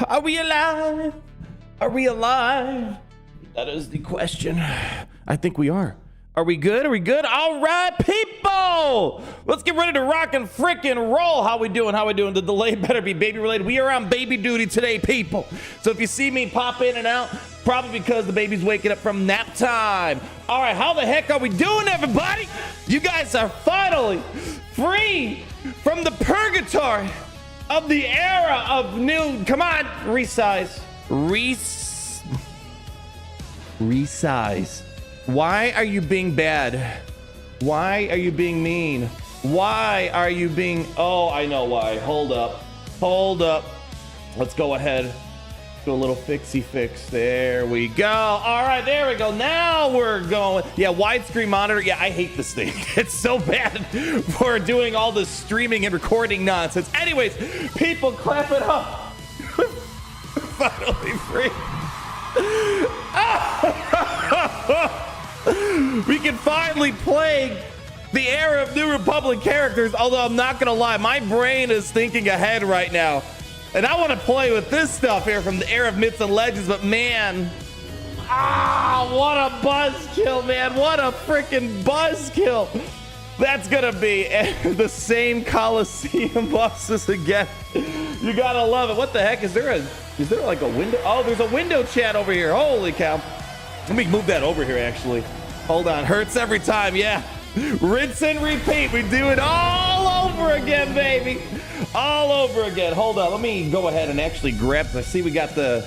Are we alive? Are we alive? That is the question. I think we are. Are we good? Are we good? All right, people. Let's get ready to rock and frickin' roll. How we doing? How we doing? The delay better be baby related. We are on baby duty today, people. So if you see me pop in and out, probably because the baby's waking up from nap time. All right, how the heck are we doing, everybody? You guys are finally free from the purgatory of the era of new. Come on, resize. Resize. Why are you being bad? Why are you being mean? Why are you being... Oh, I know why. Hold up. Hold up. Let's go ahead. Do a little fixie fix. There we go. All right, there we go. Now we're going. Yeah, widescreen monitor. Yeah, I hate this thing. It's so bad for doing all this streaming and recording nonsense. Anyways, people clap it up. Finally free. We can finally play the era of New Republic characters, although I'm not gonna lie, my brain is thinking ahead right now. And I want to play with this stuff here from the era of Myths and Legends, but man, what a buzzkill, man. What a freaking buzzkill. That's gonna be the same Coliseum bosses again. You gotta love it. What the heck? Is there like a window? Oh, there's a window chat over here. Holy cow. Let me move that over here, actually. Hold on. Hurts every time. Yeah. Rinse and repeat. We do it all over again, baby. All over again. Hold on. Let me go ahead and actually grab. I see we got the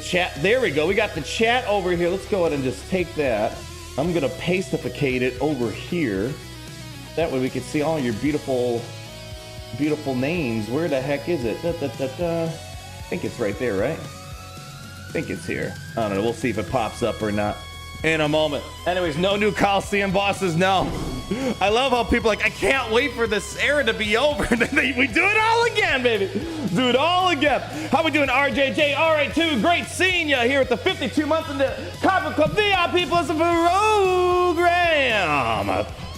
chat. There we go. We got the chat over here. Let's go ahead and just take that. I'm going to pastificate it over here. That way we can see all your beautiful, beautiful names. Where the heck is it? I think it's right there, right? I think it's here. I don't know. We'll see if it pops up or not in a moment. Anyways, no new Coliseum bosses. No. I love how people are like, I can't wait for this era to be over. And then we do it all again, baby. Do it all again. How we doing, RJJ? RA2, great seeing you here at the 52 months in the Comic Club VIP Plus program.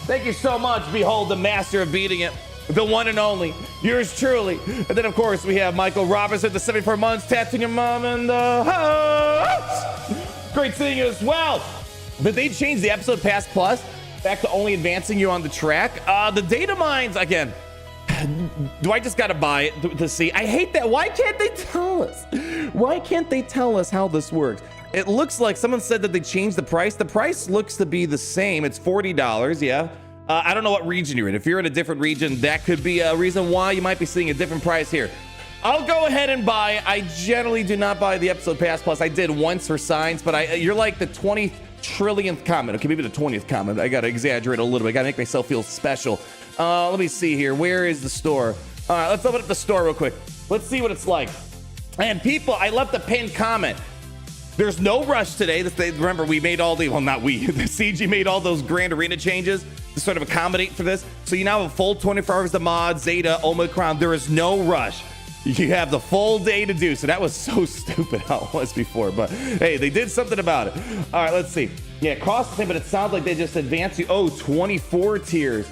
Thank you so much. Behold the master of beating it. The one and only, yours truly. And then, of course, we have Michael Robinson, the 74 months, tattooing your mom in the house. Great seeing you as well. But they changed the episode Pass Plus back to only advancing you on the track. The data mines, again, do I just got to buy it to see? I hate that. Why can't they tell us? Why can't they tell us how this works? It looks like someone said that they changed the price. The price looks to be the same. It's $40, yeah. I don't know what region you're in. If you're in a different region, that could be a reason why you might be seeing a different price here. I'll go ahead and buy. I generally do not buy the episode Pass Plus. I did once for signs, but you're like the 20 trillionth comment. Okay, maybe the 20th comment. I got to exaggerate a little bit. I got to make myself feel special. Let me see here. Where is the store? All right, let's open up the store real quick. Let's see what it's like. And people, I left a pinned comment. There's no rush today. Remember, we made all the, well, not we, the CG made all those Grand Arena changes to sort of accommodate for this. So you now have a full 24 hours to mod, Zeta, Omicron. There is no rush. You have the full day to do. So that was so stupid how it was before. But hey, they did something about it. All right, let's see. Yeah, it costs the same, but it sounds like they just advance you. Oh, 24 tiers.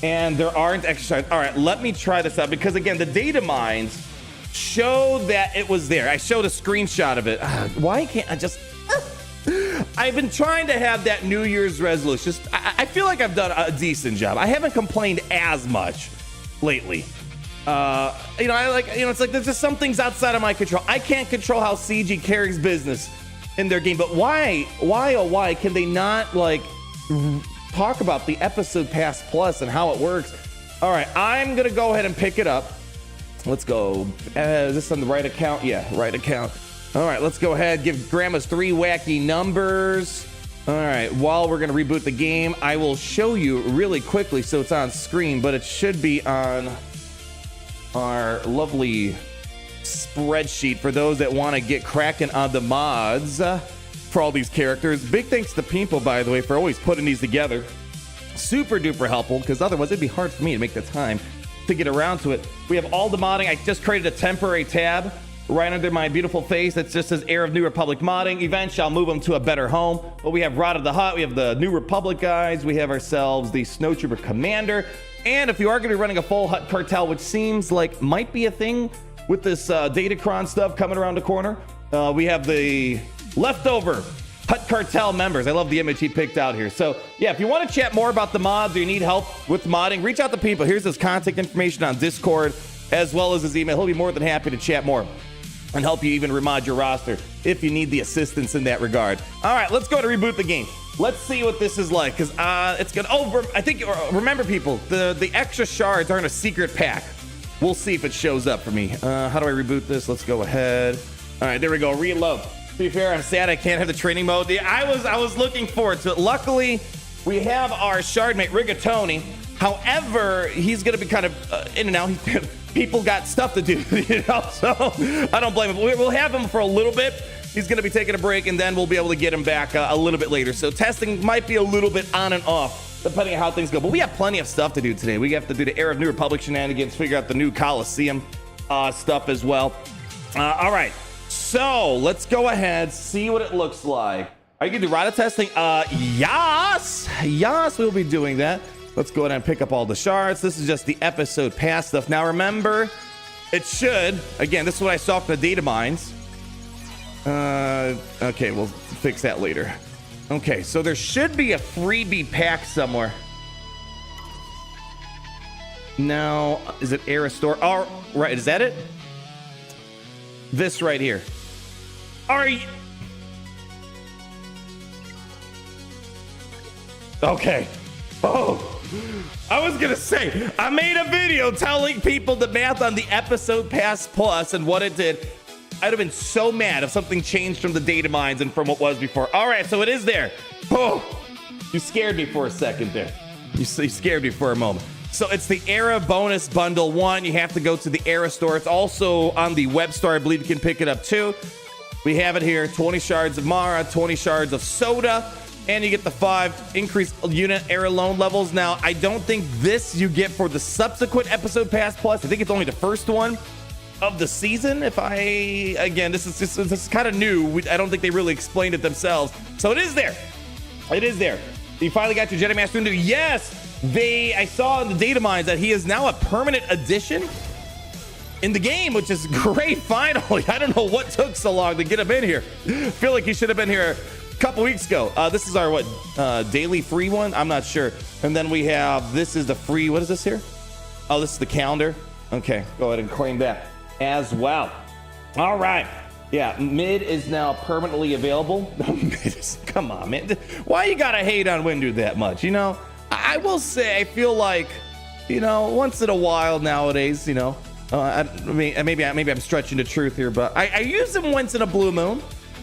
And there aren't exercise. All right, let me try this out. Because again, the data mines show that it was there. I showed a screenshot of it. Why can't I just... I've been trying to have that New Year's resolution. I feel like I've done a decent job. I haven't complained as much lately. It's like there's just some things outside of my control. I can't control how CG carries business in their game, but why can they not like talk about the episode Pass Plus and how it works? All right, I'm gonna go ahead and pick it up. Let's go. Is this on the right account? Yeah, right account. All right, let's go ahead. Give grandma's 3 wacky numbers. All right, while we're gonna reboot the game, I will show you really quickly so it's on screen, but it should be on our lovely spreadsheet for those that want to get cracking on the mods for all these characters. Big thanks to people, by the way, for always putting these together. Super duper helpful, because otherwise it'd be hard for me to make the time to get around to it. We have all the modding. I just created a temporary tab right under my beautiful face that just says Era of New Republic modding. Eventually I'll move them to a better home. But we have Rotta the Hutt, we have the New Republic guys, we have ourselves the Snowtrooper Commander. And if you are going to be running a full Hutt cartel, which seems like might be a thing with this Datacron stuff coming around the corner. We have the leftover Hut Cartel members. I love the image he picked out here. So yeah, if you want to chat more about the mods or you need help with modding, reach out to people. Here's his contact information on Discord as well as his email. He'll be more than happy to chat more and help you even remod your roster if you need the assistance in that regard. All right, let's go to reboot the game. Let's see what this is like, because it's gonna I think remember people, the extra shards are in a secret pack. We'll see if it shows up for me. How do I reboot this? Let's go ahead. All right, there we go. Reload. To be fair, I'm sad I can't have the training mode. Yeah, I was looking forward to it. Luckily, we have our shardmate Rigatoni. However, he's gonna be kind of in and out. People got stuff to do, you know, so I don't blame him. We'll have him for a little bit. He's gonna be taking a break, and then we'll be able to get him back a little bit later. So testing might be a little bit on and off, depending on how things go. But we have plenty of stuff to do today. We have to do the Era of New Republic shenanigans, figure out the new Coliseum stuff as well. All right. So let's go ahead, see what it looks like. Are you gonna do Rotta testing? Yes, we'll be doing that. Let's go ahead and pick up all the shards. This is just the episode pass stuff. Now remember, it should, again, this is what I saw from the data mines. Okay, we'll fix that later. Okay, so there should be a freebie pack somewhere. Now, is it Era Store? Oh, right, is that it? This right here. Are you... Okay. Oh, I was gonna say, I made a video telling people the math on the episode pass plus and what it did. I'd have been so mad if something changed from the data mines and from what was before. All right, so it is there. Oh, you scared me for a second there. You scared me for a moment. So it's the Era bonus bundle 1. You have to go to the Era store. It's also on the web store. I believe you can pick it up too. We have it here, 20 shards of Mara, 20 shards of Soda, and you get the 5 increased unit Era loan levels. Now, I don't think this you get for the subsequent episode pass plus. I think it's only the first one of the season. Again, this is kind of new. I don't think they really explained it themselves. So it is there. It is there. You finally got your Jedi Master Windu. Yes, I saw in the data mines that he is now a permanent addition in the game, which is great. Finally, I don't know what took so long to get him in here. I feel like he should have been here a couple weeks ago. This is our daily free one. I'm not sure. And then we have, this is the free, what is this here? Oh, this is the calendar. Okay, go ahead and claim that as well. All right. Yeah, mid is now permanently available. Come on, man. Why you gotta hate on Windu that much? You know, I will say, I feel like, you know, once in a while nowadays, you know, I mean, maybe I'm stretching the truth here, but I use him once in a blue moon.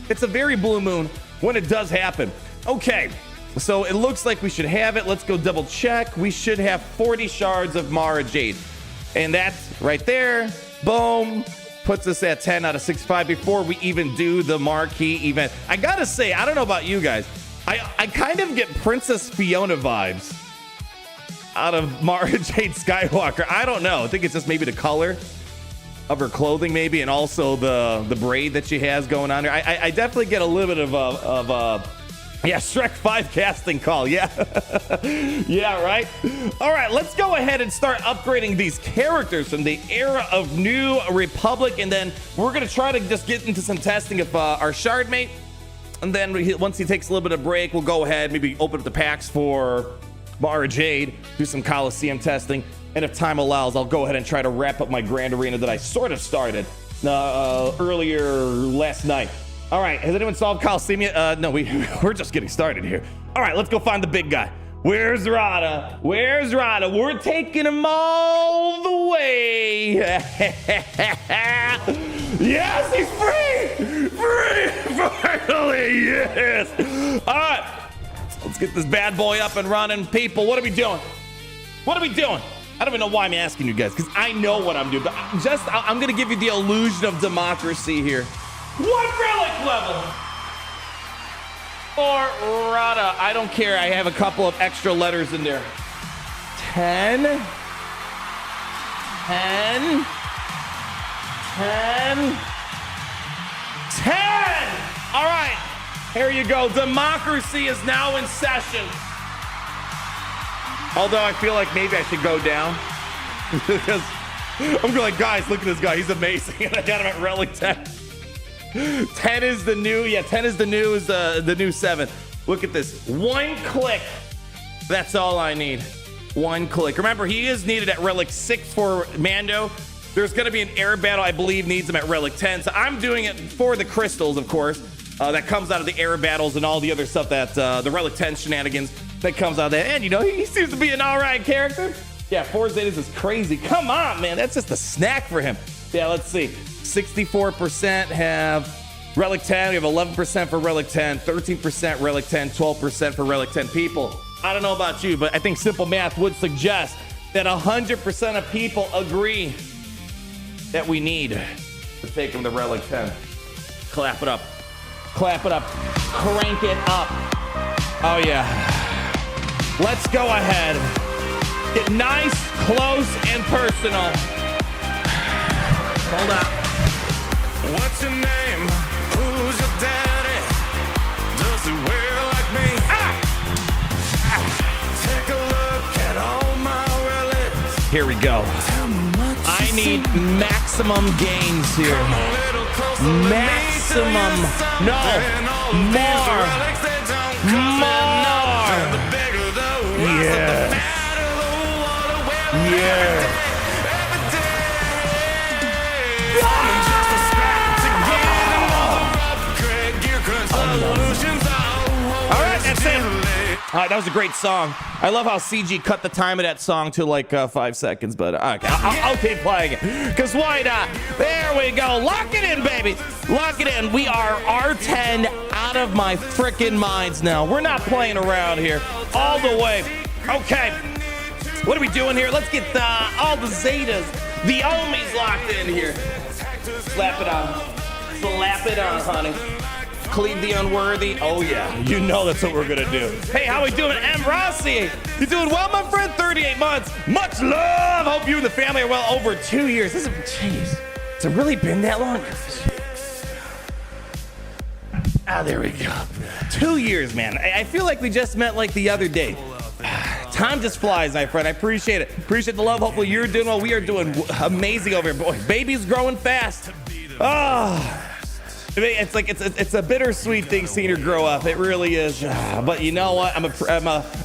It's a very blue moon when it does happen. Okay, so it looks like we should have it. Let's go double check. We should have 40 shards of Mara Jade, and that's right there. Boom. Puts us at 10 out of 65 before we even do the Marquee event. I gotta say, I don't know about you guys, I kind of get Princess Fiona vibes out of Mara Jade Skywalker. I don't know. I think it's just maybe the color of her clothing, maybe, and also the braid that she has going on here. I definitely get a little bit of yeah, Shrek 5 casting call. Yeah. Yeah, right. All right, let's go ahead and start upgrading these characters from the Era of New Republic, and then we're gonna try to just get into some testing of our shardmate, and then once he takes a little bit of break, we'll go ahead, maybe open up the packs for Mara Jade, do some Coliseum testing, and if time allows, I'll go ahead and try to wrap up my Grand Arena that I sort of started earlier last night. All right, has anyone solved Coliseum yet? No, we're just getting started here. All right, let's go find the big guy. Where's Rotta? Where's Rotta? We're taking him all the way. Yes, he's free! Free! Finally, yes! All right, let's get this bad boy up and running. People, what are we doing? What are we doing? I don't even know why I'm asking you guys, because I know what I'm doing, but I'm going to give you the illusion of democracy here. What relic level? Or Rotta, I don't care. I have a couple of extra letters in there. 10. 10. 10. 10. All right, here you go. Democracy is now in session. Although I feel like maybe I should go down because I'm like, guys, look at this guy. He's amazing. And I got him at relic 10. 10 is the new, 10 is the new 7. Look at this. 1 click. That's all I need. 1 click. Remember, he is needed at relic 6 for Mando. There's going to be an air battle, I believe, needs him at relic 10. So I'm doing it for the crystals, of course. That comes out of the air battles and all the other stuff that the relic 10 shenanigans that comes out of that. And, you know, he seems to be an all right character. Yeah, 4 Zetas is crazy. Come on, man. That's just a snack for him. Yeah, let's see. 64% have relic 10. We have 11% for relic 10, 13% relic 10, 12% for relic 10 people. I don't know about you, but I think simple math would suggest that 100% of people agree that we need to take him to relic 10. Clap it up. Clap it up. Crank it up. Oh, yeah. Let's go ahead. Get nice, close, and personal. Hold up. What's your name? Who's your daddy? Does he wear like me? Take a look at all my relics. Here we go. I need maximum gains here. Maximum. No. More. Yeah. Yeah. All right, that's it. All right, that was a great song. I love how CG cut the time of that song to like 5 seconds, but okay, I'll keep playing it, because why not? There we go. Lock it in, baby. Lock it in. We are R10 out of my freaking minds now. We're not playing around here. All the way. Okay. What are we doing here? Let's get all the Zetas, the Omis locked in here. Slap it on. Slap it on, honey. Cleave the unworthy. Oh, yeah. You know that's what we're going to do. Hey, how we doing? M. Rossi. You doing well, my friend? 38 months. Much love. Hope you and the family are well. Over 2 years. This is, jeez. Has it really been that long? Ah, there we go. 2 years, man. I feel like we just met like the other day. Time just flies, my friend. I appreciate it. Appreciate the love. Hopefully you're doing well. We are doing amazing over here. Boy, baby's growing fast. Oh, it's like it's a bittersweet thing seeing her grow up. It really is. But you know what? I'm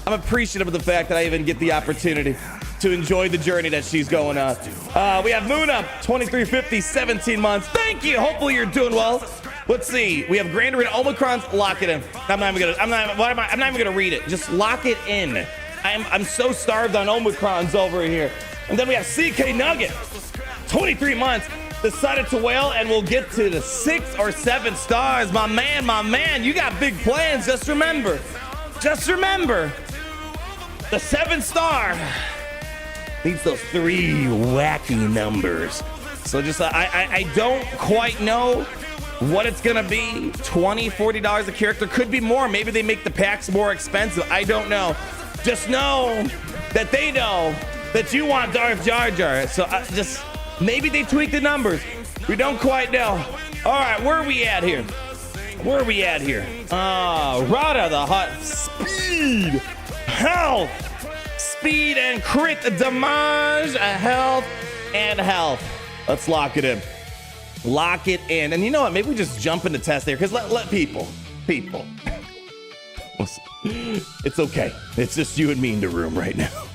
appreciative of the fact that I even get the opportunity to enjoy the journey that she's going on. We have Moona, 2350, 17 months. Thank you. Hopefully you're doing well. Let's see. We have Grand Arena Omicrons. Lock it in. I'm not even gonna read it. Just lock it in. I'm so starved on Omicrons over here. And then we have CK Nugget, 23 months, decided to whale, and we'll get to the 6 or 7 stars. My man, you got big plans. Just remember, the 7-star needs those 3 wacky numbers. So just, I don't quite know what it's gonna be. $20, $40 a character, could be more. Maybe they make the packs more expensive. I don't know. Just know that they know that you want Darth Jar Jar. So just maybe they tweak the numbers. We don't quite know. All right, where are we at here? Rotta, the hot speed, health, speed and crit damage, health and health. Let's lock it in. Lock it in. And you know what? Maybe we just jump into test there, because let people. It's okay. It's just you and me in the room right now.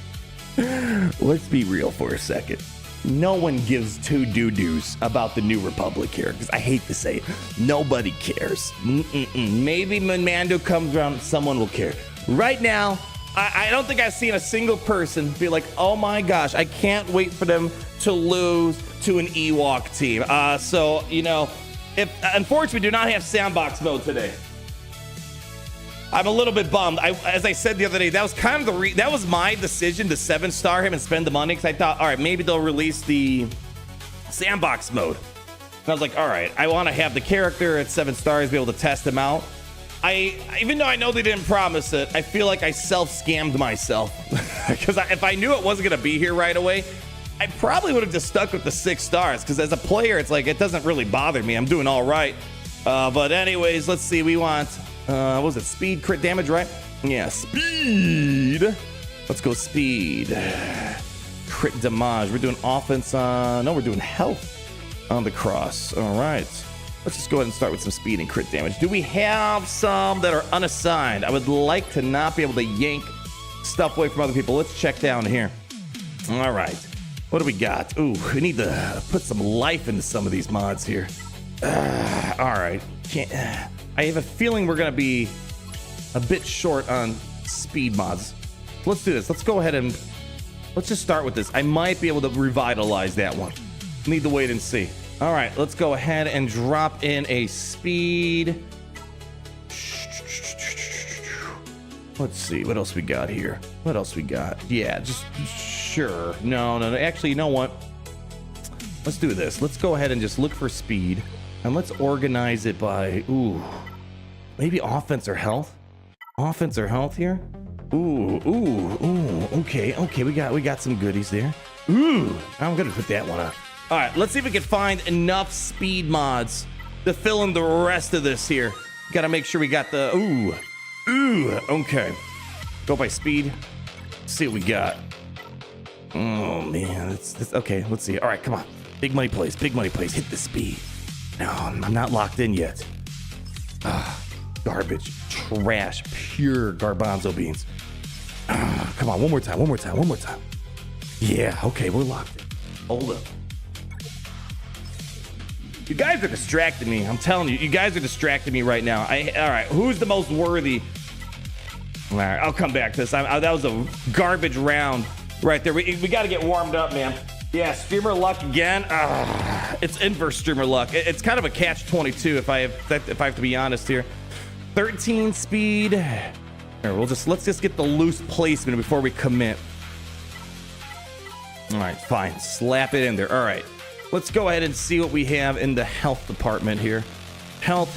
Let's be real for a second. No one gives 2 doo-doos about the New Republic here, because I hate to say it. Nobody cares. Maybe when Mando comes around, someone will care. Right now, I don't think I've seen a single person be like, oh my gosh, I can't wait for them to lose to an Ewok team. So, you know, unfortunately, we do not have sandbox mode today. I'm a little bit bummed. As I said the other day, that was kind of that was my decision to 7-star him and spend the money, because I thought, all right, maybe they'll release the sandbox mode. And I was like, all right, I want to have the character at 7 stars, be able to test him out. Even though I know they didn't promise it, I feel like I self-scammed myself. Because if I knew it wasn't going to be here right away, I probably would have just stuck with the 6 stars. Because as a player, it's like, it doesn't really bother me. I'm doing all right. But anyways, let's see. We want... what was it? Speed, crit damage, right? Yeah, speed. Let's go speed. crit damage. We're doing offense on... No, we're doing health on the cross. All right. Let's just go ahead and start with some speed and crit damage. Do we have some that are unassigned? I would like to not be able to yank stuff away from other people. Let's check down here. All right. What do we got? Ooh, we need to put some life into some of these mods here. All right. I have a feeling we're going to be a bit short on speed mods. Let's do this. Let's go ahead and let's just start with this. I might be able to revitalize that one. Need to wait and see. All right, let's go ahead and drop in a speed. Let's see what else we got here. What else we got? Yeah, just sure. No. Actually, you know what? Let's do this. Let's go ahead and just look for speed, and let's organize it by maybe offense or health. Offense or health here. Ooh. Okay. We got some goodies there. Ooh, I'm gonna put that one on. All right, let's see if we can find enough speed mods to fill in the rest of this here. Got to make sure we got the okay. Go by speed. See what we got. Oh man, it's okay. Let's see. All right, come on. Big money plays. Hit the speed. No, I'm not locked in yet. Garbage, trash, pure garbanzo beans. Come on, one more time. Yeah, okay, we're locked in. Hold up. You guys are distracting me. I'm telling you, you guys are distracting me right now. All right, who's the most worthy? All right, I'll come back to this. That was a garbage round right there. We got to get warmed up, man. Yeah, streamer luck again. It's inverse streamer luck. It's kind of a catch-22 if I have to be honest here. 13 speed. Here, let's just get the loose placement before we commit. All right, fine. Slap it in there. All right. Let's go ahead and see what we have in the health department here. Health.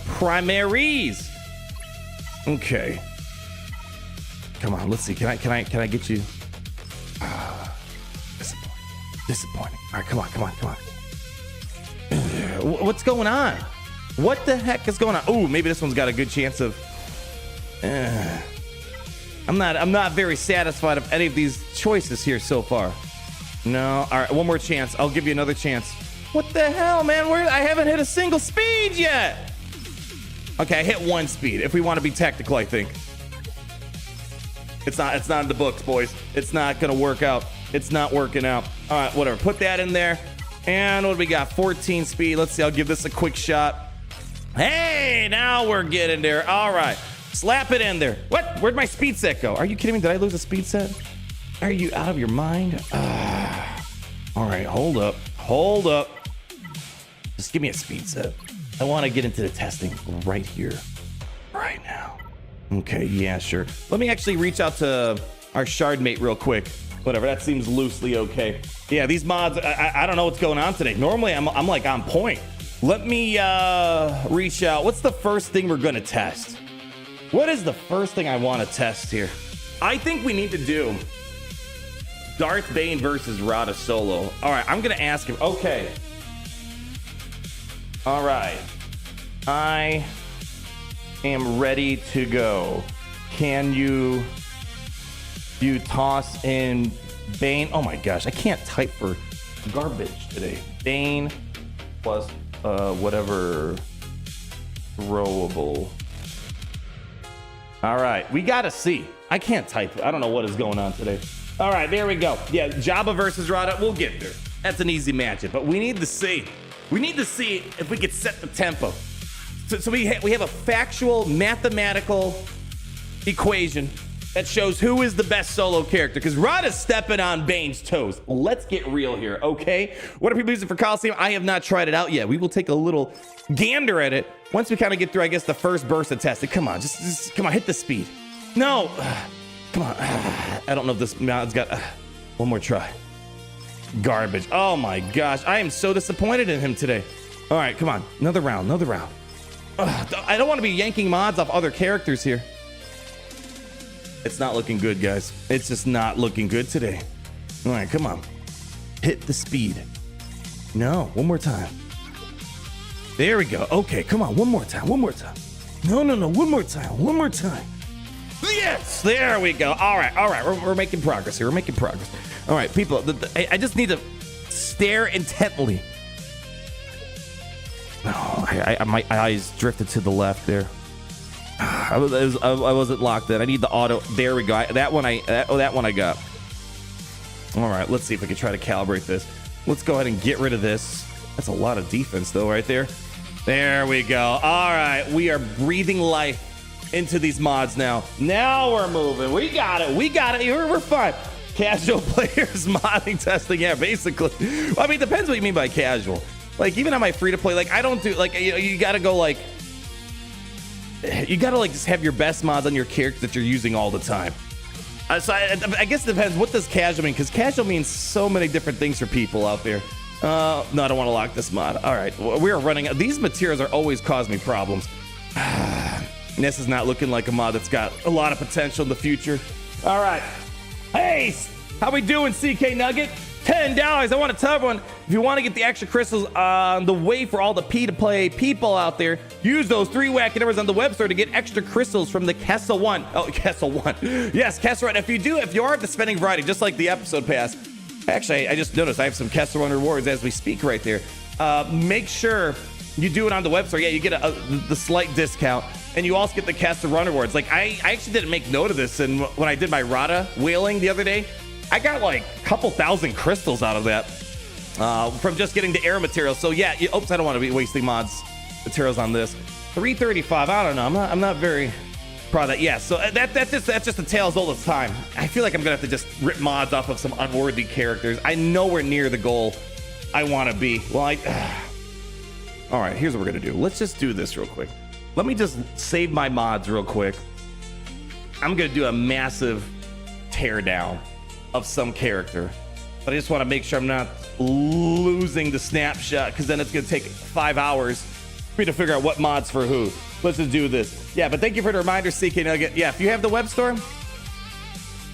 Primaries. Okay. Come on, let's see. Can I get you? Disappointing. All right, come on. What's going on? What the heck is going on? Oh, maybe this one's got a good chance of. I'm not very satisfied of any of these choices here so far. No. All right, one more chance. I'll give you another chance. What the hell, man? I haven't hit a single speed yet. Okay, I hit one speed. If we want to be technical, I think. It's not in the books, boys. It's not gonna work out. It's not working out. All right, whatever. Put that in there. And what do we got? 14 speed. Let's see. I'll give this a quick shot. Hey, now we're getting there. All right. Slap it in there. What? Where'd my speed set go? Are you kidding me? Did I lose a speed set? Are you out of your mind? All right, hold up. Just give me a speed set. I want to get into the testing right here, right now. Okay, yeah, sure. Let me actually reach out to our shard mate real quick. Whatever, that seems loosely okay. Yeah, these mods, I don't know what's going on today. Normally, I'm like on point. Let me reach out. What's the first thing we're gonna test? What is the first thing I want to test here? I think we need to do Darth Bane versus Rotta solo. All right, I'm gonna ask him. Okay. All right. I am ready to go. Can you toss in Bane? Oh my gosh, I can't type for garbage today. Bane plus whatever throwable. All right, we gotta see. I can't type. I don't know what is going on today. All right, there we go. Yeah, Jabba versus Rotta. We'll get there. That's an easy matchup, but we need to see. We need to see if we could set the tempo. So we have a factual mathematical equation that shows who is the best solo character, because Rotta's stepping on Bane's toes. Let's get real here, okay? What are people using for Coliseum? I have not tried it out yet. We will take a little gander at it once we kind of get through, I guess, the first burst of testing. Come on, just come on, hit the speed. No, come on. I don't know if this mod's got one more try. Garbage. Oh my gosh, I am so disappointed in him today. All right, come on, another round. I don't want to be yanking mods off other characters here. It's not looking good, guys. It's just not looking good today. All right, come on. Hit the speed. No, one more time. There we go. Okay, come on, one more time. No, one more time. Yes, there we go. All right. We're making progress here. All right, people, I just need to stare intently. Oh, my eyes drifted to the left there. I wasn't locked in. I need the auto. There we go. That one I got. All right, let's see if I can try to calibrate this. Let's go ahead and get rid of this. That's a lot of defense, though, right there. There we go. All right, we are breathing life into these mods now. Now we're moving. We got it. We got it. We're fine. Casual players modding testing. Yeah, basically. Well, I mean, it depends what you mean by casual. Like, even on my free-to-play, like, I don't do, like, you gotta go, like, you gotta, like, just have your best mods on your character that you're using all the time. So I guess it depends. What does casual mean? Because casual means so many different things for people out there. No, I don't want to lock this mod. All right, we are running. These materials are always causing me problems. This is not looking like a mod that's got a lot of potential in the future. All right. Hey, how we doing, CK Nugget? $10. I want to tell everyone, if you want to get the extra crystals on the way for all the P2Play people out there, use those 3 wacky numbers on the web store to get extra crystals from the Kessel One. Oh, Kessel One. Yes, Kessel One. If you are at the spending variety, just like the episode pass. Actually, I just noticed I have some Kessel One rewards as we speak right there. Make sure you do it on the web store. Yeah, you get the slight discount, and you also get the Kessel Run rewards. Like, I actually didn't make note of this, and when I did my Rotta whaling the other day, I got like a couple thousand crystals out of that from just getting the air materials. So yeah, oops, I don't want to be wasting mods materials on this. 335. I don't know. I'm not very proud of that. Yeah. So that's just a tale as old as time. I feel like I'm gonna have to just rip mods off of some unworthy characters. I'm nowhere near the goal I want to be. Well, all right. Here's what we're gonna do. Let's just do this real quick. Let me just save my mods real quick. I'm gonna do a massive teardown of some character, but I just want to make sure I'm not losing the snapshot, because then it's going to take 5 hours for me to figure out what mods for who. Let's just do this. Yeah, but thank you for the reminder, CK Nugget. Yeah, if you have the web store,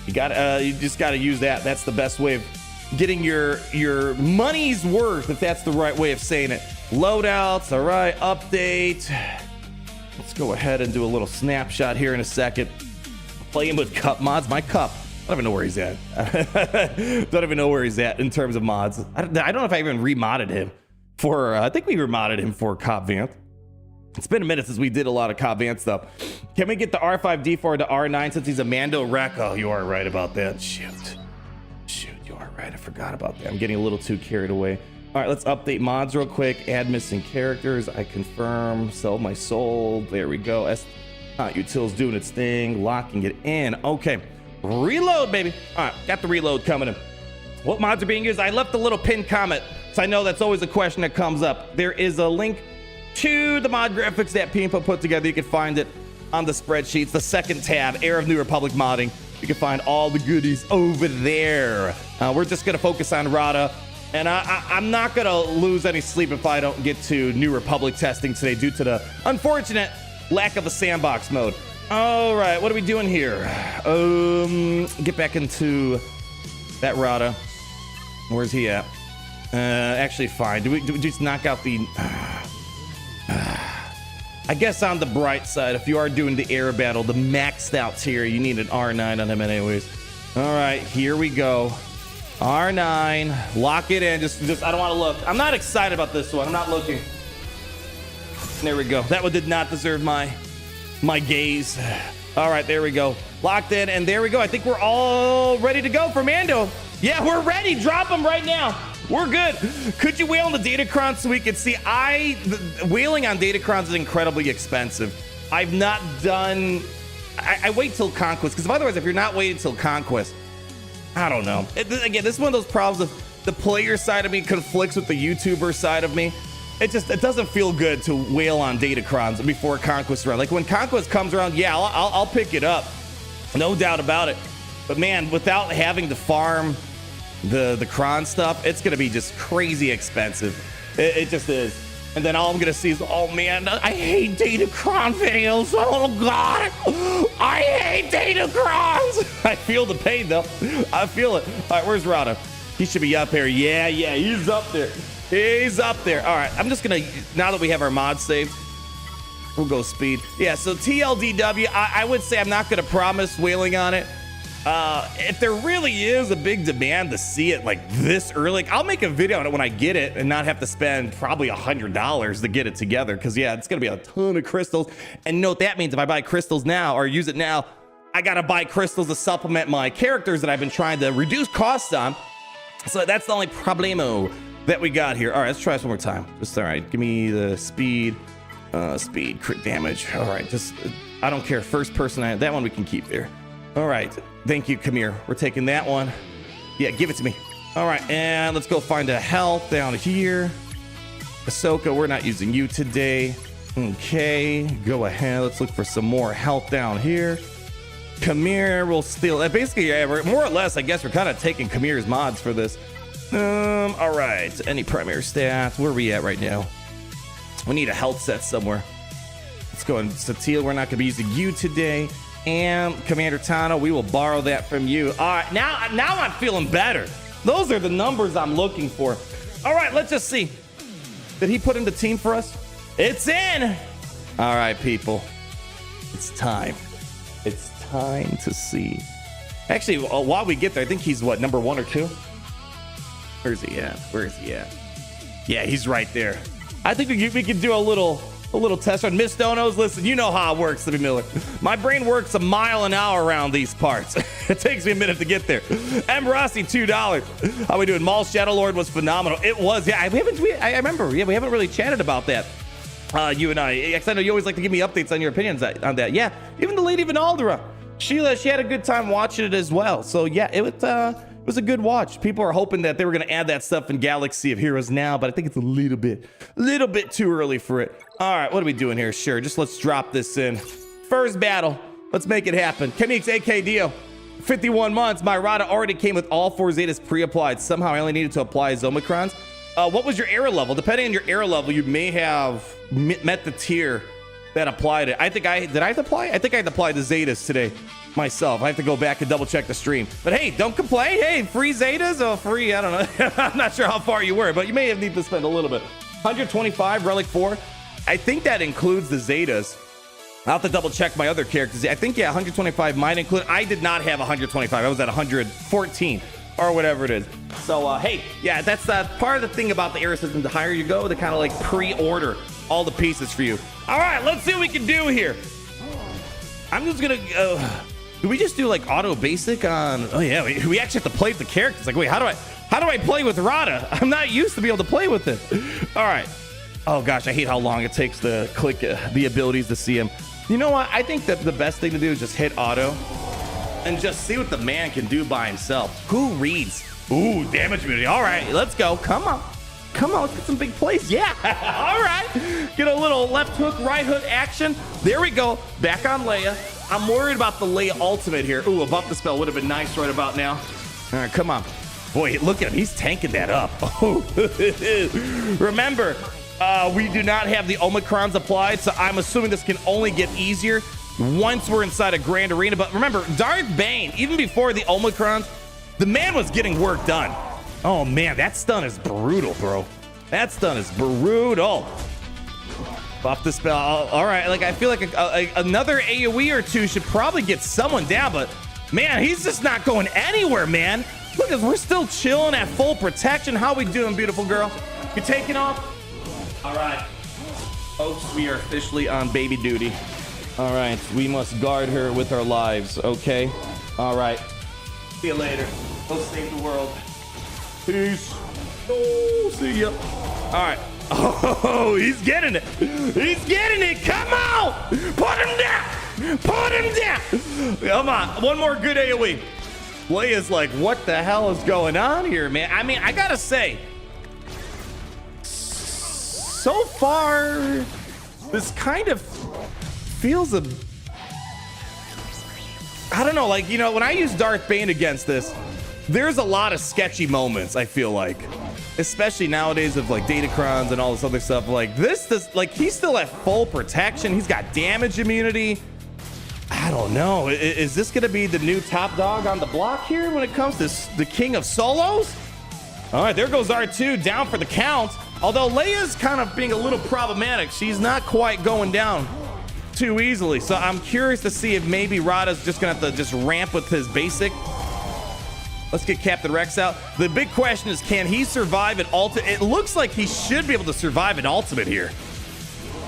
you just got to use that. That's the best way of getting your money's worth, if that's the right way of saying it. Loadouts, all right, update. Let's go ahead and do a little snapshot here in a second. Playing with cup mods. My cup, I don't even know where he's at. Don't even know where he's at in terms of mods. I don't know if I even remodded him for, I think we remodded him for Cobb Vanth. It's been a minute since we did a lot of Cobb Vanth stuff. Can we get the R5D4 to R9 since he's a Mando wreck? Oh, you are right about that. Shoot, you are right. I forgot about that. I'm getting a little too carried away. All right, let's update mods real quick. Add missing characters. I confirm. Sell my soul. There we go. Util's doing its thing. Locking it in. Okay. Reload, baby. All right, got the reload coming in. What mods are being used? I left a little pinned comment, so I know that's always a question that comes up. There is a link to the mod graphics that People put together. You can find it on the spreadsheets. The second tab, Era of New Republic modding. You can find all the goodies over there. We're just going to focus on Rotta, and I'm not going to lose any sleep if I don't get to New Republic testing today due to the unfortunate lack of a sandbox mode. All right, what are we doing here? Get back into that Rotta. Where's he at? Actually, fine. Do we just knock out the... I guess on the bright side, if you are doing the air battle, the maxed out tier, you need an R9 on him anyways. All right, here we go. R9, lock it in. Just I don't want to look. I'm not excited about this one. I'm not looking. There we go. That one did not deserve my gaze. All right, there we go. Locked in, and there we go. I think we're all ready to go for Mando. Yeah, we're ready. Drop them right now. We're good. Could you whale on the Datacrons so we could see? Whaling on Datacrons is incredibly expensive. I've not done... I wait till Conquest, because otherwise, if you're not waiting till Conquest, I don't know. Again, this is one of those problems of the player side of me conflicts with the YouTuber side of me. It doesn't feel good to whale on Datacrons before Conquest around. Like when Conquest comes around, yeah, I'll pick it up, no doubt about it. But man, without having to farm the cron stuff, it's gonna be just crazy expensive. It just is. And then all I'm gonna see is, oh man, I hate Datacron videos. Oh god, I hate Datacrons. I feel the pain though. I feel it. All right, where's Rotta? He should be up here. Yeah, he's up there. He's up there. All right, I'm just gonna, now that we have our mod saved, we'll go speed. Yeah, so TLDW, I would say I'm not gonna promise whaling on it. If there really is a big demand to see it like this early, I'll make a video on it when I get it and not have to spend probably $100 to get it together. Because yeah, it's gonna be a ton of crystals. And you know what that means? If I buy crystals now or use it now, I gotta buy crystals to supplement my characters that I've been trying to reduce costs on. So that's the only problemo that we got here. All right, let's try this one more time. Just all right, give me the speed, crit damage. All right, just I don't care. First person, that one we can keep there. All right, thank you. Come here. We're taking that one. Yeah, give it to me. All right, and let's go find a health down here. Ahsoka, we're not using you today. Okay, go ahead. Let's look for some more health down here. Come here, we'll steal. Basically, yeah, we're more or less, I guess we're kind of taking Kamir's mods for this. All right, any primary stats? Where are we at right now? We need a health set somewhere. Let's go. And Satele, we're not going to be using you today. And Commander Tano, we will borrow that from you. All right, now I'm feeling better. Those are the numbers I'm looking for. All right, let's just see. Did he put in the team for us? It's in. All right, people. It's time. It's time to see. Actually, while we get there, I think he's what, number 1 or 2? Where's he at? Where is he at? Yeah, he's right there. I think we could do a little test run. Miss Donos, listen, you know how it works, Libby Miller. My brain works a mile an hour around these parts. It takes me a minute to get there. M. Rossi, $2. How we doing? Maul Shadow Lord was phenomenal. It was. Yeah, I remember. Yeah, we haven't really chatted about that. You and I know you always like to give me updates on your opinions on that. Yeah, even the Lady Vanaldra, Sheila, she had a good time watching it as well. So yeah, it was a good watch. People are hoping that they were going to add that stuff in Galaxy of Heroes now, but I think it's a little bit too early for it. All right, what are we doing here? Sure, just let's drop this in. First battle, let's make it happen. Kenix AKDO, 51 months. My Rotta already came with all 4 Zetas pre-applied. Somehow I only needed to apply his Omicrons. What was your error level? Depending on your error level, you may have met the tier that applied it. Did I have to apply? I think I had to apply the Zetas today myself. I have to go back and double check the stream. But hey, don't complain. Hey, free Zetas or free, I don't know. I'm not sure how far you were, but you may have need to spend a little bit. 125 Relic 4. I think that includes the Zetas. I'll have to double check my other characters. I think, yeah, 125 might include. I did not have 125. I was at 114 or whatever it is. So, hey, yeah, that's part of the thing about the era system. The higher you go, they kind of like pre-order all the pieces for you. All right, let's see what we can do here. I'm just gonna do we just do like auto basic on? Oh yeah, we actually have to play with the characters. Like, wait, how do I play with Rotta? I'm not used to be able to play with it. All right. Oh gosh, I hate how long it takes to click the abilities to see him. You know what? I think that the best thing to do is just hit auto and just see what the man can do by himself. Who reads? Ooh, damage immunity. All right, let's go. Come on, let's get some big plays. Yeah, all right. Get a little left hook, right hook action. There we go. Back on Leia. I'm worried about the Leia ultimate here. Ooh, a buff the spell would have been nice right about now. All right, come on. Boy, look at him. He's tanking that up. Oh. Remember, we do not have the Omicrons applied, so I'm assuming this can only get easier once we're inside a Grand Arena. But remember, Darth Bane, even before the Omicrons, the man was getting work done. Oh man, that stun is brutal, bro. That stun is brutal. Buff the spell. All right, like I feel like another AoE or two should probably get someone down, but man, he's just not going anywhere, man. Look, we're still chilling at full protection. How we doing, beautiful girl? You taking off? All right, folks, we are officially on baby duty. All right, we must guard her with our lives, okay? All right, see you later. Go save the world. Peace. Oh, see ya. All right. Oh, he's getting it. He's getting it. Come on. Put him down. Put him down. Come on. One more good AoE. Leia's like, what the hell is going on here, man? I mean, I gotta say, so far, this kind of feels I don't know, like, you know, when I use Darth Bane against this, there's a lot of sketchy moments, I feel like. Especially nowadays of like Datacrons and all this other stuff. Like like he's still at full protection. He's got damage immunity. I don't know. Is this gonna be the new top dog on the block here when it comes to the king of solos? All right, there goes R2 down for the count. Although Leia's kind of being a little problematic. She's not quite going down too easily. So I'm curious to see if maybe Rotta's just gonna have to just ramp with his basic. Let's get Captain Rex out. The big question is, can he survive an ultimate? It looks like he should be able to survive an ultimate here.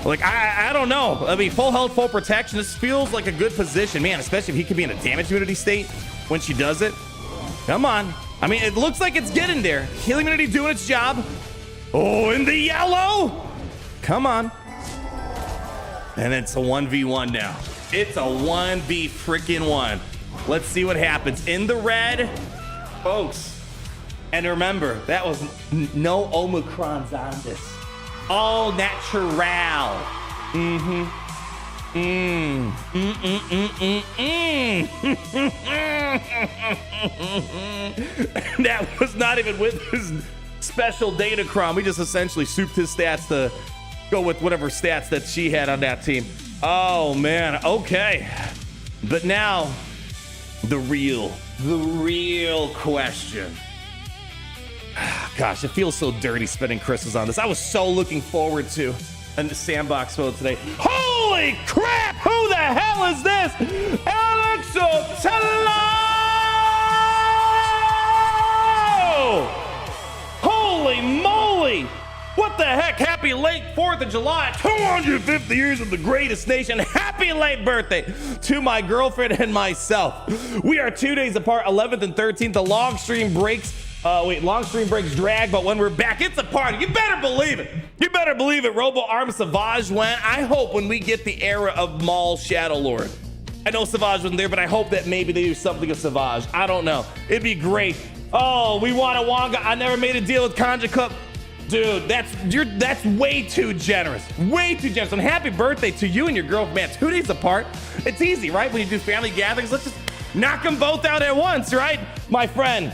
Like, I don't know. I mean, full health, full protection. This feels like a good position, man, especially if he could be in a damage immunity state when she does it. Come on. I mean, it looks like it's getting there. Healing immunity doing its job. Oh, in the yellow. Come on. And it's a 1v1 now. It's a 1v freaking 1. Let's see what happens. In the red, folks. And remember, that was no Omicrons on this. All natural. That was not even with his special datacron. We just essentially souped his stats to go with whatever stats that she had on that team. Oh man, okay. But now the real question. Gosh, it feels so dirty spending crystals on this. I was so looking forward to in the sandbox mode today. Holy crap! Who the hell is this? Holy moly! What the heck? Happy late 4th of July. 250 years of the greatest nation. Happy late birthday to my girlfriend and myself. We are 2 days apart, 11th and 13th. The long stream breaks. Long stream breaks drag, but when we're back, it's a party. You better believe it. You better believe it. Robo Arm Savage went. I hope when we get the era of Maul Shadow Lord. I know Savage wasn't there, but I hope that maybe they do something with Savage. I don't know. It'd be great. Oh, we want a Wonga. I never made a deal with Conja Cup. Dude, that's way too generous. Way too generous. And happy birthday to you and your girlfriend, man. 2 days apart. It's easy, right? When you do family gatherings, let's just knock them both out at once, right? My friend.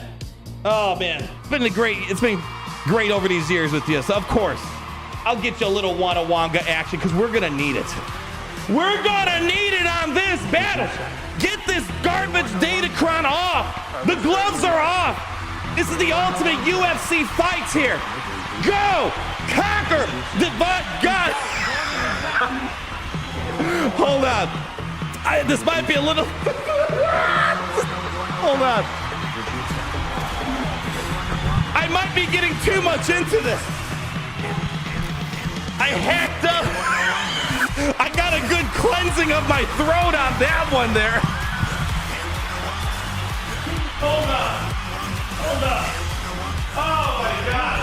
Oh man, it's been great over these years with you. So of course, I'll get you a little Wonga action because we're gonna need it. We're gonna need it on this battle. Get this garbage datacron off. The gloves are off. This is the ultimate UFC fights here. Go, conquer, God. Hold on. This might be a little. Hold on. I might be getting too much into this. I hacked up. I got a good cleansing of my throat on that one there. Hold on. Oh my God.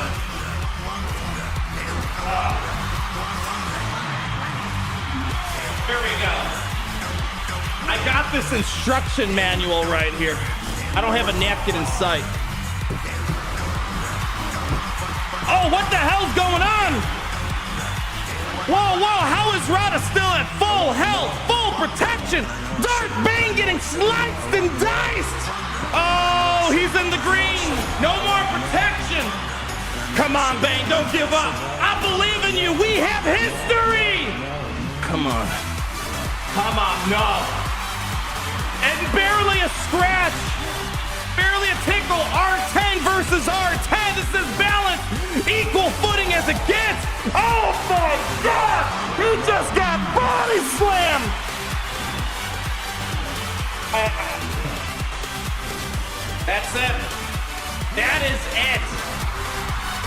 Here we go. I got this instruction manual right here. I don't have a napkin in sight. Oh, what the hell's going on? Whoa, how is Rotta still at full health, full protection? Darth Bane getting sliced and diced. Oh, he's in the green. No more protection. Come on, Bane, don't give up. I believe in you. We have history. Come on, no. And barely a scratch. Barely a tickle. R10 versus R10. This is balance. Equal footing as it gets. Oh my God! He just got body slammed. That's it. That is it.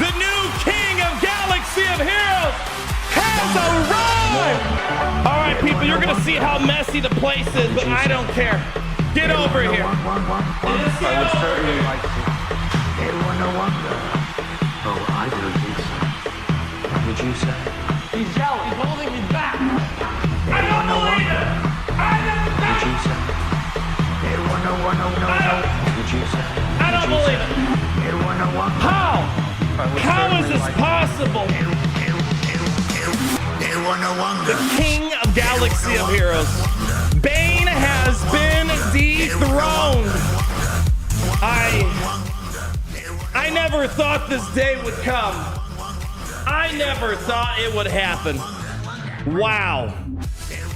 The new king of Galaxy of Heroes has arrived. All right, people, you're gonna see how messy the place is, but I don't care. Get over here. I would certainly like to. Oh, I don't think so. What would you say? He's yelling. He's holding me back. I don't believe it. What would you say? What would you say? I don't believe it. How? How is this possible? The king of Galaxy of Heroes. Bane has been dethroned. I never thought this day would come. I never thought it would happen. Wow.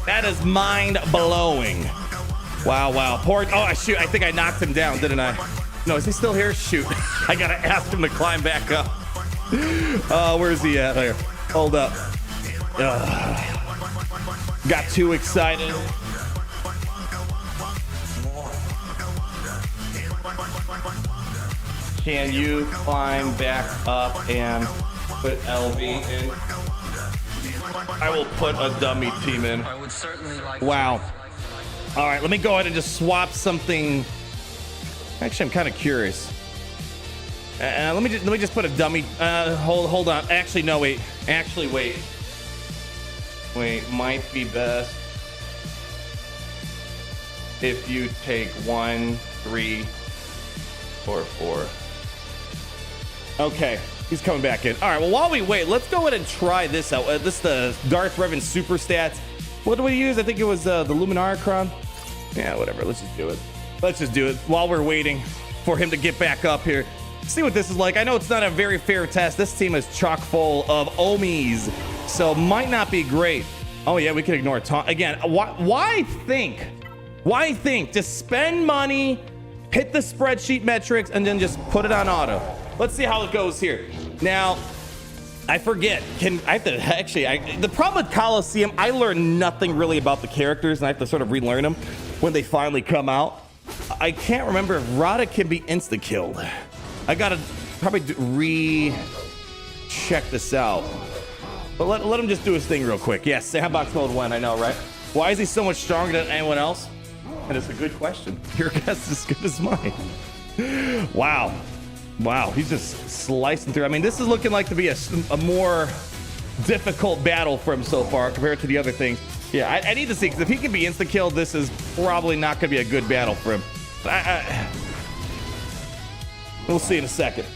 That is mind-blowing. Wow. Shoot, I think I knocked him down, didn't I? No, is he still here? Shoot. I gotta ask him to climb back up. Where's he at? Here. Hold up. got too excited. Can you climb back up and put LV in? I will put a dummy team in. I would certainly like. Wow. All right, let me go ahead and just swap something. Actually, I'm kind of curious. Let me just put a dummy. Hold on. Actually, no, wait. Actually, wait. Wait, might be best if you take 1, 3, 4, 4. Okay, he's coming back in. All right, well, while we wait, let's go ahead and try this out. This is the Darth Revan super stats. What do we use? I think it was the Luminarchron. Yeah, whatever. Let's just do it. Let's just do it while we're waiting for him to get back up here. See what this is like. I know it's not a very fair test. This team is chock full of Omis, so might not be great. Oh yeah, we can ignore taunt again. Why think? Why think? Just spend money, hit the spreadsheet metrics, and then just put it on auto. Let's see how it goes here. Now, I forget. I have to actually? The problem with Coliseum, I learned nothing really about the characters, and I have to sort of relearn them when they finally come out. I can't remember if Rotta can be insta-killed. I gotta probably re-check this out. But let him just do his thing real quick. Yes, sandbox mode went, I know, right? Why is he so much stronger than anyone else? And it's a good question. Your guess is as good as mine. Wow. Wow, he's just slicing through. I mean, this is looking like to be a more difficult battle for him so far compared to the other things. Yeah, I need to see, because if he can be insta-killed, this is probably not going to be a good battle for him. We'll see in a second.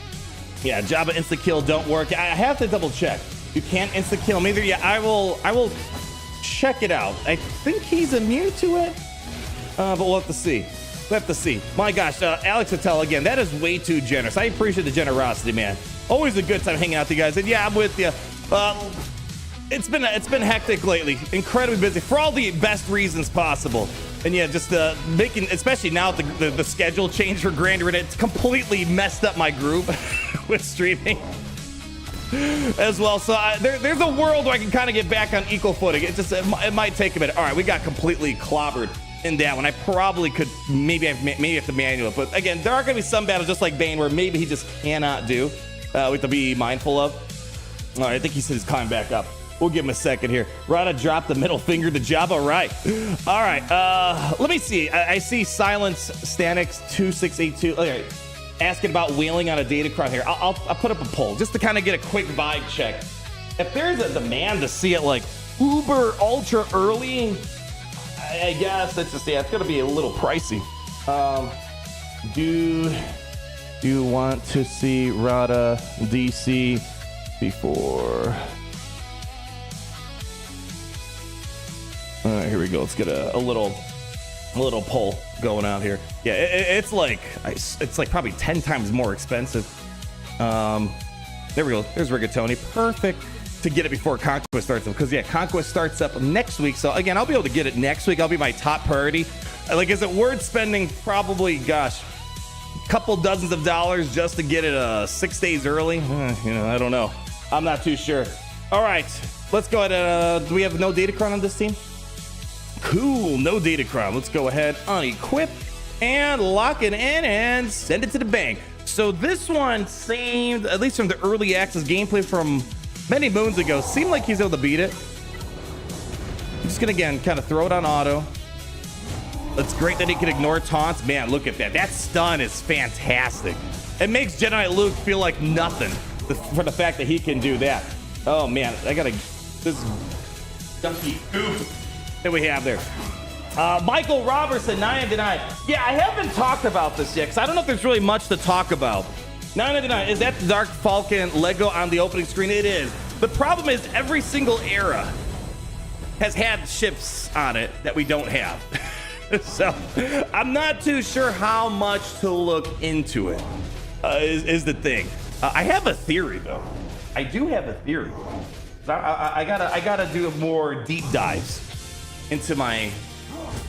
Yeah, Jabba insta-kill don't work. I have to double check. You can't insta-kill him either. Yeah, I will check it out. I think he's immune to it, but we'll have to see. We'll have to see. My gosh, Alex Attell, again, that is way too generous. I appreciate the generosity, man. Always a good time hanging out with you guys. And yeah, I'm with you. It's been hectic lately. Incredibly busy for all the best reasons possible. And yeah, just making, especially now the schedule change for Grander, and it's completely messed up my group with streaming as well. So there's a world where I can kind of get back on equal footing. It might take a minute. All right, we got completely clobbered in that one. I probably could maybe have to manual it, but again, there are going to be some battles just like Bane where maybe he just cannot do. We have to be mindful of. All right, I think he said he's coming back up. We'll give him a second here. Rotta dropped the middle finger to Jabba. Right. All right. Let me see. I see Silence Stanix 2682. Okay. Asking about whaling on a datacron here. I'll put up a poll just to kind of get a quick vibe check. If there's a demand to see it like uber ultra early, I guess it's just, yeah, it's going to be a little pricey. Do you want to see Rotta DC before? All right, here we go. Let's get a little poll going out here. Yeah, it's like probably 10 times more expensive. There we go. There's Rigatoni. Perfect to get it before Conquest starts up, because yeah, Conquest starts up next week. So again, I'll be able to get it next week. I'll be my top priority. Like, is it worth spending probably, gosh, a couple dozens of dollars just to get it 6 days early? You know, I don't know. I'm not too sure. All right, let's go ahead. Do we have no datacron on this team? Cool, no datacron. Let's go ahead, unequip, and lock it in and send it to the bank. So this one seemed, at least from the early access gameplay from many moons ago, seemed like he's able to beat it. I'm just gonna, again, kind of throw it on auto. It's great that he can ignore taunts. Man, look at that. That stun is fantastic. It makes Jedi Knight Luke feel like nothing for the fact that he can do that. Oh man, I gotta, this gunky goof that we have there. Michael Robertson, 999. Yeah, I haven't talked about this yet, because I don't know if there's really much to talk about. 999, is that the Dark Falcon Lego on the opening screen? It is. The problem is every single era has had ships on it that we don't have. So I'm not too sure how much to look into it, is the thing. I have a theory, though. I do have a theory. I gotta do more deep dives into my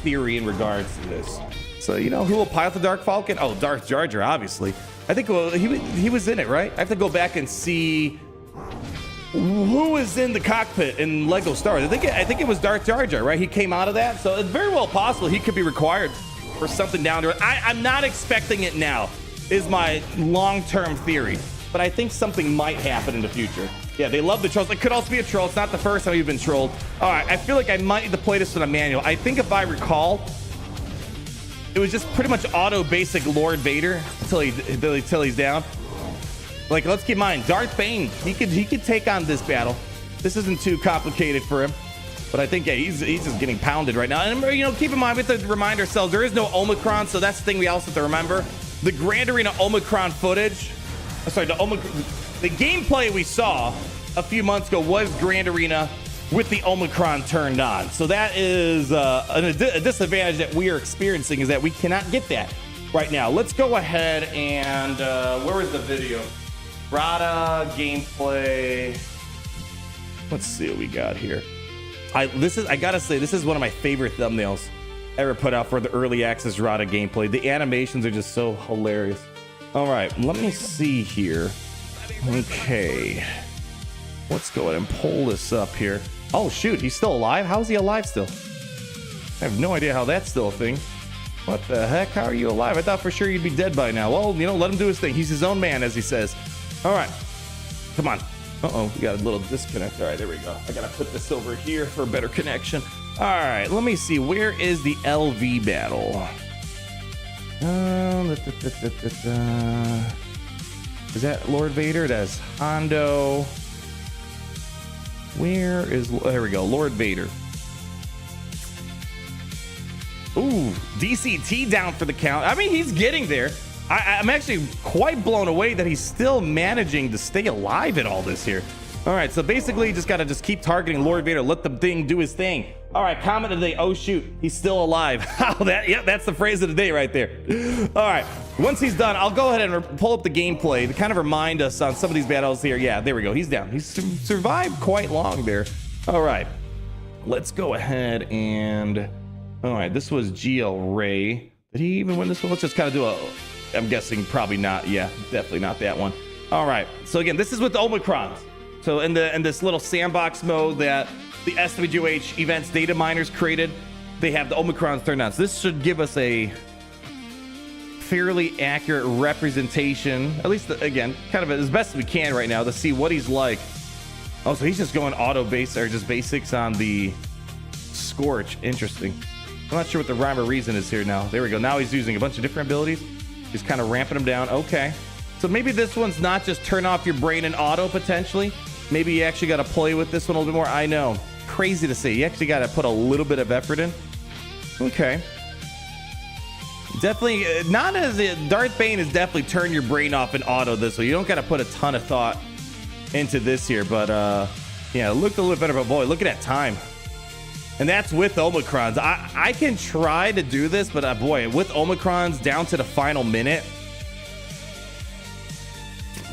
theory in regards to this. So, you know, who will pilot the Dark Falcon? Oh, Darth Jar Jar, obviously. I think, well, he was in it, right? I have to go back and see who was in the cockpit in Lego Star Wars? I think it was Darth Jar Jar, right? He came out of that, so it's very well possible he could be required for something down there. I'm not expecting it now, is my long-term theory, but I think something might happen in the future. Yeah, they love the trolls. It could also be a troll. It's not the first time you've been trolled. All right, I feel like I might need to play this in a manual. I think if I recall, it was just pretty much auto basic Lord Vader until he's down. Like, let's keep in mind, Darth Bane, he could take on this battle. This isn't too complicated for him. But I think, yeah, he's just getting pounded right now. And, you know, keep in mind, we have to remind ourselves, there is no Omicron, so that's the thing we also have to remember. The Grand Arena Omicron footage, the gameplay we saw a few months ago was Grand Arena with the Omicron turned on. So that is a disadvantage that we are experiencing, is that we cannot get that right now. Let's go ahead and, where is the video? Rotta gameplay. Let's see what we got here. I gotta say, this is one of my favorite thumbnails ever put out for the early access Rotta gameplay. The animations are just so hilarious. All right, let me see here. Okay, let's go ahead and pull this up here. Oh shoot, he's still alive? How is he alive still? I have no idea how that's still a thing. What the heck? How are you alive? I thought for sure you'd be dead by now. Well, you know, let him do his thing. He's his own man, as he says. All right, come on. Uh-oh, we got a little disconnect. All right, there we go. I gotta put this over here for a better connection. All right, let me see. Where is the LV battle? Is that Lord Vader? That's Hondo. Where is... There we go, Lord Vader. Ooh, DCT down for the count. I mean, he's getting there. I'm actually quite blown away that he's still managing to stay alive in all this here. All right, so basically you just gotta keep targeting Lord Vader, let the thing do his thing. All right, comment of the day. Oh shoot, he's still alive. Yep, that's the phrase of the day right there. All right, once he's done, I'll go ahead and pull up the gameplay to kind of remind us on some of these battles here. Yeah, there we go, he's down. He's survived quite long there. All right, let's go ahead and... All right, this was GL Ray. Did he even win this one? Let's just kind of do a... I'm guessing probably not. Yeah, definitely not that one. All right. So again, this is with the Omicrons. So in this little sandbox mode that the SWGoH events data miners created, they have the Omicrons turned on. So this should give us a fairly accurate representation, at least again, kind of as best as we can right now to see what he's like. Oh, so he's just going auto base or just basics on the Scorch. Interesting. I'm not sure what the rhyme or reason is here now. There we go. Now he's using a bunch of different abilities. He's kind of ramping them down. Okay. So maybe this one's not just turn off your brain and auto potentially. Maybe you actually got to play with this one a little bit more. I know. Crazy to say. You actually got to put a little bit of effort in. Okay. Definitely not as Darth Bane is definitely turn your brain off in auto this way. You don't got to put a ton of thought into this here, but yeah, it looked a little better, but boy, look at that time. And that's with Omicrons. I can try to do this, but boy, with Omicrons down to the final minute,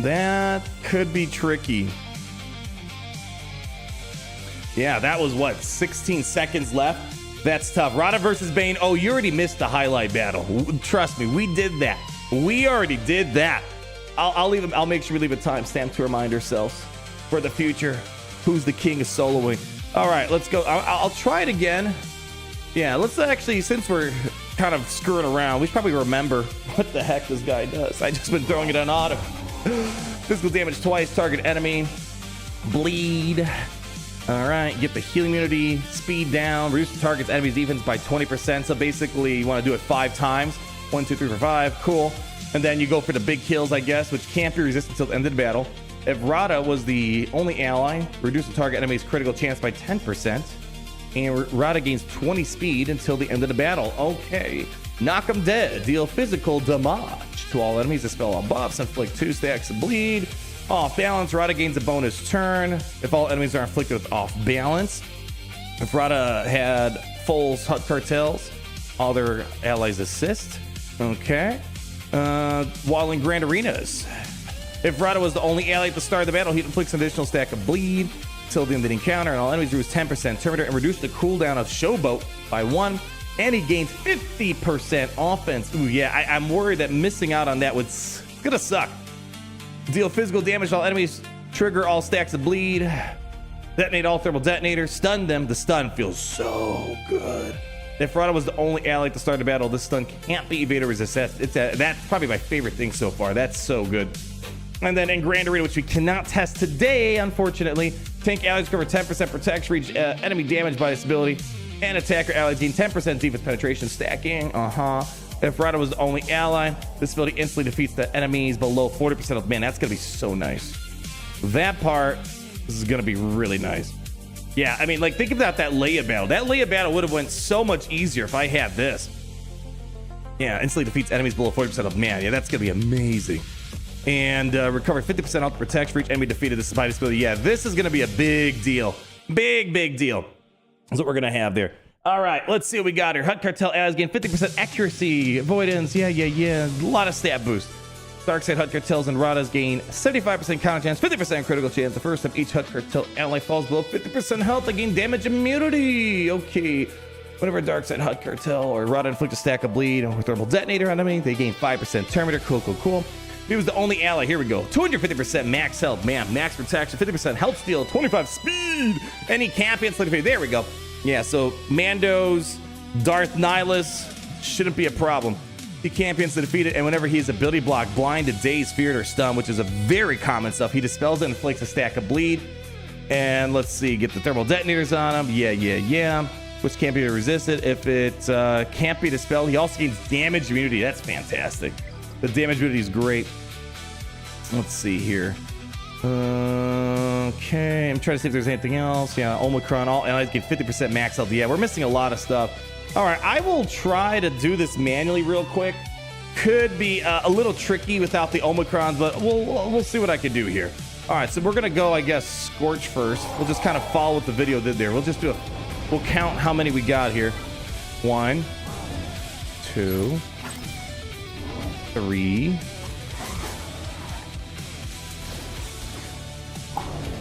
that could be tricky. Yeah, that was what, 16 seconds left? That's tough. Rotta versus Bane. Oh, you already missed the highlight battle. Trust me, we did that. We already did that. I'll make sure we leave a timestamp to remind ourselves for the future. Who's the king of soloing? All right, let's go. I'll try it again. Yeah, let's actually, since we're kind of screwing around, we should probably remember what the heck this guy does. I just been throwing it on auto. Physical damage twice, target enemy. Bleed. All right, get the healing immunity, speed down, reduce the target's enemy's defense by 20%. So basically, you want to do it 5 times. 1, 2, 3, 4, 5. Cool. And then you go for the big kills, I guess, which can't be resisted until the end of the battle. If Rotta was the only ally, reduce the target enemy's critical chance by 10%. And Rotta gains 20 speed until the end of the battle. Okay. Knock them dead. Deal physical damage to all enemies. Dispel all buffs. Inflict 2 stacks of bleed. Off balance. Rotta gains a bonus turn if all enemies are inflicted with off balance. If Rotta had full cartels, all their allies assist. Okay. While in Grand Arenas. If Rotta was the only ally at the start of the battle, he inflicts an additional stack of bleed till the end of the encounter, and all enemies lose 10% Terminator and reduce the cooldown of Showboat by 1, and he gains 50% offense. Ooh, yeah, I'm worried that missing out on that would gonna suck. Deal physical damage to all enemies Trigger all stacks of bleed. Detonate all thermal detonators. Stun them. The stun feels so good. If Rotta was the only ally at the start of the battle, this stun can't be evade or resist. That's probably my favorite thing so far. That's so good. And then in Grand Arena, which we cannot test today, unfortunately, tank allies cover 10% protection, reach enemy damage by this ability, and attacker allies gain 10% defense penetration stacking. If Rotta was the only ally, this ability instantly defeats the enemies below 40% health. Man, that's gonna be so nice. That part, this is gonna be really nice. Yeah, I mean, like, think about that Leia battle. That Leia battle would have went so much easier if I had this. Yeah, instantly defeats enemies below 40% health. Man, yeah, that's gonna be amazing. And recover 50% health protection for each enemy defeated this by this ability. Yeah, this is gonna be a big deal. Big deal. That's what we're gonna have there. All right, let's see what we got here. Hut Cartel allies gain 50% accuracy, avoidance. Yeah. A lot of stat boost. Darkside Hut Cartels and Rottas gain 75% counter chance, 50% critical chance. The first time each Hut Cartel ally falls below 50% health, they gain damage immunity. Okay. Whenever a Darkside Hut Cartel or Rotta inflict a stack of bleed or thermal detonator on enemy, they gain 5% Terminator. Cool. He was the only ally. Here we go. 250% max health. Man, max protection, 50% health steal, 25 speed. Any camp instantly. There we go. Yeah, so Mando's Darth Nihilus shouldn't be a problem. He can't be instantly defeated, and whenever he is ability block, blinded, dazed, feared, or stunned, which is a very common stuff, he dispels it and inflicts a stack of bleed. And let's see, get the thermal detonators on him. Yeah. Which can't be resisted. If it can't be dispelled, he also gains damage immunity. That's fantastic. The damage immunity is great. Let's see here. Okay, I'm trying to see if there's anything else. Yeah, Omicron, all allies get 50% max health. Yeah, we're missing a lot of stuff. All right, I will try to do this manually real quick. Could be a little tricky without the Omicrons, but we'll see what I can do here. All right, so we're gonna go, I guess, Scorch first. We'll just kind of follow what the video did there. We'll count how many we got here. 1, 2, 3,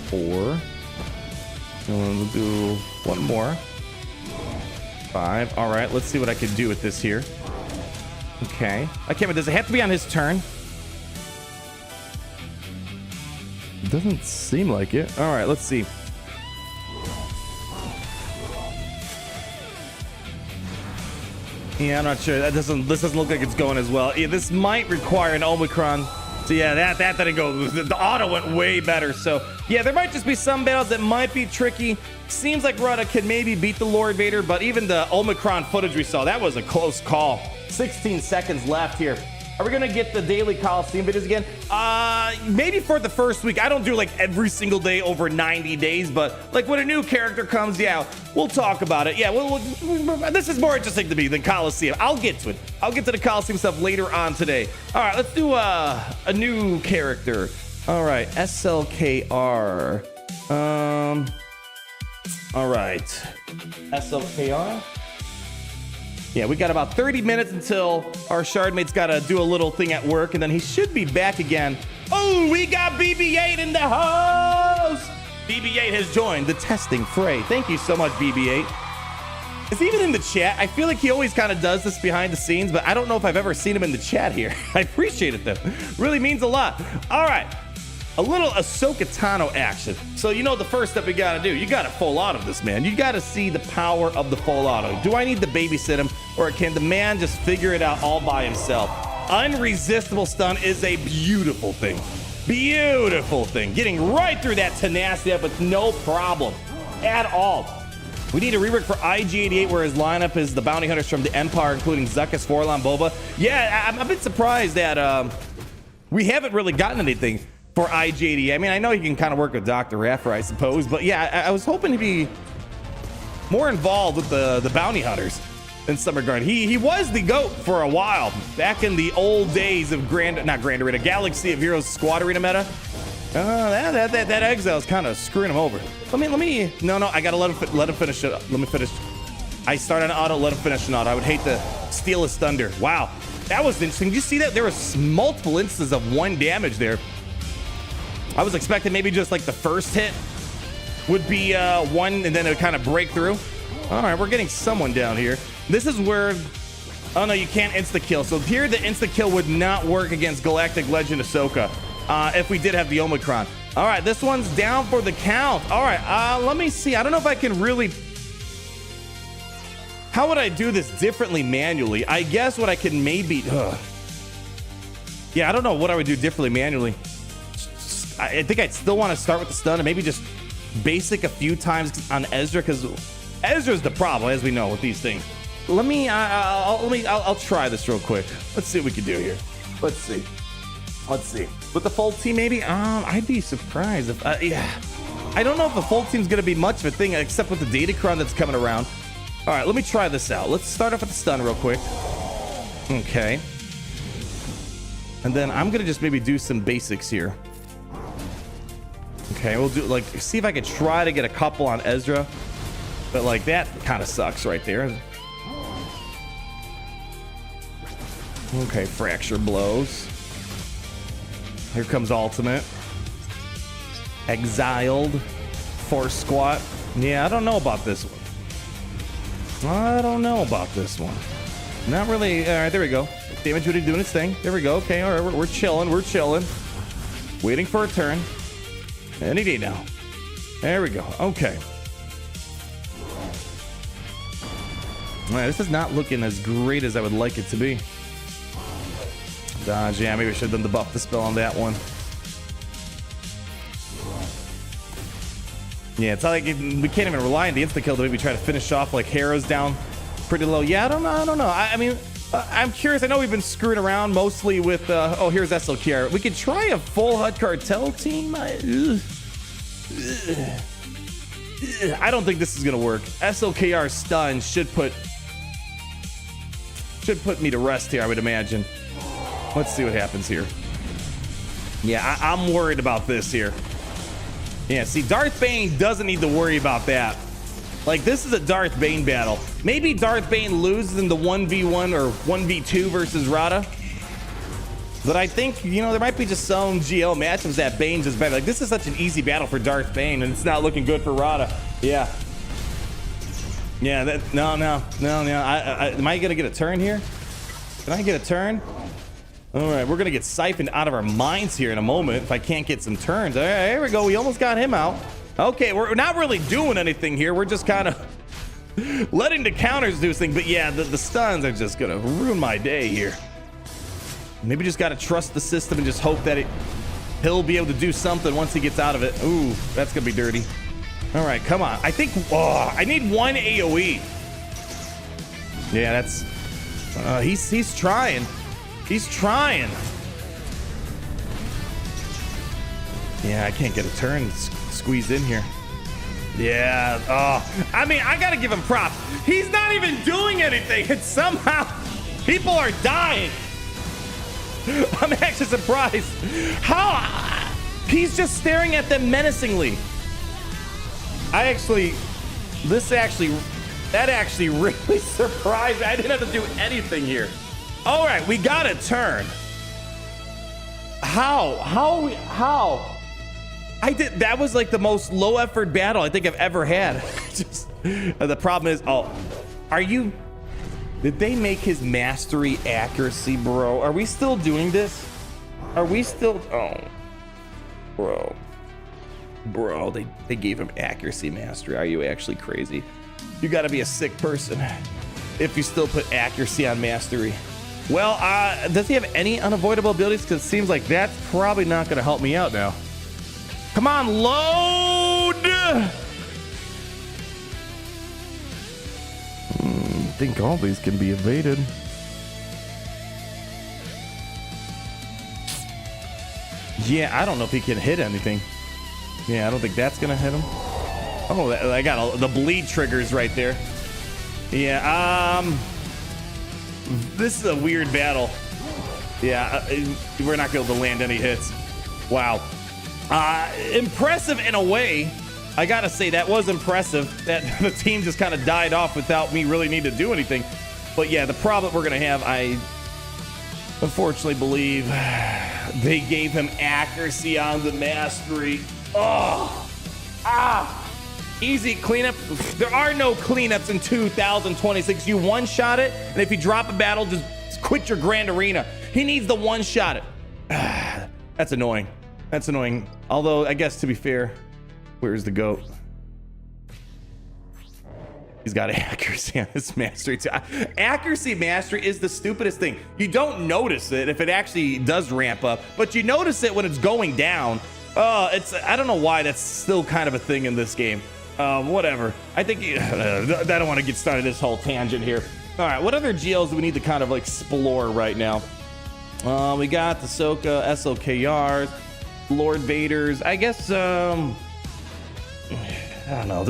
4. And we'll do one more. 5. All right, let's see what I can do with this here. Okay. I can't, but does it have to be on his turn? It doesn't seem like it. All right, let's see. Yeah, I'm not sure. This doesn't look like it's going as well. Yeah, this might require an Omicron. So yeah, that didn't go. The auto went way better. So yeah, there might just be some battles that might be tricky. Seems like Rotta could maybe beat the Lord Vader, but even the Omicron footage we saw, that was a close call. 16 seconds left here. Are we gonna get the daily Coliseum videos again? Maybe for the first week. I don't do like every single day over 90 days, but like when a new character comes, yeah, we'll talk about it. Yeah, this is more interesting to me than Coliseum. I'll get to it. I'll get to the Coliseum stuff later on today. All right, let's do a new character. All right, SLKR. All right, SLKR. Yeah, we got about 30 minutes until our shardmate's got to do a little thing at work, and then he should be back again. Oh, we got BB-8 in the house! BB-8 has joined the testing fray. Thank you so much, BB-8. Is he even in the chat? I feel like he always kind of does this behind the scenes, but I don't know if I've ever seen him in the chat here. I appreciate it, though. Really means a lot. All right. A little Ahsoka Tano action. So you know the first step we gotta do. You gotta full auto this, man. You gotta see the power of the full auto. Do I need to babysit him, or can the man just figure it out all by himself? Unresistible stun is a beautiful thing. Beautiful thing. Getting right through that tenacity up with no problem at all. We need a rework for IG-88 where his lineup is the bounty hunters from the Empire, including Zuckuss, Forlon, Boba. Yeah, I'm a bit surprised that we haven't really gotten anything for IG-88. I mean, I know he can kind of work with Dr. Raffer, I suppose, but yeah, I was hoping to be more involved with the bounty hunters in some regard. He was the GOAT for a while, back in the old days of Galaxy of Heroes Squad Arena meta. That exile's kind of screwing him over. No, I gotta let him finish it. Let me finish. I start on auto, let him finish an auto. I would hate to steal his thunder. Wow, that was interesting. Did you see that? There was multiple instances of 1 damage there. I was expecting maybe just like the first hit would be 1 and then it would kind of break through. All right, we're getting someone down here. This is where, oh no, you can't insta-kill. So here the insta-kill would not work against Galactic Legend Ahsoka if we did have the Omicron. All right, this one's down for the count. All right, let me see. I don't know if I can really... How would I do this differently manually? I guess what I can maybe... Yeah, I don't know what I would do differently manually. I think I'd still want to start with the stun and maybe just basic a few times on Ezra, because Ezra's the problem, as we know, with these things. I'll try this real quick. Let's see what we can do here. Let's see. With the full team, maybe? I'd be surprised if... yeah. I don't know if the full team's going to be much of a thing, except with the data cron that's coming around. All right, let me try this out. Let's start off with the stun real quick. Okay. And then I'm going to just maybe do some basics here. Okay, we'll do, like, see if I can try to get a couple on Ezra. But, like, that kind of sucks right there. Okay, fracture blows. Here comes ultimate. Exiled. Force squat. Yeah, I don't know about this one. Not really. All right, there we go. Damage duty doing its thing. There we go. Okay, all right, we're chilling. Waiting for a turn. Any day now. There we go. Okay. All right, this is not looking as great as I would like it to be. Dodge. Yeah, maybe I should have done the buff the spell on that one. Yeah, it's not like we can't even rely on the insta kill to maybe try to finish off. Like Harrow's down pretty low. Yeah, I don't know. I mean, I'm curious. I know we've been screwing around mostly with. Oh, here's SLKR. We could try a full HUD cartel team. I don't think this is gonna work. SLKR stun should put me to rest here, I would imagine. Let's see what happens here. Yeah, I'm worried about this here. Yeah, see, Darth Bane doesn't need to worry about that. Like, this is a Darth Bane battle. Maybe Darth Bane loses in the 1v1 or 1v2 versus Rotta. But I think, you know, there might be just some GL matchups that Bane's is better. Like, this is such an easy battle for Darth Bane, and it's not looking good for Rotta. Yeah. Yeah, no. Am I gonna get a turn here? Can I get a turn? All right, we're gonna get siphoned out of our minds here in a moment if I can't get some turns. All right, here we go. We almost got him out. Okay, we're not really doing anything here. We're just kind of letting the counters do this thing. But yeah, the stuns are just gonna ruin my day here. Maybe just gotta trust the system and just hope that he'll be able to do something once he gets out of it. Ooh, that's gonna be dirty. All right, come on. I think I need one AoE. Yeah, that's he's trying. He's trying. Yeah, I can't get a turn squeezed in here. Yeah. Oh, I mean, I gotta give him props. He's not even doing anything, and somehow people are dying. I'm actually surprised. How? He's just staring at them menacingly. That actually really surprised me. I didn't have to do anything here. All right, we got a turn. How? That was like the most low effort battle I think I've ever had. The problem is, did they make his mastery accuracy, bro? Are we still doing this? Bro, they gave him accuracy mastery. Are you actually crazy? You gotta be a sick person if you still put accuracy on mastery. Well, does he have any unavoidable abilities? Because it seems like that's probably not going to help me out now. Come on, load! I think all these can be evaded. Yeah, I don't know if he can hit anything. Yeah, I don't think that's going to hit him. Oh, I got the bleed triggers right there. Yeah, this is a weird battle. Yeah, we're not going to land any hits. Wow. Impressive in a way. I gotta say, that was impressive that the team just kind of died off without me really needing to do anything. But yeah, the problem we're gonna have, I unfortunately believe they gave him accuracy on the mastery. Easy cleanup. There are no cleanups in 2026. You one-shot it, and if you drop a battle, just quit your Grand Arena. He needs the one-shot it. That's annoying. That's annoying. Although, I guess to be fair, where's the goat? He's got accuracy on his mastery too. Accuracy mastery is the stupidest thing. You don't notice it if it actually does ramp up, but you notice it when it's going down. I don't know why that's still kind of a thing in this game. Whatever. I think I don't want to get started this whole tangent here. All right, what other GLs do we need to kind of like explore right now? We got the Ahsoka, SLKRs, Lord Vader's. I guess I don't know.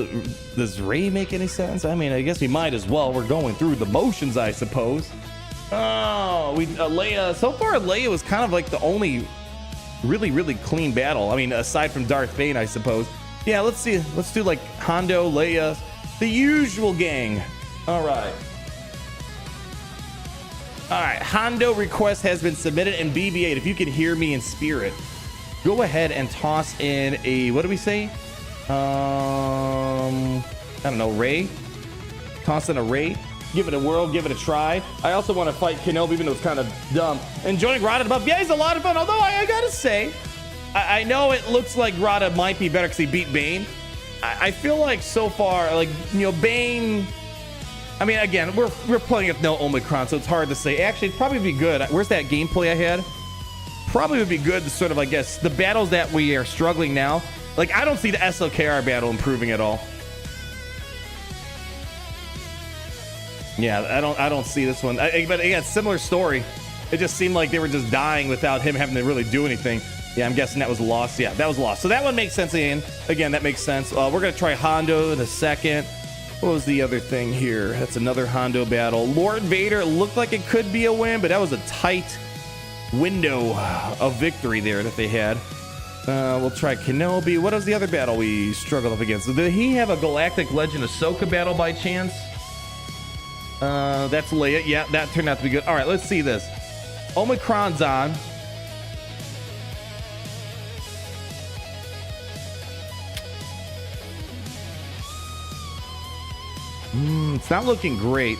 Does Rey make any sense? I mean, I guess we might as well. We're going through the motions, I suppose. Oh, Leia. So far, Leia was kind of like the only really clean battle. I mean, aside from Darth Bane, I suppose. Yeah, let's see. Let's do like Hondo, Leia, the usual gang. All right. All right. Hondo request has been submitted, and BB-8, if you can hear me in spirit, go ahead and toss in a, what do we say? I don't know, Rey. Toss in a Rey. Give it a whirl, give it a try. I also want to fight Kenobi, even though it's kind of dumb. Enjoying Rotta above. Yeah, he's a lot of fun. Although I gotta say, I know it looks like Rotta might be better because he beat Bane. I feel like so far, like, you know, Bane. I mean, again, we're playing with no Omicron, so it's hard to say. Actually, it'd probably be good. Where's that gameplay I had? Probably would be good to sort of, I guess, the battles that we are struggling now. Like, I don't see the SLKR battle improving at all. Yeah, I don't see this one. But again, similar story. It just seemed like they were just dying without him having to really do anything. Yeah, I'm guessing that was lost. Yeah, that was lost. So that one makes sense again. Again, that makes sense. We're going to try Hondo in a second. What was the other thing here? That's another Hondo battle. Lord Vader looked like it could be a win, but that was a tight window of victory there that they had. We'll try Kenobi. What was the other battle we struggled up against? Did he have a Galactic Legend Ahsoka battle by chance? That's Leia. Yeah, that turned out to be good. All right, let's see this. Omicron's on. It's not looking great.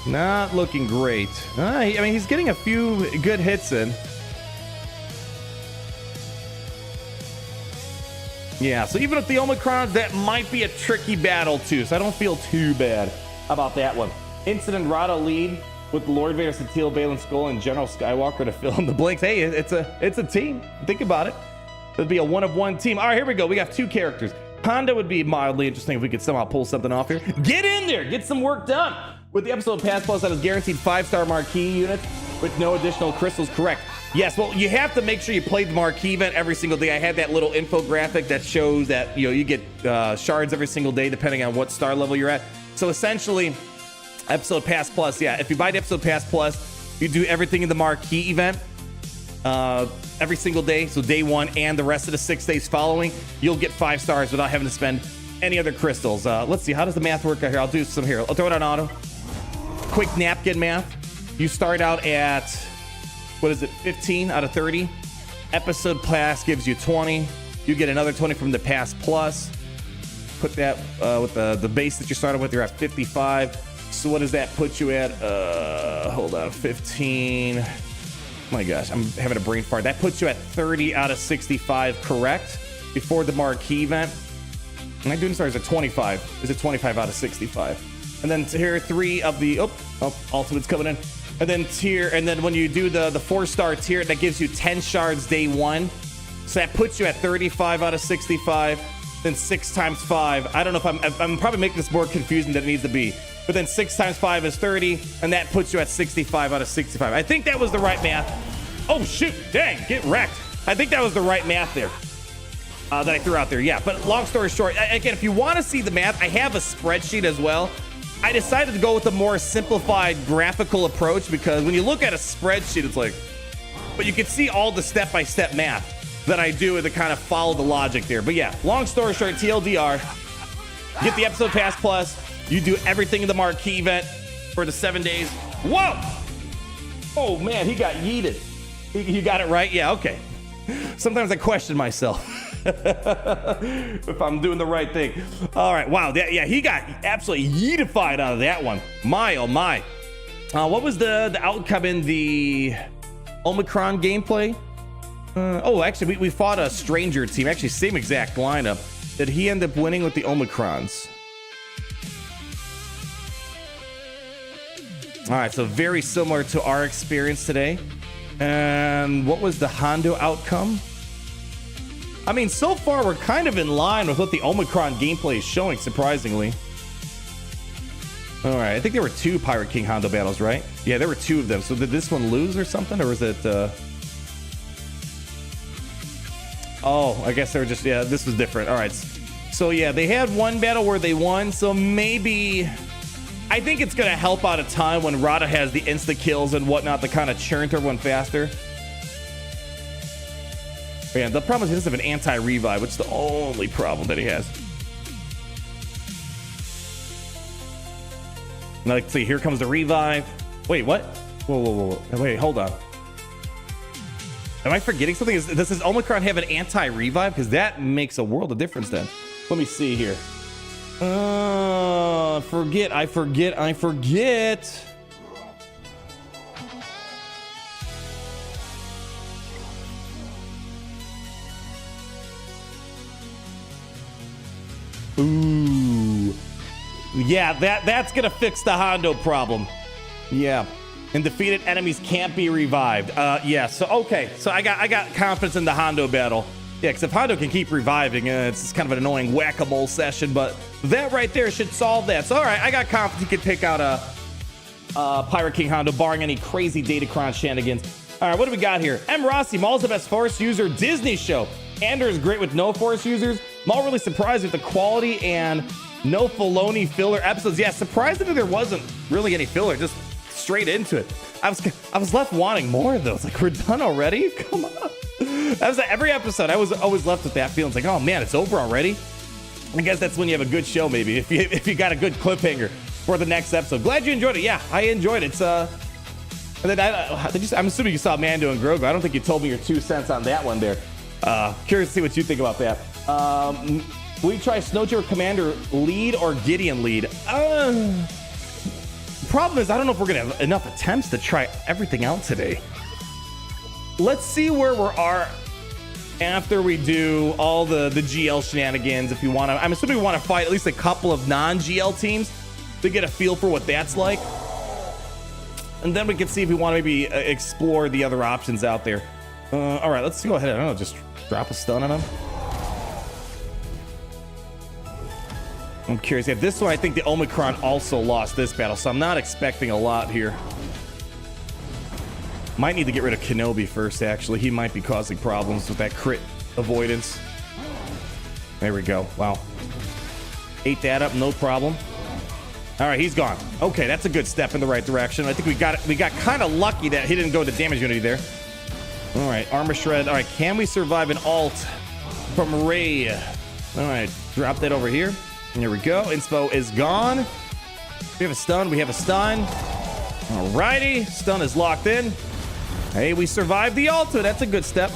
Not looking great. I mean, he's getting a few good hits in. Yeah, so even with the Omicrons, that might be a tricky battle too, so I don't feel too bad about that one. Incident Rotta lead with Lord Vader, Satele, Balin Skull, and General Skywalker to fill in the blanks. Hey, it's a team. Think about it. It'd be a one-of-one team. All right, here we go. We got two characters. Hondo would be mildly interesting if we could somehow pull something off here. Get in there, get some work done. With the episode Pass Plus, that is guaranteed 5-star Marquee units with no additional crystals. Correct. Yes, well, you have to make sure you play the Marquee event every single day. I had that little infographic that shows that, you know, you get shards every single day depending on what star level you're at. So essentially, episode Pass Plus, yeah, if you buy the episode Pass Plus, you do everything in the Marquee event every single day. So day one and the rest of the 6 days following, you'll get 5 stars without having to spend any other crystals. Let's see, how does the math work out here? I'll do some here. I'll throw it on auto. Quick napkin math. You start out at, what is it, 15 out of 30. Episode Pass gives you 20. You get another 20 from the Pass Plus. Put that with the base that you started with, you're at 55. So what does that put you at? Hold on, 15. Oh my gosh, I'm having a brain fart. That puts you at 30 out of 65, correct? Before the Marquee event. Am I doing this, or is it 25? Is it 25 out of 65? And then here, 3 of the ultimates coming in. And then when you do the 4-star tier, that gives you 10 shards day one. So that puts you at 35 out of 65. Then 6 times 5. I don't know if I'm probably making this more confusing than it needs to be. But then 6 times 5 is 30, and that puts you at 65 out of 65. I think that was the right math. Oh shoot, dang, get wrecked. I think that was the right math there. That I threw out there, yeah. But long story short, again, if you want to see the math, I have a spreadsheet as well. I decided to go with a more simplified graphical approach because when you look at a spreadsheet, it's like, but you can see all the step-by-step math that I do to kind of follow the logic there. But yeah, long story short, TLDR, get the episode Pass Plus. You do everything in the Marquee event for the 7 days. Whoa! Oh man, he got yeeted. You got it right? Yeah, okay. Sometimes I question myself if I'm doing the right thing. All right, wow, yeah, he got absolutely yeetified out of that one. My, oh my. What was the outcome in the Omicron gameplay? Oh, actually, we fought a stranger team. Actually, same exact lineup. Did he end up winning with the Omicrons? All right, so very similar to our experience today. And what was the Hondo outcome? I mean, so far we're kind of in line with what the Omicron gameplay is showing, surprisingly. All right, I think there were 2 Pirate King Hondo battles, right? Yeah, there were 2 of them. So did this one lose or something, or was it? Oh, I guess they were just, yeah, this was different. All right, so yeah, they had one battle where they won. So maybe, I think it's gonna help out a ton when Rotta has the insta kills and whatnot to kind of churn through everyone faster. Yeah, the problem is he doesn't have an anti-revive, which is the only problem that he has. Now, let's see, here comes the revive. Wait, what? Whoa. Wait, hold on. Am I forgetting something? Does this Omicron have an anti-revive? Because that makes a world of difference then. Let me see here. I forget. Ooh. Yeah, that's gonna fix the Hondo problem. Yeah. And defeated enemies can't be revived. Yeah, so okay. So I got confidence in the Hondo battle. Yeah, because if Hondo can keep reviving, it's kind of an annoying whack-a-mole session, but that right there should solve that. So all right, I got confidence he could take out a Pirate King Hondo, barring any crazy Datacron shenanigans. All right, what do we got here? M. Rossi, Maul's the best Force user. Disney show. Ander is great with no Force users. Maul really surprised with the quality and no Filoni filler episodes. Yeah, surprisingly there wasn't really any filler, just straight into it. I was left wanting more of those. Like, we're done already? Come on. That was every episode. I was always left with that feeling. It's like, oh man, it's over already. I guess that's when you have a good show, maybe, if you got a good cliffhanger for the next episode. Glad you enjoyed it. Yeah, I enjoyed it. And then I'm assuming you saw Mando and Grogu. I don't think you told me your 2 cents on that one there. Curious to see what you think about that. Will you try Snowtrooper Commander lead or Gideon lead? Problem is, I don't know if we're gonna have enough attempts to try everything out today. Let's see where we are after we do all the GL shenanigans. If you want to, I'm assuming we want to fight at least a couple of non-GL teams to get a feel for what that's like, and then we can see if we want to maybe explore the other options out there. All right, let's go ahead. I don't know, just drop a stun on him. I'm curious. Yeah, this one, I think the Omicron also lost this battle, so I'm not expecting a lot here. Might need to get rid of Kenobi first, actually. He might be causing problems with that crit avoidance. There we go. Wow. Ate that up, no problem. All right, he's gone. Okay, that's a good step in the right direction. I think we got kind of lucky that he didn't go to damage unity there. All right, armor shred. All right, can we survive an ult from Rey? All right, drop that over here. Here we go. Inspo is gone. We have a stun. We have a stun. All righty. Stun is locked in. Hey, we survived the ultimate. That's a good step.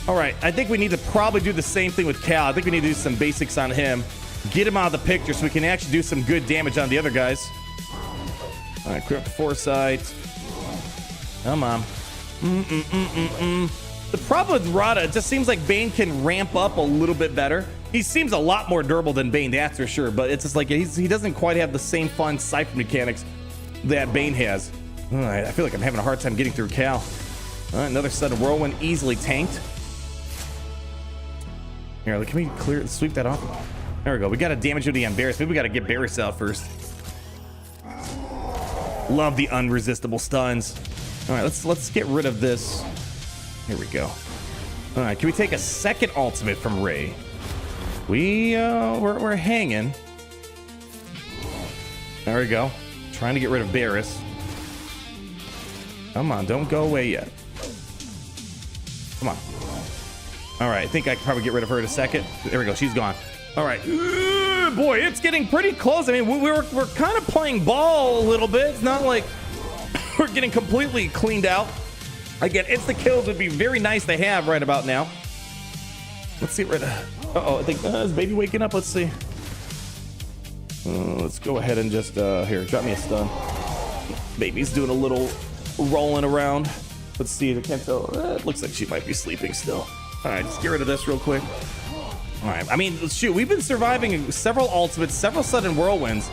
All right. I think we need to probably do the same thing with Cal. I think we need to do some basics on him. Get him out of the picture so we can actually do some good damage on the other guys. All right. Clear up the foresight. Come on. The problem with Rotta, it just seems like Bane can ramp up a little bit better. He seems a lot more durable than Bane, that's for sure, but it's just like he doesn't quite have the same fun siphon mechanics that Bane has. All right, I feel like I'm having a hard time getting through Cal. All right, another sudden whirlwind, easily tanked. Here, can we sweep that off? There we go. We got to damage with the Barris. Maybe we got to get Barris out first. Love the unresistible stuns. All right, let's get rid of this. Here we go. All right, can we take a second ultimate from Rey? We're hanging. There we go. Trying to get rid of Barris. Come on, don't go away yet. Come on. All right, I think I can probably get rid of her in a second. There we go, she's gone. All right. Ooh, boy, it's getting pretty close. I mean, we're kind of playing ball a little bit. It's not like we're getting completely cleaned out. Again, insta kills would be very nice to have right about now. Let's see where uh-oh, I think is baby waking up? Let's see. Let's go ahead and just here, drop me a stun. Baby's doing a little rolling around. Let's see. I can't tell. It looks like she might be sleeping still. All right, let's get rid of this real quick. All right. I mean, shoot, we've been surviving several ultimates, several sudden whirlwinds.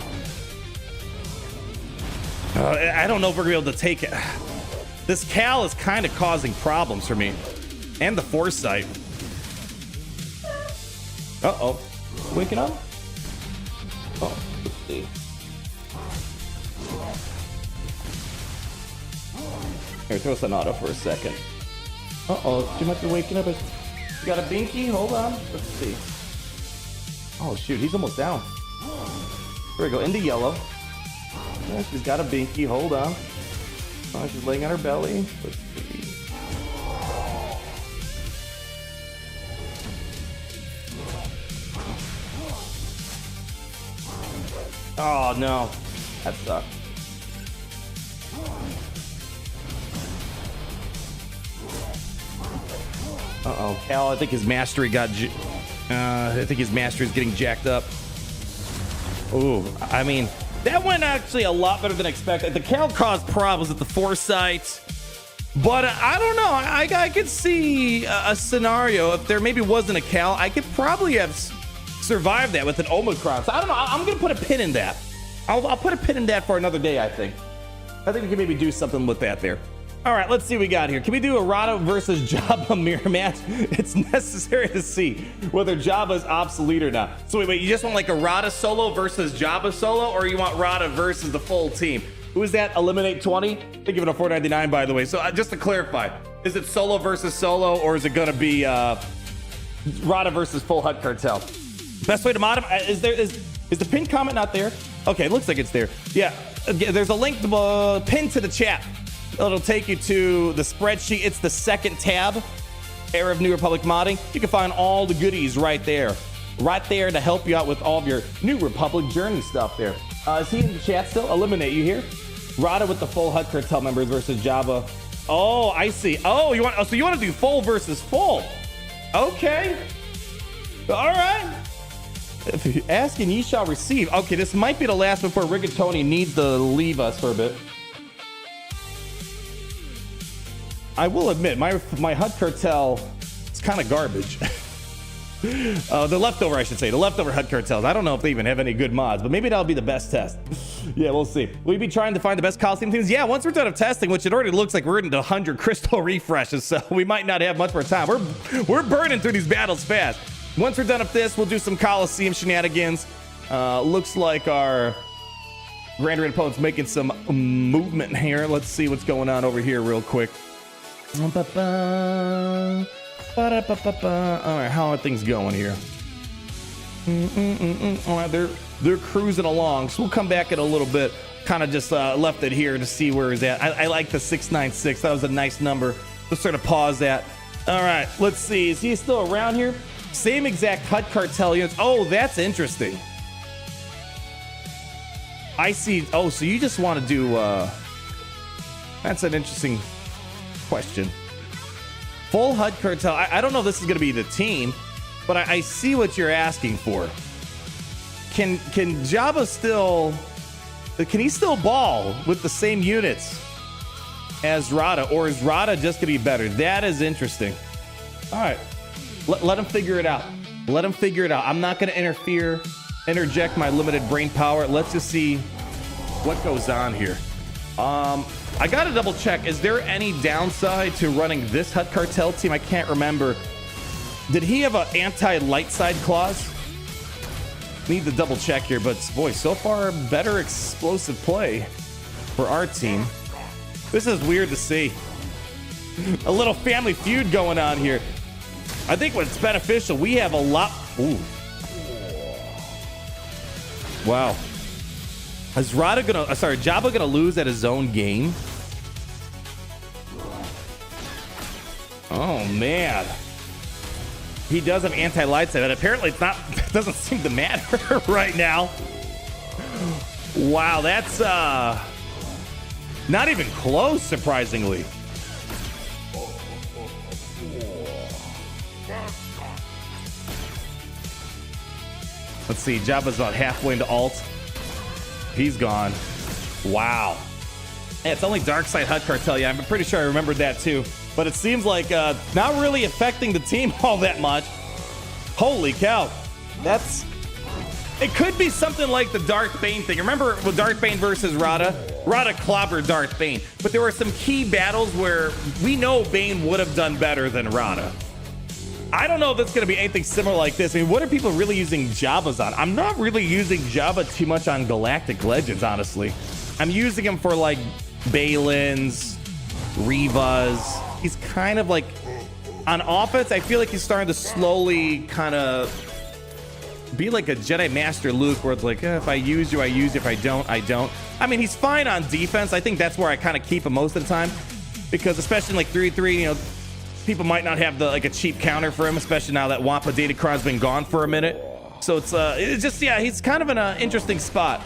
I don't know if we're gonna be able to take it. This Cal is kind of causing problems for me, and the foresight. Uh-oh, waking up. Oh, let's see. Here, throw us an auto for a second. Uh-oh, she might be waking up. You got a binky? Hold on. Let's see. Oh, shoot, he's almost down. Here we go, into yellow. Yeah, she's got a binky. Hold on. Oh, she's laying on her belly. Let's see. Oh, no. That sucked. Uh-oh, Cal, I think his mastery got... I think his mastery is getting jacked up. Ooh, I mean, that went actually a lot better than expected. The Cal caused problems with the foresight, but I don't know. I could see a scenario if there maybe wasn't a Cal. I could probably have survived that with an Omicron. So I don't know. I'm gonna put a pin in that. I'll put a pin in that for another day. I think we can maybe do something with that there. All right, let's see what we got here. Can we do a Rotta versus Jabba mirror match? It's necessary to see whether Jabba is obsolete or not. So wait, you just want like a Rotta solo versus Jabba solo, or you want Rotta versus the full team? Who is that? Eliminate 20? They give it a $4.99, by the way. So just to clarify, is it solo versus solo, or is it gonna be Rotta versus full HUD cartel? Best way to mod him, is the pinned comment not there? Okay, it looks like it's there. Yeah, there's a link pinned to the chat. It'll take you to the spreadsheet. It's the second tab, Era of New Republic modding. You can find all the goodies right there to help you out with all of your New Republic journey stuff there. Is he in the chat still? Eliminate, you here? Rotta with the full HUD cartel members versus Jabba. Oh, I see. Oh, you want to do full versus full? Okay. All right. If you ask and ye shall receive. Okay, this might be the last before Rigatoni needs to leave us for a bit. I will admit, my HUD cartel is kind of garbage. The leftover, I should say. The leftover HUD cartels. I don't know if they even have any good mods, but maybe that'll be the best test. Yeah, we'll see. Will you be trying to find the best Coliseum teams? Yeah, once we're done of testing, which it already looks like we're into 100 crystal refreshes, so we might not have much more time. We're burning through these battles fast. Once we're done with this, we'll do some Coliseum shenanigans. Looks like our Grand Raid opponent's making some movement here. Let's see what's going on over here real quick. All right, how are things going here? All right, they're cruising along, so we'll come back in a little bit. Kind of just left it here to see where he's at. I like the 696. That was a nice number. Let's sort of pause that. All right, let's see. Is he still around here? Same exact HUD cartel units. Oh, that's interesting. I see. Oh, so you just want to do... That's an interesting question. Full HUD cartel. I don't know if this is going to be the team, but I see what you're asking for. Can Jabba still... Can he still ball with the same units as Rotta, or is Rotta just going to be better? That is interesting. All right. Let him figure it out. Let him figure it out. I'm not going to interject my limited brain power. Let's just see what goes on here. I got to double check. Is there any downside to running this HUD cartel team? I can't remember. Did he have an anti-light side clause? Need to double check here, but boy, so far better explosive play for our team. This is weird to see. A little family feud going on here. I think what's beneficial, we have a lot. Ooh. Wow. Is Jabba gonna lose at his own game? Oh man. He does have anti-light side, but apparently it's not, it doesn't seem to matter right now. Wow, that's not even close, surprisingly. Let's see, Jabba's about halfway into alt. He's gone. Wow. Yeah, it's only Dark Side HUD Cartel. Yeah, I'm pretty sure I remembered that too. But it seems like not really affecting the team all that much. Holy cow. It could be something like the Darth Bane thing. Remember with Darth Bane versus Rotta? Rotta clobbered Darth Bane. But there were some key battles where we know Bane would have done better than Rotta. I don't know if it's going to be anything similar like this. I mean, what are people really using Jabbas on? I'm not really using Jabba too much on Galactic Legends, honestly. I'm using him for like Balins, Revas. He's kind of like on offense. I feel like he's starting to slowly kind of be like a Jedi Master Luke, where it's like, if I use you, I use you. If I don't, I don't. I mean, he's fine on defense. I think that's where I kind of keep him most of the time, because especially in like 3-3, you know, people might not have a cheap counter for him, especially now that Wampa Datacron's been gone for a minute. So it's just, yeah, he's kind of in an interesting spot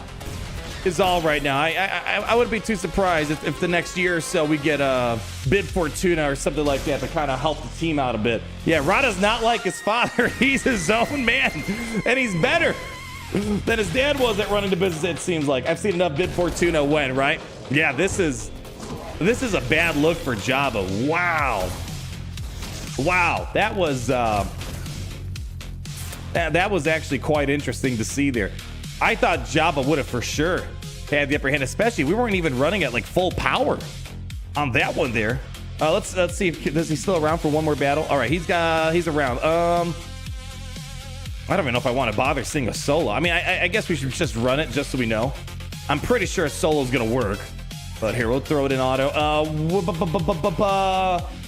is all right now. I wouldn't be too surprised if the next year or so we get a Bib Fortuna or something like that to kind of help the team out a bit. Yeah, Rotta's not like his father. He's his own man, and he's better than his dad was at running the business, it seems like. I've seen enough Bib Fortuna win, right? Yeah, this is a bad look for Jabba. Wow. Wow, that was actually quite interesting to see there. I thought Jabba would have for sure had the upper hand, especially we weren't even running at like full power on that one there. Let's see if is he still around for one more battle. All right, he's around. I don't even know if I want to bother seeing a solo. I mean, I guess we should just run it just so we know. I'm pretty sure a solo's gonna work, but here we'll throw it in auto.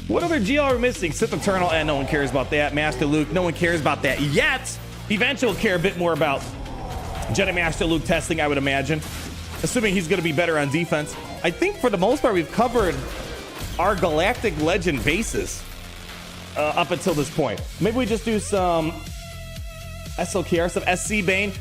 What other GL are we missing? Sith Eternal, and no one cares about that. Master Luke, no one cares about that yet. Eventually we'll care a bit more about Jedi Master Luke testing, I would imagine, assuming he's going to be better on defense. I think for the most part we've covered our Galactic Legend bases up until this point. Maybe we just do some SLKR, some SC Bane.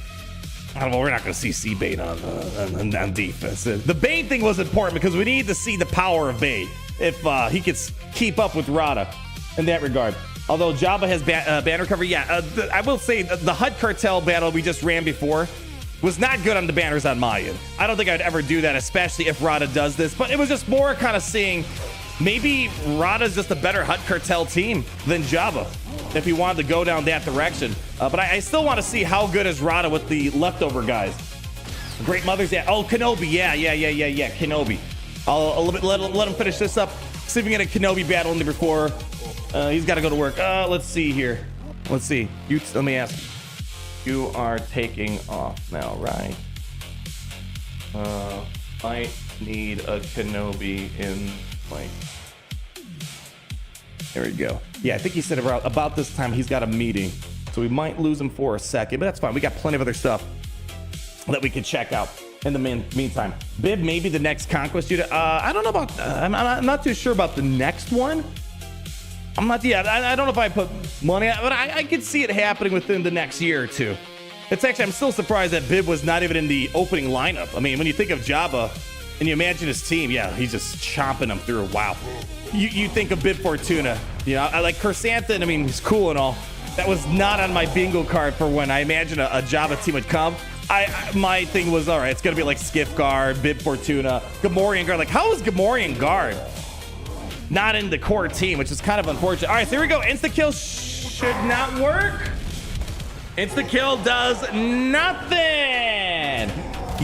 I don't know, we're not going to see C Bane on defense. The Bane thing was important because we need to see the power of Bane if he could keep up with Rotta in that regard. Although Jabba has ban recovery, yeah. I will say the HUD Cartel battle we just ran before was not good on the banners on my end. I don't think I'd ever do that, especially if Rotta does this. But it was just more kind of seeing maybe Rotta's just a better HUD Cartel team than Jabba if he wanted to go down that direction. But I still want to see how good is Rotta with the leftover guys. Great Mothers, yeah. Oh, Kenobi, yeah. Kenobi. I'll let him finish this up. See if we can get a Kenobi battle in there before. He's got to go to work. Let's see here. Let's see. Let me ask. You are taking off now, right? I need a Kenobi in like. There we go. Yeah, I think he said about this time he's got a meeting, so we might lose him for a second, but that's fine. We got plenty of other stuff that we can check out in the meantime. Bib, maybe the next Conquest unit. I don't know about. I'm not too sure about the next one. I'm not. Yeah, I don't know if I put money on, but I could see it happening within the next year or two. It's actually, I'm still surprised that Bib was not even in the opening lineup. I mean, when you think of Jabba and you imagine his team, yeah, he's just chomping them through. Wow. You think of Bib Fortuna. You know, I like Chrysanthemum. I mean, he's cool and all. That was not on my bingo card for when I imagine a Jabba team would come. My thing was, all right, it's gonna be like Skiff Guard, Bib Fortuna, Gamorrean Guard. Like, how is Gamorrean Guard not in the core team, which is kind of unfortunate. All right, so here we go. Insta kill should not work. Insta kill does nothing.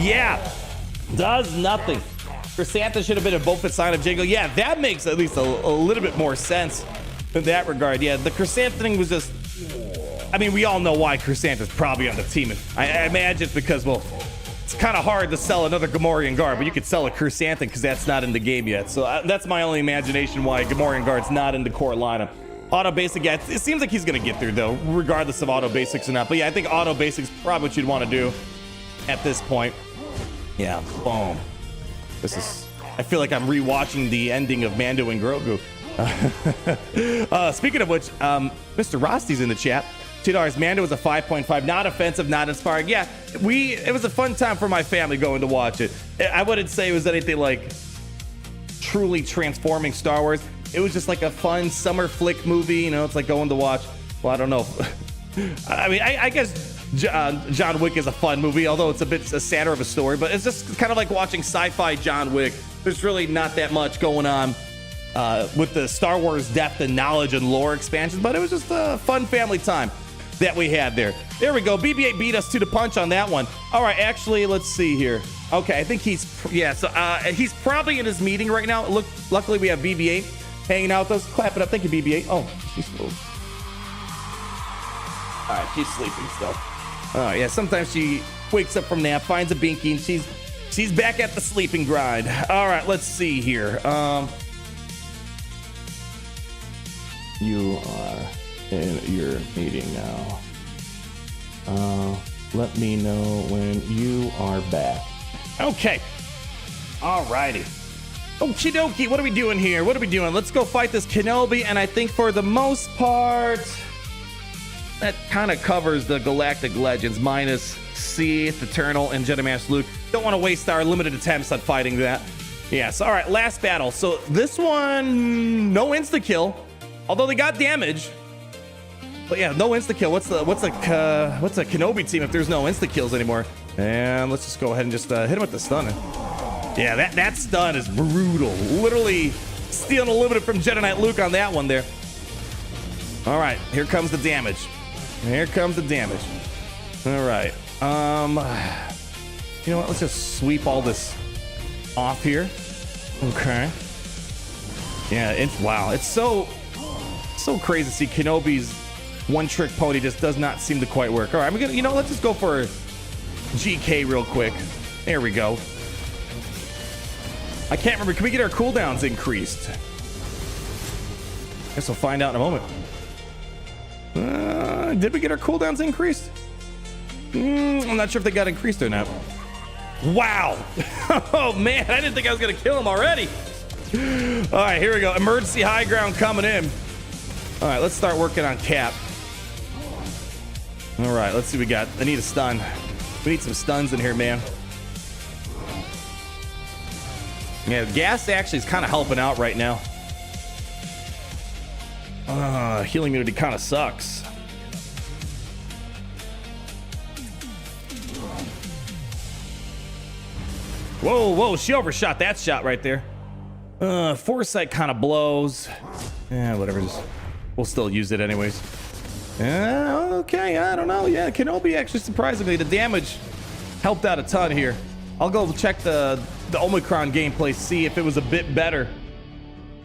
Yeah, does nothing. Chrysanthemum should have been a Boba sign of Jango. Yeah, that makes at least a little bit more sense in that regard. Yeah, the Chrysanthemum thing was just, I mean, we all know why Chrysanthemum's probably on the team. And I imagine it's because, well, it's kind of hard to sell another Gamorrean Guard, but you could sell a Chrysanthemum because that's not in the game yet. So that's my only imagination why Gamorrean Guard's not in the core lineup. Auto basic, yeah, it seems like he's going to get through, though, regardless of auto basics or not. But yeah, I think auto basics is probably what you'd want to do at this point. Yeah, boom. This is, I feel like I'm rewatching the ending of Mando and Grogu. Speaking of which, Mr. Rosty's in the chat. $2. Mando was a 5.5. Not offensive, not inspiring. Yeah, it was a fun time for my family going to watch it. I wouldn't say it was anything like truly transforming Star Wars. It was just like a fun summer flick movie. You know, it's like going to watch. Well, I don't know. I mean, I guess John Wick is a fun movie, although it's a bit sadder of a story. But it's just kind of like watching sci-fi John Wick there's really not that much going on with the Star Wars depth and knowledge and lore expansions, but it was just a fun family time that we had there. There we go. BB-8 beat us to the punch on that one. All right, actually, let's see here. Okay, I think he's probably in his meeting right now. Look, luckily we have BB-8 hanging out with us. Clap it up. Thank you, BB-8. Oh, she's still. All right, she's sleeping still. Oh yeah, sometimes she wakes up from nap, finds a binky, and she's back at the sleeping grind. All right, let's see here. You are in your meeting now. Let me know when you are back. Okay. All righty. Okie dokie, what are we doing here? What are we doing? Let's go fight this Kenobi, and I think for the most part, that kind of covers the Galactic Legends, minus Sith, Eternal, and Jedi Master Luke. Don't want to waste our limited attempts on fighting that. Yes, all right, last battle. So this one, no insta-kill, although they got damage. But yeah, no insta-kill. What's a Kenobi team if there's no insta-kills anymore? And let's just go ahead and just hit him with the stun. Yeah, that stun is brutal. Literally stealing a little bit from Jedi Knight Luke on that one there. All right, here comes the damage. Here comes the damage. All right. You know what? Let's just sweep all this off here. Okay. Yeah, wow. It's so crazy to see Kenobi's one-trick pony just does not seem to quite work. All right, let's just go for GK real quick. There we go. I can't remember. Can we get our cooldowns increased? Guess we'll find out in a moment. Did we get our cooldowns increased? I'm not sure if they got increased or not. Wow. Oh, man. I didn't think I was going to kill him already. All right, here we go. Emergency high ground coming in. All right, let's start working on Cap. All right, let's see what we got. I need a stun. We need some stuns in here, man. Yeah, gas actually is kind of helping out right now. Healing immunity kind of sucks. Whoa, she overshot that shot right there. Foresight kind of blows. Yeah, whatever. We'll still use it anyways. Okay, I don't know. Yeah, Kenobi actually, surprisingly, the damage helped out a ton here. I'll go check the Omicron gameplay, see if it was a bit better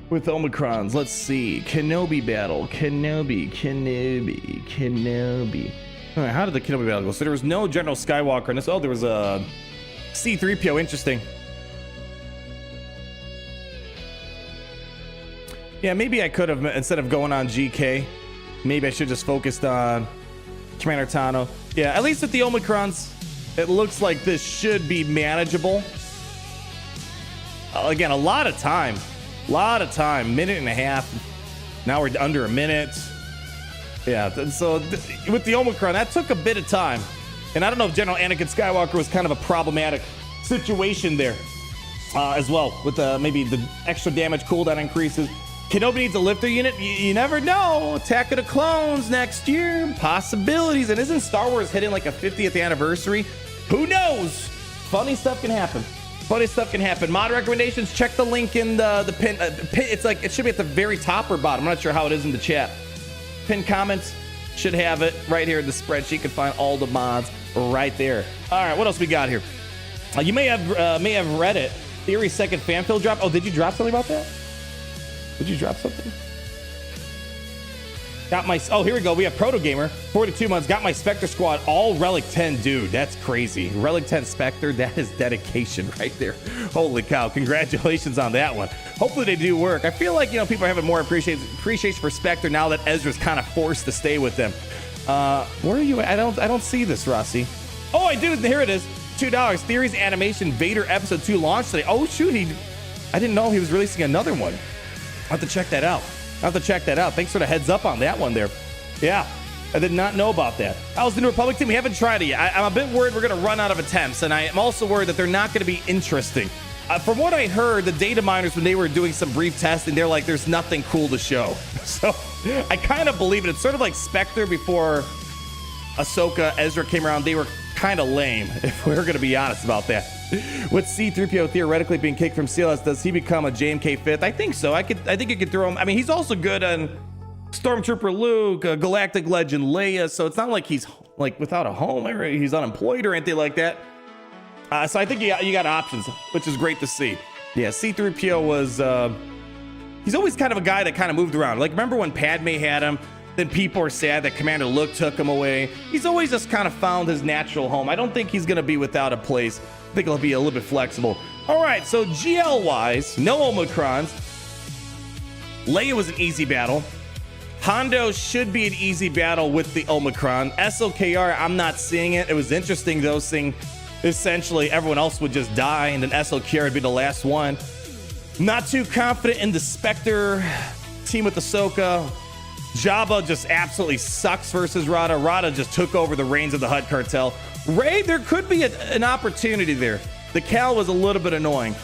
with the Omicrons. Let's see. Kenobi battle. Kenobi. All right, how did the Kenobi battle go? So there was no General Skywalker in this. Oh, there was a C-3PO. Interesting. Yeah, maybe I could have, instead of going on GK, maybe I should just focused on Commander Tano. Yeah, at least with the Omicrons, it looks like this should be manageable. Again, a lot of time. Minute and a half. Now we're under a minute. Yeah, so with the Omicron, that took a bit of time. And I don't know if General Anakin Skywalker was kind of a problematic situation there as well, with maybe the extra damage cooldown increases. Kenobi needs a lifter unit. You never know. Attack of the Clones next year. Possibilities. And isn't Star Wars hitting like a 50th anniversary? Who knows? Funny stuff can happen. Mod recommendations. Check the link in the pin. It's like it should be at the very top or bottom. I'm not sure how it is in the chat. Pin comments should have it right here in the spreadsheet. You can find all the mods right there. All right, what else we got here? You may have read it. Theory second fanfill drop. Oh, did you drop something about that? Did you drop something? Oh, here we go. We have Proto Gamer, 42 months. Got my Spectre squad, all Relic 10. Dude, that's crazy. Relic 10 Spectre, that is dedication right there. Holy cow. Congratulations on that one. Hopefully they do work. I feel like, people are having more appreciation for Spectre now that Ezra's kind of forced to stay with them. Where are you at? I don't see this, Rossi. Oh, I do. Here it is. $2. Theories Animation Vader Episode 2 launched today. Oh, shoot. I didn't know he was releasing another one. I'll have to check that out. Thanks for the heads up on that one there. Yeah, I did not know about that. How's the New Republic team? We haven't tried it yet. I'm a bit worried we're going to run out of attempts, and I am also worried that they're not going to be interesting. From what I heard, the data miners, when they were doing some brief testing, they're like, there's nothing cool to show. So I kind of believe it. It's sort of like Spectre before Ahsoka, Ezra came around. They were kind of lame, if we're going to be honest about that. With C-3PO theoretically being kicked from CLS, does he become a JMK fifth? I think so. I think you could throw him. I mean, he's also good on Stormtrooper Luke, Galactic Legend Leia, so it's not like he's like without a home or he's unemployed or anything like that. So I think you got options, which is great to see. Yeah, C-3PO was he's always kind of a guy that kind of moved around. Like, remember when Padme had him? Then people are sad that Commander Luke took him away. He's always just kind of found his natural home. I don't think he's going to be without a place. I think he'll be a little bit flexible. All right, so GL-wise, no Omicrons. Leia was an easy battle. Hondo should be an easy battle with the Omicron. SLKR, I'm not seeing it. It was interesting, though, seeing essentially everyone else would just die, and then SLKR would be the last one. Not too confident in the Spectre team with Ahsoka. Jabba just absolutely sucks versus Rotta. Rotta just took over the reins of the HUD cartel. Rey, there could be an opportunity there. The Cal was a little bit annoying.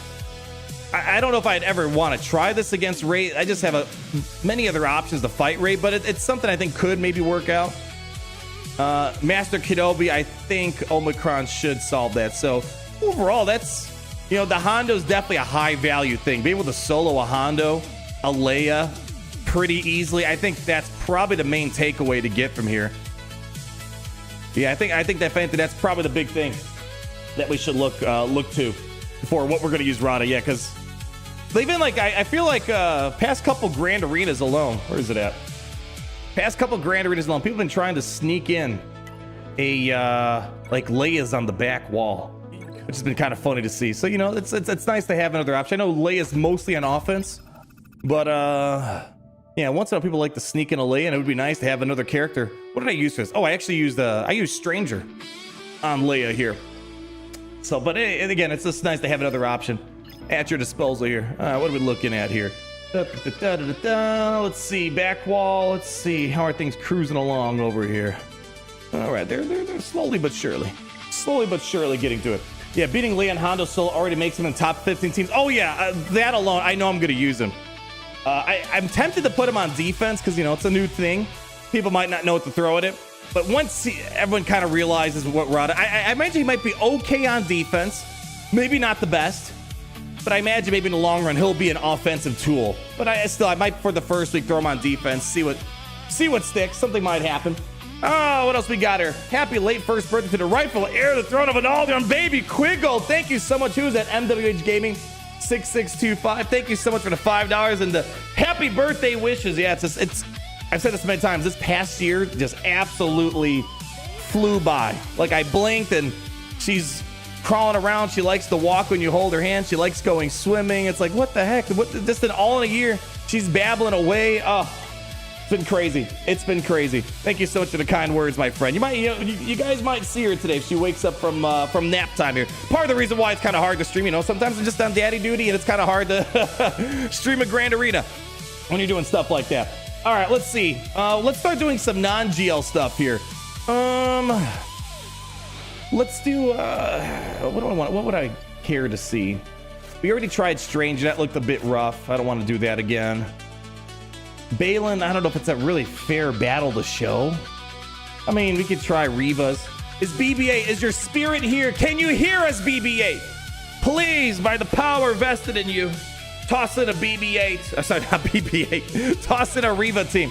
I don't know if I'd ever want to try this against Rey. I just have many other options to fight Rey, but it's something I think could maybe work out. Master Kenobi, I think Omicron should solve that. So overall, that's, you know, the Hondo's definitely a high value thing. Being able to solo a Hondo, a Leia pretty easily. I think that's probably the main takeaway to get from here. Yeah, I think that's probably the big thing that we should look to for what we're going to use Rotta. Yeah, because they've been like, I feel like past couple Grand Arenas alone. Where is it at? Past couple Grand Arenas alone, people have been trying to sneak in a like Leia's on the back wall, which has been kind of funny to see. So, you know, it's nice to have another option. I know Leia's mostly on offense, but yeah, once in a while people like to sneak in a Leia, and it would be nice to have another character. What did I use for this? Oh, I actually used I used Stranger on Leia here. So, but again, it's just nice to have another option at your disposal here. What are we looking at here? Let's see, back wall. Let's see, how are things cruising along over here? All right, they're slowly but surely getting to it. Yeah, beating Leia and Hondo solo already makes him in top 15 teams. Oh yeah, that alone, I know I'm gonna use him. I'm tempted to put him on defense because, you know, it's a new thing. People might not know what to throw at it. But once everyone kind of realizes what Rotta, I imagine he might be okay on defense. Maybe not the best. But I imagine maybe in the long run, he'll be an offensive tool. But I might, for the first week, throw him on defense, see what sticks. Something might happen. Oh, what else we got here? Happy late first birthday to the rightful heir to the throne of an Alderaan baby, Quiggold. Thank you so much. Who's at MWH Gaming 6625? Thank you so much for the $5 and the happy birthday wishes. Yeah, it's I've said this many times. This past year just absolutely flew by. Like, I blinked and she's crawling around. She likes to walk when you hold her hand. She likes going swimming. It's like, what the heck? Just all in a year, she's babbling away. Oh, it's been crazy. It's been crazy. Thank you so much for the kind words, my friend. You guys might see her today if she wakes up from nap time here. Part of the reason why it's kind of hard to stream, you know, sometimes I'm just on daddy duty and it's kind of hard to stream a Grand Arena when you're doing stuff like that. All right, let's see. Let's start doing some non-GL stuff here. Let's do, what do I want? What would I care to see? We already tried Strange. That looked a bit rough. I don't want to do that again. Balen, I don't know if it's a really fair battle to show. I mean, we could try Reva's. Is BB-8, is your spirit here? Can you hear us, BB-8? Please, by the power vested in you, toss in a BB-8. Sorry, not BB-8. Toss in a Reva team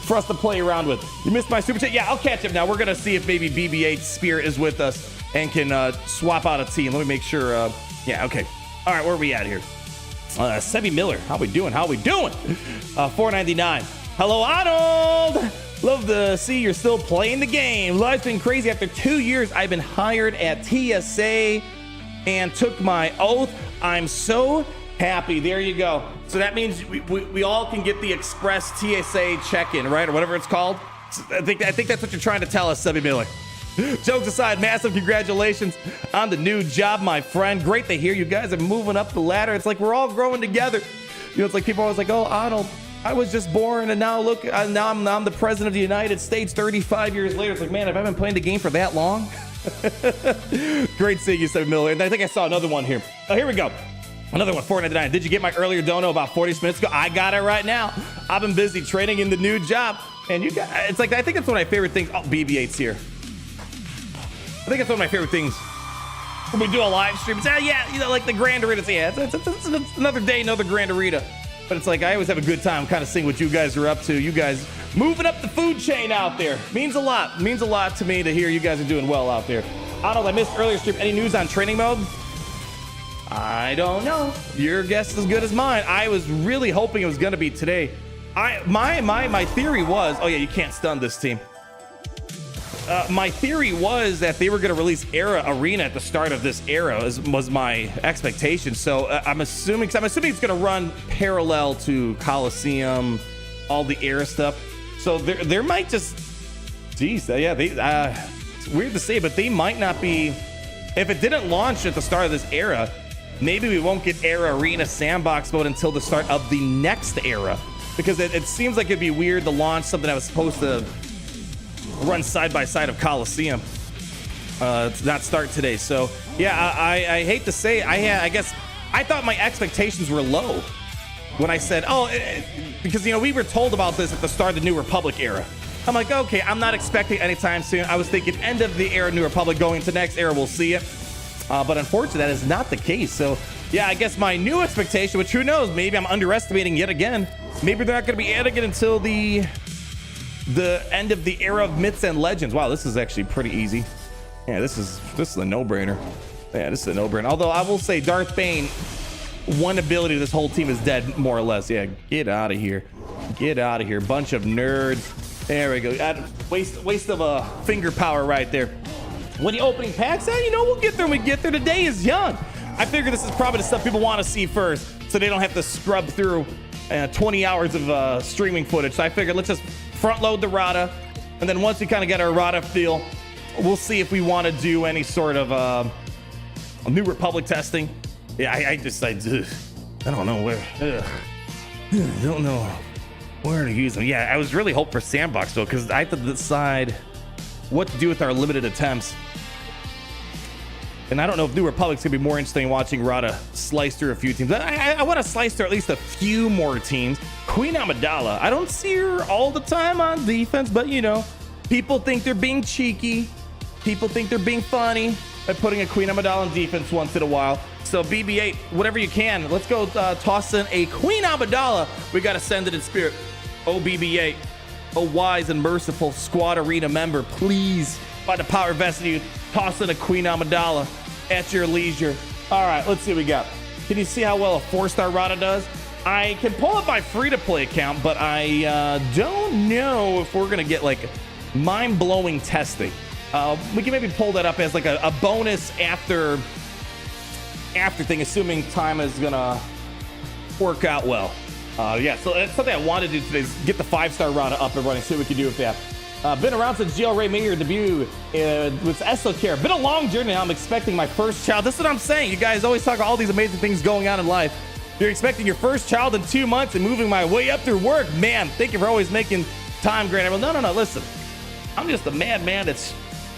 for us to play around with. You missed my super chat? Yeah, I'll catch up now. We're going to see if maybe BB-8's spirit is with us and can swap out a team. Let me make sure. Yeah, okay. All right, where are we at here? Sebi Miller. How we doing? $4.99. Hello, Arnold. Love to see you're still playing the game. Life's been crazy. After 2 years, I've been hired at TSA and took my oath. I'm so happy. There you go. So that means we all can get the express TSA check-in, right? Or whatever it's called. I think that's what you're trying to tell us, Sebi Miller. Jokes aside, massive congratulations on the new job, my friend. Great to hear you guys are moving up the ladder. It's like we're all growing together. You know, it's like people are always like, oh, Arnold, I was just born and now look, now I'm the president of the United States 35 years later. It's like, man, have I been playing the game for that long? Great seeing you, Sebi Miller. And I think I saw another one here. Oh, here we go. Another one, $4.99. Did you get my earlier dono about 40 minutes ago? I got it right now. I've been busy training in the new job. And you got, it's like, I think that's one of my favorite things. Oh, BB-8's here. I think it's one of my favorite things when we do a live stream. It's, yeah, you know, like the Grand Arena. Yeah, it's another day, another Grand Arena. But it's like I always have a good time kind of seeing what you guys are up to. You guys moving up the food chain out there. Means a lot. Means a lot to me to hear you guys are doing well out there. Arnold, I missed earlier stream. Any news on training mode? I don't know. Your guess is as good as mine. I was really hoping it was going to be today. My theory was, oh yeah, you can't stun this team. My theory was that they were going to release Era Arena at the start of this era was my expectation. So I'm assuming it's going to run parallel to Coliseum, all the Era stuff. So there might just, geez, yeah, it's weird to say, but they might not be. If it didn't launch at the start of this era, maybe we won't get Era Arena sandbox mode until the start of the next era, because it seems like it'd be weird to launch something that was supposed to run side by side of Coliseum to not start today. So yeah, I hate to say, I guess I thought my expectations were low when I said, because you know we were told about this at the start of the New Republic era. I'm like, okay, I'm not expecting anytime soon. I was thinking end of the era New Republic, going into next era, we'll see it. But unfortunately, that is not the case. So yeah, I guess my new expectation, which who knows, maybe I'm underestimating yet again. Maybe they're not going to be adding it until the end of the era of myths and legends. Wow, this is actually pretty easy. Yeah, this is a no-brainer. Yeah, this is a no-brainer. Although I will say Darth Bane, one ability of this whole team is dead, more or less. Yeah, get out of here. Get out of here. Bunch of nerds. There we go. Waste of finger power right there. When the opening packs out, you know, we'll get there when we get there. Today is young. I figure this is probably the stuff people want to see first, so they don't have to scrub through 20 hours of streaming footage. So I figured let's just front load the Rotta, and then once we kind of get our Rotta feel, we'll see if we want to do any sort of New Republic testing. Yeah, I don't know where. I don't know where to use them. Yeah, I was really hoping for sandbox though, because I have to decide what to do with our limited attempts. And I don't know if New Republic's gonna be more interesting watching Rotta slice through a few teams. I want to slice through at least a few more teams. Queen Amidala, I don't see her all the time on defense, but you know, people think they're being cheeky. People think they're being funny by putting a Queen Amidala on defense once in a while. So BB-8, whatever you can, let's go toss in a Queen Amidala. We got to send it in spirit. Oh, BB-8, oh, wise and merciful Squad Arena member, please, by the power vested in you, toss in a Queen Amidala at your leisure. All right, let's see what we got. Can you see how well a 4-star Rotta does? I can pull up my free-to-play account, but I don't know if we're going to get like mind-blowing testing. We can maybe pull that up as like a bonus after thing, assuming time is going to work out well. Yeah, so that's something I wanted to do today, is get the 5-star Rotta up and running, see what we can do with that. Been around since GL Ray made your debut with SLKR. Been a long journey. I'm expecting my first child. This is what I'm saying. You guys always talk about all these amazing things going on in life. You're expecting your first child in 2 months and moving my way up through work. Man, thank you for always making time, Grant. Well, no. Listen, I'm just a madman that's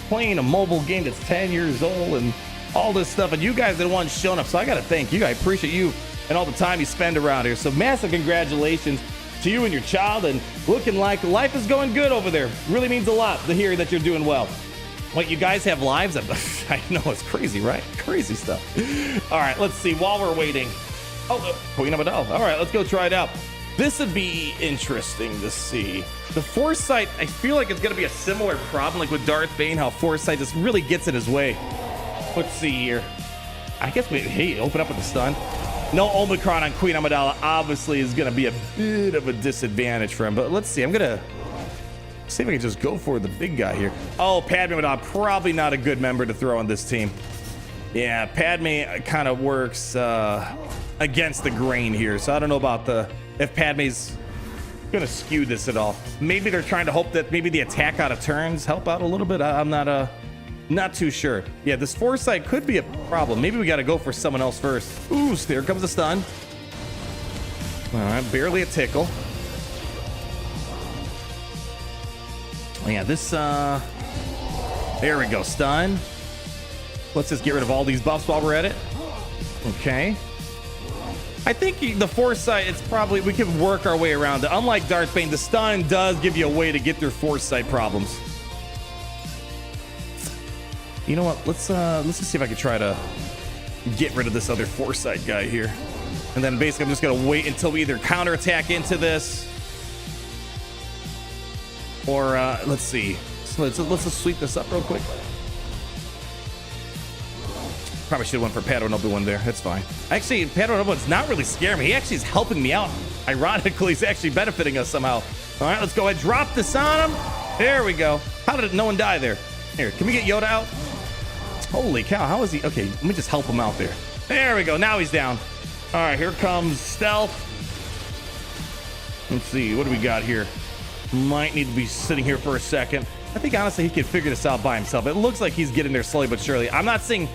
playing a mobile game that's 10 years old and all this stuff. And you guys are the ones showing up. So I got to thank you. I appreciate you and all the time you spend around here. So massive congratulations to you and your child, and looking like life is going good over there. Really means a lot to hear that you're doing well. Wait, you guys have lives? I know, it's crazy, right? Crazy stuff. All right, let's see. While we're waiting, Queen Amidala. All right, let's go try it out. This would be interesting to see. The Foresight, I feel like it's going to be a similar problem like with Darth Bane, how Foresight just really gets in his way. Let's see here. I guess hey, open up with the stun. No Omicron on Queen Amidala obviously is going to be a bit of a disadvantage for him, but let's see. I'm going to see if I can just go for the big guy here. Oh, Padme Amidala, probably not a good member to throw on this team. Yeah, Padme kind of works against the grain here, so I don't know about if Padme's going to skew this at all. Maybe they're trying to hope that maybe the attack out of turns help out a little bit. I'm not too sure. Yeah, this Foresight could be a problem. Maybe we got to go for someone else first. Ooh, there comes a stun. All right, barely a tickle. Yeah, this, there we go, stun. Let's just get rid of all these buffs while we're at it. Okay. I think the Foresight, it's probably, we can work our way around it. Unlike Darth Bane, the stun does give you a way to get through Foresight problems. You know what? Let's just see if I can try to get rid of this other foresight guy here. And then basically I'm just gonna wait until we either counterattack into this, or let's see. So let's just sweep this up real quick. Probably should have went for Padawan Obi-Wan there. That's fine. Actually, Padawan Obi-Wan's not really scaring me. He actually is helping me out. Ironically, he's actually benefiting us somehow. All right, let's go ahead. Drop this on him. There we go. How did no one die there? Here, can we get Yoda out? Holy cow, how is he? Okay, let me just help him out there. There we go. Now he's down. All right, here comes stealth. Let's see, what do we got here? Might need to be sitting here for a second. I think honestly he could figure this out by himself. It looks like he's getting there slowly but surely. I'm not seeing.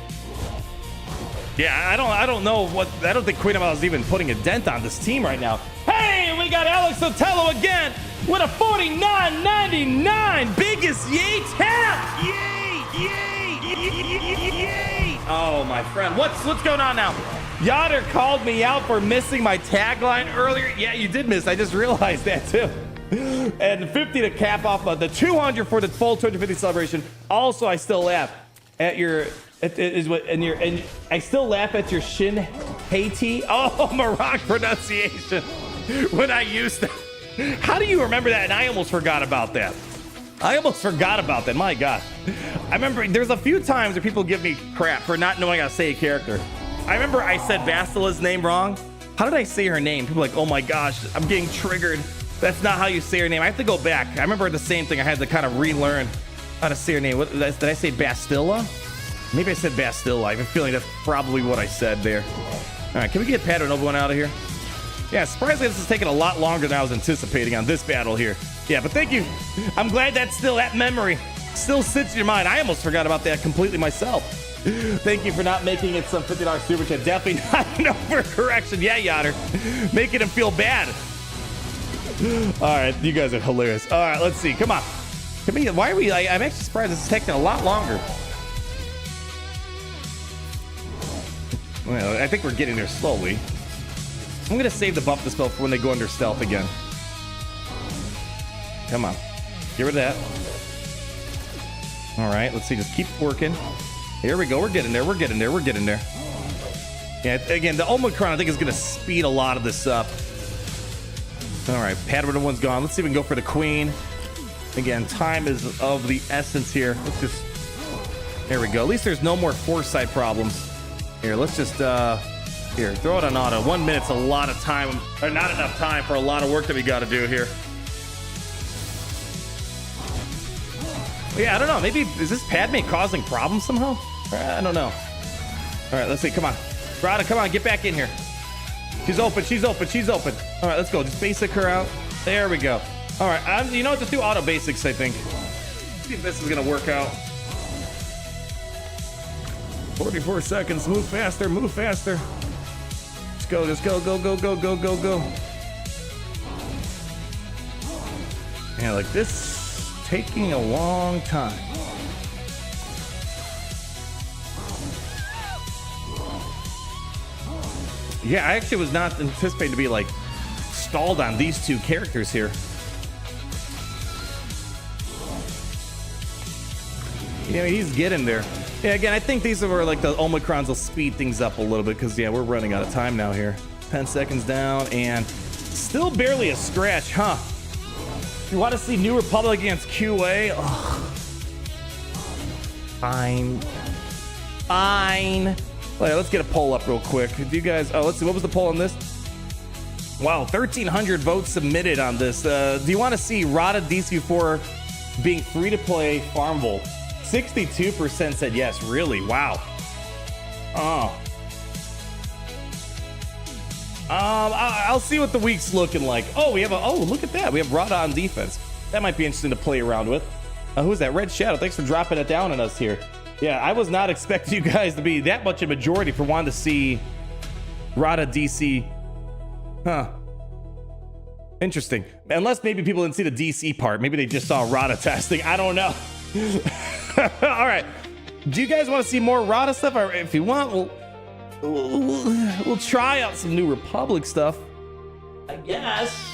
Yeah, I don't know what. I don't think Queen Amell is even putting a dent on this team right now. Hey, we got Alex Sotelo again with a 49.99 biggest yay tap. Yay, yay, yay. Oh my friend, what's going on now? Yoder called me out for missing my tagline earlier. Yeah, you did miss. I just realized that too. And 50 to cap off the 200 for the full 250 celebration. Also, I still laugh at your. And I still laugh at your Shin Haiti. Oh, Moroccan pronunciation. When I used that. How do you remember that? And I almost forgot about that. My God. I remember there's a few times where people give me crap for not knowing how to say a character. I remember I said Bastila's name wrong. How did I say her name? People are like, oh my gosh, I'm getting triggered. That's not how you say her name. I have to go back. I remember the same thing. I had to kind of relearn how to say her name. What, did I say Bastilla? Maybe I said Bastilla. I have a feeling that's probably what I said there. All right, can we get Padawan Obi-Wan out of here? Yeah, surprisingly, this is taking a lot longer than I was anticipating on this battle here. Yeah, but thank you. I'm glad that memory still sits in your mind. I almost forgot about that completely myself. Thank you for not making it some $50 super chat. Definitely not an overcorrection. Yeah, Yoder. Making him feel bad. All right, you guys are hilarious. All right, let's see. Come on. Why are we? I'm actually surprised this is taking a lot longer. Well, I think we're getting there slowly. I'm gonna save the buff to spell for when they go under stealth again. Come on, get rid of that. All right, let's see. Just keep working. Here we go. We're getting there. Yeah, again, the Omicron I think is gonna speed a lot of this up. All right, Padawan Obi-Wan's gone. Let's see if we can go for the Queen. Again, time is of the essence here. Let's just. There we go. At least there's no more foresight problems. Here, let's just here, throw it on auto. 1 minute's a lot of time, or not enough time for a lot of work that we got to do here. Yeah, I don't know. Maybe is this Padme causing problems somehow? I don't know. All right, let's see. Come on, Rotta, come on, get back in here. She's open. All right, let's go. Just basic her out. There we go. All right, you know what? Just do auto basics. I think. See if this is gonna work out. 44 seconds. Move faster. Just go. Go. Yeah, like this taking a long time. Yeah, I actually was not anticipating to be like stalled on these two characters here. Yeah, he's getting there. Yeah, again, I think these are where like the Omicrons will speed things up a little bit because yeah, we're running out of time now here. 10 seconds down and still barely a scratch, huh? You want to see New Republic against QA? Ugh. Fine. Wait, let's get a poll up real quick. Do you guys? Oh, let's see. What was the poll on this? Wow, 1,300 votes submitted on this. Do you want to see Rotta DC4 being free to play Farmville? 62% said yes. Really? Wow. I'll see what the week's looking like. Oh, we have look at that. We have Rotta on defense. That might be interesting to play around with. Who's that? Red Shadow. Thanks for dropping it down on us here. Yeah, I was not expecting you guys to be that much a majority for wanting to see Rotta DC. Huh. Interesting. Unless maybe people didn't see the DC part. Maybe they just saw Rotta testing. I don't know. All right. Do you guys want to see more Rotta stuff? Or if you want, we'll try out some New Republic stuff, I guess.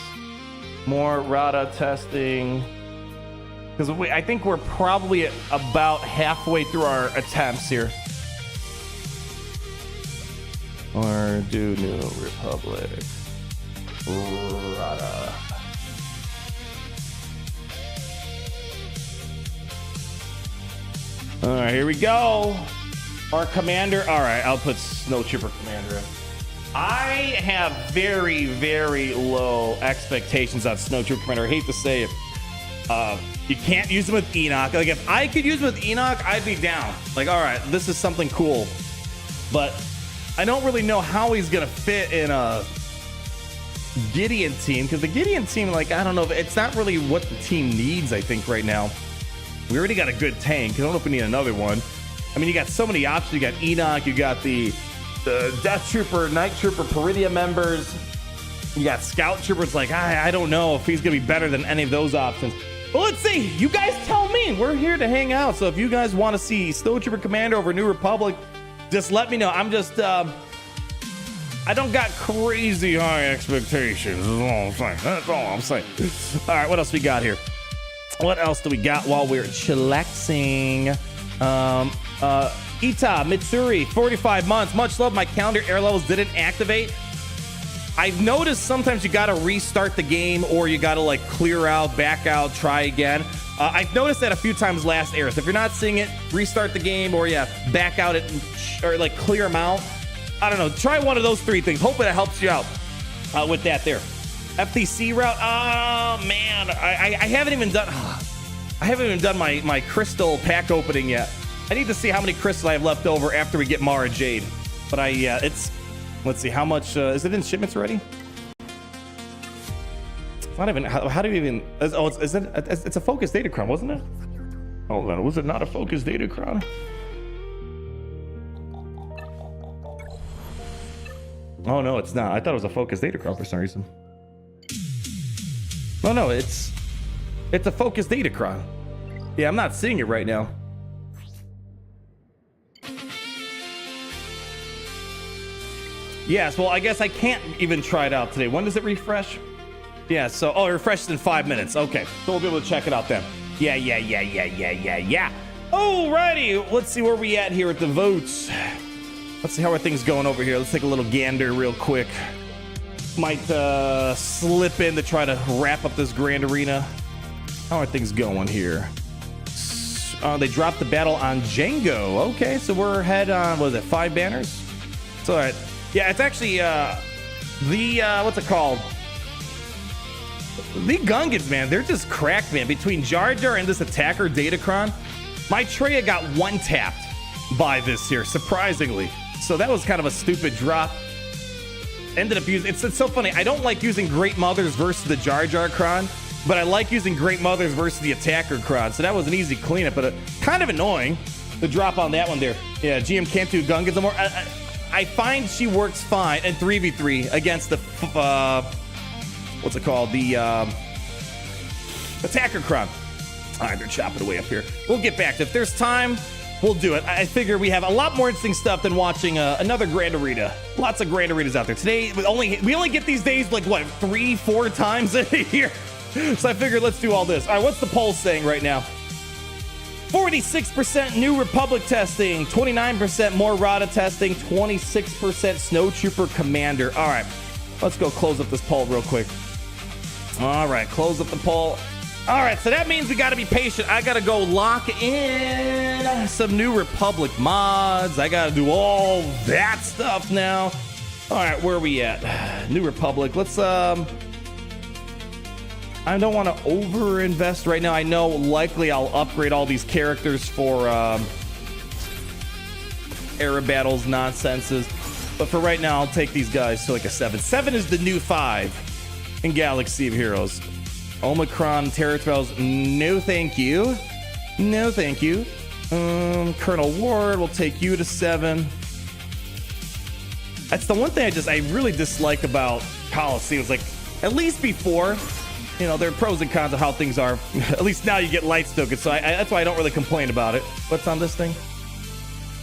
More Rotta testing. Because I think we're probably about halfway through our attempts here. Or do New Republic. Rotta. All right, here we go. Our commander. All right, I'll put Snowtrooper commander in. I have very, very low expectations on Snowtrooper commander. I hate to say it. You can't use him with Enoch. Like, if I could use him with Enoch, I'd be down. Like, all right, this is something cool. But I don't really know how he's going to fit in a Gideon team. Because the Gideon team, like, I don't know. It's not really what the team needs, I think, right now. We already got a good tank. I don't know if we need another one. I mean, you got so many options. You got Enoch. You got the Death Trooper, Night Trooper, Peridia members. You got Scout Troopers. Like, I don't know if he's going to be better than any of those options. Well, let's see. You guys tell me. We're here to hang out. So if you guys want to see Snowtrooper Commander over New Republic, just let me know. I'm just, I don't got crazy high expectations. That's all I'm saying. That's all I'm saying. All right, what else we got here? What else do we got while we're chillaxing? Ita Mitsuri, 45 months. Much love. My calendar air levels didn't activate. I've noticed sometimes you got to restart the game, or you got to like clear out, back out, try again. I've noticed that a few times last airs. If you're not seeing it, restart the game, or yeah, back out it, or like clear them out. I don't know. Try one of those three things. Hopefully that helps you out with that there. FTC route. Oh man, I haven't even done. I haven't even done my crystal pack opening yet. I need to see how many crystals I have left over after we get Mara Jade. But it's. Let's see, how much, is it in shipments already? It's not even, how do you even, oh, it's a focus datacron, wasn't it? Hold on, was it not a focus datacron? Oh no, it's not. I thought it was a focus datacron for some reason. No, it's a focus datacron. Yeah, I'm not seeing it right now. Yes, well, I guess I can't even try it out today. When does it refresh? Yeah, so, oh, it refreshes in 5 minutes. Okay, so we'll be able to check it out then. Yeah. Alrighty, let's see where we at here at the votes. Let's see how are things going over here. Let's take a little gander real quick. Might slip in to try to wrap up this Grand Arena. How are things going here? They dropped the battle on Django. Okay, so we're ahead on, what is it, 5 banners? It's all right. Yeah, it's actually what's it called? The Gungans, man, they're just cracked, man. Between Jar Jar and this attacker Datacron, my Traya got one tapped by this here, surprisingly. So that was kind of a stupid drop. Ended up using, it's so funny. I don't like using Great Mothers versus the Jar Jar Kron, but I like using Great Mothers versus the attacker Kron. So that was an easy cleanup, but kind of annoying, the drop on that one there. Yeah, GM can't do Gungans no more. I find she works fine in 3v3 against the what's it called, the attacker Kron. All right, they're chopping away up here. We'll get back to it. If there's time, we'll do it. I figure we have a lot more interesting stuff than watching another Grand Arena. Lots of Grand Arenas out there today. We only get these days like what, 3-4 times a year. So I figured let's do all this. All right, what's the poll saying right now? 46% New Republic testing, 29% more Rotta testing, 26% Snowtrooper Commander. All right, let's go close up this poll real quick. All right, close up the poll. All right, so that means we got to be patient. I got to go lock in some New Republic mods. I got to do all that stuff now. All right, where are we at? New Republic. Let's I don't want to over-invest right now. I know likely I'll upgrade all these characters for era battles nonsenses. But for right now, I'll take these guys to like a 7. 7 is the new 5 in Galaxy of Heroes. Omicron Terror Trails, no thank you. No thank you. Colonel Ward, we'll take you to 7. That's the one thing I really dislike about Coliseum. It's like, at least before, you know, there are pros and cons of how things are. At least now you get light tokens, so that's why I don't really complain about it. What's on this thing?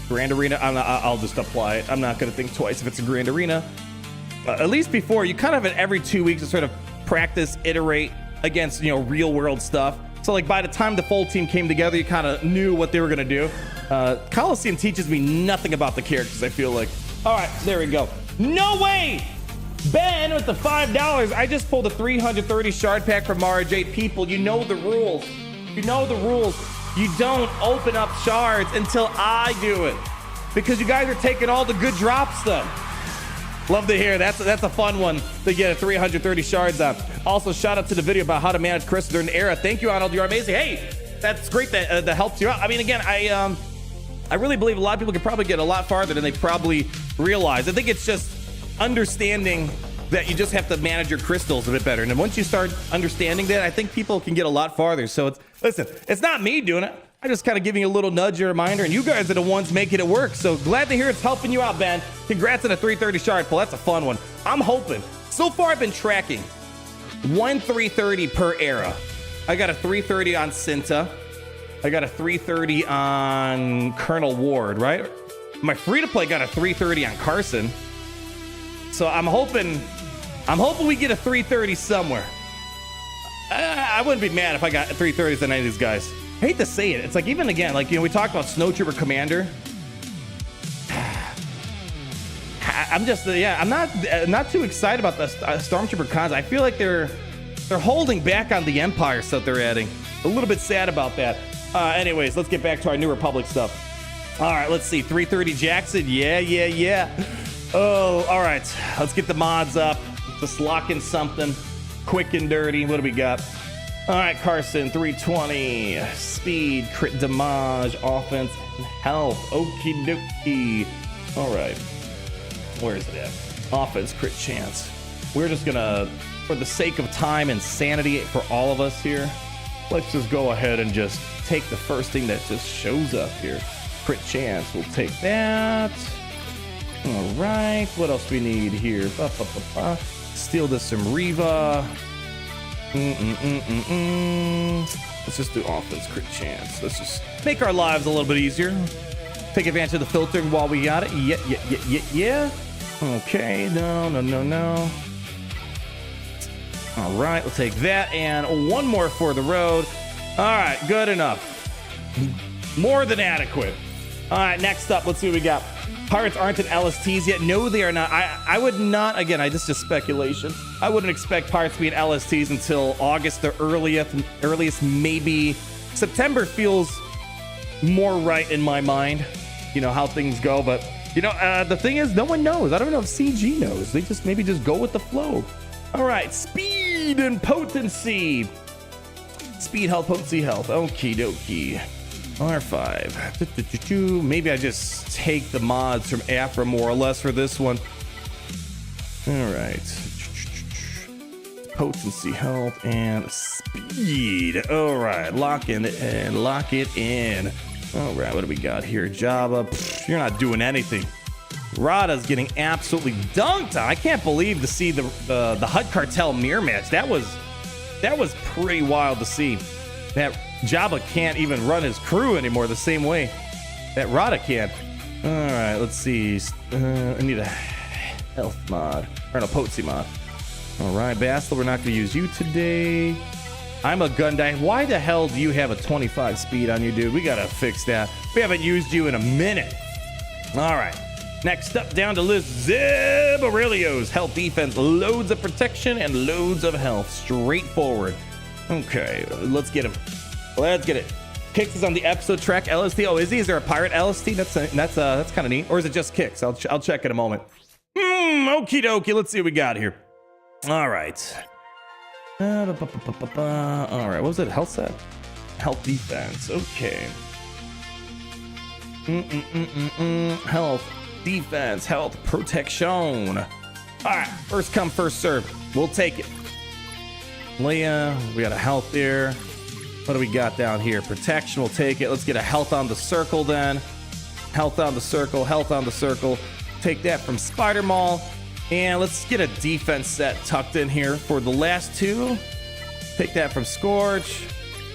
Grand Arena. I'll just apply it. I'm not going to think twice if it's a Grand Arena. At least before, you kind of have it every 2 weeks to sort of practice, iterate against, you know, real world stuff. So like by the time the full team came together, you kind of knew what they were gonna do. Coliseum teaches me nothing about the characters, I feel like. All right, there we go. No way! Ben with the $5. I just pulled a 330 shard pack from Mara Jade. People, you know the rules. You know the rules. You don't open up shards until I do it. Because you guys are taking all the good drops then. Love to hear. That's a fun one to get a 330 shards on. Also, shout out to the video about how to manage crystals during the era. Thank you, Arnold. You're amazing. Hey, that's great that helps you out. I mean, again, I really believe a lot of people could probably get a lot farther than they probably realize. I think it's just understanding that you just have to manage your crystals a bit better. And then once you start understanding that, I think people can get a lot farther. So listen, it's not me doing it. I just kind of giving you a little nudge or reminder, and you guys are the ones making it work. So glad to hear it's helping you out, Ben. Congrats on a 330 shard pull. That's a fun one. I'm hoping. So far, I've been tracking 1 330 per era. I got a 330 on Cinta. I got a 330 on Colonel Ward, right? My free-to-play got a 330 on Carson. So I'm hoping we get a 330 somewhere. I wouldn't be mad if I got 330s on any of these guys. I hate to say it. It's like, even again, like, you know, we talked about Snowtrooper Commander. I'm just, yeah, I'm not too excited about the Stormtrooper cons. I feel like they're holding back on the Empire stuff they're adding. A little bit sad about that. Anyways, let's get back to our New Republic stuff. All right, let's see. 330 Jackson. Yeah. Oh, all right. Let's get the mods up. Just lock in something quick and dirty. What do we got? All right, Carson, 320. Speed, crit damage, offense, and health. Okie dokie. All right. Where is it at? Offense, crit chance. We're just gonna, for the sake of time and sanity for all of us here, let's just go ahead and just take the first thing that just shows up here. Crit chance, we'll take that. All right, what else we need here? Steal this from Reva. Let's just do offense, crit chance. Let's just make our lives a little bit easier. Take advantage of the filtering while we got it. Yeah. Okay, no. All right, we'll take that and one more for the road. All right, good enough. More than adequate. All right, next up, let's see what we got. Pirates aren't in LSTs yet. No, they are not. I would not, again, this is just speculation. I wouldn't expect Pirates to be in LSTs until August, the earliest, maybe September feels more right in my mind, you know, how things go. But, you know, the thing is, no one knows. I don't know if CG knows. They just maybe just go with the flow. All right, speed and potency. Speed, health, potency, health. Okie dokie. R5. Maybe I just take the mods from Afra more or less for this one. All right. Potency, health, and speed. All right. Lock in and lock it in. All right. What do we got here? Jabba. Pfft, you're not doing anything. Rotta's getting absolutely dunked on. I can't believe to see the Hut Cartel mirror match. That was pretty wild to see. That Jabba can't even run his crew anymore the same way that Rotta can. All right, let's see. I need a health mod, or no, potency mod. All right, Bastila, we're not going to use you today. I'm a Gundai. Why the hell do you have a 25 speed on you, dude? We got to fix that. We haven't used you in a minute. All right. Next up, down to list Zeb Aurelio's health, defense, loads of protection, and loads of health. Straightforward. Okay, let's get him. Let's get it. Kix is on the episode track LST. Oh, is he? Is there a pirate LST? That's kind of neat. Or is it just Kix? I'll check in a moment. Okie dokie. Let's see what we got here. All right. All right. What was it? Health set? Health defense. Okay. Health defense. Health protection. All right. First come, first serve. We'll take it. Leia, we got a health there. What do we got down here? Protection, we'll take it. Let's get a health on the circle then. Health on the circle, health on the circle. Take that from Spider Mall. And let's get a defense set tucked in here for the last two. Take that from Scorch.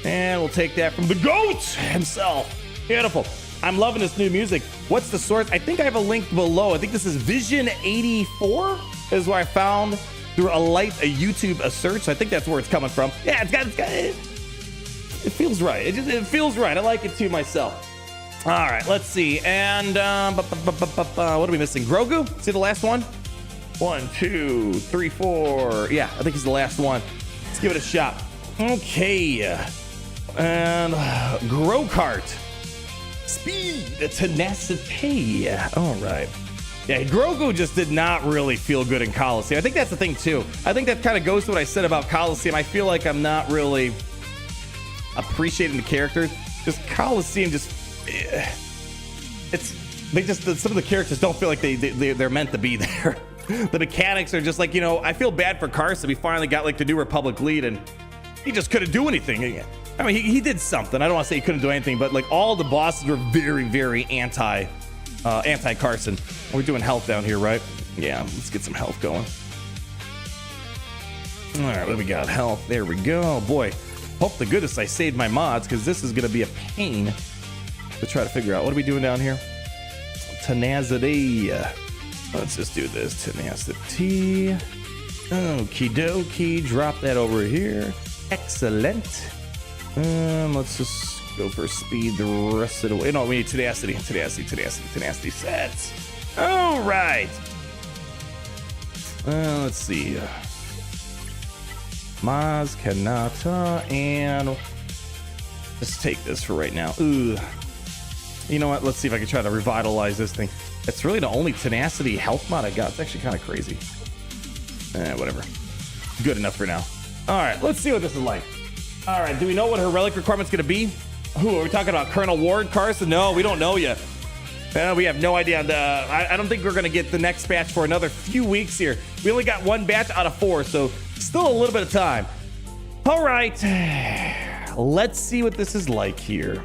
And we'll take that from the GOAT himself. Beautiful. I'm loving this new music. What's the source? I think I have a link below. I think this is Vision 84 is where I found through a YouTube search. I think that's where it's coming from. Yeah, it's got it feels right. It feels right. I like it too myself. All right, let's see. And what are we missing? Grogu? Is he the last one? 1, 2, 3, 4. Yeah, I think he's the last one. Let's give it a shot. Okay. And Grokart. Speed, tenacity. All right. Yeah, Grogu just did not really feel good in Coliseum. I think that's the thing too. I think that kind of goes to what I said about Coliseum. I feel like I'm not really appreciating the characters. Just Coliseum, some of the characters don't feel like they're meant to be there. The mechanics are just like, you know, I feel bad for Carson. We finally got like the New Republic lead and he just couldn't do anything. I mean, he did something. I don't want to say he couldn't do anything, but like all the bosses were very, very anti-Carson. We're doing health down here, right? Yeah, let's get some health going. All right, what do we got? Health. There we go. Oh, boy. Hope to goodness I saved my mods because this is going to be a pain to try to figure out. What are we doing down here? Tenacity. Let's just do this. Tenacity. Okie dokie. Drop that over here. Excellent. Let's just go for speed the rest of the way. No, we need tenacity sets. All right. Let's see. Maz, Kanata, and let's take this for right now. Ooh. You know what? Let's see if I can try to revitalize this thing. It's really the only tenacity health mod I got. It's actually kind of crazy. Whatever. Good enough for now. All right, let's see what this is like. All right, do we know what her relic requirement's gonna be? Who are we talking about? Colonel Ward, Carson? No, we don't know yet. We have no idea. I don't think we're gonna get the next batch for another few weeks here. We only got 1 batch out of 4, so still a little bit of time. All right, let's see what this is like here.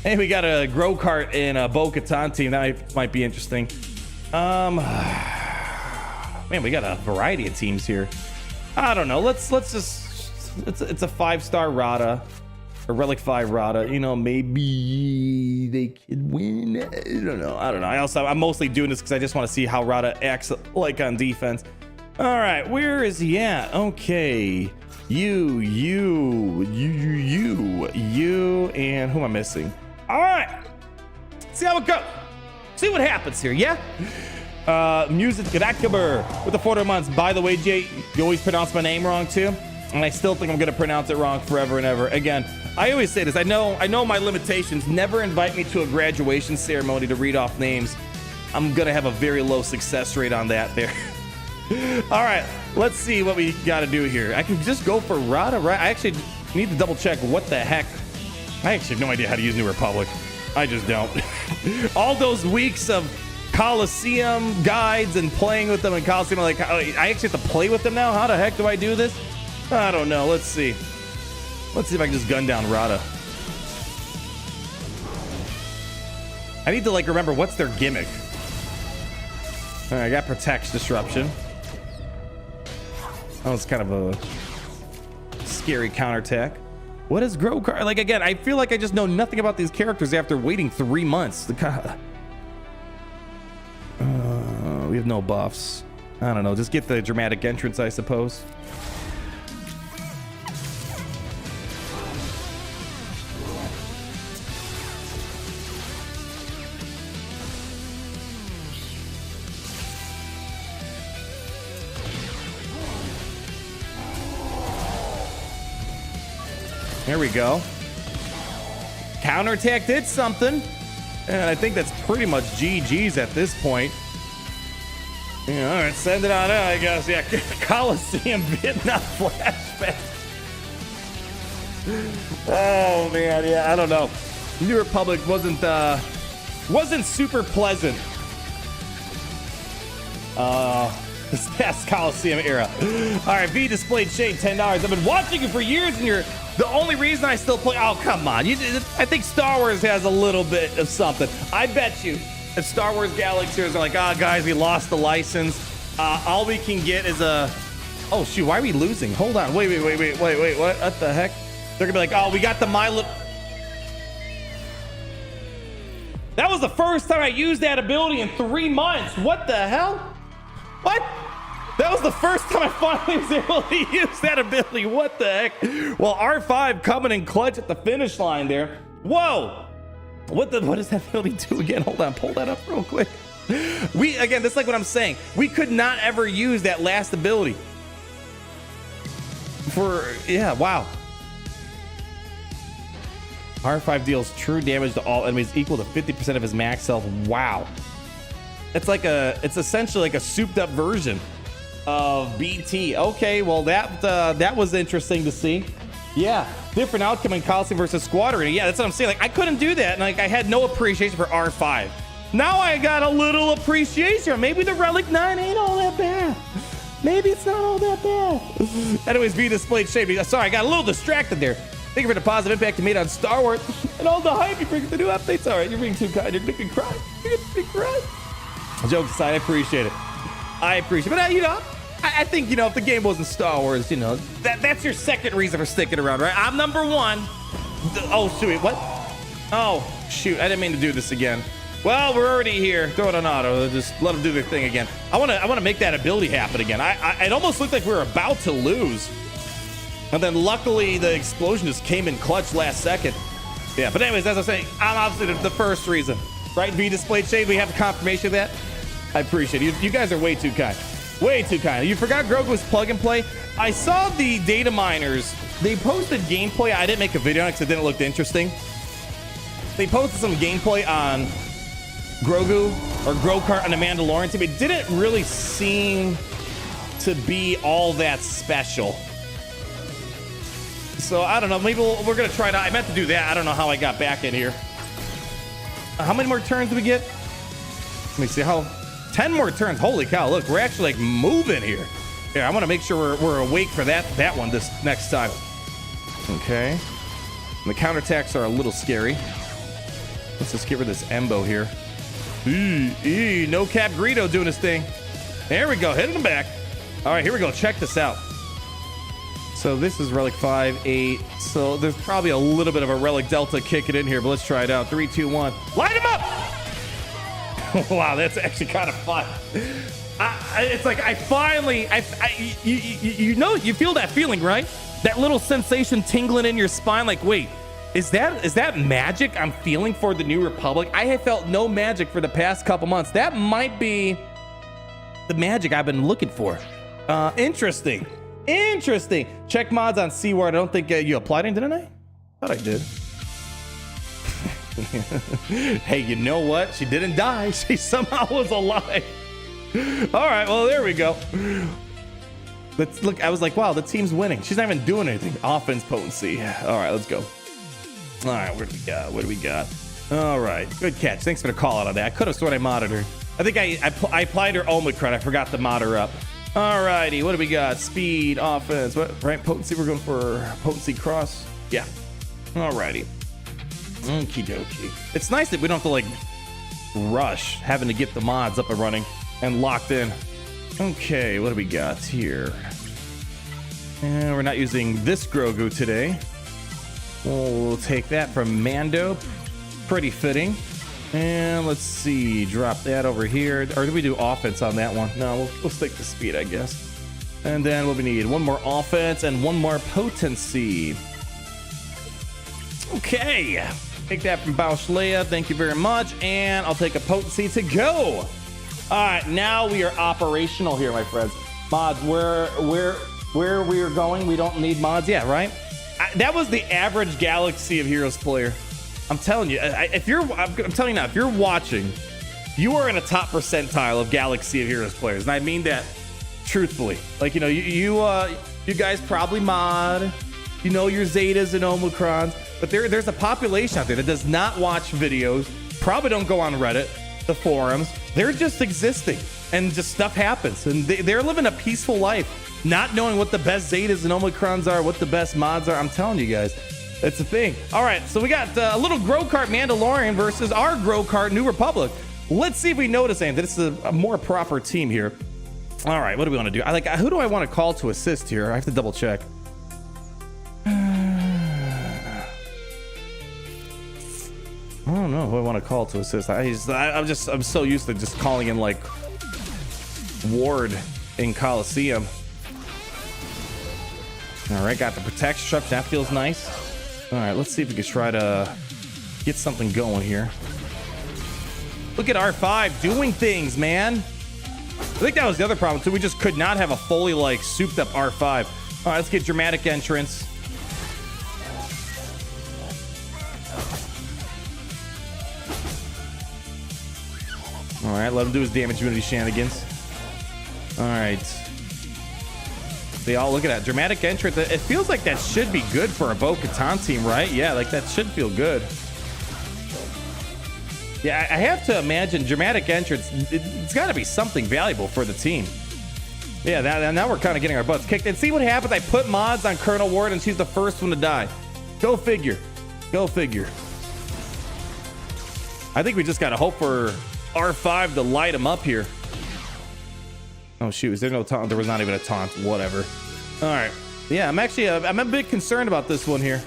Hey, we got a Grokart in a Bo-Katan team. That might be interesting. Man, we got a variety of teams here. I don't know. Let's just. It's a 5-star Rotta, a Relic 5 Rotta. You know, maybe they could win. I don't know. I'm mostly doing this because I just want to see how Rotta acts like on defense. All right, where is he at? Okay, you, and who am I missing? All right, see how it goes. See what happens here. Yeah. Music Gadakiber with the 4 months. By the way, Jay, you always pronounce my name wrong too. And I still think I'm gonna pronounce it wrong forever and ever. Again, I always say this. I know my limitations. Never invite me to a graduation ceremony to read off names. I'm gonna have a very low success rate on that there. All right, let's see what we gotta do here. I can just go for Rotta, right? I actually need to double check what the heck. I actually have no idea how to use New Republic. I just don't. All those weeks of Coliseum guides and playing with them in Coliseum, like I actually have to play with them now. How the heck do I do this? I don't know. Let's see if I can just gun down Rotta. I need to like remember what's their gimmick. All right, I got Protects Disruption. That was kind of a scary counterattack. What is Grokart? Like again, I feel like I just know nothing about these characters after waiting 3 months. We have no buffs. I don't know. Just get the dramatic entrance, I suppose. There we go. Counterattack did something. And I think that's pretty much GG's at this point. Yeah, all right, send it on out, I guess. Yeah, Coliseum Vietnam flashback. Oh man, yeah, I don't know. New Republic wasn't super pleasant. This past Coliseum era. All right, V displayed Shade, $10. I've been watching you for years, and you're the only reason I still play. Oh, come on. I think Star Wars has a little bit of something. I bet you if Star Wars Galaxies are like, guys, we lost the license. All we can get is a. Oh shoot, why are we losing? Hold on, wait, what the heck? They're gonna be like, oh, we got the That was the first time I used that ability in 3 months. What the hell? What? That was the first time I finally was able to use that ability. What the heck? Well, R5 coming in clutch at the finish line there. Whoa. What does that ability do again? Hold on, pull that up real quick. Again, that's like what I'm saying. We could not ever use that last ability. Yeah, wow. R5 deals true damage to all enemies equal to 50% of his max health. Wow. It's essentially like a souped up version of BT. Okay, well that was interesting to see. Yeah, different outcome in Coliseum versus Squad Arena. Yeah, that's what I'm saying. Like I couldn't do that, and like I had no appreciation for R5. Now I got a little appreciation. Maybe the Relic 9 ain't all that bad. Maybe it's not all that bad. Anyways, be displayed shape. Sorry, I got a little distracted there. Thank you for the positive impact you made on Star Wars and all the hype you bring with the new updates. All right, you're being too kind. You're making me cry. You're making me cry. Jokes aside, I appreciate it. But you know, I think, you know, if the game wasn't Star Wars, you know, that's your second reason for sticking around, right? I'm number one. Oh, shoot, what? Oh, shoot, I didn't mean to do this again. Well, we're already here. Throw it on auto. Just let them do their thing again. I want to make that ability happen again. It almost looked like we were about to lose. And then luckily the explosion just came in clutch last second. Yeah, but anyways, as I was saying, I'm obviously the first reason, right? V displayed shade. We have the confirmation of that. I appreciate it. You guys are way too kind. Way too kind. You forgot Grogu was plug and play. I saw the data miners. They posted gameplay. I didn't make a video on it because it didn't look interesting. They posted some gameplay on Grogu or Grokart on the Mandalorian team. It didn't really seem to be all that special. So I don't know. Maybe we're gonna try it out. I meant to do that. I don't know how I got back in here. How many more turns do we get? Let me see. 10 more turns. Holy cow! Look, we're actually like moving here. Yeah, I want to make sure we're awake for that one this next time. Okay. And the counterattacks are a little scary. Let's just get rid of this Embo here. No cap Greedo doing his thing. There we go. Hitting him back. All right, here we go. Check this out. So this is Relic 5, 8. So there's probably a little bit of a Relic Delta kicking in here, but let's try it out. 3, 2, 1. Light him up! Wow, that's actually kind of fun. It's like I finally, you know, you feel that feeling, right? That little sensation tingling in your spine. Like, wait, is that magic I'm feeling for the New Republic? I have felt no magic for the past couple months. That might be the magic I've been looking for. Interesting. Check mods on Seaward. I don't think you applied in, didn't I? Thought I did. Hey, you know what? She didn't die. She somehow was alive. All right, well, there we go. Let's look. I was like, wow, the team's winning. She's not even doing anything. Offense potency. All right, let's go. All right, what do we got? All right, good catch. Thanks for the call out on that. I could have sworn I modded her. I think I applied her Omicron. I forgot to mod her up. All righty, what do we got? Speed, offense, what? Right, potency. We're going for potency cross. Yeah. All righty. Okie dokie. It's nice that we don't have to like rush having to get the mods up and running and locked in. Okay, what do we got here? And we're not using this Grogu today. We'll take that from Mando. Pretty fitting. And let's see, drop that over here. Or do we do offense on that one? No, we'll stick to speed, I guess. And then what we need, one more offense and one more potency. Okay, take that from Bausch Leia. Thank you very much. And I'll take a potency to go. All right, now we are operational here, my friends. Mods, where we are going, we don't need mods. Yeah, right? That was the average Galaxy of Heroes player. I'm telling you, I'm telling you now, if you're watching, you are in a top percentile of Galaxy of Heroes players. And I mean that truthfully. Like, you know, you guys probably mod, you know, your Zetas and Omicrons, but there's a population out there that does not watch videos, probably don't go on Reddit, the forums. They're just existing and just stuff happens. And they're living a peaceful life, not knowing what the best Zetas and Omicrons are, what the best mods are. I'm telling you guys, it's a thing. All right, so we got a little Grokart Mandalorian versus our Grokart New Republic. Let's see if we notice anything. This is a more proper team here. All right, what do we want to do? Who do I want to call to assist here? I have to double check. I don't know who I want to call to assist. I'm so used to just calling in like Ward in Coliseum. All right, got the protection structure. That feels nice. All right, let's see if we can try to get something going here. Look at R5 doing things, man. I think that was the other problem too. We just could not have a fully like souped up R5. All right, let's get dramatic entrance. All right, let him do his damage unity shenanigans. All right. They all look at that dramatic entrance. It feels like that should be good for a Bo-Katan team, right? Yeah, like that should feel good. Yeah, I have to imagine dramatic entrance. It's got to be something valuable for the team. Yeah, now we're kind of getting our butts kicked. And see what happens. I put mods on Colonel Ward, and she's the first one to die. Go figure. Go figure. I think we just got to hope for R5 to light him up here. Oh shoot, is there no taunt? There was not even a taunt. Whatever. All right. Yeah, I'm actually I'm a bit concerned about this one here.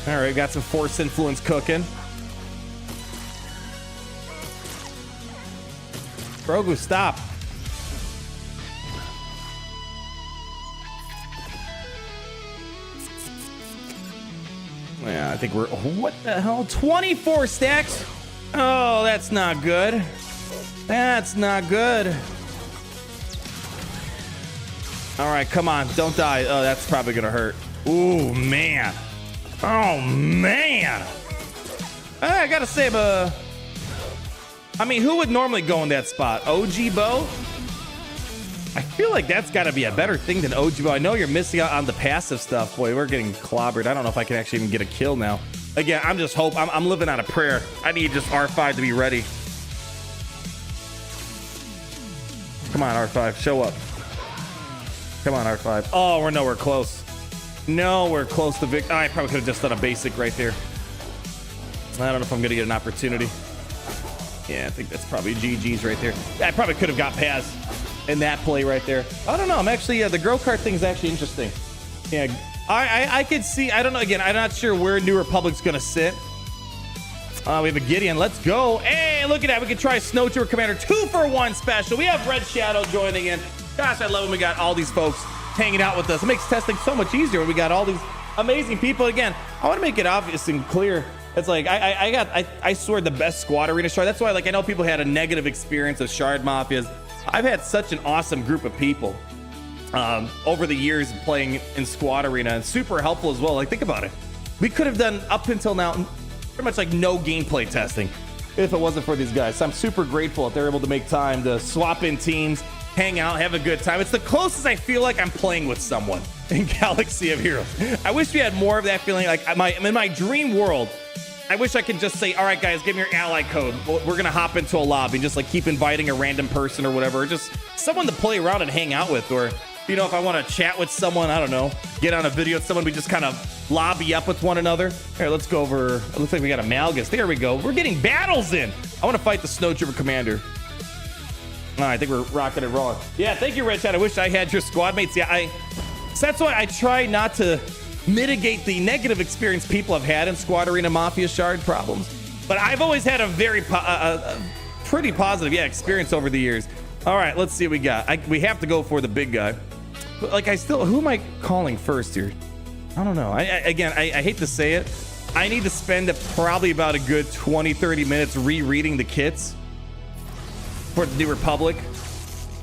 All right, got some force influence cooking. Grogu, stop. Yeah, I think we're... What the hell? 24 stacks? Oh, that's not good. That's not good. All right, come on. Don't die. Oh, that's probably going to hurt. Ooh, man. Oh, man. I got to say, I mean, who would normally go in that spot? OG Bo? I feel like that's got to be a better thing than OG Bo. I know you're missing out on the passive stuff. Boy, we're getting clobbered. I don't know if I can actually even get a kill now. Again, I'm just hoping. I'm living on a prayer. I need just R5 to be ready. Come on, R5. Show up. Come on, R5. Oh, we're nowhere close. Nowhere close to victory. Oh, I probably could have just done a basic right there. I don't know if I'm going to get an opportunity. Yeah, I think that's probably GG's right there. I probably could have got Paz in that play right there. I don't know. I'm actually, the Grow Kart thing is actually interesting. Yeah, I could see, I don't know. Again, I'm not sure where New Republic's going to sit. We have a Gideon. Let's go. Hey, look at that. We can try Snowtrooper Commander 2-for-1 special. We have Red Shadow joining in. Gosh, I love when we got all these folks hanging out with us. It makes testing so much easier when we got all these amazing people. Again, I want to make it obvious and clear. It's like I swear the best squad arena shard. That's why, like, I know people had a negative experience of shard mafias. I've had such an awesome group of people over the years playing in squad arena, and super helpful as well. Like, think about it. We could have done up until now pretty much like no gameplay testing if it wasn't for these guys. So I'm super grateful that they're able to make time to swap in teams, hang out, have a good time. It's the closest I feel like I'm playing with someone in Galaxy of Heroes. I wish we had more of that feeling. Like in my dream world, I wish I could just say, all right, guys, give me your ally code. We're going to hop into a lobby and just like keep inviting a random person or whatever, or just someone to play around and hang out with. Or, you know, if I want to chat with someone, I don't know, get on a video with someone, we just kind of lobby up with one another. Here, let's go over. It looks like we got a Malgus. There we go. We're getting battles in. I want to fight the Snowtrooper Commander. All right, I think we're rocking and rolling. Yeah, thank you, Red Chat. I wish I had your squad mates. Yeah, so that's why I try not to mitigate the negative experience people have had in Squad Arena Mafia shard problems. But I've always had a very pretty positive experience over the years. All right, let's see what we got. We have to go for the big guy. But like, who am I calling first here? I don't know. I hate to say it. I need to spend probably about a good 20-30 minutes rereading the kits for the New Republic.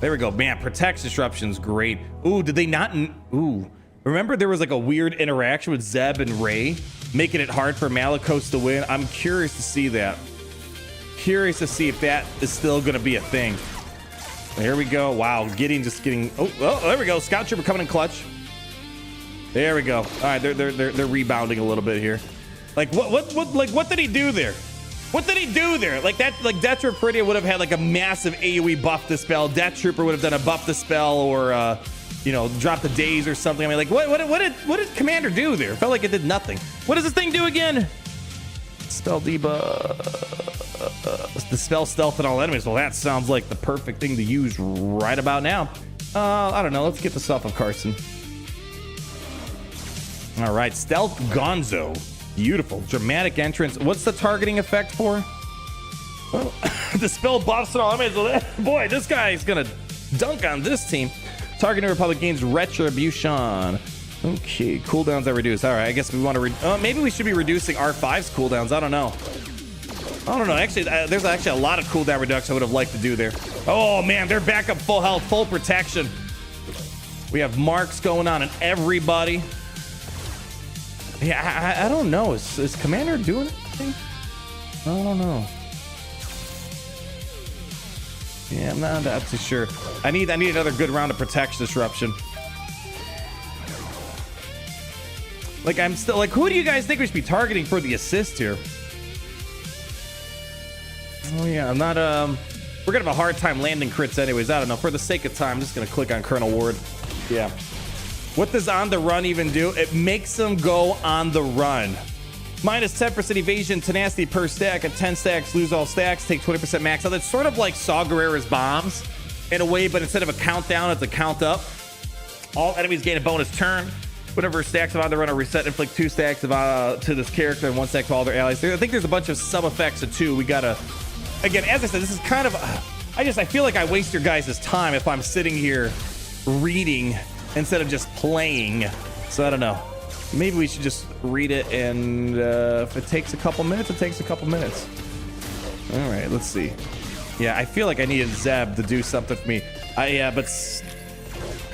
There we go. Man, Protect Disruption's great. Ooh, did they not? Ooh. Remember there was like a weird interaction with Zeb and Rey, making it hard for Malicos to win? I'm curious to see that. Curious to see if that is still going to be a thing. Here we go. Wow, Gideon just getting... Oh, there we go. Scout Trooper coming in clutch. There we go. All right, they're rebounding a little bit here. Like what did he do there? What did he do there? Like that, like Death Trooper Peridia would have had like a massive AoE buff dispel. Death Trooper would have done a buff dispel, or you know, drop the days or something. I mean, like, what did Commander do there? Felt like it did nothing. What does this thing do again? Spell debuff, dispel stealth and all enemies. Well, that sounds like the perfect thing to use right about now. I don't know. Let's get this off of Carson. All right, stealth Gonzo. Beautiful, dramatic entrance. What's the targeting effect for? Dispel buffs and all. I mean, so boy, this guy's gonna dunk on this team. Targeting Republic gains retribution. Okay, cooldowns are reduced. All right, I guess we want to. Maybe we should be reducing R5's cooldowns. I don't know. Actually, there's actually a lot of cooldown reduction I would have liked to do there. Oh man, they're back up full health, full protection. We have marks going on everybody. Yeah, I don't know. Is Commander doing anything? I don't know. Yeah, I'm not too sure. I need another good round of protection disruption. Like, I'm still like, who do you guys think we should be targeting for the assist here? Oh yeah, I'm not we're gonna have a hard time landing crits anyways. I don't know. For the sake of time, I'm just gonna click on Colonel Ward. Yeah. What does on the run even do? It makes them go on the run. Minus 10% evasion, tenacity per stack. At 10 stacks, lose all stacks, take 20% max. Now that's sort of like Saw Gerrera's bombs in a way, but instead of a countdown, it's a count up. All enemies gain a bonus turn. Whatever stacks of on the run are reset, inflict 2 stacks of to this character and 1 stack to all their allies. I think there's a bunch of sub effects of 2. We gotta, again, as I said, this is kind of, I feel like I waste your guys' time if I'm sitting here reading instead of just playing. So I don't know. Maybe we should just read it, and if it takes a couple minutes, it takes a couple minutes. All right, let's see. Yeah, I feel like I needed Zeb to do something for me. But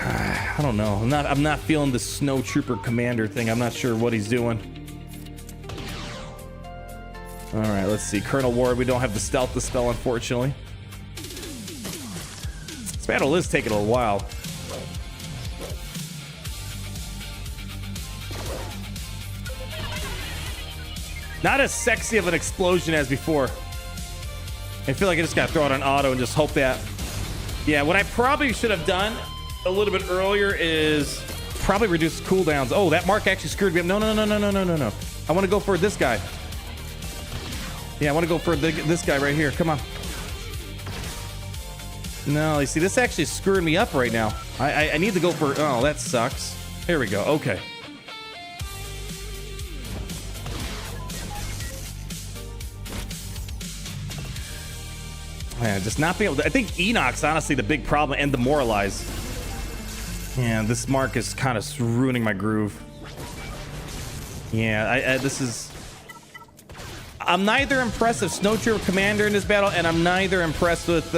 I don't know. I'm not feeling the Snowtrooper commander thing. I'm not sure what he's doing. All right, let's see. Colonel Ward, we don't have the stealth dispel, unfortunately. This battle is taking a little while. Not as sexy of an explosion as before. I feel like I just got to throw it on auto and just hope that. Yeah, what I probably should have done a little bit earlier is probably reduce cooldowns. Oh, that mark actually screwed me up. No. I want to go for this guy. Yeah, I want to go for this guy right here. Come on. No, you see, this actually screwed me up right now. I need to go for... Oh, that sucks. Here we go. Okay. Man, just not being able to... I think Enoch's honestly the big problem and demoralize. Yeah, this mark is kind of ruining my groove. Yeah, this is... I'm neither impressed with Snowtrooper Commander in this battle, and I'm neither impressed with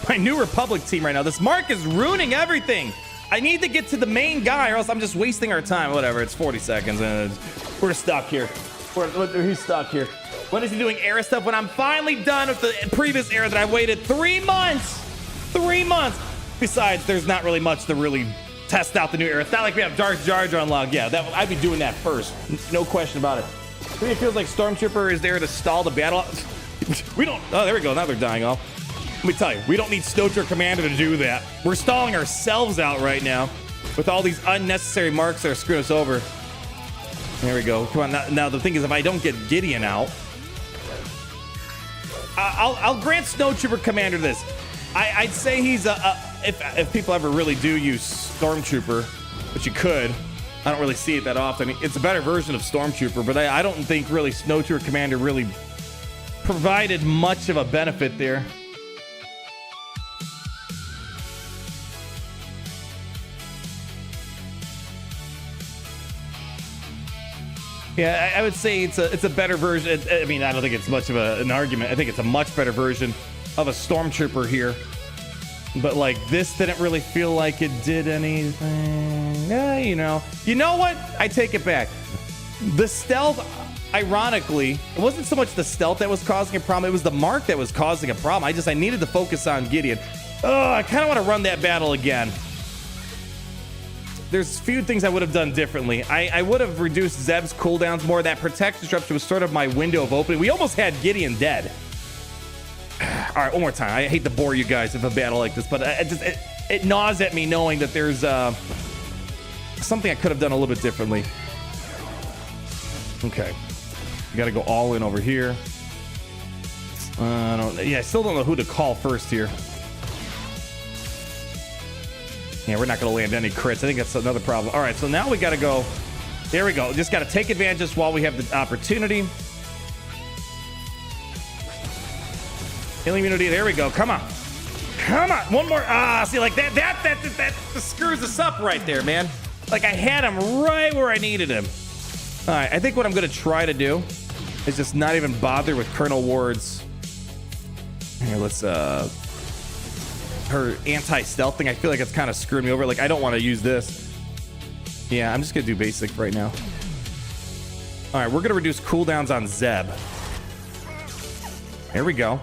my New Republic team right now. This mark is ruining everything. I need to get to the main guy, or else I'm just wasting our time. Whatever, it's 40 seconds, and we're stuck here. He's stuck here. When is he doing era stuff? When I'm finally done with the previous era that I waited 3 months. 3 months. Besides, there's not really much to really test out the new era. It's not like we have Darth Jar Jar unlocked. Yeah, I'd be doing that first. No question about it. To me, it feels like Stormtrooper is there to stall the battle. We don't... Oh, there we go. Now they're dying off. Let me tell you, we don't need Snowtrooper Commander to do that. We're stalling ourselves out right now with all these unnecessary marks that are screwing us over. There we go. Come on. Now the thing is, if I don't get Gideon out... I'll grant Snowtrooper Commander this. I'd say he's if people ever really do use Stormtrooper, which you could, I don't really see it that often. It's a better version of Stormtrooper, but I don't think really Snowtrooper Commander really provided much of a benefit there. Yeah, I would say it's a better version. I mean, I don't think it's much of an argument. I think it's a much better version of a Stormtrooper here. But like this didn't really feel like it did anything. Yeah, you know what? I take it back. The stealth, ironically, it wasn't so much the stealth that was causing a problem. It was the mark that was causing a problem. I needed to focus on Gideon. Oh, I kind of want to run that battle again. There's a few things I would have done differently. I would have reduced Zeb's cooldowns more. That protect disruption was sort of my window of opening. We almost had Gideon dead. All right, one more time. I hate to bore you guys with a battle like this, but it gnaws at me knowing that there's something I could have done a little bit differently. Okay, we got to go all in over here. I still don't know who to call first here. Yeah, we're not going to land any crits. I think that's another problem. All right, so now we got to go. There we go. Just got to take advantage while we have the opportunity. Healing immunity. There we go. Come on. Come on. One more. Ah, see, like that screws us up right there, man. Like I had him right where I needed him. All right, I think what I'm going to try to do is just not even bother with Colonel Ward's. Here, let's her anti-stealth thing. I feel like it's kind of screwed me over. Like I don't want to use this. Yeah, I'm just gonna do basic right now. All right, we're gonna reduce cooldowns on Zeb. Here we go.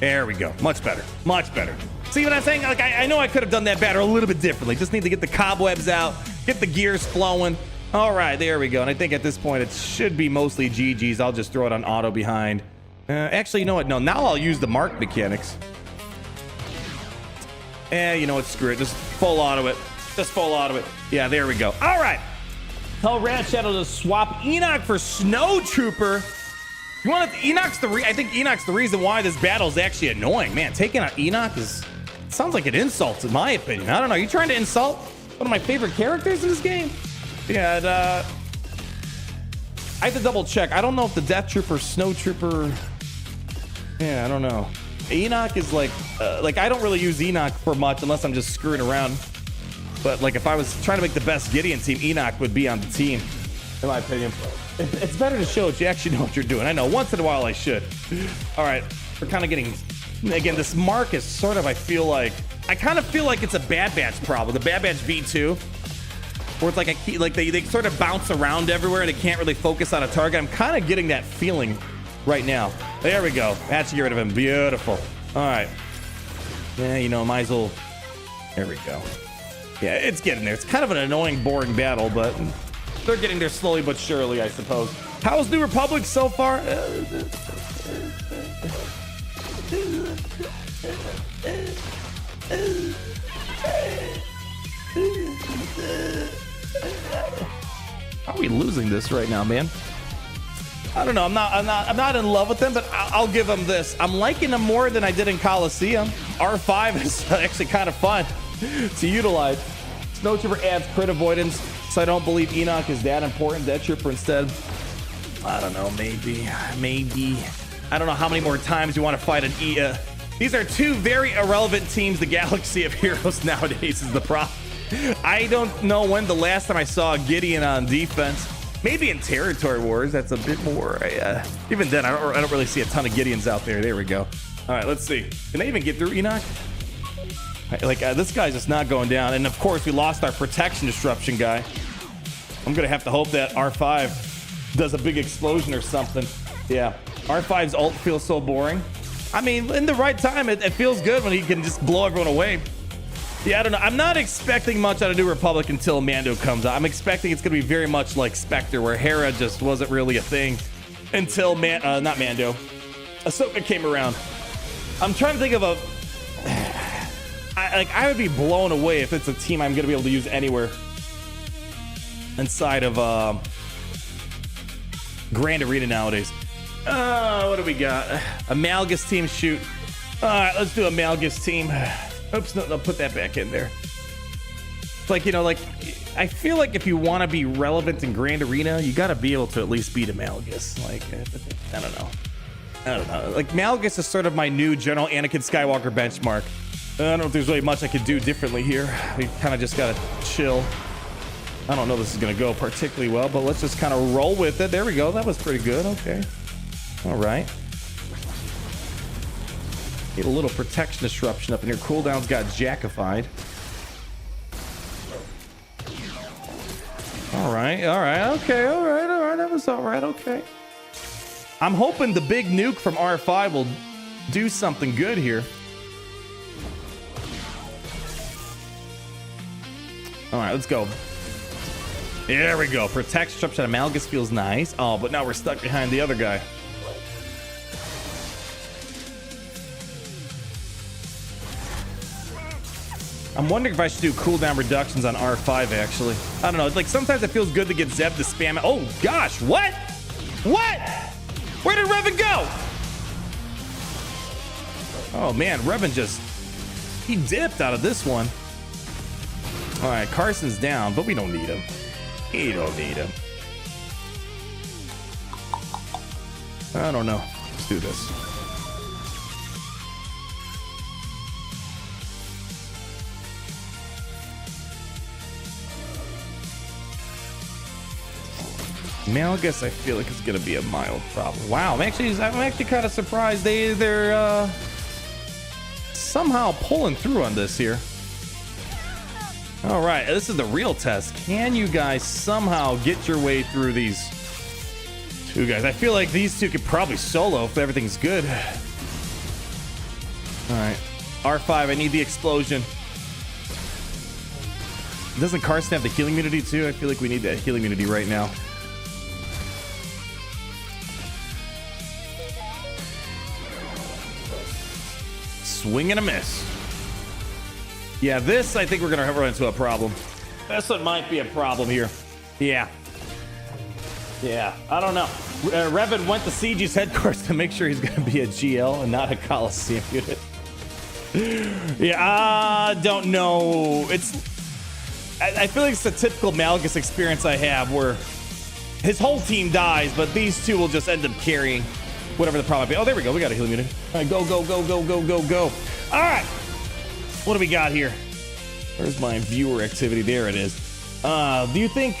There we go. Much better. Much better. See what I'm saying? Like I know I could have done that better a little bit differently. Just need to get the cobwebs out, get the gears flowing. All right, there we go. And I think at this point, it should be mostly GG's. I'll just throw it on auto behind. Actually, you know what? No, now I'll use the mark mechanics. You know what? Screw it. Just full auto it. Just full auto it. Yeah, there we go. All right. Tell Rat Shadow to swap Enoch for Snowtrooper. You want it? Enoch's I think Enoch's the reason why this battle is actually annoying. Man, taking out Enoch sounds like an insult in my opinion. I don't know. You trying to insult one of my favorite characters in this game? Yeah, and, I have to double check. I don't know if the Death Trooper, Snowtrooper. Yeah, I don't know. Enoch is like I don't really use Enoch for much unless I'm just screwing around. But like if I was trying to make the best Gideon team, Enoch would be on the team, in my opinion. It's better to show that you actually know what you're doing. I know once in a while I should. All right, we're kind of getting, again, this mark is sort of, I kind of feel like it's a Bad Batch problem. The Bad Batch V2. Where it's like they sort of bounce around everywhere and they can't really focus on a target. I'm kind of getting that feeling right now. There we go. Had to get rid of him. Beautiful. All right. Yeah, you know, might as well. There we go. Yeah, it's getting there. It's kind of an annoying, boring battle, but they're getting there slowly but surely, I suppose. How's New Republic so far? How are we losing this right now, man? I don't know. I'm not in love with them, but I'll give them this. I'm liking them more than I did in Coliseum. R5 is actually kind of fun to utilize. Snowtrooper adds crit avoidance, so I don't believe Enoch is that important. Death Trooper instead. I don't know. Maybe. I don't know how many more times you want to fight an These are two very irrelevant teams. The galaxy of heroes nowadays is the problem. I don't know when the last time I saw Gideon on defense. Maybe in Territory Wars, that's a bit more. Even then, I don't really see a ton of Gideons out there. There we go. All right, let's see. Can I even get through Enoch? Like this guy's just not going down. And of course, we lost our protection disruption guy. I'm gonna have to hope that R5 does a big explosion or something. Yeah, R5's ult feels so boring. I mean, in the right time, it feels good when he can just blow everyone away. Yeah, I don't know. I'm not expecting much out of New Republic until Mando comes out. I'm expecting it's going to be very much like Spectre, where Hera just wasn't really a thing until not Mando. Ahsoka came around. I'm trying to think of I would be blown away if it's a team I'm going to be able to use anywhere inside of Grand Arena nowadays. What do we got? Amalgus team, shoot. All right, let's do Amalgus team. Oops, no, put that back in there. Like, you know, like, I feel like if you want to be relevant in Grand Arena, you got to be able to at least beat Amalgus. Like, I don't know. Like, Amalgus is sort of my new General Anakin Skywalker benchmark. I don't know if there's really much I could do differently here. We kind of just got to chill. I don't know if this is going to go particularly well, but let's just kind of roll with it. There we go. That was pretty good. Okay. All right. Get a little protection disruption up in here. Cooldowns got jackified. All right. Okay. All right. That was all right. Okay. I'm hoping the big nuke from R5 will do something good here. All right, let's go. There we go. Protection disruption. Amalgus feels nice. Oh, but now we're stuck behind the other guy. I'm wondering if I should do cooldown reductions on R5, actually. I don't know. It's like sometimes it feels good to get Zeb to spam it. Oh, gosh. What? What? Where did Revan go? Oh, man. Revan he dipped out of this one. All right. Carson's down, but we don't need him. We don't need him. I don't know. Let's do this. Malgus, I feel like it's gonna be a mild problem. Wow, I'm actually kind of surprised they're somehow pulling through on this here. All right, this is the real test. Can you guys somehow get your way through these two guys? I feel like these two could probably solo if everything's good. All right, R5, I need the explosion. Doesn't Carson have the healing immunity too? I feel like we need that healing immunity right now. Swing and a miss. Yeah, this, I think we're gonna run into a problem. This one might be a problem here. Yeah, I don't know. Revan went to CG's headquarters to make sure he's gonna be a GL and not a Coliseum unit. Yeah, I don't know. I feel like it's the typical Malgus experience I have where his whole team dies, but these two will just end up carrying whatever the problem might be. Oh, there we go. We got a healing unit. All right, go. All right. What do we got here? Where's my viewer activity? There it is. Do you think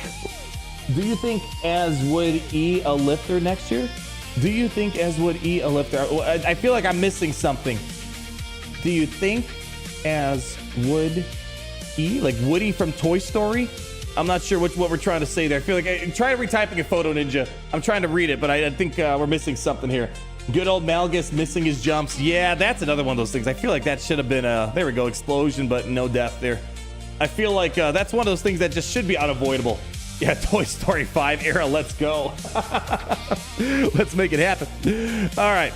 as would E a lifter next year? Do you think as would E a lifter? I feel like I'm missing something. Do you think as would E, like Woody from Toy Story? I'm not sure what we're trying to say there. I feel like try retyping a Photo Ninja. I'm trying to read it, but I think we're missing something here. Good old Malgus missing his jumps. Yeah, that's another one of those things. I feel like that should have been there we go, explosion, but no death there. I feel like that's one of those things that just should be unavoidable. Yeah, Toy Story 5 era, let's go. Let's make it happen. All right.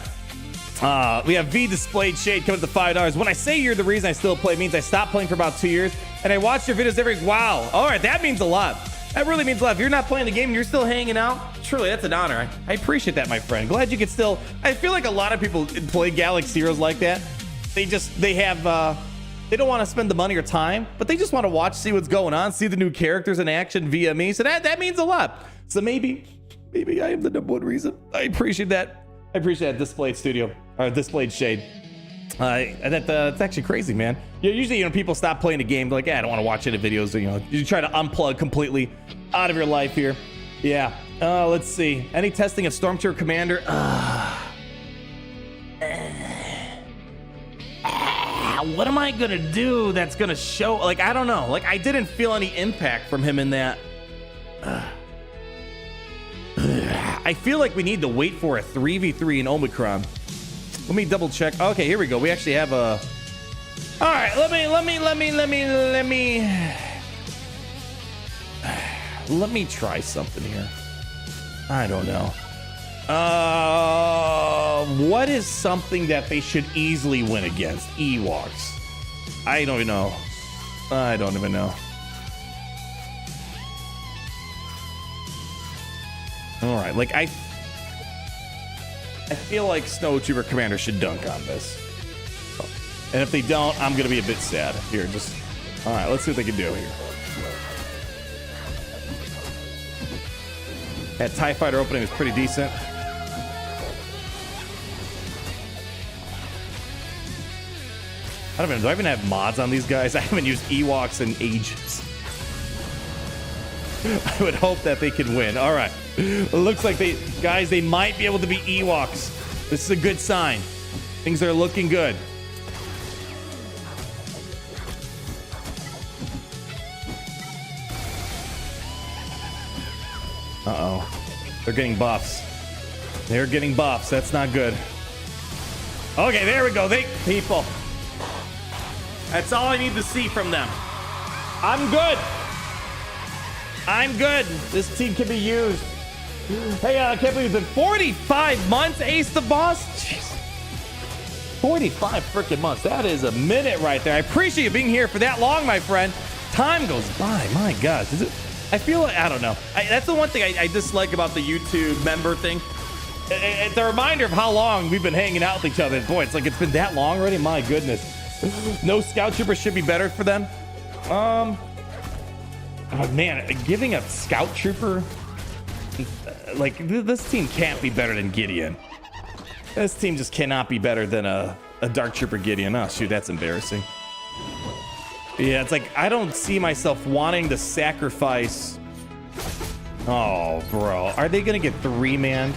We have V Displayed Shade coming to $5. When I say you're the reason I still play, it means I stopped playing for about 2 years, and I watch your videos every... Wow. All right, that means a lot. That really means a lot. If you're not playing the game and you're still hanging out, truly, that's an honor. I appreciate that, my friend. Glad you could still... I feel like a lot of people play Galaxy Heroes like that. They have... They don't want to spend the money or time, but they just want to watch, see what's going on, see the new characters in action via me. So that means a lot. So maybe I am the #1 reason. I appreciate that. I appreciate that Displayed Studio, or Displayed Shade. That's actually crazy, man. Usually, people stop playing the game. They're like, I don't want to watch any videos. You try to unplug completely out of your life here. Yeah. Let's see. Any testing of Stormtrooper Commander? What am I gonna do that's gonna show? Like, I don't know. Like, I didn't feel any impact from him in that. I feel like we need to wait for a 3v3 in Omicron. Let me double check. Okay, here we go. We actually have a... All right, let me try something here. I don't know. What is something that they should easily win against? Ewoks. I don't even know. I don't even know. All right, like I feel like Snowtrooper Commander should dunk on this. And if they don't, I'm gonna be a bit sad. Here, just all right, let's see what they can do here. That TIE Fighter opening was pretty decent. I don't even know. Do I even have mods on these guys? I haven't used Ewoks in ages. I would hope that they can win. All right. It looks like they might be able to be Ewoks. This is a good sign. Things are looking good. Uh-oh. They're getting buffs. They're getting buffs. That's not good. Okay, there we go. People. That's all I need to see from them. I'm good. I'm good. This team can be used. Hey, I can't believe it's been 45 months, Ace the Boss. Jeez. 45 freaking months. That is a minute right there. I appreciate you being here for that long, my friend. Time goes by. My gosh. I feel like, I don't know. That's the one thing I dislike about the YouTube member thing. It's a reminder of how long we've been hanging out with each other. Boy, it's like it's been that long already. My goodness. No Scout Trooper should be better for them. Oh man, giving a Scout Trooper, like this team can't be better than Gideon. This team just cannot be better than a Dark Trooper Gideon. Oh, shoot, that's embarrassing. Yeah, it's like, I don't see myself wanting to sacrifice. Oh, bro. Are they going to get 3-manned?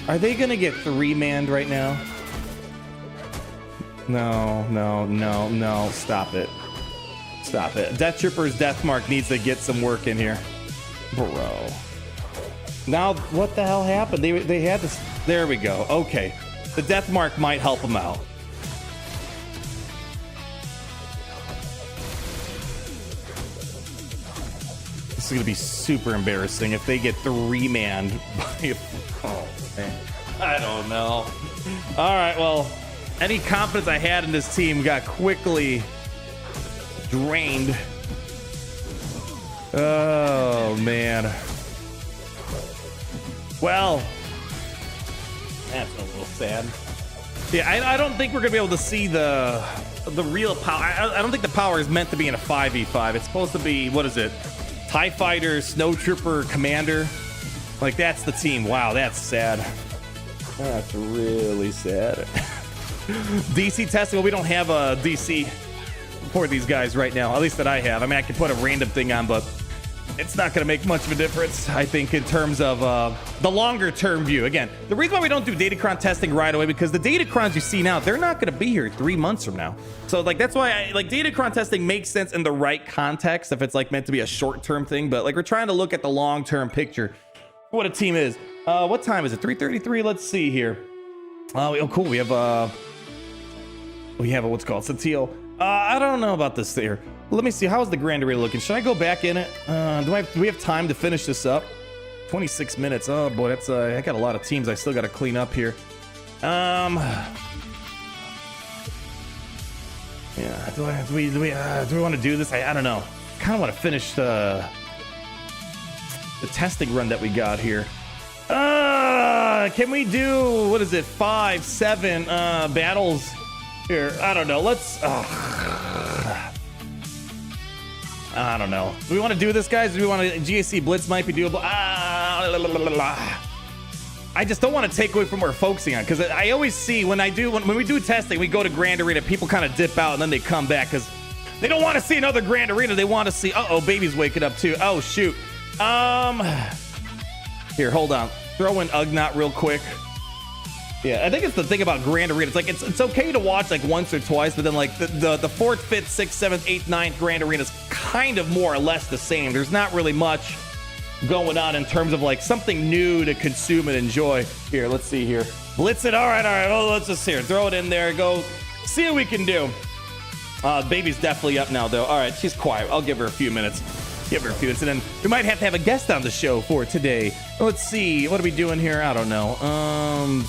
Are they going to get 3-manned right now? No, no, no, no. Stop it. Stop it. Death Trooper's Death Mark needs to get some work in here. Bro. Now, what the hell happened? They had this. There we go. Okay. The Death Mark might help them out. This is going to be super embarrassing if they get 3-manned. Oh, man. I don't know. All right, well, any confidence I had in this team got quickly drained. Oh, man. Well, that's a little sad. Yeah, I don't think we're going to be able to see the real power. I don't think the power is meant to be in a 5v5. It's supposed to be, what is it? TIE Fighter, Snowtrooper, Commander. Like, that's the team. Wow, that's sad. That's really sad. DC testing. Well, we don't have a DC for these guys right now, at least that I have. I mean, I could put a random thing on, but it's not going to make much of a difference, I think, in terms of the longer term view. Again, the reason why we don't do Datacron testing right away, because the Datacrons you see now, they're not going to be here 3 months from now. So, like, that's why Datacron testing makes sense in the right context if it's like meant to be a short term thing. But like, we're trying to look at the long term picture, what a team is. What time is it? 3:33. Let's see here. Oh, cool. We have what's called Satil. I don't know about this here. Let me see. How's the Grand Array looking? Should I go back in it? Do we have time to finish this up? 26 minutes. Oh boy, that's I got a lot of teams I still got to clean up here. Yeah. Do we want to do this? I don't know. Kind of want to finish the testing run that we got here. Can we do, what is it? 5, 7 battles here? I don't know. Let's. I don't know. Do we want to do this, guys? Do we want to? GAC Blitz might be doable. I just don't want to take away from what we're focusing on, because I always see when we do testing, we go to Grand Arena, people kind of dip out and then they come back because they don't want to see another Grand Arena. They want to see. Baby's waking up too. Oh shoot. Here, hold on. Throw in Ugnaught real quick. Yeah, I think it's the thing about Grand Arena. It's like it's okay to watch like once or twice, but then like the 4th, 5th, 6th, 7th, 8th, 9th Grand Arena is kind of more or less the same. There's not really much going on in terms of like something new to consume and enjoy. Here, let's see here. Blitz it. All right. Well, let's just here. Throw it in there. Go see what we can do. Baby's definitely up now, though. All right, she's quiet. I'll give her a few minutes. And then we might have to have a guest on the show for today. Let's see. What are we doing here? I don't know. I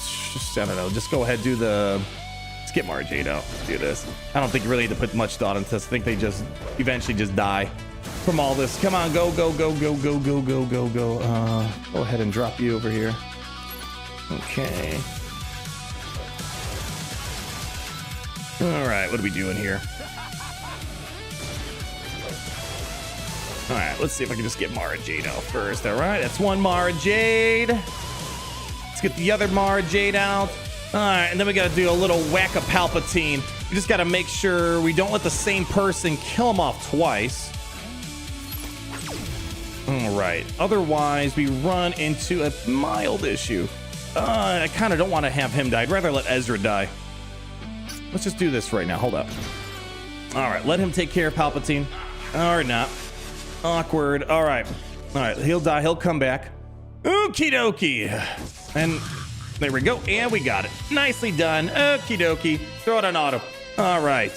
don't know. Just go ahead, let's get Mara Jade out. Do this. I don't think you really need to put much thought into this. I think they just eventually just die from all this. Come on, go. Go ahead and drop you over here. Okay. All right, what are we doing here? All right, let's see if I can just get Mara Jade out first. All right, that's one Mara Jade. Let's get the other Mara Jade out. All right, and then we got to do a little whack of Palpatine. We just got to make sure we don't let the same person kill him off twice. All right, otherwise we run into a mild issue. I kind of don't want to have him die. I'd rather let Ezra die. Let's just do this right now. Hold up. All right, let him take care of Palpatine. Or not. Awkward. All right, he'll die. He'll come back. Okie dokie. And there we go. And we got it. Nicely done. Okie dokie. Throw it on auto. All right.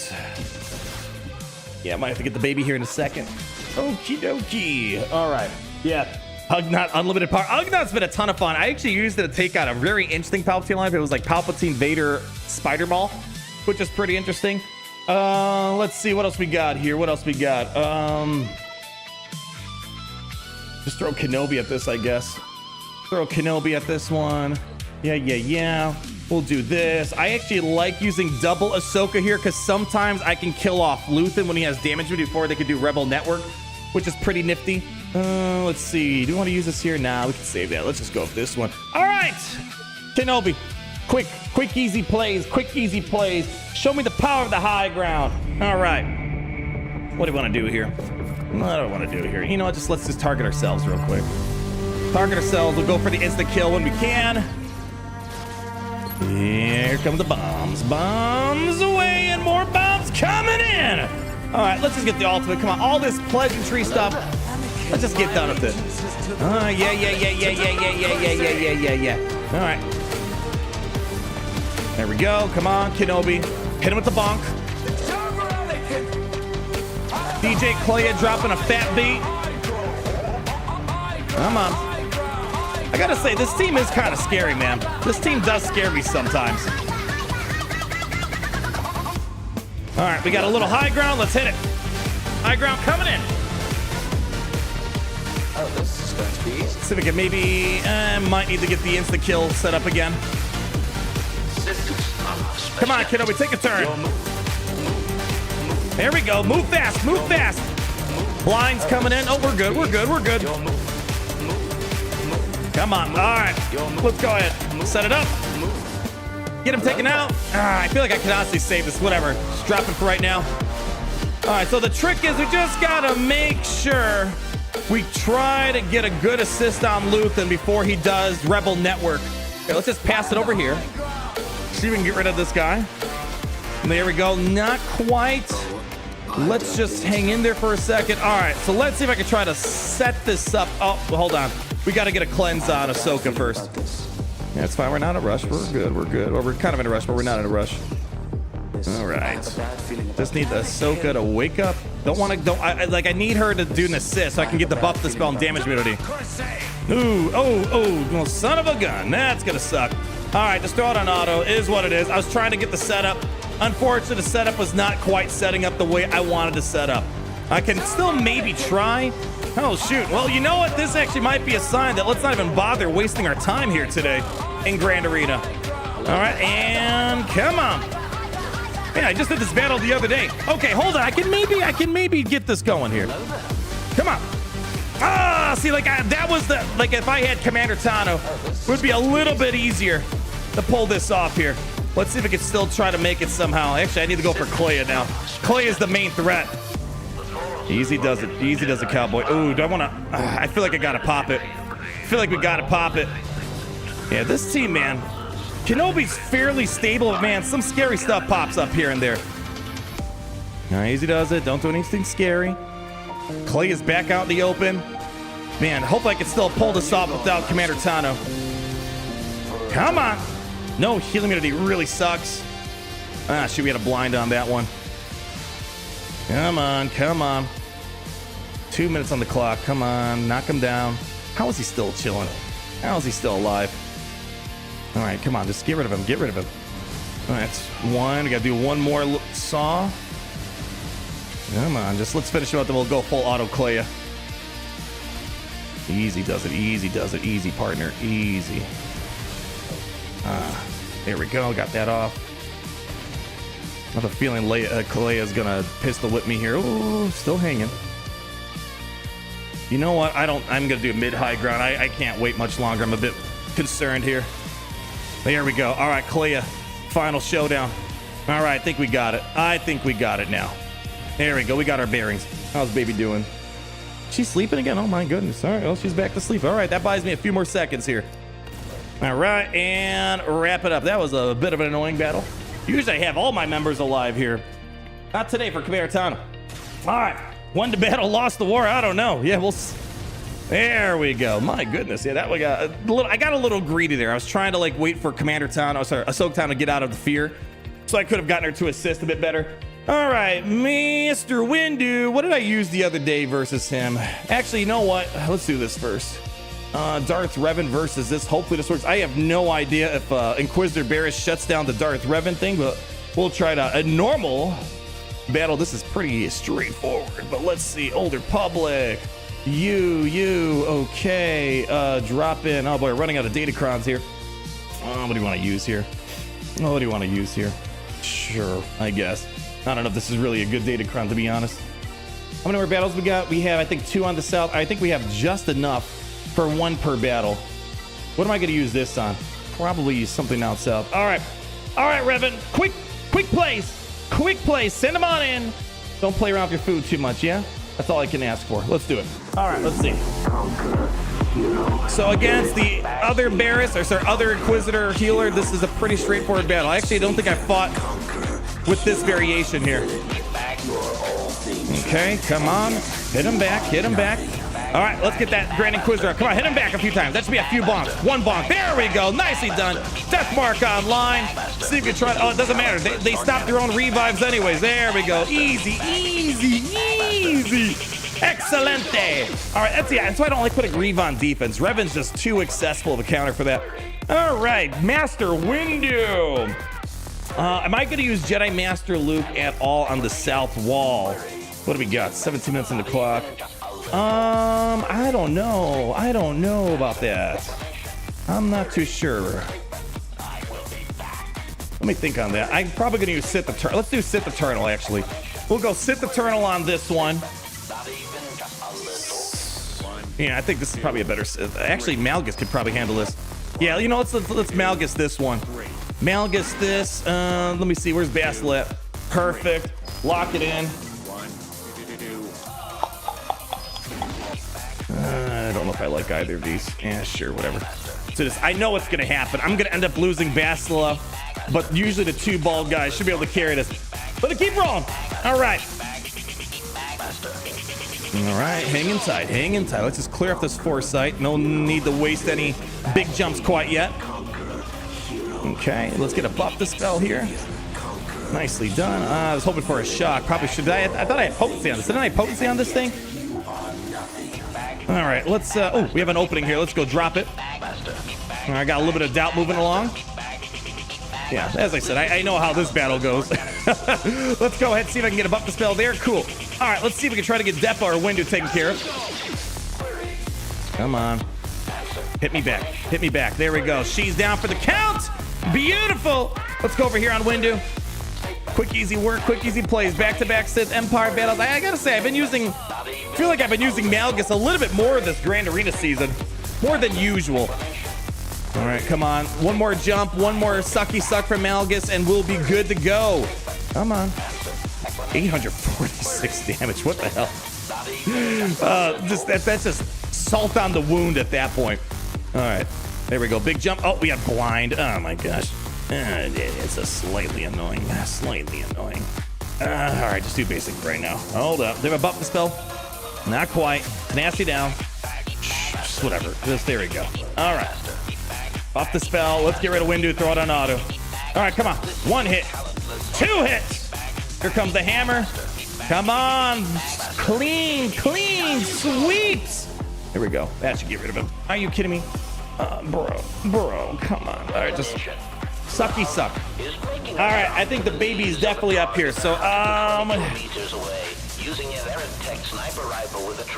Yeah, might have to get the baby here in a second. Okie dokie. All right. Yeah. Ugnaught, unlimited power. Ugnaught's been a ton of fun. I actually used it to take out a very interesting Palpatine line. It was like Palpatine, Vader, Spider Ball, which is pretty interesting. Let's see what else we got here. Just throw Kenobi at this, I guess. Throw Kenobi at this one. Yeah. We'll do this. I actually like using double Ahsoka here because sometimes I can kill off Luthen when he has damage before they could do Rebel Network, which is pretty nifty. Let's see. Do we want to use this here? Nah, we can save that. Let's just go with this one. All right. Kenobi. Quick, easy plays. Quick, easy plays. Show me the power of the high ground. All right. What do you want to do here? What do I want to do here? You know what? Let's just target ourselves real quick. Target ourselves. We'll go for the insta kill when we can. Here come the bombs. Bombs away and more bombs coming in. All right, let's just get the ultimate. Come on, all this pleasantry stuff. Let's just get done with it. Yeah. All right. There we go. Come on, Kenobi. Hit him with the bonk. DJ Leia dropping a fat beat. Come on. I gotta say, this team is kind of scary, man. This team does scare me sometimes. All right, we got a little high ground. Let's hit it. High ground coming in. Oh, this is going to be easy. See if we can maybe, might need to get the insta kill set up again. Come on, Kenobi, take a turn. There we go. Move fast. Blinds coming in. Oh, we're good. Come on. All right. Let's go ahead. Set it up. Get him taken out. I feel like I can honestly save this. Whatever. Just drop it for right now. All right. So the trick is we just got to make sure we try to get a good assist on Luthen before he does Rebel Network. Okay, let's just pass it over here. See if we can get rid of this guy. There we go. Not quite. Let's just hang in there for a second. All right, so let's see if I can try to set this up. Oh, well, hold on. We got to get a cleanse on Ahsoka first. Yeah, it's fine. We're not in a rush. We're good. Or we're kind of in a rush, but we're not in a rush. All right. Just need Ahsoka to wake up. I need her to do an assist so I can get the buff, the spell, and damage immunity. Ooh, well, son of a gun. That's going to suck. All right, just throw it on auto. It is what it is. I was trying to get the setup. Unfortunately, the setup was not quite setting up the way I wanted to set up. I can still maybe try. Oh, shoot. Well, you know what? This actually might be a sign that let's not even bother wasting our time here today in Grand Arena. All right, and come on. Man, I just did this battle the other day. Okay, hold on. I can maybe get this going here. Come on. See, that was if I had Commander Tano, it would be a little bit easier to pull this off here. Let's see if we can still try to make it somehow. Actually, I need to go for Leia now. Leia is the main threat. Easy does it. Easy does it, cowboy. Ooh, do I want to? I feel like I got to pop it. I feel like we got to pop it. Yeah, this team, man. Kenobi's fairly stable, but man, some scary stuff pops up here and there. Easy does it. Don't do anything scary. Clay is back out in the open. Man, hopefully I can still pull this off without Commander Tano. Come on. No healing immunity really sucks. Shoot, we had a blind on that one. Come on. 2 minutes on the clock. Come on, knock him down. How is he still chilling? How is he still alive? All right, come on, just get rid of him. All right, that's one. We got to do one more saw. Come on, let's finish him up, then we'll go full auto Leia. Easy does it, easy partner, easy. There we go, got that off. I have a feeling Leia is gonna pistol whip me here. Ooh, still hanging. You know what? I'm gonna do mid-high ground. I can't wait much longer. I'm a bit concerned here. There we go. All right, Leia, final showdown. All right, I think we got it now. There we go. We got our bearings. How's baby doing? She's sleeping again? Oh my goodness. All right, well, she's back to sleep. All right, that buys me a few more seconds here. All right, and wrap it up. That was a bit of an annoying battle. Usually I have all my members alive here. Not today for Commander Tano. All right, won the battle, lost the war. I don't know. Yeah, there we go. My goodness. Yeah, that we got a little. I got a little greedy there. I was trying to wait for Commander Tano, Ahsoka Tano to get out of the fear, so I could have gotten her to assist a bit better. All right, Mr. Windu. What did I use the other day versus him? Actually, you know what? Let's do this first. Darth Revan versus this. Hopefully this works. I have no idea if Inquisitor Barriss shuts down the Darth Revan thing, but we'll try a normal battle. This is pretty straightforward, but let's see. Old Republic. Okay. Drop in. Oh boy, we're running out of datacrons here. What do you want to use here? Sure, I guess. I don't know if this is really a good datacron, to be honest. How many more battles we got? We have, I think, 2 on the south. I think we have just enough for 1 per battle. What am I going to use this on? probably something down south. All right, Revan. Quick place. Send them on in. Don't play around with your food too much, yeah? That's all I can ask for. Let's do it. All right, let's see. So against the other Barris, or sorry, other Inquisitor healer, this is a pretty straightforward battle. I actually don't think I fought with this variation here. Okay, come on. Hit him back. All right, let's get that Grand Inquisitor. Come on, hit him back a few times. That should be a few bonks. One bonk. There we go. Nicely done. Death mark online. See if you can try. Oh, it doesn't matter. They stopped their own revives anyways. There we go. Easy. Excelente. All right, that's why I don't like putting Reva on defense. Revan's just too accessible of a counter for that. All right, Master Windu. Am I going to use Jedi Master Luke at all on the south wall? What do we got? 17 minutes in the clock. I don't know. I don't know about that. I'm not too sure. Let me think on that. I'm probably going to use Sith Eternal. Let's do Sith Eternal, actually. We'll go Sith Eternal on this one. Yeah, I think this is probably a better... Actually, Malgus could probably handle this. Yeah, you know, let's Malgus this one. Malgus this. Let me see. Where's Basil at? Perfect. Lock it in. I don't know if I like either of these. Yeah, sure, whatever. So this, I know what's going to happen. I'm going to end up losing Basila, but usually the two bald guys should be able to carry this. Let it keep rolling. All right. All right, hang tight. Let's just clear up this foresight. No need to waste any big jumps quite yet. Okay, let's get a buff dispel here. Nicely done. I was hoping for a shock. Probably should. I thought I had potency on this. Didn't I have potency on this thing? All right, let's. Oh, we have an opening here. Let's go drop it. All right, I got a little bit of doubt moving along. Yeah, as I said, I know how this battle goes. Let's go ahead and see if I can get a buff dispel there. Cool. All right, let's see if we can try to get Depa or Windu taken care of. Come on. Hit me back. There we go. She's down for the count. Beautiful. Let's go over here on Windu. Quick, easy work, quick, easy plays. Back-to-back Sith Empire battles. I gotta say, I feel like I've been using Malgus a little bit more this Grand Arena season. More than usual. All right, come on. One more jump, one more sucky suck from Malgus, and we'll be good to go. Come on. 846 damage. What the hell? That's just salt on the wound at that point. All right. There we go. Big jump. Oh, we have blind. Oh, my gosh. It's a slightly annoying. All right, just do basic right now. Hold up. Do I have a buff dispel? Not quite. Tenacity down. Just whatever. There we go. All right. Buff the spell. Let's get rid of Windu. Throw it on auto. All right, come on. One hit. Two hits. Here comes the hammer. Come on. Clean. Sweeps. There we go. That should get rid of him. Are you kidding me? Bro. Come on. All right, just sucky suck. All right, I think the baby is definitely up here. So, yeah,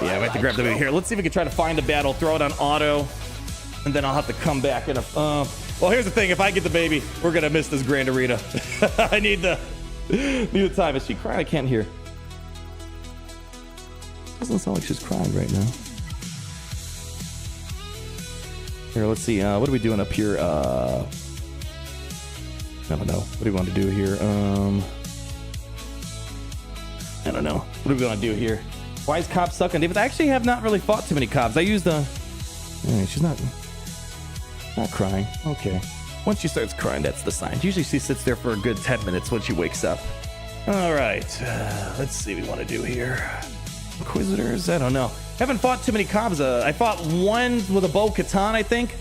I have to grab the baby here. Let's see if we can try to find a battle, throw it on auto, and then I'll have to come back in a. Well, here's the thing: if I get the baby, we're gonna miss this Grand Arena. I need the time. Is she crying? I can't hear. Doesn't sound like she's crying right now. Here, let's see. What are we doing up here? I don't know. What do we want to do here? I don't know. What are we going to do here? Why is Cobb sucking? David, I actually have not really fought too many Cobbs. I used the... she's not crying. Okay. Once she starts crying, that's the sign. Usually she sits there for a good 10 minutes when she wakes up. All right. Let's see what we want to do here. Inquisitors? I don't know. Haven't fought too many Cobbs. I fought one with a Bo-Katan, I think.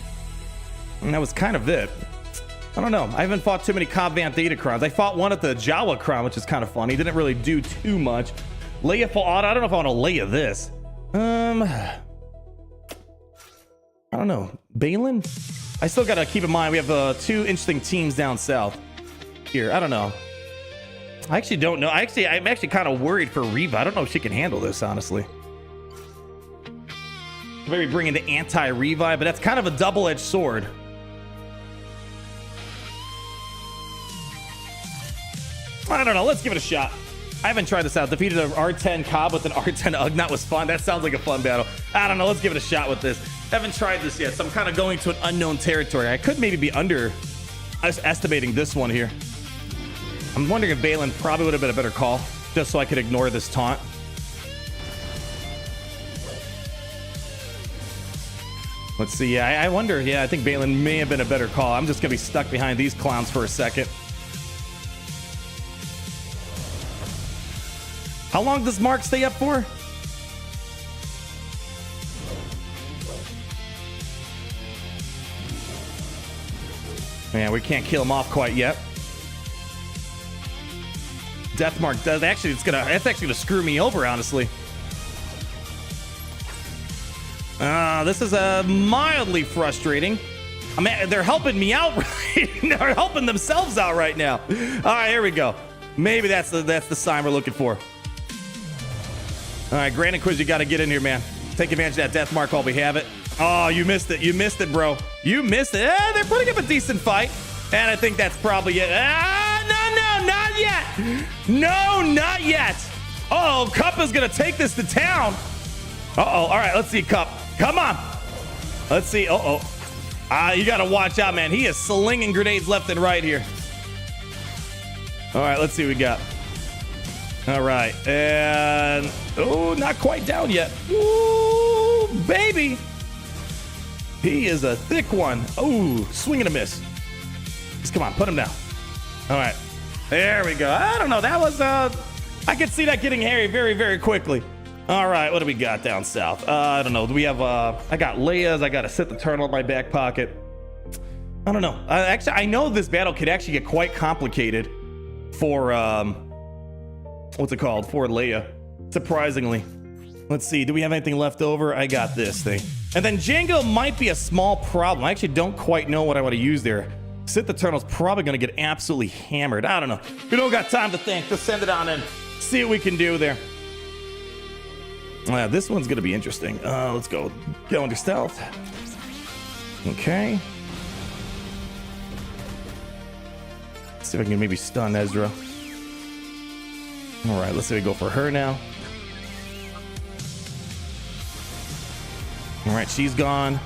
And that was kind of it. I don't know. I haven't fought too many Cobb Vanth Datacrons. I fought one at the Jawa Crown, which is kind of funny. Didn't really do too much. Leia full auto. I don't know if I want to Leia this. I don't know. Balin? I still got to keep in mind we have two interesting teams down south here. I don't know. I actually don't know. I'm actually kind of worried for Reva. I don't know if she can handle this, honestly. Maybe bring in the anti-Revive, but that's kind of a double-edged sword. I don't know. Let's give it a shot. I haven't tried this out. Defeated an R10 Cobb with an R10 Ugnaught was fun. That sounds like a fun battle. I don't know. Let's give it a shot with this. Haven't tried this yet, so I'm kind of going to an unknown territory. I could maybe be underestimating this one here. I'm wondering if Balin probably would have been a better call, just so I could ignore this taunt. Let's see. Yeah, I wonder. Yeah, I think Balin may have been a better call. I'm just going to be stuck behind these clowns for a second. How long does Mark stay up for? Man, we can't kill him off quite yet. Death Mark does actually. That's actually gonna screw me over, honestly. This is mildly frustrating. I mean, they're helping me out. Right? They're helping themselves out right now. All right, here we go. Maybe that's the sign we're looking for. All right, Grant and Quiz, you got to get in here, man. Take advantage of that Death Mark while we have it. Oh, you missed it. You missed it, bro. You missed it. They're putting up a decent fight. And I think that's probably it. No, not yet. No, not yet. Uh-oh, Cup is going to take this to town. Uh-oh. All right, let's see, Cup. Come on. Let's see. Uh-oh. You got to watch out, man. He is slinging grenades left and right here. All right, let's see what we got. All right. And, oh, not quite down yet. Ooh, baby. He is a thick one. Oh, swing and a miss. Just come on, put him down. All right. There we go. I don't know. That was, I could see that getting hairy very, very quickly. All right, what do we got down south? I don't know. Do we have, I got Leia's. I got a Sith Eternal in my back pocket. I don't know. Actually, I know this battle could actually get quite complicated for, what's it called? For Leia, surprisingly. Let's see. Do we have anything left over? I got this thing. And then Django might be a small problem. I actually don't quite know what I want to use there. Sith Eternal's probably going to get absolutely hammered. I don't know. We don't got time to think. Just send it on in. See what we can do there. This one's going to be interesting. Let's go. Go under stealth. Okay. Let's see if I can maybe stun Ezra. All right, let's see if we go for her now. All right, she's gone.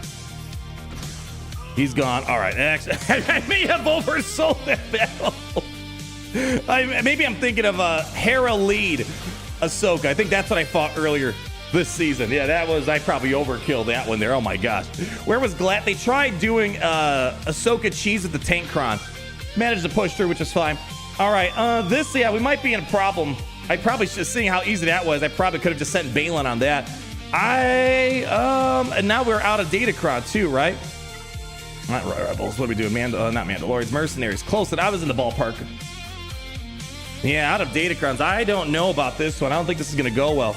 He's gone. All right, actually, I may have oversold that battle. Maybe I'm thinking of Hera lead Ahsoka. I think that's what I fought earlier this season. Yeah, that was, I probably overkilled that one there. Oh my gosh. Where was Glad? They tried doing Ahsoka cheese at the Tankron. Managed to push through, which is fine. All right, this, yeah, we might be in a problem. I probably should, seeing how easy that was, I probably could have just sent Balin on that. And now we're out of Datacron too, right? Not Rebels. What are we doing? Not Mandalorians, Mercenaries. Close. And I was in the ballpark. Yeah, out of Datacrons. I don't know about this one. I don't think this is going to go well.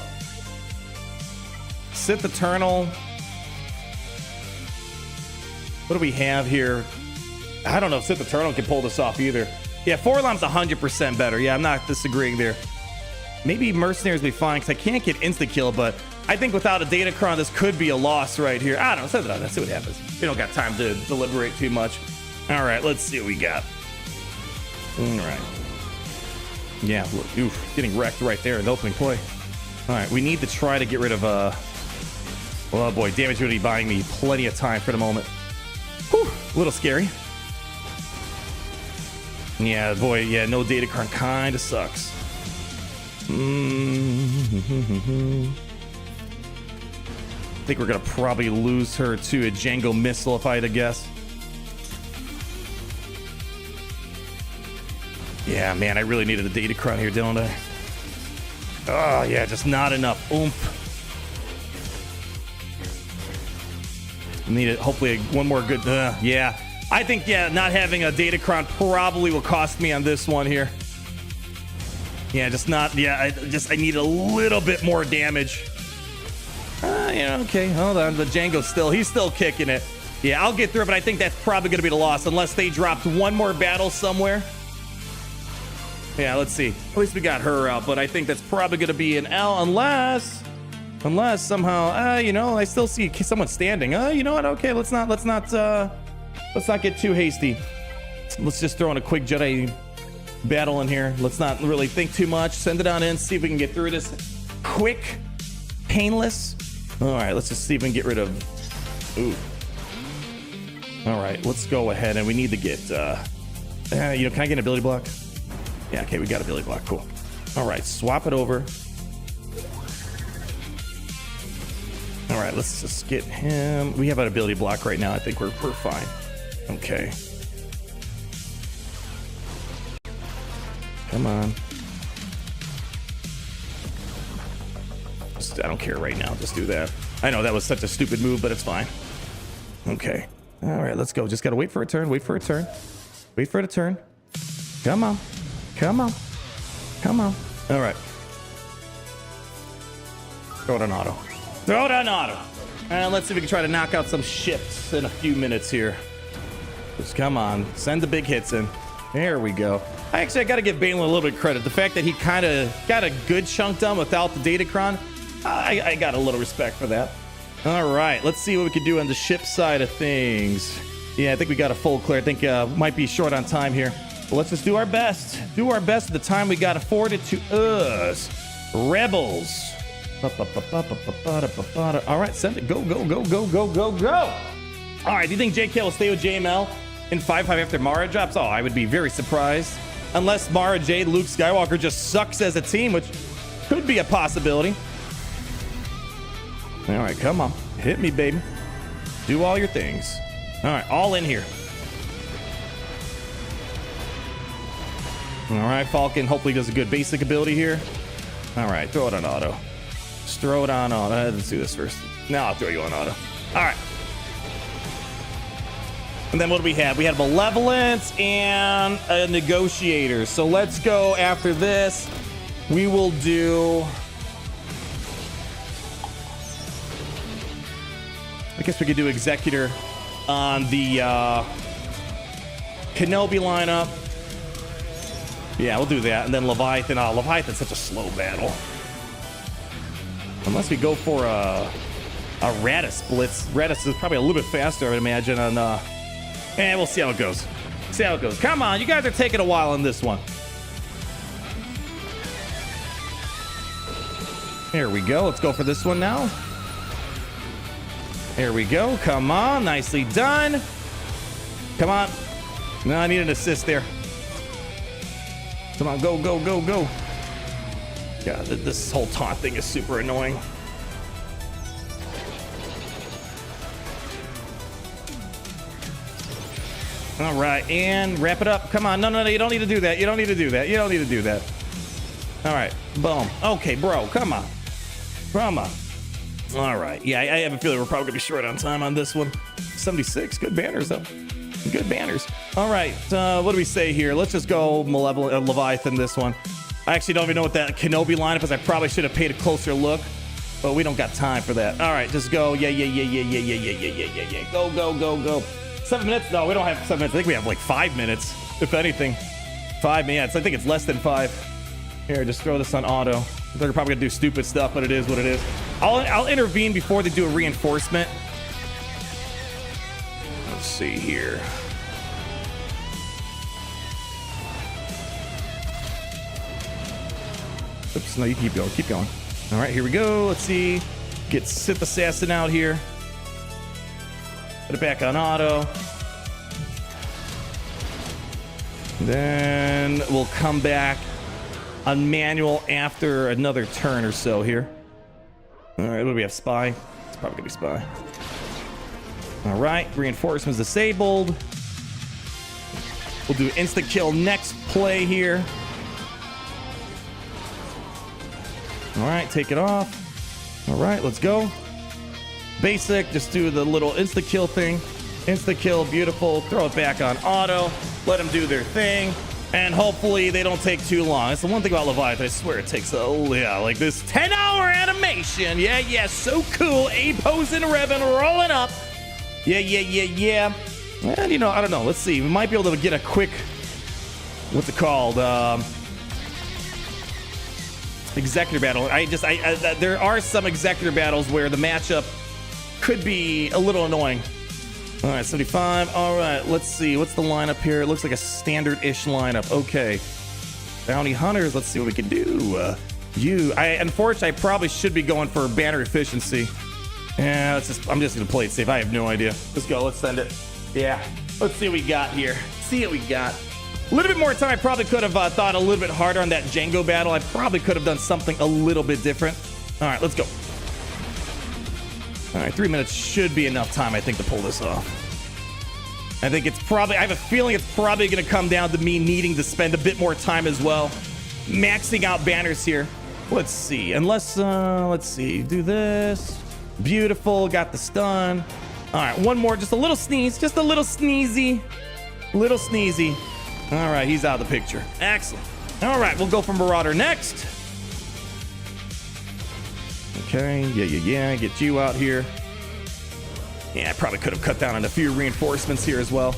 Sith Eternal. What do we have here? I don't know if Sith Eternal can pull this off either. Yeah, Forlom's 100% better. Yeah, I'm not disagreeing there. Maybe Mercenaries will be fine because I can't get insta-kill, but I think without a Datacron, this could be a loss right here. I don't know. Send it on. Let's see what happens. We don't got time to deliberate too much. All right, let's see what we got. All right. Yeah, look, oof, getting wrecked right there in the opening play. All right, we need to try to get rid of, oh boy, damage would be buying me plenty of time for the moment. Whew, a little scary. Yeah, boy, yeah, no Datacron kind of sucks. I think we're gonna probably lose her to a Django missile if I had to guess. Yeah, man, I really needed a Datacron here, don't I? Oh, yeah, just not enough oomph. Need it. Hopefully, one more good. Yeah, I think, yeah, not having a Datacron probably will cost me on this one here. Yeah, just not. Yeah, I need a little bit more damage. Yeah, okay, hold on. The Django's he's still kicking it. Yeah, I'll get through it, but I think that's probably going to be the loss unless they dropped one more battle somewhere. Yeah, let's see. At least we got her out, but I think that's probably going to be an L unless somehow, you know, I still see someone standing. You know what? Okay, let's not get too hasty. Let's just throw in a quick Jedi battle in here. Let's not really think too much. Send it on in. See if we can get through this quick, painless. All right, let's just see if we can get rid of Ooh. All right, let's go ahead and we need to get, can I get an ability block? Yeah, okay, we got a ability block. Cool. All right, swap it over. All right, let's just get him. We have an ability block right now. I think we're fine. Okay. Come on. I don't care right now. Just do that. I know that was such a stupid move, but it's fine. Okay. All right, let's go. Just got to wait for a turn. Wait for a turn. Wait for it to turn. Come on. Come on. Come on. All right. Throw it on auto. Throw it on auto. And let's see if we can try to knock out some ships in a few minutes here. Just come on. Send the big hits in. There we go. I got to give Bane a little bit of credit. The fact that he kind of got a good chunk done without the Datacron, I got a little respect for that. All right, let's see what we can do on the ship side of things. Yeah, I think we got a full clear. I think might be short on time here. But let's just do our best. Do our best at the time we got afforded to us. Rebels. All right, send it. Go, go, go, go, go, go, go. All right, do you think JK will stay with JML in 5-5 after Mara drops? Oh, I would be very surprised. Unless Mara, Jade, Luke, Skywalker just sucks as a team, which could be a possibility. All right, come on. Hit me, baby. Do all your things. All right, all in here. All right, Falcon hopefully does a good basic ability here. All right, throw it on auto. Just throw it on auto. Let's do this first. Now I'll throw you on auto. All right. And then what do we have? We had Malevolence and a Negotiator. So let's go after this. We will do... I guess we could do Executor on the Kenobi lineup. Yeah, we'll do that. And then Leviathan. Oh, Leviathan's such a slow battle. Unless we go for a Radis Blitz. Radis is probably a little bit faster, I would imagine. On, and we'll see how it goes. See how it goes. Come on, you guys are taking a while on this one. Here we go. Let's go for this one now. There we go. Come on. Nicely done. Come on. No, I need an assist there. Come on. Go, go, go, go. God, this whole taunt thing is super annoying. All right. And wrap it up. Come on. No, no, no. You don't need to do that. You don't need to do that. You don't need to do that. All right. Boom. Okay, bro. Come on. Come on. All right. Yeah, I have a feeling we're probably going to be short on time on this one. 76. Good banners, though. Good banners. All right. What do we say here? Let's just go Malevolent Leviathan this one. I actually don't even know what that Kenobi lineup is. I probably should have paid a closer look, but we don't got time for that. All right. Just go. Yeah, yeah, yeah, yeah, yeah, yeah, yeah, yeah, yeah, yeah, yeah. Go, go, go, go. 7 minutes? No, we don't have 7 minutes. I think we have like 5 minutes, if anything. 5 minutes. I think it's less than 5. Here, just throw this on auto. They're probably gonna do stupid stuff, but it is what it is. I'll intervene before they do a reinforcement. Let's see here. Oops, no, you keep going, keep going. All right, here we go. Let's see. Get Sith Assassin out here. Put it back on auto. Then we'll come back on manual after another turn or so here. All right, what do we have? Spy. It's probably gonna be spy. All right, reinforcements disabled. We'll do insta kill next play here. All right, take it off. All right, let's go. Basic, just do the little insta kill thing. Insta kill, beautiful. Throw it back on auto. Let them do their thing. And hopefully they don't take too long. That's the one thing about Leviathan. I swear it takes like this 10-hour animation. Yeah, yeah, so cool. A pose and Revan rolling up. Yeah, yeah, yeah, yeah. And you know, I don't know. Let's see. We might be able to get a quick, what's it called? Executor battle. There are some executor battles where the matchup could be a little annoying. All right, 75. All right, let's see. What's the lineup here? It looks like a standard-ish lineup. Okay. Bounty Hunters. Let's see what we can do. Unfortunately, I probably should be going for banner efficiency. Yeah, I'm just gonna play it safe. I have no idea. Let's go. Let's send it. Yeah. Let's see what we got here. See what we got. A little bit more time. I probably could have thought a little bit harder on that Django battle. I probably could have done something a little bit different. All right, let's go. All right, 3 minutes should be enough time, I think, to pull this off. I think it's probably, I have a feeling it's probably going to come down to me needing to spend a bit more time as well. Maxing out banners here. Let's see. Unless, let's see. Do this. Beautiful. Got the stun. All right, one more. Just a little sneeze. Just a little sneezy. Little sneezy. All right, he's out of the picture. Excellent. All right, we'll go for Marauder next. Okay, yeah. Get you out here. Yeah, I probably could have cut down on a few reinforcements here as well.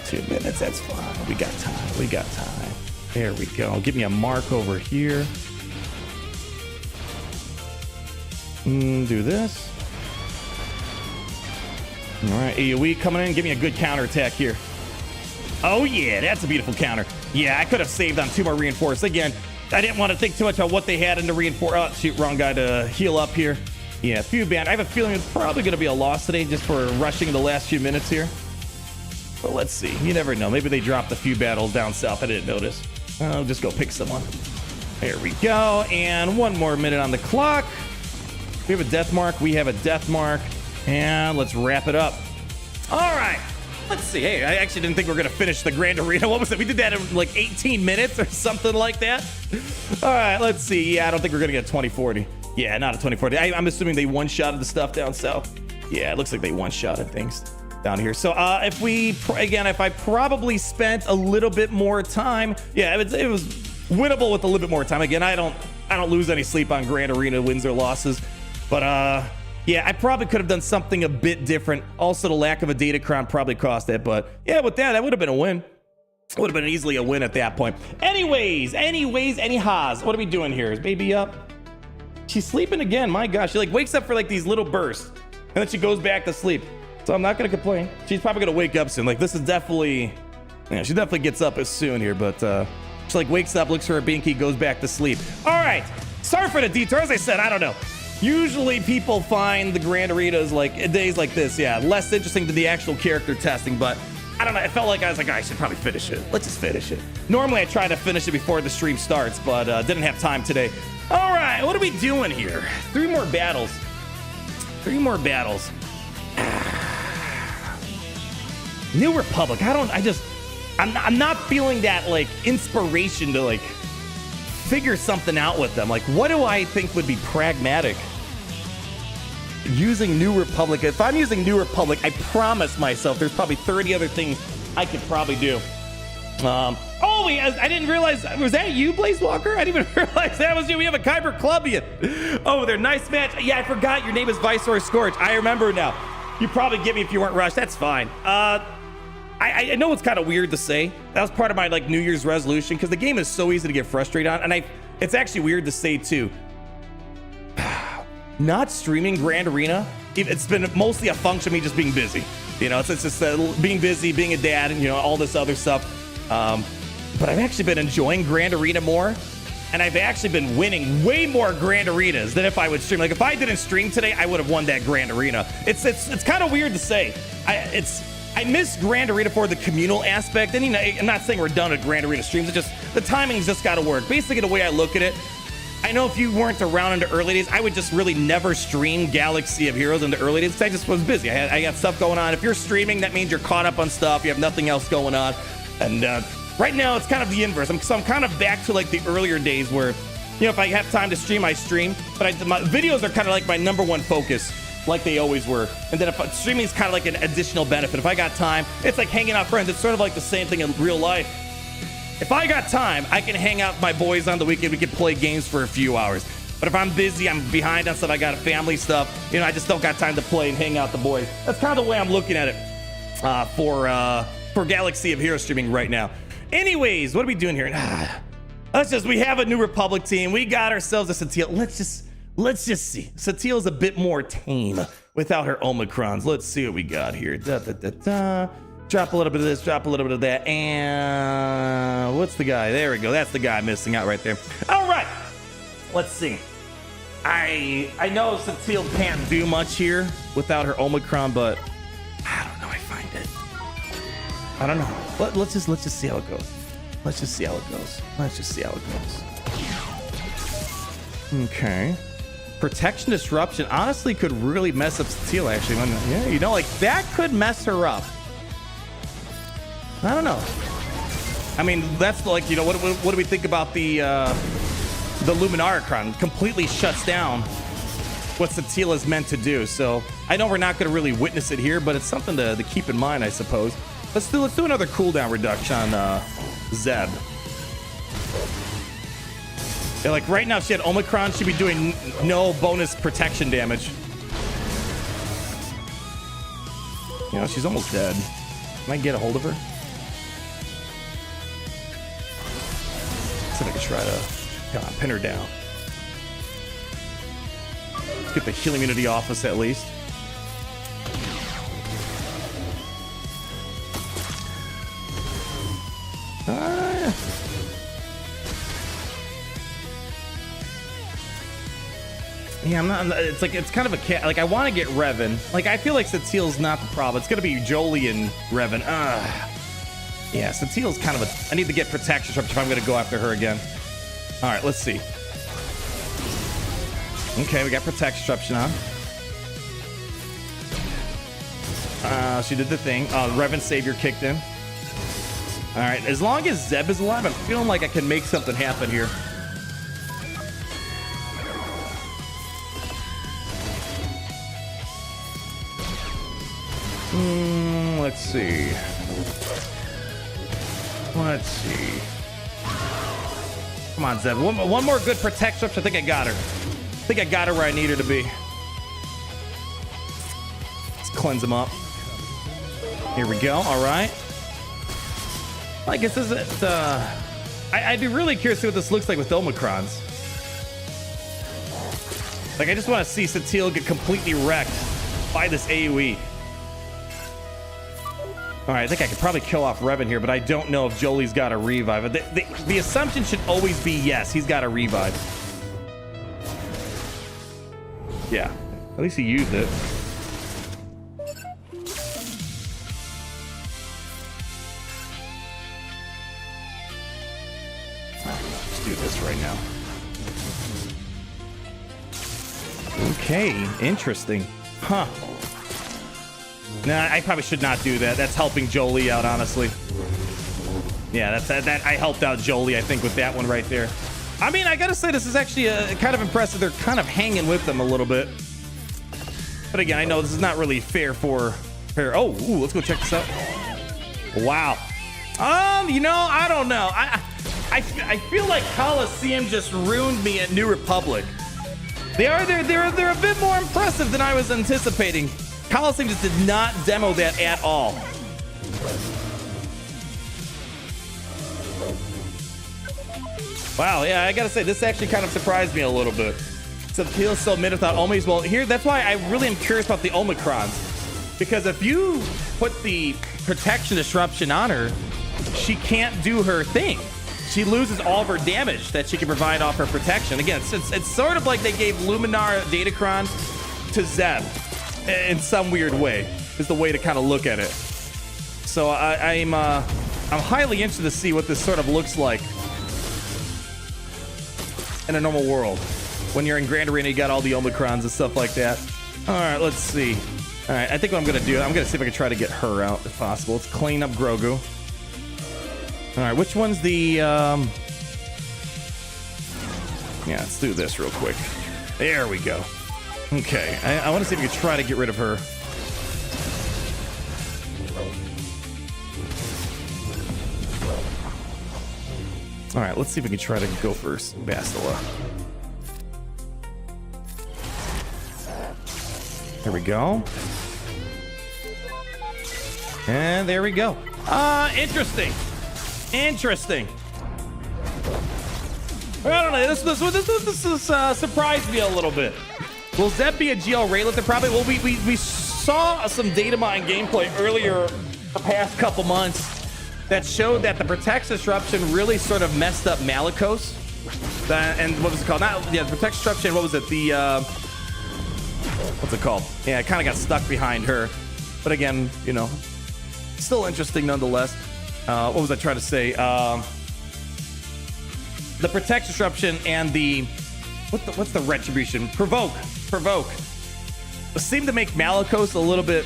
Two minutes, that's fine. We got time. We got time. There we go. Give me a mark over here. Do this. All right, AoE coming in. Give me a good counterattack here. Oh, yeah, that's a beautiful counter. Yeah, I could have saved on 2 more reinforced. Again, I didn't want to think too much about what they had in the reinforce. Oh, shoot, wrong guy to heal up here. Yeah, few band. I have a feeling it's probably going to be a loss today just for rushing the last few minutes here. But let's see. You never know. Maybe they dropped a few battles down south. I didn't notice. I'll just go pick someone. There we go. And 1 more minute on the clock. We have a death mark. We have a death mark. And let's wrap it up. All right. Let's see. Hey, I actually didn't think we were going to finish the Grand Arena. What was it? We did that in like 18 minutes or something like that. All right, let's see. Yeah, I don't think we're going to get a 2040. Yeah, not a 2040. I'm assuming they one-shotted the stuff down south. Yeah, it looks like they one-shotted things down here. So if I probably spent a little bit more time, yeah, it was winnable with a little bit more time. Again, I don't lose any sleep on Grand Arena wins or losses, but yeah, I probably could have done something a bit different. Also, the lack of a data crown probably cost it, but yeah, with that would have been a win. It would have been easily a win at that point. Anyways, anyhows, what are we doing here? Is baby up? She's sleeping again. My gosh, she like wakes up for like these little bursts, and then she goes back to sleep. So I'm not gonna complain. She's probably gonna wake up soon. Like this is definitely, yeah, she definitely gets up as soon here, but she like wakes up, looks for her binky, goes back to sleep. All right, sorry for the detour. As I said, I don't know. Usually people find the Grand Arenas like days like this, yeah, less interesting than the actual character testing, but I don't know. It felt like I was like, I should probably finish it. Let's just finish it. Normally I try to finish it before the stream starts, but didn't have time today. All right, what are we doing here? 3 more battles. 3 more battles. New Republic. I'm not feeling that like inspiration to like figure something out with them. Like, what do I think would be pragmatic? Using New Republic. If I'm using New Republic, I promise myself there's probably 30 other things I could probably do. Oh, wait, I didn't realize. Was that you, Blaze Walker? I didn't even realize that was you. We have a Kyber Clubbian. Oh, they're nice match. Yeah, I forgot your name is Viceroy Scorch. I remember now. You probably get me if you weren't rushed. That's fine. I know it's kind of weird to say. That was part of my like New Year's resolution because the game is so easy to get frustrated on, and it's actually weird to say too. Not streaming Grand Arena, it's been mostly a function of me just being busy. You know, it's just being busy, being a dad, and you know all this other stuff. But I've actually been enjoying Grand Arena more, and I've actually been winning way more Grand Arenas than if I would stream. Like if I didn't stream today, I would have won that Grand Arena. It's kind of weird to say. I miss Grand Arena for the communal aspect, and you know, I'm not saying we're done at Grand Arena streams. It's just the timing's just got to work. Basically, the way I look at it, I know if you weren't around in the early days, I would just really never stream Galaxy of Heroes in the early days. I just was busy. I got stuff going on. If you're streaming, that means you're caught up on stuff. You have nothing else going on, and right now it's kind of the inverse. So I'm kind of back to like the earlier days where, you know, if I have time to stream, I stream. But my videos are kind of like my #1 focus, like they always were. And then if streaming is kind of like an additional benefit. If I got time, it's like hanging out with friends. It's sort of like the same thing in real life. If I got time, I can hang out with my boys on the weekend. We can play games for a few hours. But if I'm busy, I'm behind on stuff, I got family stuff, you know, I just don't got time to play and hang out with the boys. That's kind of the way I'm looking at it for Galaxy of Heroes streaming right now. Anyways, what are we doing here? We have a New Republic team. We got ourselves a Satele. Let's just see. Satele's a bit more tame without her Omicrons. Let's see what we got here. Drop a little bit of this, drop a little bit of that. And what's the guy? There we go. That's the guy missing out right there. All right. let's see. I know Satele can't do much here without her Omicron, but I don't know. I find it. I don't know. Let's just see how it goes. Let's just see how it goes. Let's just see how it goes. Okay. Protection disruption honestly could really mess up Satele. Actually, yeah, you know, like that could mess her up. I don't know. I mean, that's like, you know, what do we think about the Luminaricron? Completely shuts down what Satele is meant to do. So I know we're not going to really witness it here, but it's something to keep in mind, I suppose. Let's do another cooldown reduction on Zeb. Yeah, like right now, if she had Omicron, she'd be doing no bonus protection damage. You know, she's almost dead. Can I get a hold of her? See if I can try to pin her down. Get the healing immunity off us at least. Yeah, I'm not. It's like it's kind of a cat. Like I want to get Revan. Like I feel like Satele's not the problem. It's gonna be Jolie and Revan. Yeah, Satele's kind of a. I need to get protection disruption if I'm gonna go after her again. All right, let's see. Okay, we got protection disruption on. She did the thing. Revan Savior kicked in. All right, as long as Zeb is alive, I'm feeling like I can make something happen here. Let's see. Let's see. Come on, Zeb. One more good protection. I think I got her. I think I got her where I need her to be. Let's cleanse him up. Here we go. All right. I guess this is I'd be really curious to see what this looks like with Omicrons. Like, I just want to see Satele get completely wrecked by this AoE. All right, I think I could probably kill off Revan here, but I don't know if Jolie's got a revive. The assumption should always be yes, he's got a revive. Yeah, at least he used it. Let's do this right now. Okay, interesting. Huh. Nah, I probably should not do that. That's helping Jolie out, honestly. Yeah, that I helped out Jolie, I think, with that one right there. I mean, I gotta say, this is actually kind of impressive. They're kind of hanging with them a little bit. But again, I know this is not really fair for her. Oh, ooh, let's go check this out. Wow. You know, I don't know. I feel like Coliseum just ruined me at New Republic. They're a bit more impressive than I was anticipating. Coliseum just did not demo that at all. Wow, yeah, I gotta say, this actually kind of surprised me a little bit. Satele so mid without Omis. Well, here, that's why I really am curious about the Omicrons. Because if you put the protection disruption on her, she can't do her thing. She loses all of her damage that she can provide off her protection. Again, it's sort of like they gave Luminar Datacron to Zeb in some weird way, is the way to kind of look at it. So I'm highly interested to see what this sort of looks like in a normal world. When you're in Grand Arena, you got all the Omicrons and stuff like that. All right, let's see. All right, I think what I'm gonna do, I'm gonna see if I can try to get her out if possible. Let's clean up Grogu. All right, which one's the, yeah, let's do this real quick. There we go. Okay, I want to see if we can try to get rid of her. All right, let's see if we can try to go for Bastila. There we go. And there we go. Interesting. Interesting. I don't know. This surprised me a little bit. Will Zeb be a GL Raylet? Probably. Well, we saw some data mine gameplay earlier the past couple months that showed that the Protect Disruption really sort of messed up Malicos And what was it called? Not the protection disruption. What was it? The what's it called? Yeah, I kind of got stuck behind her. But again, you know, still interesting nonetheless. What was I trying to say? The protection disruption and the what's the retribution? Provoke. Seem to make Malicos a little bit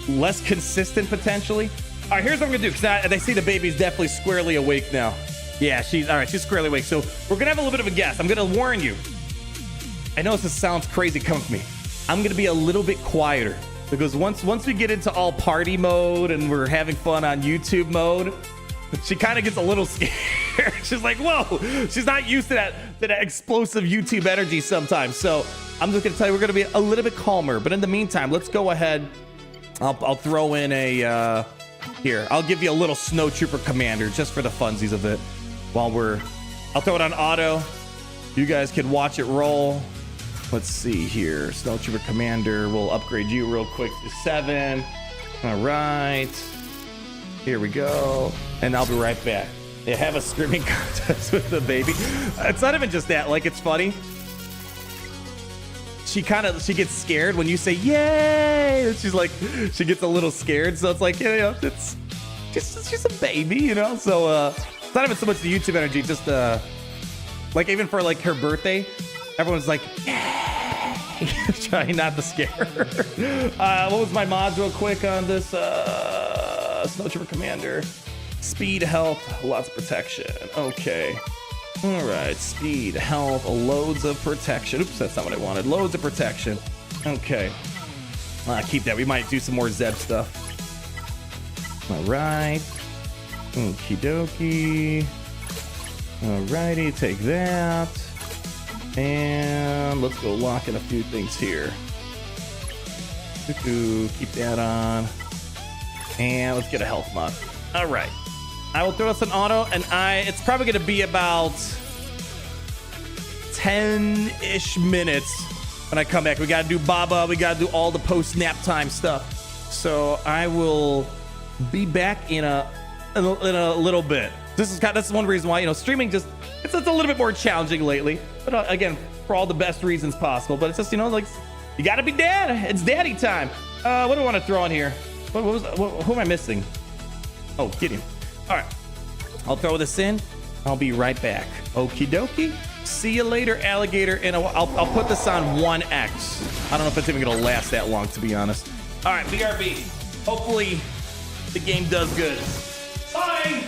less consistent potentially. All right, here's what I'm gonna do because they see the baby's definitely squarely awake now. Yeah, she's all right. She's squarely awake. So we're gonna have a little bit of a guess. I'm gonna warn you. I know this sounds crazy coming from me. I'm gonna be a little bit quieter because once we get into all party mode and we're having fun on YouTube mode, she kind of gets a little scared. She's like, whoa, she's not used to that explosive YouTube energy sometimes. So I'm just gonna tell you, we're gonna be a little bit calmer. But in the meantime, let's go ahead. I'll throw in a here. I'll give you a little Snowtrooper commander just for the funsies of it. While I'll throw it on auto. You guys can watch it roll. Let's see here. Snowtrooper commander. We'll upgrade you real quick to 7. All right. Here we go. And I'll be right back. They have a screaming contest with the baby. It's not even just that. Like, it's funny. She gets scared when you say yay. She's like, she gets a little scared. So it's like, you know, she's a baby, you know. So it's not even so much the YouTube energy, just like even for like her birthday, everyone's like, yay. Trying not to scare her. What was my mods real quick on this Snowtrooper commander? Speed, health, lots of protection. Okay. All right, speed, health, loads of protection. Oops, that's not what I wanted. Loads of protection. Okay. Keep that. We might do some more Zeb stuff. All right. Okie dokie. All righty, take that. And let's go lock in a few things here. Keep that on. And let's get a health mod. All right. I will throw us an auto, and it's probably going to be about 10-ish minutes when I come back. We got to do Baba. We got to do all the post-nap time stuff. So I will be back in a little bit. That's one reason why, you know, streaming it's a little bit more challenging lately. But again, for all the best reasons possible. But it's just, you know, like, you got to be dad. It's daddy time. What do I want to throw in here? Who am I missing? Oh, get him. All right, I'll throw this in. I'll be right back. Okie dokie. See you later, alligator. And I'll put this on 1x. I don't know if it's even gonna last that long, to be honest. All right, BRB. Hopefully the game does good. Bye.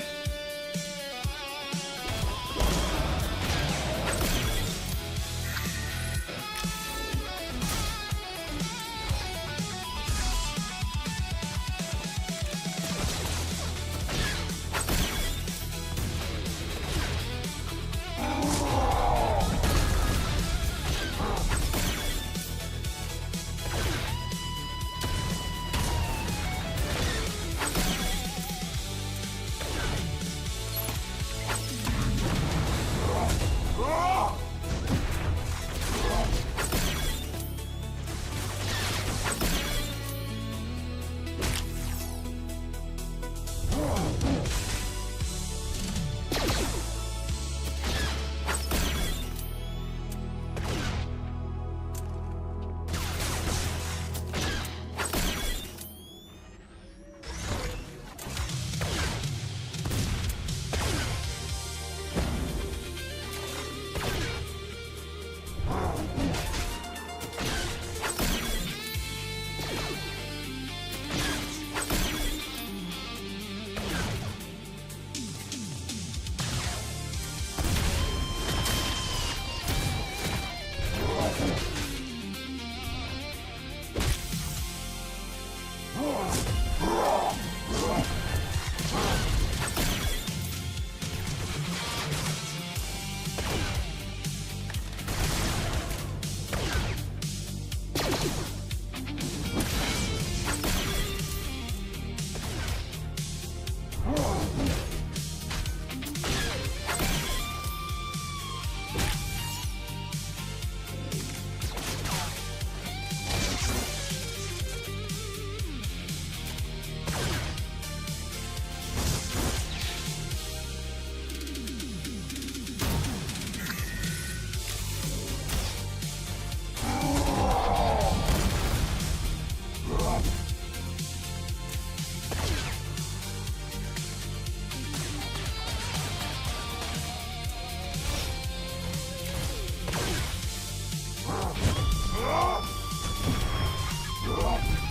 out.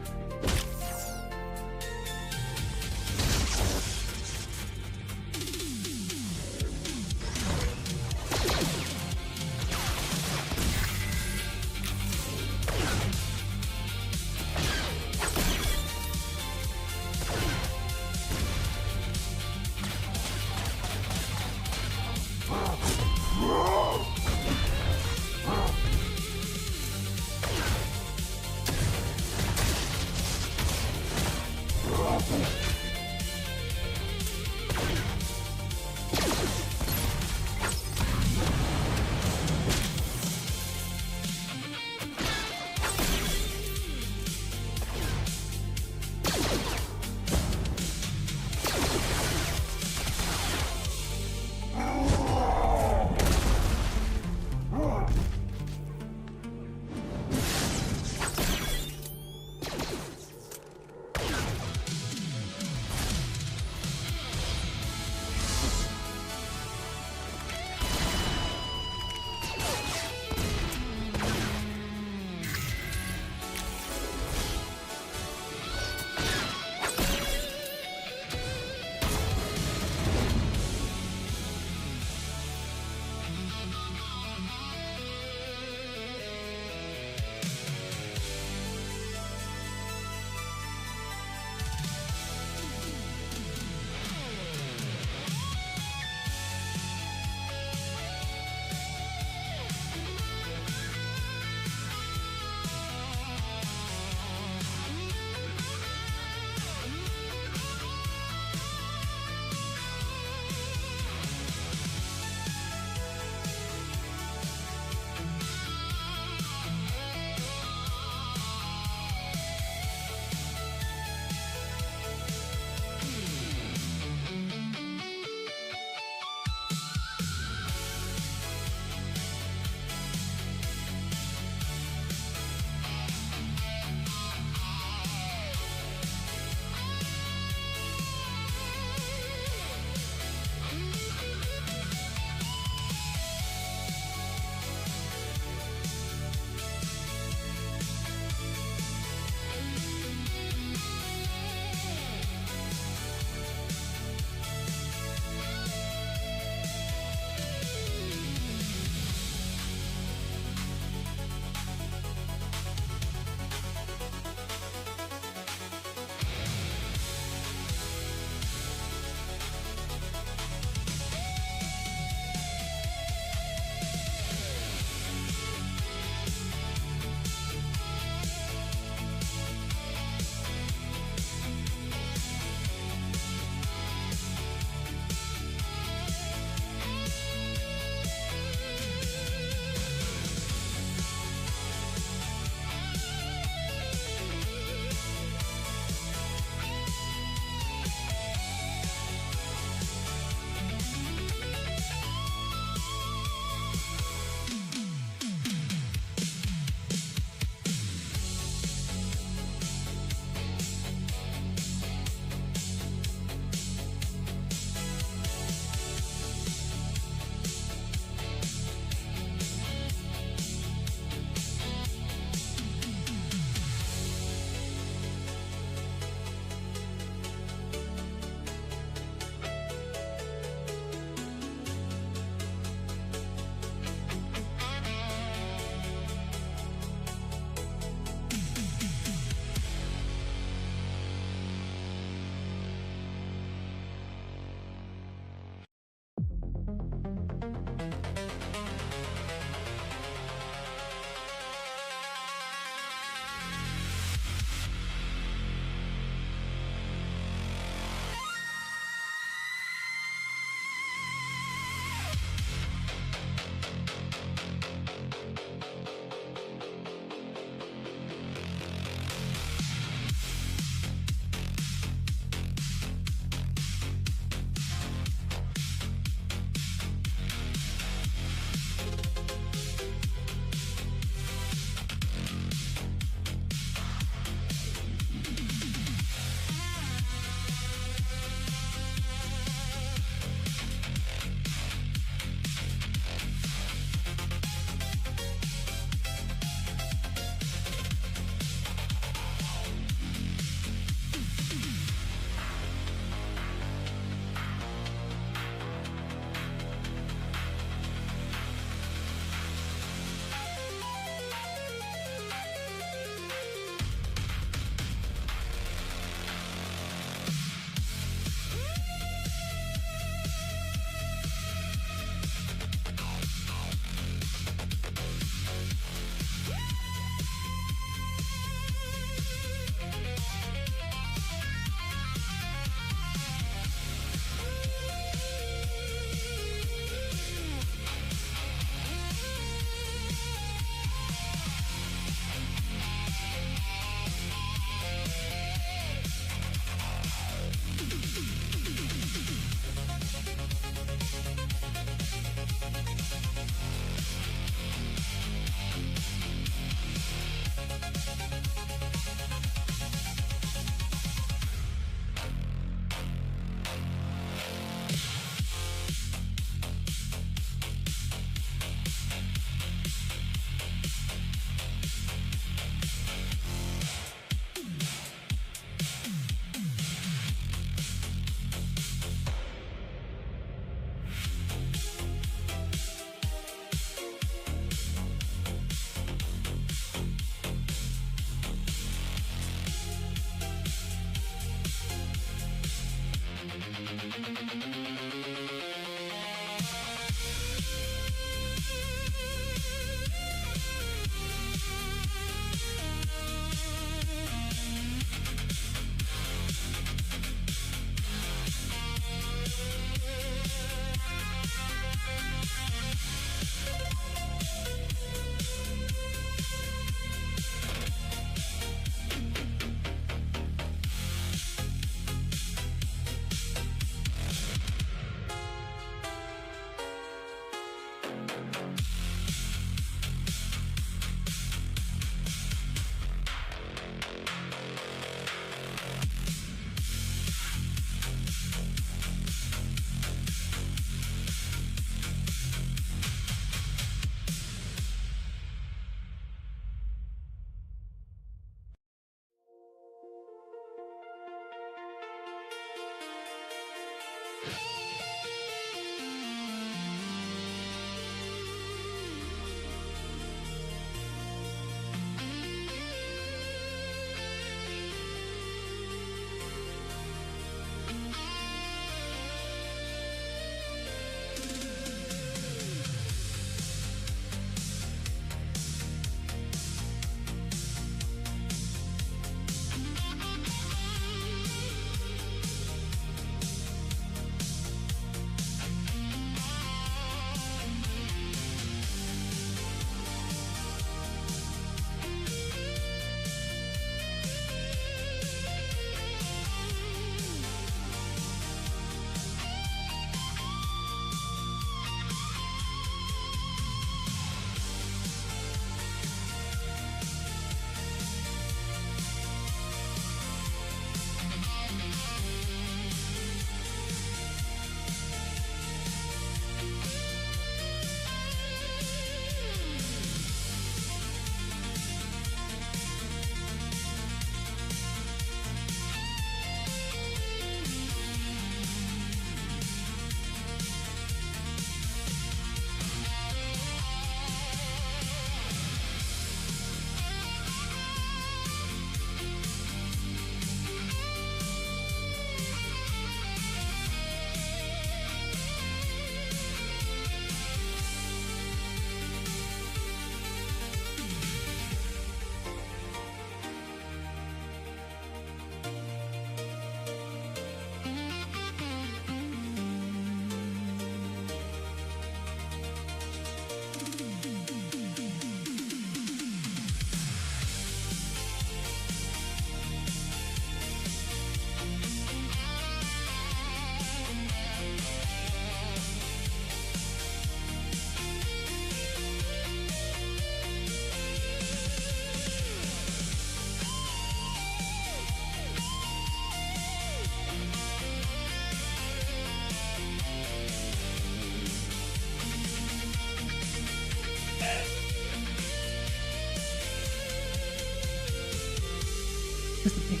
Where's the baby?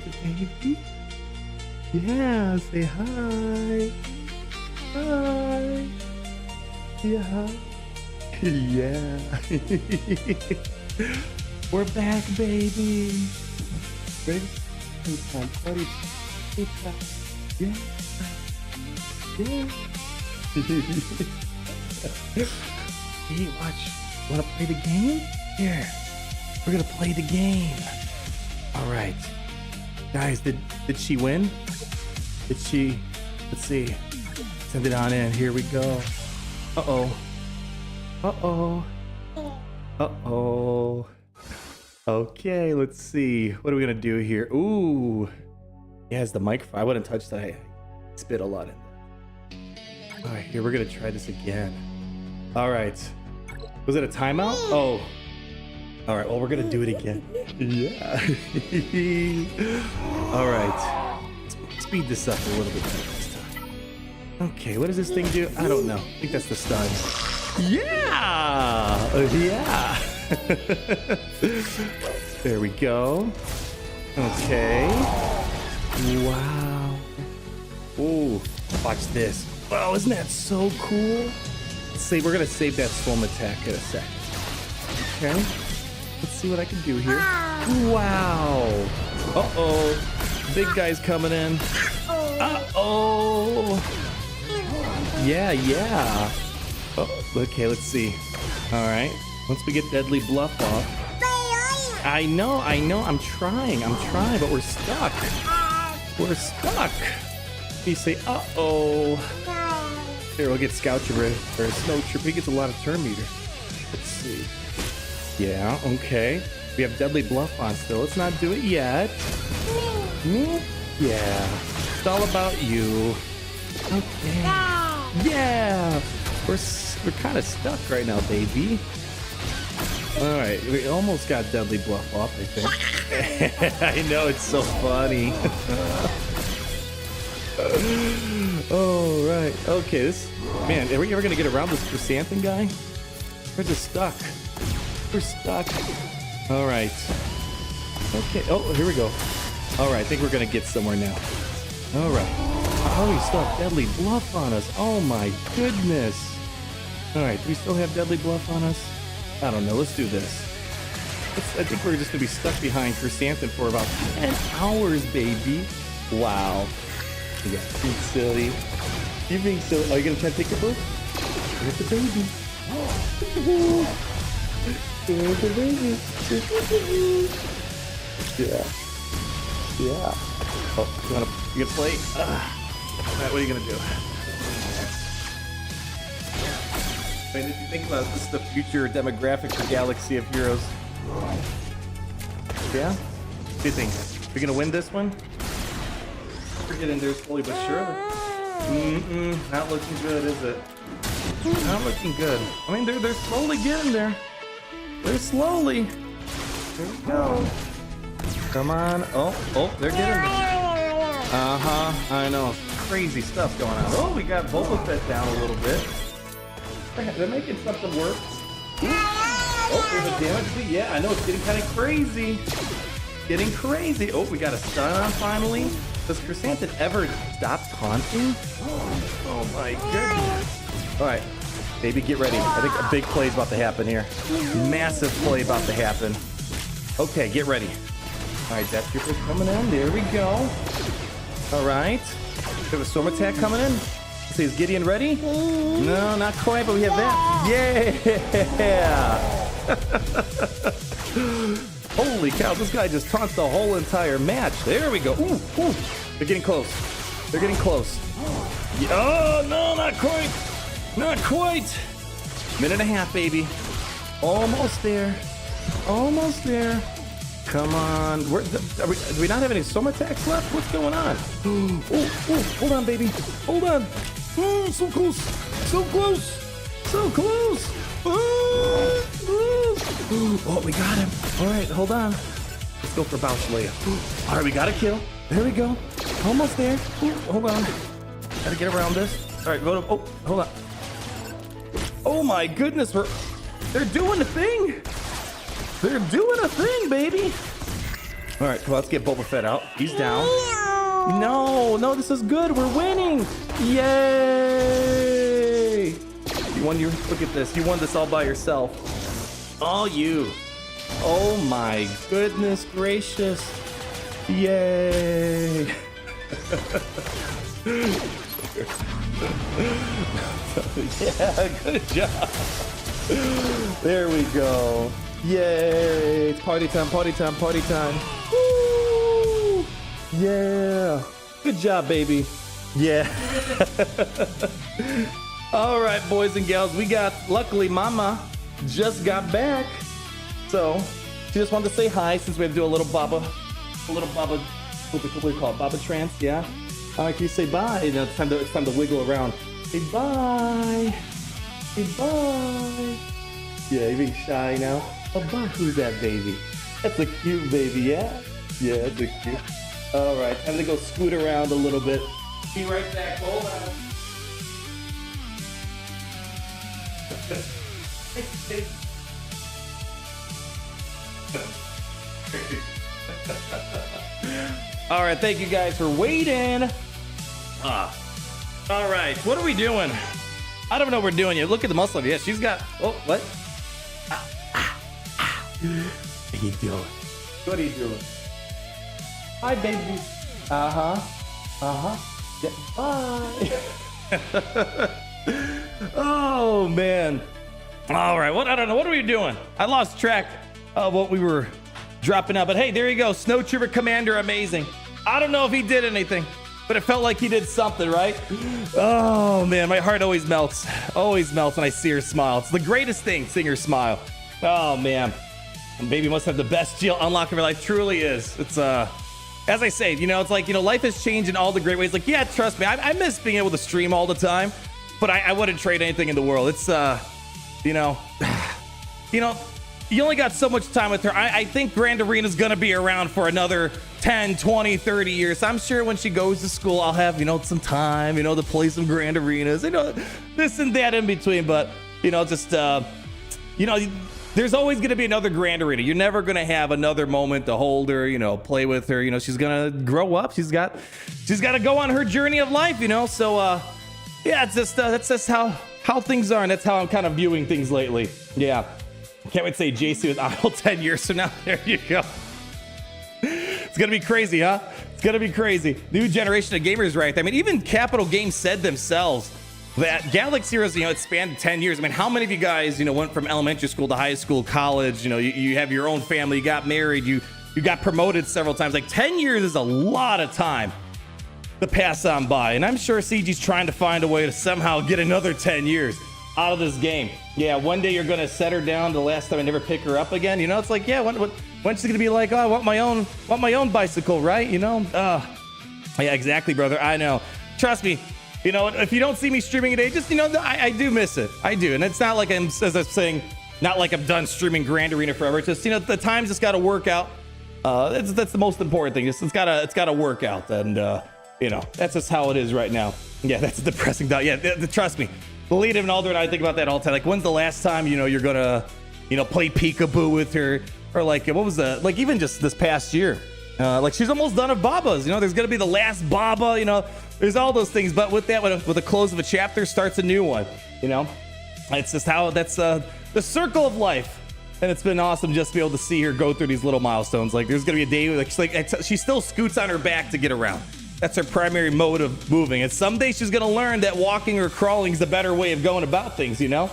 The baby? Yeah, say hi. Hi. Yeah. Yeah. We're back, baby. Ready? Playtime, buddy. Playtime. Yeah. Yeah. Hey, watch. Wanna play the game? Here. We're gonna play the game. Alright. Guys, did she win? Did she? Let's see. Send it on in. Here we go. Uh-oh. Uh-oh. Uh-oh. Okay, let's see. What are we gonna do here? Ooh. Yeah, it's the microphone. I wouldn't touch that. I spit a lot in there. Alright, here, we're gonna try this again. Alright. Was it a timeout? Oh. Alright, well, we're gonna do it again. Yeah. Alright. Let's speed this up a little bit better this time. Okay, what does this thing do? I don't know. I think that's the stun. Yeah! Yeah! There we go. Okay. Wow. Ooh, watch this. Wow, isn't that so cool? We're gonna save that storm attack in a sec. Okay. Let's see what I can do here. Wow. Uh-oh. Big guy's coming in. Uh-oh. Yeah, yeah. Oh, okay, let's see. All right. Once we get Deadly Bluff off. I know. I'm trying, but we're stuck. We're stuck. You say, uh-oh. Here, we'll get Scoutcher or Snowtrooper. He gets a lot of turn meter. Let's see. Yeah, okay. We have Deadly Bluff on still. Let's not do it yet. Me? Yeah. It's all about you. Okay. Yeah. We're kind of stuck right now, baby. All right, we almost got Deadly Bluff off, I think. I know, it's so funny. Oh, right. Okay, man, are we ever gonna get around this chrysanthemum guy? We're just stuck. We're stuck. All right. Okay. Oh, here we go. All right, I think we're gonna get somewhere now. All right. Oh, we still have Deadly Bluff on us. Oh my goodness. All right, do we still have Deadly Bluff on us? I don't know. Let's do this. I think we're just gonna be stuck behind chrysanthemum for about 10 hours, baby. Wow. Yeah, being silly. You're being silly. Are you gonna try to take your book? Here's the baby. Here's the baby. Yeah. Yeah. Oh, you gonna play? Alright, what are you gonna do? I mean, if you think about it, this is the future demographic for Galaxy of Heroes. Yeah? What do you think? Are we gonna win this one? We're getting there slowly but surely. Not looking good, is it? Not looking good. I mean, they're slowly getting there. They're slowly. There we go. Come on. Oh, they're getting there. I know. Crazy stuff going on. Oh, we got Boba Fett down a little bit. They're making something work. Oh, there's a damage. Yeah, I know. It's getting kind of crazy. Getting crazy. Oh, we got a stun on finally. Does Chrysanthemum ever stop taunting? Oh my goodness. All right, baby, get ready. I think a big play is about to happen here. Massive play about to happen. Okay, get ready. All right, Death Trooper's coming in. There we go. All right. We have a storm attack coming in. Let's see, is Gideon ready? No, not quite, but we have that. Yeah! Holy cow, this guy just taunts the whole entire match. There we go. Ooh. They're getting close. They're getting close. Oh, no, not quite. Not quite. Minute and a half, baby. Almost there. Almost there. Come on. Do we not have any storm attacks left? What's going on? Oh, hold on, baby. Hold on. Oh, so close. So close. So close. Oh, we got him. All right, hold on. Let's go for Bouch Leia. All right, we got a kill. There we go. Almost there. Ooh, hold on. Gotta get around this. All right, go to. Oh, hold on. Oh my goodness, they're doing a thing. They're doing a thing, baby. All right, come on, let's get Boba Fett out. He's down. No, no, this is good. We're winning. Yay! You won look at this. You won this all by yourself. All you. Oh my goodness gracious. Yay. Yeah, good job. There we go. Yay. It's party time, party time, party time. Woo! Yeah. Good job, baby. Yeah. All right, boys and gals, luckily Mama just got back. So she just wanted to say hi since we had to do a little Baba, what do you call it? Baba trance, yeah? All right, can you say bye? You know, it's time to wiggle around. Say bye. Say bye. Yeah, you're being shy now. Oh, bye. Who's that baby? That's a cute baby, yeah? Yeah, that's a cute. All right, time to go scoot around a little bit. Be right back. Hold on. All right, thank you guys for waiting. All right, what are we doing? I don't know what we're doing yet. Look at the muscle. Yeah, she's got. Oh, what? What are you doing? What are you doing? Hi, baby. Yeah, bye. Oh man. All right. I don't know. What are we doing? I lost track of what we were dropping out. But hey, there you go. Snowtrooper Commander, amazing. I don't know if he did anything, but it felt like he did something, right? Oh man, my heart always melts. Always melts when I see her smile. It's the greatest thing, seeing her smile. Oh man. Baby must have the best GL unlock of her life. Truly is. It's as I say, you know, it's like, you know, life has changed in all the great ways. Like, yeah, trust me, I miss being able to stream all the time, but I wouldn't trade anything in the world. It's you know, you only got so much time with her. I think Grand Arena's gonna be around for another 10, 20, 30 years. I'm sure when she goes to school, I'll have, you know, some time, you know, to play some Grand Arenas, you know, this and that in between. But, you know, just, you know, there's always going to be another Grand Arena. You're never going to have another moment to hold her, you know, play with her. You know, she's going to grow up. She's got to go on her journey of life, you know. So, yeah, it's just, that's just how things are. And that's how I'm kind of viewing things lately. Yeah. Can't wait to say JC with Idle 10 years from now. There you go. It's going to be crazy, huh? It's going to be crazy. New generation of gamers, right? I mean, even Capital Games said themselves that Galaxy Heroes, you know, it spanned 10 years. I mean, how many of you guys, you know, went from elementary school to high school, college, you know, you have your own family, you got married, you got promoted several times. Like 10 years is a lot of time to pass on by. And I'm sure CG's trying to find a way to somehow get another 10 years out of this game. Yeah, one day you're going to set her down the last time I never pick her up again. You know, it's like, yeah, when's she going to be like, oh, I want my own bicycle, right? You know? Yeah, exactly, brother. I know. Trust me. You know, if you don't see me streaming today, just, you know, I do miss it. I do. And it's not like I'm, as I'm saying, not like I'm done streaming Grand Arena forever. It's just, you know, the time's just got to work out. That's the most important thing. It's got to work out. And, you know, that's just how it is right now. Yeah, that's a depressing thought. Yeah, trust me. Believe it and Alder and I think about that all the time. Like, when's the last time, you know, you're going to, you know, play peekaboo with her? Or like, what was the, like even just this past year, like she's almost done of Babas. You know, there's going to be the last Baba, you know, there's all those things. But with that, with the close of a chapter starts a new one, you know, it's just how that's the circle of life. And it's been awesome just to be able to see her go through these little milestones. Like there's going to be a day where she still scoots on her back to get around. That's her primary mode of moving. And someday she's going to learn that walking or crawling is the better way of going about things, you know?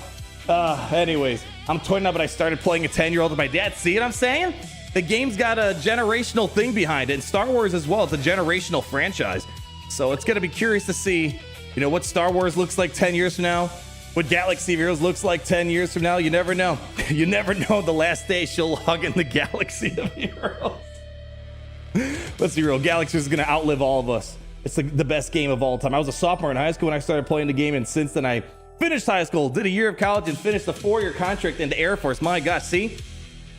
Anyways, I'm 29, but I started playing a 10-year-old with my dad. See what I'm saying? The game's got a generational thing behind it. And Star Wars as well. It's a generational franchise. So it's going to be curious to see, you know, what Star Wars looks like 10 years from now. What Galaxy of Heroes looks like 10 years from now. You never know. You never know the last day she'll hug in the Galaxy of Heroes. Let's be real. Galaxy is going to outlive all of us. It's the best game of all time. I was a sophomore in high school when I started playing the game, and since then I finished high school, did a year of college, and finished a 4-year contract in the Air Force. My gosh, see?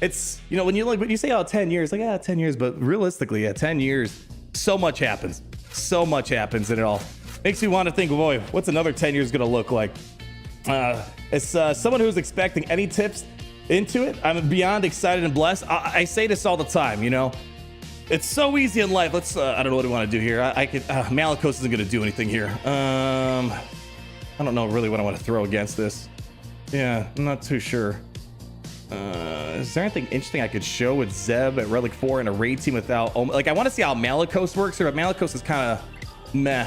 It's, you know, when you say, oh, 10 years, like, yeah, 10 years, but realistically, yeah, 10 years, so much happens. So much happens in it all. Makes me want to think, boy, what's another 10 years going to look like? As someone who's expecting any tips into it, I'm beyond excited and blessed. I say this all the time, you know, It's so easy in life. Let's, I don't know what we want to do here. I could, Malicos isn't going to do anything here. I don't know really what I want to throw against this. Yeah, I'm not too sure. Is there anything interesting I could show with Zeb at Relic 4 and a raid team without, like, I want to see how Malicos works here, but Malicos is kind of meh.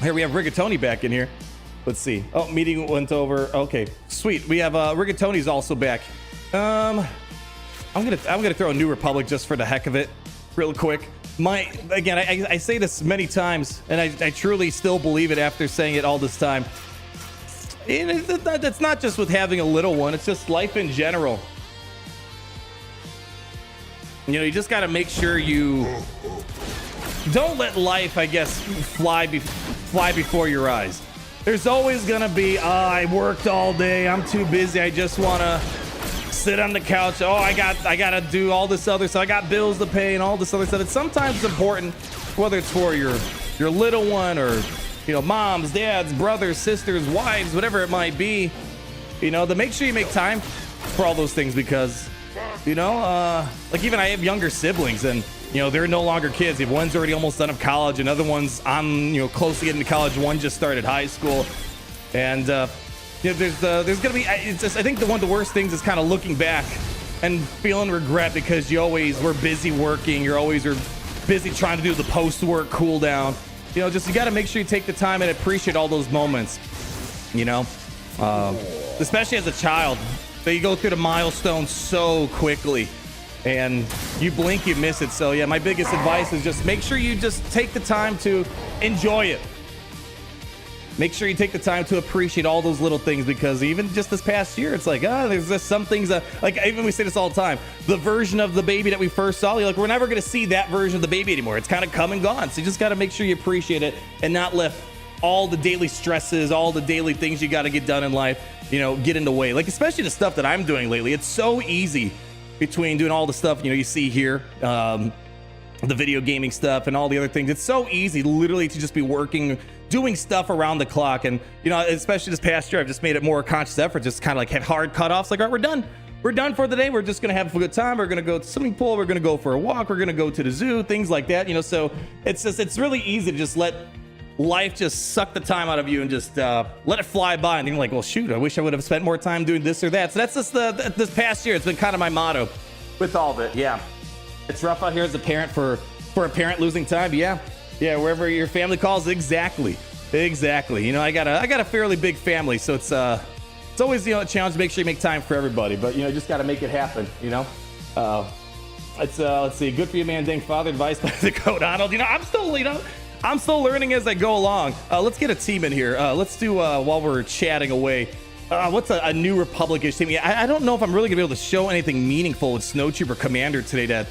Here we have Rigatoni back in here. Let's see. Oh, meeting went over. Okay, sweet. We have Rigatoni's also back. I'm gonna throw a New Republic just for the heck of it, real quick. Again, I say this many times, and I truly still believe it after saying it all this time. It's not just with having a little one, it's just life in general. You know, you just got to make sure you don't let life, I guess, fly before your eyes. There's always gonna be, I worked all day, I'm too busy, I just want to sit on the couch. Oh, I gotta do all this other stuff, I got bills to pay and all this other stuff. It's sometimes important, whether it's for your little one or, you know, moms, dads, brothers, sisters, wives, whatever it might be, you know, to make sure you make time for all those things, because, you know, like even I have younger siblings, and, you know, they're no longer kids. If one's already almost done of college, another one's on, you know, close to getting to college, one just started high school, and you know, there's gonna be, it's just, I think the one of the worst things is kind of looking back and feeling regret, because you always were busy working, you're always busy trying to do the post-work cool down. You know, just you got to make sure you take the time and appreciate all those moments, you know, especially as a child. So you go through the milestones so quickly, and you blink, you miss it. So yeah, my biggest advice is just make sure you just take the time to enjoy it. Make sure you take the time to appreciate all those little things, because even just this past year, it's like, there's just some things that, like, even we say this all the time, the version of the baby that we first saw, you're like, we're never going to see that version of the baby anymore. It's kind of come and gone. So you just got to make sure you appreciate it and not let all the daily stresses, all the daily things you got to get done in life, you know, get in the way. Like, especially the stuff that I'm doing lately. It's so easy between doing all the stuff, you know, you see here, the video gaming stuff and all the other things. It's so easy literally to just be working, doing stuff around the clock. And, you know, especially this past year, I've just made it more a conscious effort, just kind of like have hard cutoffs. Like, all right, we're done for the day. We're just going to have a good time. We're going to go to the swimming pool. We're going to go for a walk. We're going to go to the zoo, things like that, you know. So it's really easy to just let life just suck the time out of you and just let it fly by. And you're like, well, shoot, I wish I would have spent more time doing this or that. So that's just this past year. It's been kind of my motto with all of it. Yeah. It's rough out here as a parent for a parent losing time. Yeah, wherever your family calls. Exactly. You know, I got a fairly big family, so it's always, you know, a challenge to make sure you make time for everybody. But, you know, you just got to make it happen. You know, let's see. Good for you, man. Dang father advice by the code Donald. You know, I'm still learning as I go along. Let's get a team in here. Let's do while we're chatting away. What's a New Republic-ish team? I don't know if I'm really gonna be able to show anything meaningful with Snowtrooper Commander today. That,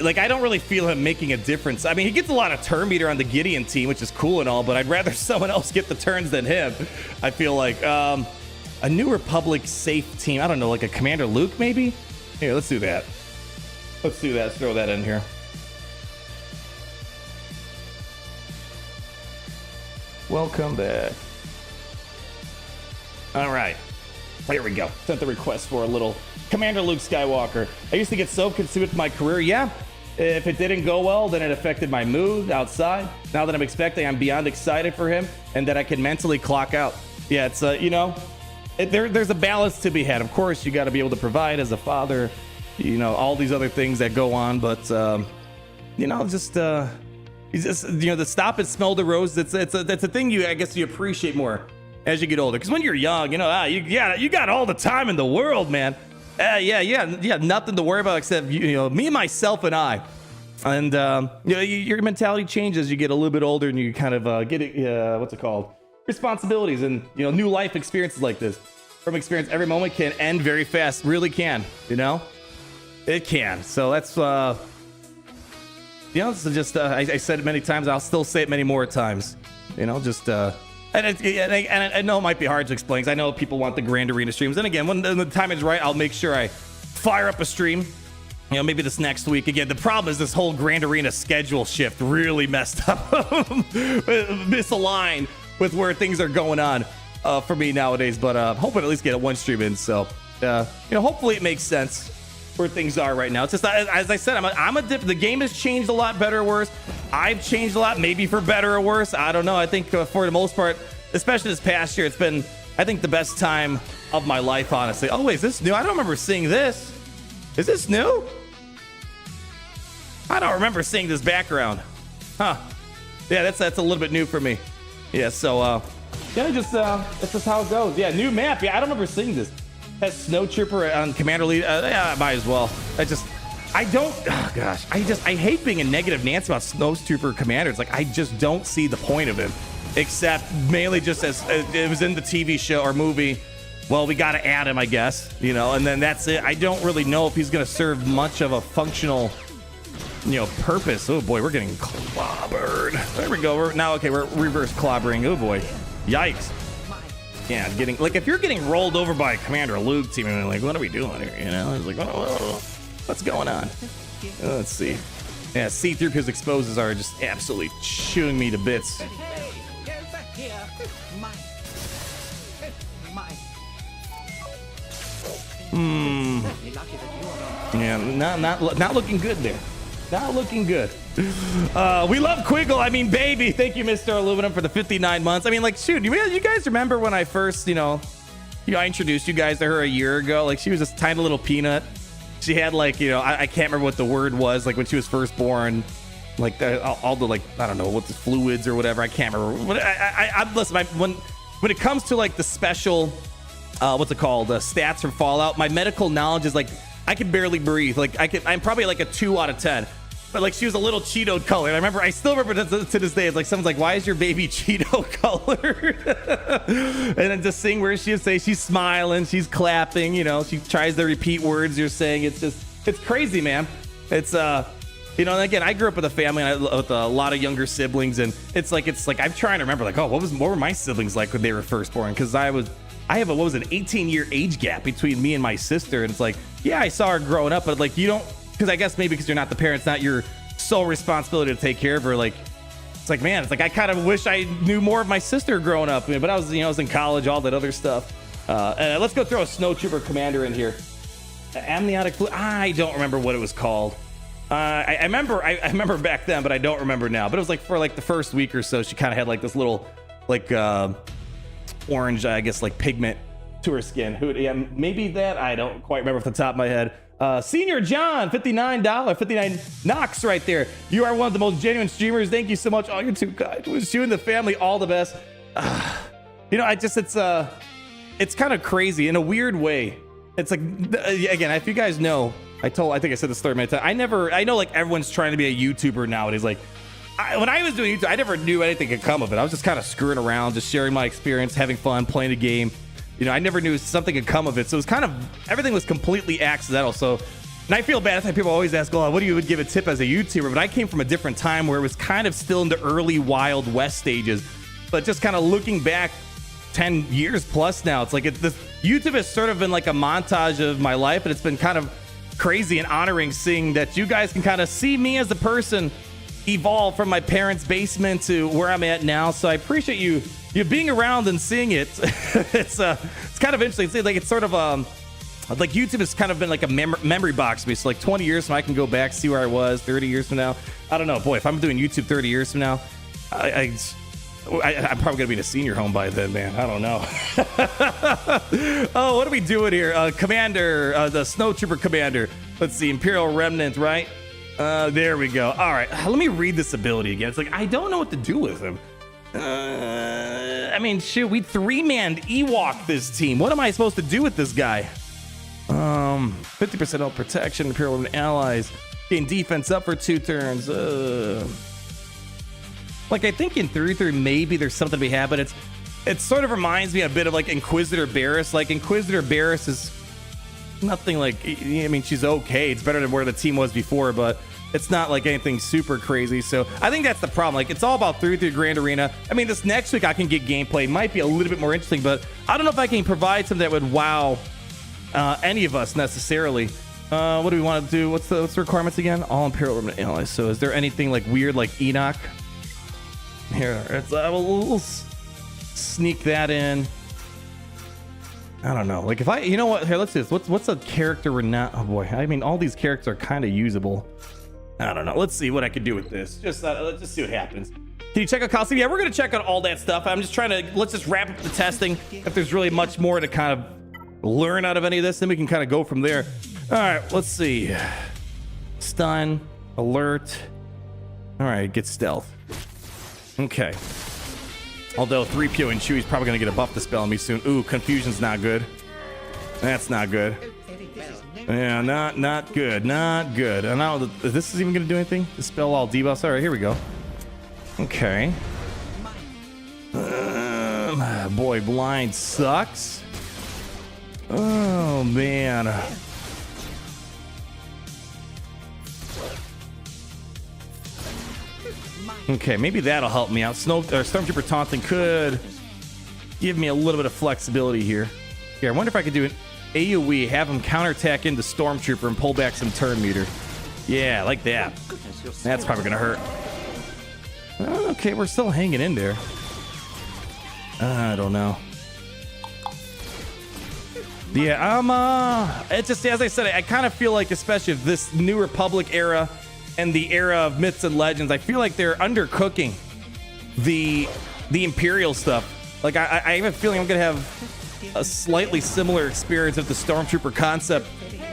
like, I don't really feel him making a difference. I mean, he gets a lot of turn meter on the Gideon team, which is cool and all, but I'd rather someone else get the turns than him. I feel like a New Republic safe team. I don't know, like a Commander Luke maybe. Here, let's do that. Let's throw that in here. Welcome back. All right, here we go. Sent the request for a little Commander Luke Skywalker. I used to get so consumed with my career. Yeah, if it didn't go well, then it affected my mood outside. Now that I'm expecting, I'm beyond excited for him, and that I can mentally clock out. Yeah, it's you know, there's a balance to be had. Of course, you got to be able to provide as a father, you know, all these other things that go on. But you know, just you know, the stop and smell the rose. That's a thing I guess you appreciate more as you get older. Because when you're young, you know, you got all the time in the world, man. Yeah, nothing to worry about except you know, me, myself, and I. And you know, your mentality changes as you get a little bit older, and you kind of get what's it called? Responsibilities, and you know, new life experiences like this. From experience, every moment can end very fast. Really can, you know, it can. So that's you know, so just I said it many times. I'll still say it many more times. You know, just. And I know it might be hard to explain, because I know people want the Grand Arena streams. And again, when the time is right, I'll make sure I fire up a stream. You know, maybe this next week. Again, the problem is this whole Grand Arena schedule shift really messed up, misaligned with where things are going on for me nowadays. But I'm hoping to at least get one stream in. So, you know, hopefully it makes sense. where things are right now. It's just, as I said, the game has changed a lot, better or worse. I've changed a lot, maybe for better or worse. I don't know. I think for the most part, especially this past year, it's been, I think, the best time of my life, honestly. Oh, wait, is this new? I don't remember seeing this. Is this new? I don't remember seeing this background. Huh. Yeah, that's a little bit new for me. Yeah, so, yeah, that's just how it goes. Yeah, new map. Yeah, I don't remember seeing this. Has Snowtrooper on Commander Lead. Yeah, I might as well. I hate being a negative Nancy about Snowtrooper commanders. Like, I just don't see the point of him, except mainly just as it was in the TV show or movie. Well, we got to add him, I guess, you know, and then that's it. I don't really know if he's going to serve much of a functional, you know, purpose. Oh boy, we're getting clobbered. There we go. We're reverse clobbering. Oh boy, yikes. Yeah, if you're getting rolled over by Commander Luke team, and like, what are we doing here? You know, it's like, what's going on? Let's see. Yeah, C-3PO's exposes are just absolutely chewing me to bits. Yeah, not looking good there. Not looking good. We love Quiggold. I mean, baby. Thank you, Mr. Aluminum, for the 59 months. I mean, like, shoot, you guys remember when I first, I introduced you guys to her a year ago? Like, she was this tiny little peanut. She had, like, I can't remember what the word was, like, when she was first born. Like, all the, like, I don't know, what the fluids or whatever. I can't remember. Listen, when it comes to, like, the special, what's it called? Stats from Fallout, my medical knowledge is, like, I can barely breathe. Like, I'm probably like a 2 out of 10. But like, she was a little Cheeto colored. I still remember to this day. It's like, someone's like, why is your baby Cheeto colored? And then just seeing where she'll say she's smiling, she's clapping, she tries to repeat words you're saying. It's crazy, man. It's, and again, I grew up with a family with a lot of younger siblings. And it's like, I'm trying to remember, like, oh, what were my siblings like when they were first born? Because I have an 18-year age gap between me and my sister. And it's like, yeah, I saw her growing up, but like, you don't, because I guess maybe because you're not the parent, it's not your sole responsibility to take care of her. Like, it's like, man, it's like, I kind of wish I knew more of my sister growing up, but I was, I was in college, all that other stuff. And let's go throw a Snowtrooper commander in here. Amniotic fluid. I don't remember what it was called. I remember back then, but I don't remember now. But it was like for like the first week or so, she kind of had like this little, like, orange, I guess, like pigment to her skin. Maybe that, I don't quite remember off the top of my head. Senior John, $59, 59 Knox right there. You are one of the most genuine streamers. Thank you so much. Oh, you're too kind. Wish you and the family all the best. It's kind of crazy in a weird way. It's like, again, if you guys know, I think I said this story many times. I know like everyone's trying to be a YouTuber nowadays. Like, when I was doing YouTube, I never knew anything could come of it. I was just kind of screwing around, just sharing my experience, having fun, playing a game. I never knew something could come of it. So it was kind of, everything was completely accidental. So, and I feel bad. I think people always ask, oh, what do you would give a tip as a YouTuber? But I came from a different time where it was kind of still in the early Wild West stages. But just kind of looking back 10 years plus now, it's like YouTube has sort of been like a montage of my life. And it's been kind of crazy and honoring seeing that you guys can kind of see me as a person evolve from my parents' basement to where I'm at now. So I appreciate you being around and seeing it. It's kind of interesting. It's like, it's sort of like YouTube has kind of been like a memory box to me. So like 20 years from now, I can go back, see where I was. 30 years from now, I don't know. Boy, if I'm doing YouTube 30 years from now, I'm probably gonna be in a senior home by then, man. I don't know. Oh, what are we doing here? Commander, the Snowtrooper commander. Let's see, Imperial Remnant, right? There we go. All right, let me read this ability again. It's like, I don't know what to do with him. I mean, shoot, we 3-manned Ewok this team. What am I supposed to do with this guy? 50% health protection, Imperial Remnant allies. Gain defense up for 2 turns. Like, I think in 3-3 maybe there's something to be had, but it sort of reminds me a bit of like Inquisitor Barriss. Like, Inquisitor Barriss is nothing like, I mean, she's okay. It's better than where the team was before, but it's not like anything super crazy. So I think that's the problem. Like, it's all about 3-3 Grand Arena. I mean, this next week I can get gameplay. Might be a little bit more interesting, but I don't know if I can provide something that would wow any of us necessarily. What do we want to do? What's the requirements again? All Imperial Remnant allies. So is there anything like weird like Enoch? Here, we'll sneak that in. I don't know. Like if I, you know what? Here, let's do this. What's a character we're not? Oh boy, I mean, all these characters are kind of usable. I don't know. Let's see what I can do with this. Let's just see what happens. Can you check out Coliseum? Yeah, we're gonna check out all that stuff. I'm just trying to, let's just wrap up the testing. If there's really much more to kind of learn out of any of this, then we can kind of go from there. All right, let's see. Stun, alert. All right, get stealth. Okay. Although 3PO and Chewie's probably gonna get a buff to spell on me soon. Ooh, confusion's not good. That's not good. Yeah, not good, not good. And now this is even gonna do anything. Dispel all debuffs. All right, here we go. Okay. Boy, blind sucks. Oh man. Okay, maybe that'll help me out. Stormtrooper taunting could give me a little bit of flexibility here. Here, I wonder if I could do an AoE, have him counterattack into Stormtrooper and pull back some turn meter. Yeah, like that. That's probably gonna hurt. Okay, we're still hanging in there. I don't know. Yeah, it's just, as I said, I kind of feel like, especially if this New Republic era and the era of Myths and Legends, I feel like they're undercooking the Imperial stuff. Like, I have a feeling I'm gonna have a slightly similar experience with the Stormtrooper concept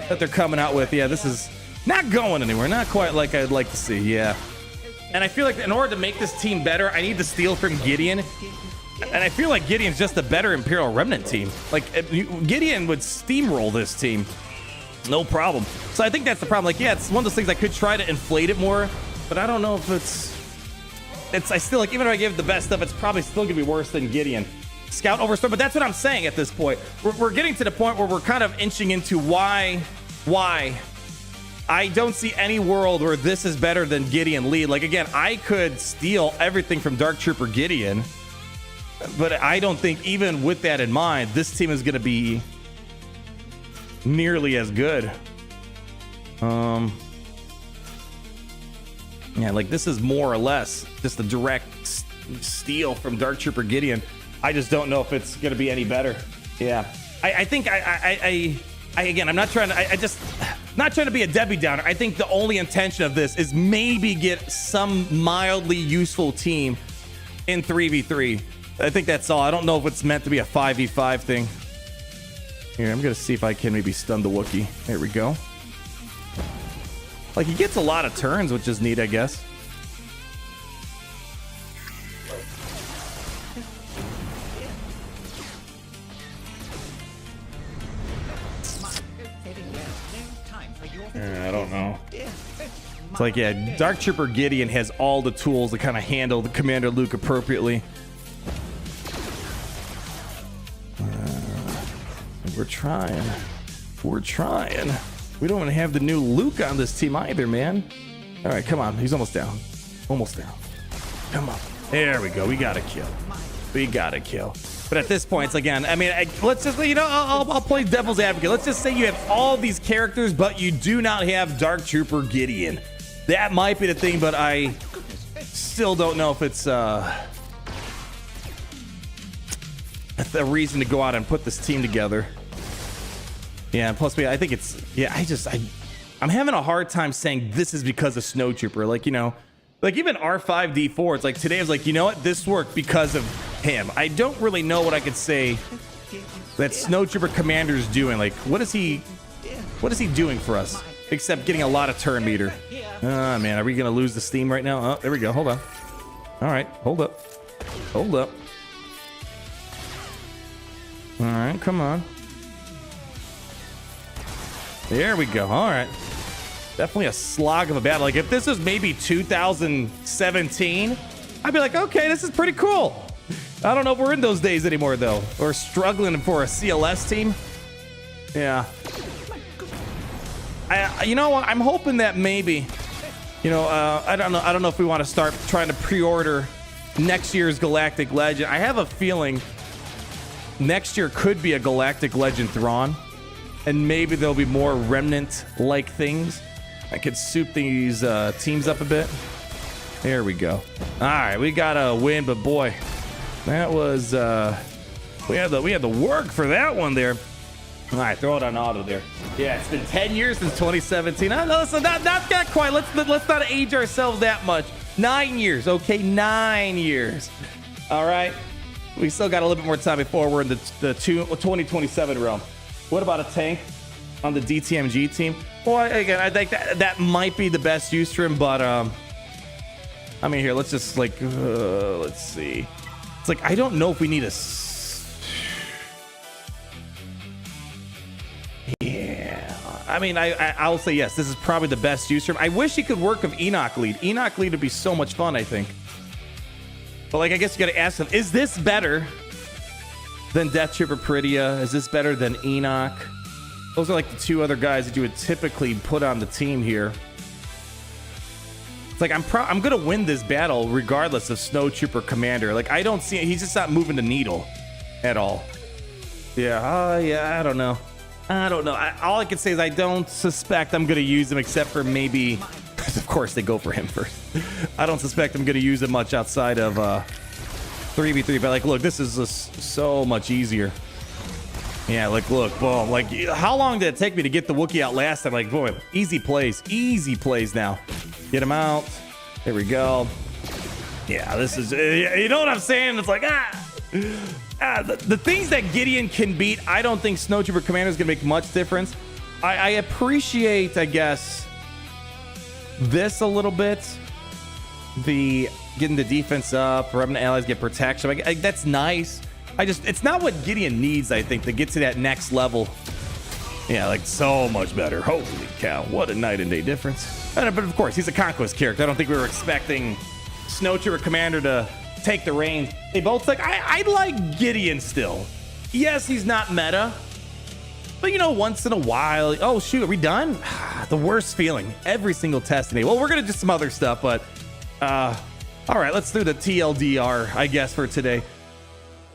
that they're coming out with. Yeah, this is not going anywhere. Not quite like I'd like to see. Yeah. And I feel like in order to make this team better, I need to steal from Gideon. And I feel like Gideon's just a better Imperial Remnant team. Like, Gideon would steamroll this team. No problem. So I think that's the problem. Like, yeah, it's one of those things I could try to inflate it more, but I don't know if I still, like, even if I give it the best stuff, it's probably still gonna be worse than Gideon. Scout over Storm, but that's what I'm saying at this point. We're getting to the point where we're kind of inching into why I don't see any world where this is better than Gideon lead. Like, again, I could steal everything from Dark Trooper Gideon, but I don't think, even with that in mind, this team is going to be nearly as good. Yeah, like, this is more or less just a direct steal from Dark Trooper Gideon. I just don't know if it's going to be any better. Yeah. I think again, I'm not trying to, not trying to be a Debbie Downer. I think the only intention of this is maybe get some mildly useful team in 3v3. I think that's all. I don't know if it's meant to be a 5v5 thing. Here, I'm going to see if I can maybe stun the Wookiee. There we go. Like, he gets a lot of turns, which is neat, I guess. I don't know. It's like, yeah, Dark Trooper Gideon has all the tools to kind of handle the Commander Luke appropriately. We're trying. We're trying. We don't even have the new Luke on this team either, man. All right, come on. He's almost down. Almost down. Come on. There we go. We got a kill. We got a kill. But at this point, it's again, I mean, let's just, you know, I'll play devil's advocate. Let's just say you have all these characters, but you do not have Dark Trooper Gideon. That might be the thing, but I still don't know if it's a reason to go out and put this team together. Yeah, and plus, I think it's, yeah, I'm having a hard time saying this is because of Snowtrooper. Like, you know, like even R5D4, it's like today I was like, you know what, this worked because of him. I don't really know what I could say that Snowtrooper Commander's doing. Like, what is he doing for us except getting a lot of turn meter? Oh man, are we gonna lose the steam right now? Oh, there we go. Hold on. All right, hold up. Hold up. All right, come on. There we go. All right. Definitely a slog of a battle. Like, if this was maybe 2017, I'd be like, okay, this is pretty cool. I don't know if we're in those days anymore, though. Or struggling for a CLS team. Yeah. You know what? I'm hoping that maybe, you know, I don't know if we want to start trying to pre-order next year's Galactic Legend. I have a feeling next year could be a Galactic Legend Thrawn. And maybe there'll be more Remnant-like things. I could soup these teams up a bit. There we go. All right, we got a win, but boy, that was We had the work for that one there. All right, throw it on auto there. Yeah, it's been 10 years since 2017. I know, so not quite. Let's not age ourselves that much. 9 years, okay, 9 years. All right, we still got a little bit more time before we're in the 2027 realm. What about a tank on the DTMG team? Well, again, I think that might be the best use for him, but I mean, here, let's just like let's see. It's like I don't know if we need a. Yeah, I mean, I'll say yes. This is probably the best use for him. I wish he could work with Enoch lead. Enoch lead would be so much fun, I think. But like, I guess you got to ask him: is this better than Death Trooper Peridia? Is this better than Enoch? Those are like the two other guys that you would typically put on the team here. It's like I'm gonna win this battle regardless of Snowtrooper Commander. Like I don't see it. He's just not moving the needle at all. Yeah, yeah. I don't know. All I can say is I don't suspect I'm gonna use him except for maybe. Of course they go for him first. I don't suspect I'm gonna use him much outside of 3v3. But like, look, this is just so much easier. Yeah, like, look, boom. Like, how long did it take me to get the Wookiee out last time? Like, boy, easy plays now. Get him out. There we go. Yeah, this is, you know what I'm saying? It's like, the things that Gideon can beat, I don't think Snowtrooper Commander is going to make much difference. I appreciate, I guess, this a little bit. The getting the defense up, Revenant allies get protection. That's nice. It's not what Gideon needs, I think, to get to that next level. Yeah, like so much better. Holy cow, what a night and day difference. But of course, he's a conquest character. I don't think we were expecting Snowtrooper Commander to take the reins. They both like, I like Gideon still. Yes, he's not meta, but you know, once in a while, oh shoot, are we done? The worst feeling every single test today. Well, we're gonna do some other stuff, but all right, let's do the TLDR, I guess, for today.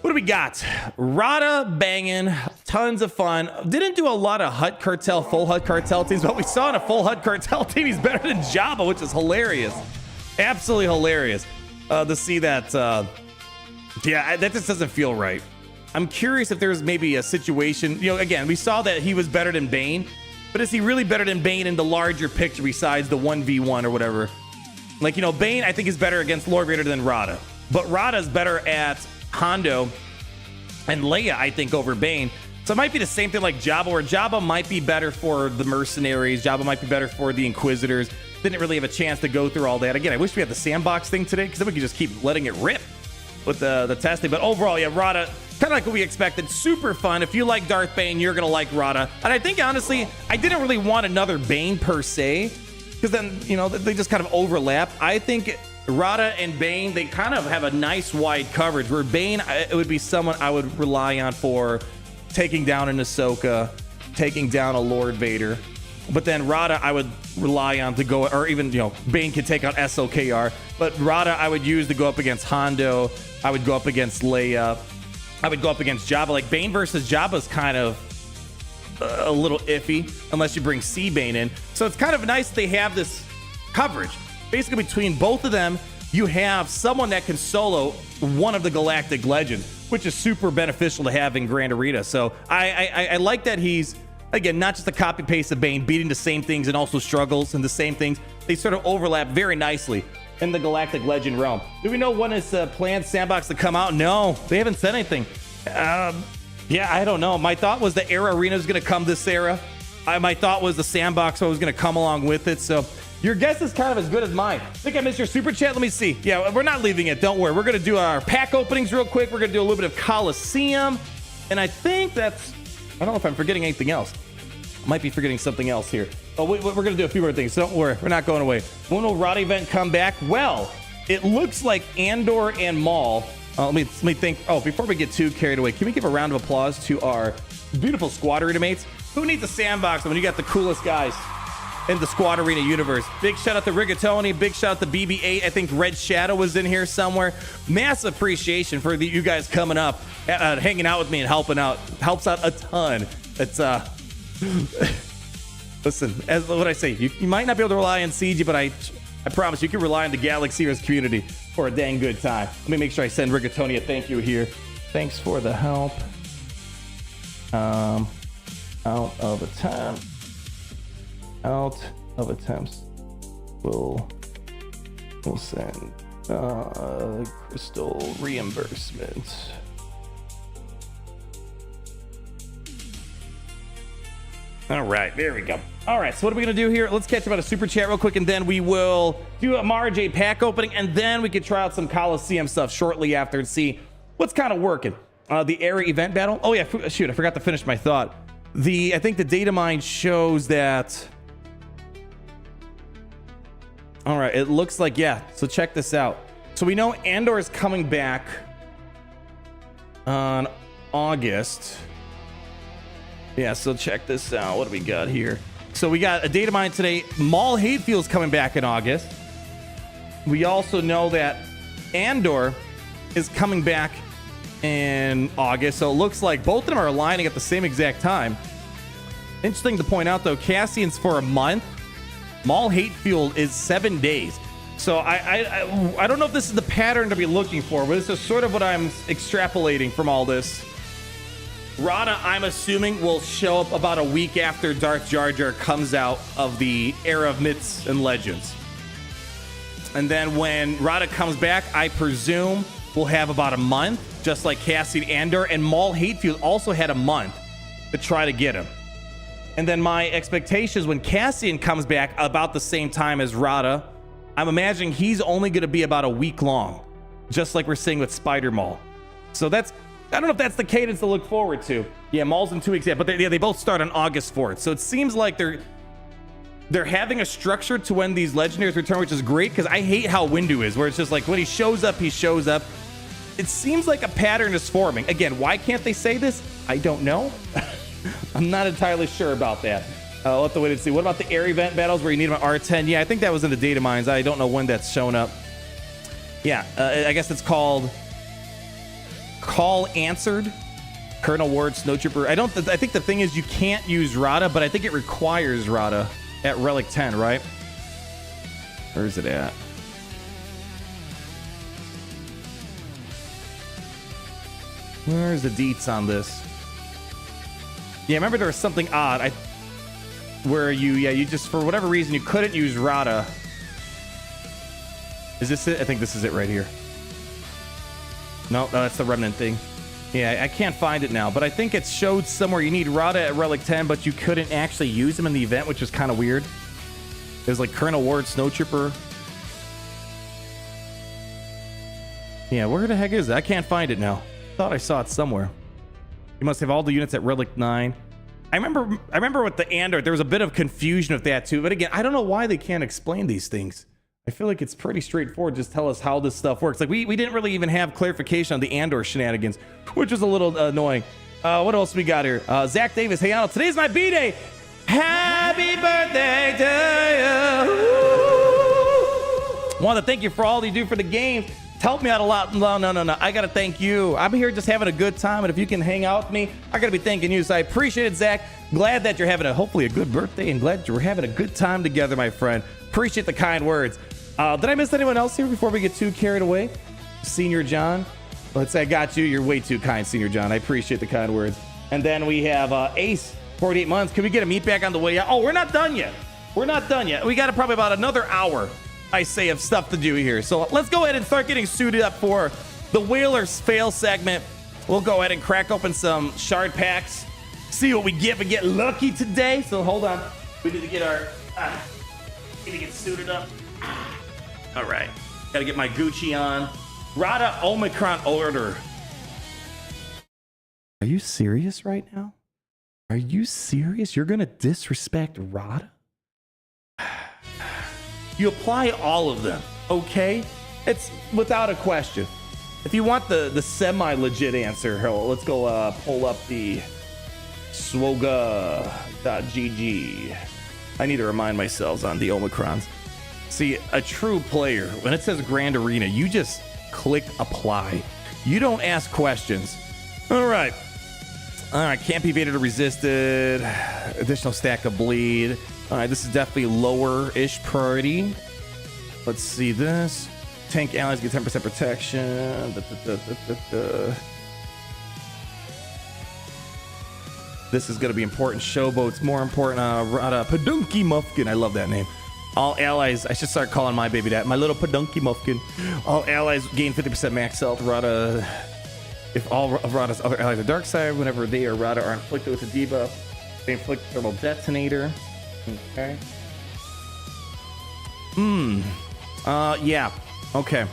What do we got? Rotta banging, tons of fun. Didn't do a lot of Hutt Cartel, full Hutt Cartel teams, but we saw in a full Hutt Cartel team, he's better than Jabba, which is hilarious. Absolutely hilarious to see that. Yeah, that just doesn't feel right. I'm curious if there's maybe a situation, you know, again, we saw that he was better than Bane, but is he really better than Bane in the larger picture besides the 1v1 or whatever? Like, you know, Bane, I think, is better against Lord Vader than Rotta, but Rotta's better at Hondo and Leia, I think, over Bane. So it might be the same thing like Jabba, where Jabba might be better for the mercenaries. Jabba might be better for the Inquisitors. Didn't really have a chance to go through all that. Again, I wish we had the sandbox thing today, because then we could just keep letting it rip with the testing. But overall, yeah, Rotta, kind of like what we expected. Super fun. If you like Darth Bane, you're going to like Rotta. And I think, honestly, I didn't really want another Bane per se, because then, you know, they just kind of overlap. I think Rotta and Bane, they kind of have a nice wide coverage, where Bane, it would be someone I would rely on for taking down an Ahsoka, taking down a Lord Vader. But then Rotta, I would rely on to go, or even, you know, Bane could take out SLKR, but Rotta, I would use to go up against Hondo. I would go up against Leia. I would go up against Jabba. Like, Bane versus Jabba is kind of a little iffy unless you bring C-Bane in. So it's kind of nice they have this coverage. Basically, between both of them, you have someone that can solo one of the Galactic Legends, which is super beneficial to have in Grand Arena. So I like that he's, again, not just a copy paste of Bane, beating the same things and also struggles and the same things. They sort of overlap very nicely in the Galactic Legend realm. Do we know when it's planned sandbox to come out? No, they haven't said anything. Yeah, I don't know. My thought was the Era Arena is going to come this era. My thought was the sandbox was going to come along with it. So your guess is kind of as good as mine. I think I missed your super chat. Let me see. Yeah, we're not leaving it. Don't worry. We're going to do our pack openings real quick. We're going to do a little bit of Coliseum. And I think that's, I don't know if I'm forgetting anything else. I might be forgetting something else here. Oh, we're going to do a few more things. So don't worry. We're not going away. When will Rotta event come back? Well, it looks like Andor and Maul. Let me think. Oh, before we get too carried away, can we give a round of applause to our beautiful squad arena mates? Who needs a sandbox when you got the coolest guys in the squad arena universe? Big shout out to Rigatoni. Big shout out to BB8. I think Red Shadow was in here somewhere. Massive appreciation for you guys coming up, hanging out with me and helping out. Helps out a ton. It's listen, as what I say, you might not be able to rely on CG, but I promise you can rely on the Galaxy Heroes community for a dang good time. Let me make sure I send Rigatoni a thank you here. Thanks for the help. Out of attempt. Out of attempts. We'll send crystal reimbursement. All right, there we go. All right, so what are we gonna do here? Let's catch up on a super chat real quick, and then we will do a Mara Jade pack opening, and then we can try out some Coliseum stuff shortly after and see what's kind of working. The area event battle. Oh yeah, shoot, I forgot to finish my thought. I think the data mine shows that. All right, it looks like, yeah. So check this out. So we know Andor is coming back on August. Yeah, so check this out. What do we got here? So we got a data mine today. Maul Hatefield's coming back in August. We also know that Andor is coming back in August. So it looks like both of them are aligning at the same exact time. Interesting to point out, though, Cassian's for a month. Maul Hatefield is 7 days. So I don't know if this is the pattern to be looking for, but this is sort of what I'm extrapolating from all this. Rotta, I'm assuming, will show up about a week after Darth Jar Jar comes out of the era of myths and legends. And then when Rotta comes back, I presume we'll have about a month, just like Cassian Andor, and Maul Hatefield also had a month to try to get him. And then my expectation is when Cassian comes back about the same time as Rotta, I'm imagining he's only going to be about a week long, just like we're seeing with Spider Maul. So that's, I don't know if that's the cadence to look forward to. Yeah, Maul's in 2 weeks, yeah, but they both start on August 4th. So it seems like they're having a structure to when these legendaries return, which is great, because I hate how Windu is, where it's just like when he shows up, he shows up. It seems like a pattern is forming. Again, why can't they say this? I don't know. I'm not entirely sure about that. I'll have to wait and see. What about the air event battles where you need an R10? Yeah, I think that was in the data mines. I don't know when that's shown up. Yeah, I guess it's called Call Answered. Colonel Ward, Snowtrooper. I think the thing is you can't use Rotta, but I think it requires Rotta at Relic 10, right? Where is it at? Where's the deets on this? Yeah, remember there was something odd. Where you just, for whatever reason, you couldn't use Rotta. Is this it? I think this is it right here. No, that's the remnant thing. Yeah, I can't find it now, but I think it showed somewhere you need Rotta at Relic 10, but you couldn't actually use him in the event, which was kind of weird. There's like Colonel Ward, Snowtrooper. Yeah, where the heck is it? I can't find it now. Thought I saw it somewhere. You must have all the units at Relic 9. I remember with the Andor, there was a bit of confusion with that too. But again, I don't know why they can't explain these things. I feel like it's pretty straightforward. Just tell us how this stuff works. Like we didn't really even have clarification on the Andor shenanigans, which was a little annoying. What else we got here? Zach Davis, hey Arnold, today's my B-Day. Happy birthday to you. Want to thank you for all you do for the game. It's helped me out a lot. No. I got to thank you. I'm here just having a good time. And if you can hang out with me, I got to be thanking you. So I appreciate it, Zach. Glad that you're having hopefully a good birthday and glad you're having a good time together, my friend. Appreciate the kind words. Did I miss anyone else here before we get too carried away? Senior John. Let's say I got you. You're way too kind, Senior John. I appreciate the kind words. And then we have Ace, 48 months. Can we get a meet back on the way out? Oh, we're not done yet. We're not done yet. We got probably about another hour, I say, of stuff to do here. So let's go ahead and start getting suited up for the Whalers fail segment. We'll go ahead and crack open some shard packs, see what we get. We get lucky today. So hold on. We need to get our, need to get suited up. All right. Got to get my Gucci on. Rotta Omicron order. Are you serious right now? Are you serious? You're going to disrespect Rotta? You apply all of them, okay? It's without a question. If you want the semi-legit answer, let's go pull up the SWGoH.gg. I need to remind myself on the Omicrons. See, a true player, when it says Grand Arena, you just click apply. You don't ask questions. All right. Can't be evaded or resisted. Additional stack of bleed. All right, this is definitely lower-ish priority. Let's see this. Tank allies get 10% protection. This is going to be important. Showboat's more important. Rotta, Pedunky Muffkin. I love that name. All allies, I should start calling my baby that. My little Pedunky Muffkin. All allies gain 50% max health. Rotta, if all of Rotta's other allies are dark side, whenever they or Rotta are inflicted with a debuff, they inflict thermal detonator. Okay. Yeah. Okay.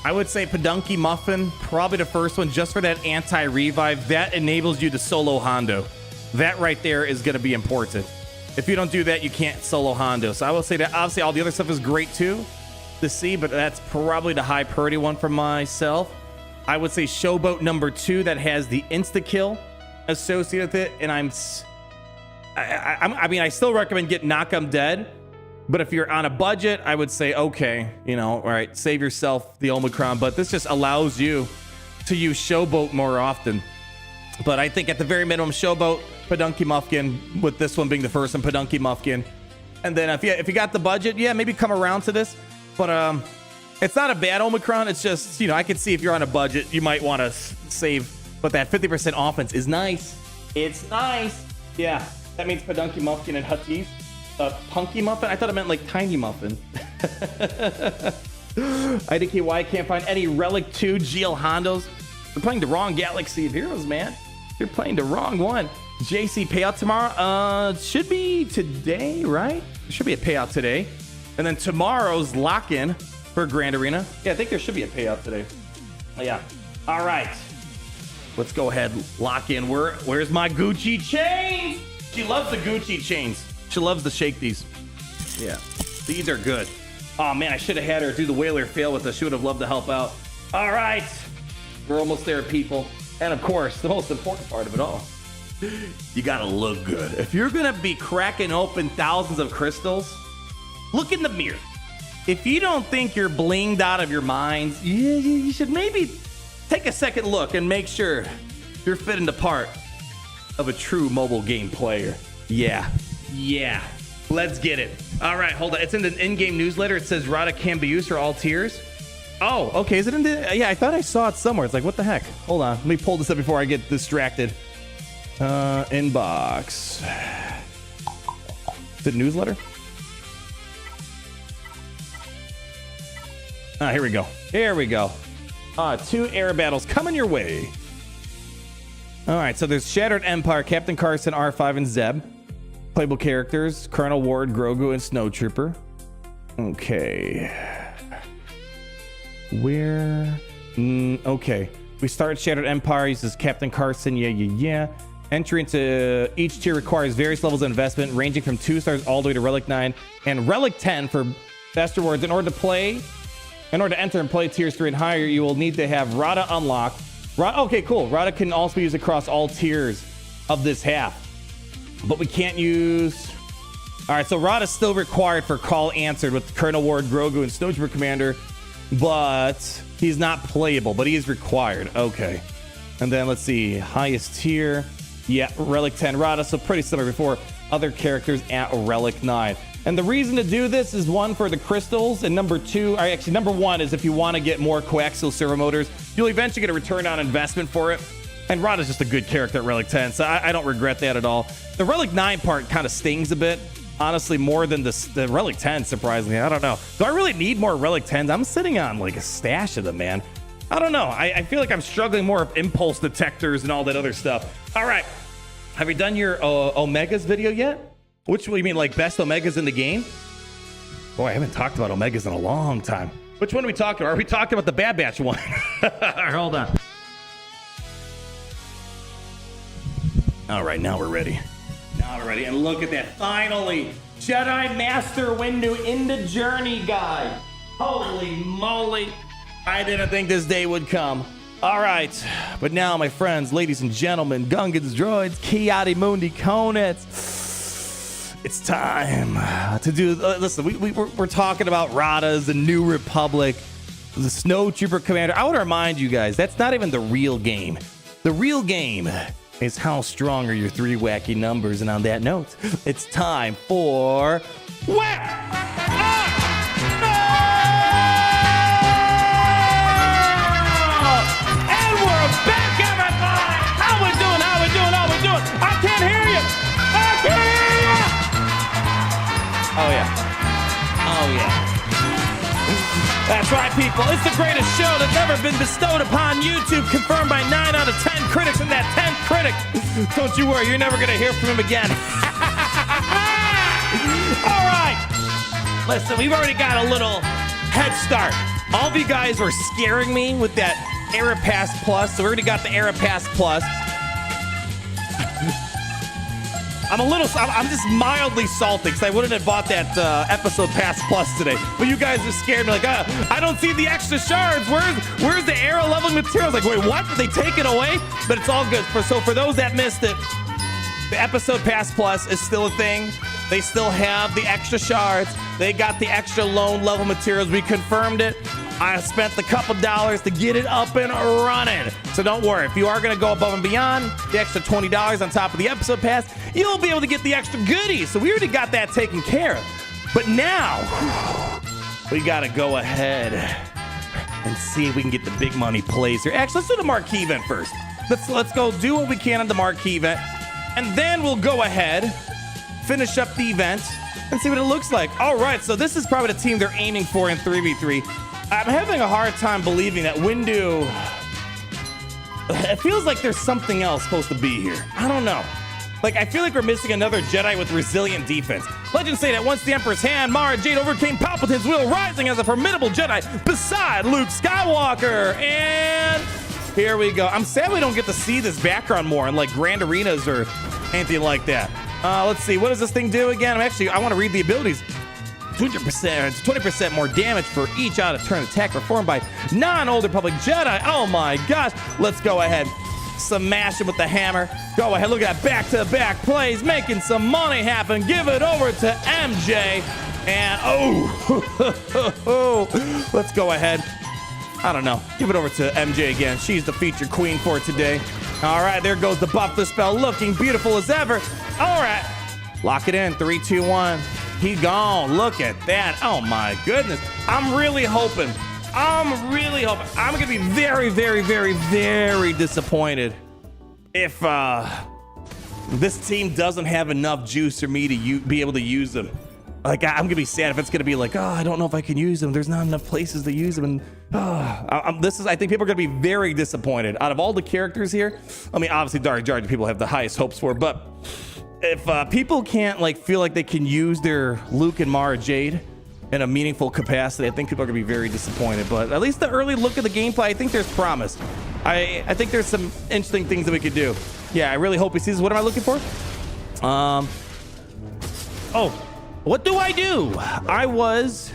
I would say Pedunky Muffin, probably the first one, just for that anti-revive. That enables you to solo Hondo. That right there is going to be important. If you don't do that, you can't solo Hondo. So I will say that obviously all the other stuff is great too to see, but that's probably the high priority one for myself. I would say Showboat number 2 that has the insta-kill associated with it. And I mean, I still recommend get Knock 'em Dead. But if you're on a budget, I would say, okay, you know, all right, save yourself the Omicron. But this just allows you to use Showboat more often. But I think at the very minimum, Showboat, Pedunky Muffkin, with this one being the first one, Pedunky Muffkin. And then if you got the budget, yeah, maybe come around to this. But it's not a bad Omicron. It's just, you know, I can see if you're on a budget, you might want to save. But that 50% offense is nice. It's nice. Yeah, that means Pedunky Muffkin and Hutties. Punky Muffin? I thought it meant like Tiny Muffin. IDKY can't find any Relic 2 GL Hondos. You're playing the wrong Galaxy of Heroes, man. You're playing the wrong one. JC payout tomorrow? Should be today, right? There should be a payout today. And then tomorrow's lock-in for Grand Arena. Yeah, I think there should be a payout today. Oh, yeah. All right. Let's go ahead, lock in. Where's my Gucci chains? She loves the Gucci chains. She loves to shake these. Yeah, these are good. Oh man, I should have had her do the whaler fail with us. She would have loved to help out. All right, we're almost there, people. And of course, the most important part of it all, you gotta look good. If you're gonna be cracking open thousands of crystals, look in the mirror. If you don't think you're blinged out of your mind, you should maybe take a second look and make sure you're fitting the part of a true mobile game player. Yeah, let's get it. All right, hold on. It's in the in-game newsletter. It says Rotta can be used for all tiers. Oh, okay. Is it in the... Yeah, I thought I saw it somewhere. It's like, what the heck? Hold on. Let me pull this up before I get distracted. Inbox. Is it newsletter? Here we go. Here we go. 2 air battles coming your way. All right, so there's Shattered Empire, Captain Carson, R5, and Zeb. Playable characters, Colonel Ward, Grogu, and Snowtrooper. Okay. Where? Okay. We start Shattered Empire, uses Captain Carson, yeah. Entry into each tier requires various levels of investment, ranging from 2 stars all the way to Relic 9, and Relic 10 for best rewards. In order to enter and play tiers 3 and higher, you will need to have Rotta unlocked. Okay, cool. Rotta can also be used across all tiers of this half. But we can't use... All right, so Rotta's still required for call answered with Colonel Ward, Grogu, and Snowtrooper Commander, but he's not playable, but he is required. Okay. And then let's see, highest tier. Yeah, Relic 10 Rotta, so pretty similar before other characters at Relic 9. And the reason to do this is 1 for the crystals, and number 1 is if you want to get more coaxial servo motors, you'll eventually get a return on investment for it. And Rotta's just a good character at Relic 10, so I don't regret that at all. The Relic 9 part kind of stings a bit, honestly, more than the Relic 10, surprisingly. I don't know. Do I really need more Relic 10s? I'm sitting on like a stash of them, man. I don't know. I feel like I'm struggling more with impulse detectors and all that other stuff. All right. Have you done your Omegas video yet? Which one you mean, like best Omegas in the game? Boy, I haven't talked about Omegas in a long time. Which one are we talking about? Are we talking about the Bad Batch one? All right, hold on. All right, now we're ready. And look at that. Finally, Jedi Master window in the journey guide. Holy moly. I didn't think this day would come. All right. But now, my friends, ladies and gentlemen, Gungans, droids, Kiadi Mundi, Conets, it's time to do... listen, we're talking about Rotta's, the New Republic, the Snowtrooper Commander. I want to remind you guys, that's not even the real game. The real game is how strong are your 3 wacky numbers. And on that note, it's time for Whack! And we're back, everybody! How we doing? I can't yeah. That's right, people. It's the greatest show that's ever been bestowed upon YouTube, confirmed by 9 out of 10 critics, and that 10th critic, don't you worry, you're never going to hear from him again. All right. Listen, we've already got a little head start. All of you guys were scaring me with that Era Pass Plus, so we already got the Era Pass Plus. I'm just mildly salty because I wouldn't have bought that episode Pass Plus today. But you guys are scared me like, I don't see the extra shards. Where's the era leveling materials? Like, wait, what? Did they take it away? But it's all good. So for those that missed it, the episode Pass Plus is still a thing. They still have the extra shards. They got the extra loan level materials. We confirmed it. I spent the couple dollars to get it up and running. So don't worry. If you are going to go above and beyond the extra $20 on top of the episode pass, you'll be able to get the extra goodies. So we already got that taken care of. But now we got to go ahead and see if we can get the big money plays here. Actually, let's do the Marquee event first. Let's go do what we can on the Marquee event. And then we'll go ahead, finish up the event, and see what it looks like. All right, so this is probably the team they're aiming for in 3v3. I'm having a hard time believing that Windu... It feels like there's something else supposed to be here. I don't know. Like, I feel like we're missing another Jedi with resilient defense. Legends say that once the Emperor's hand, Mara Jade overcame Palpatine's will, rising as a formidable Jedi beside Luke Skywalker. And here we go. I'm sad we don't get to see this background more in, like, Grand Arenas or anything like that. Let's see. What does this thing do again? I want to read the abilities. 20% more damage for each out of turn attack performed by non-Old Republic Jedi. Oh my gosh. Let's go ahead. Smash him with the hammer. Go ahead. Look at that back-to-back plays. Making some money happen. Give it over to MJ. And let's go ahead. I don't know. Give it over to MJ again. She's the feature queen for today. All right. There goes the buff dispel. Looking beautiful as ever. All right. Lock it in. 3, 2, 1. He gone. Look at that. Oh my goodness. I'm really hoping. I'm going to be very, very, very, very disappointed if this team doesn't have enough juice for me to be able to use them. Like, I'm going to be sad if it's going to be like, oh, I don't know if I can use them. There's not enough places to use them. And I think people are going to be very disappointed. Out of all the characters here, I mean, obviously Jar Jar people have the highest hopes for, but if people can't feel like they can use their Luke and Mara Jade in a meaningful capacity, I think people are gonna be very disappointed. But at least the early look at the gameplay, I think there's promise. I think there's some interesting things that we could do. Yeah, I really hope we see this. What am I looking for? Oh, what do? I was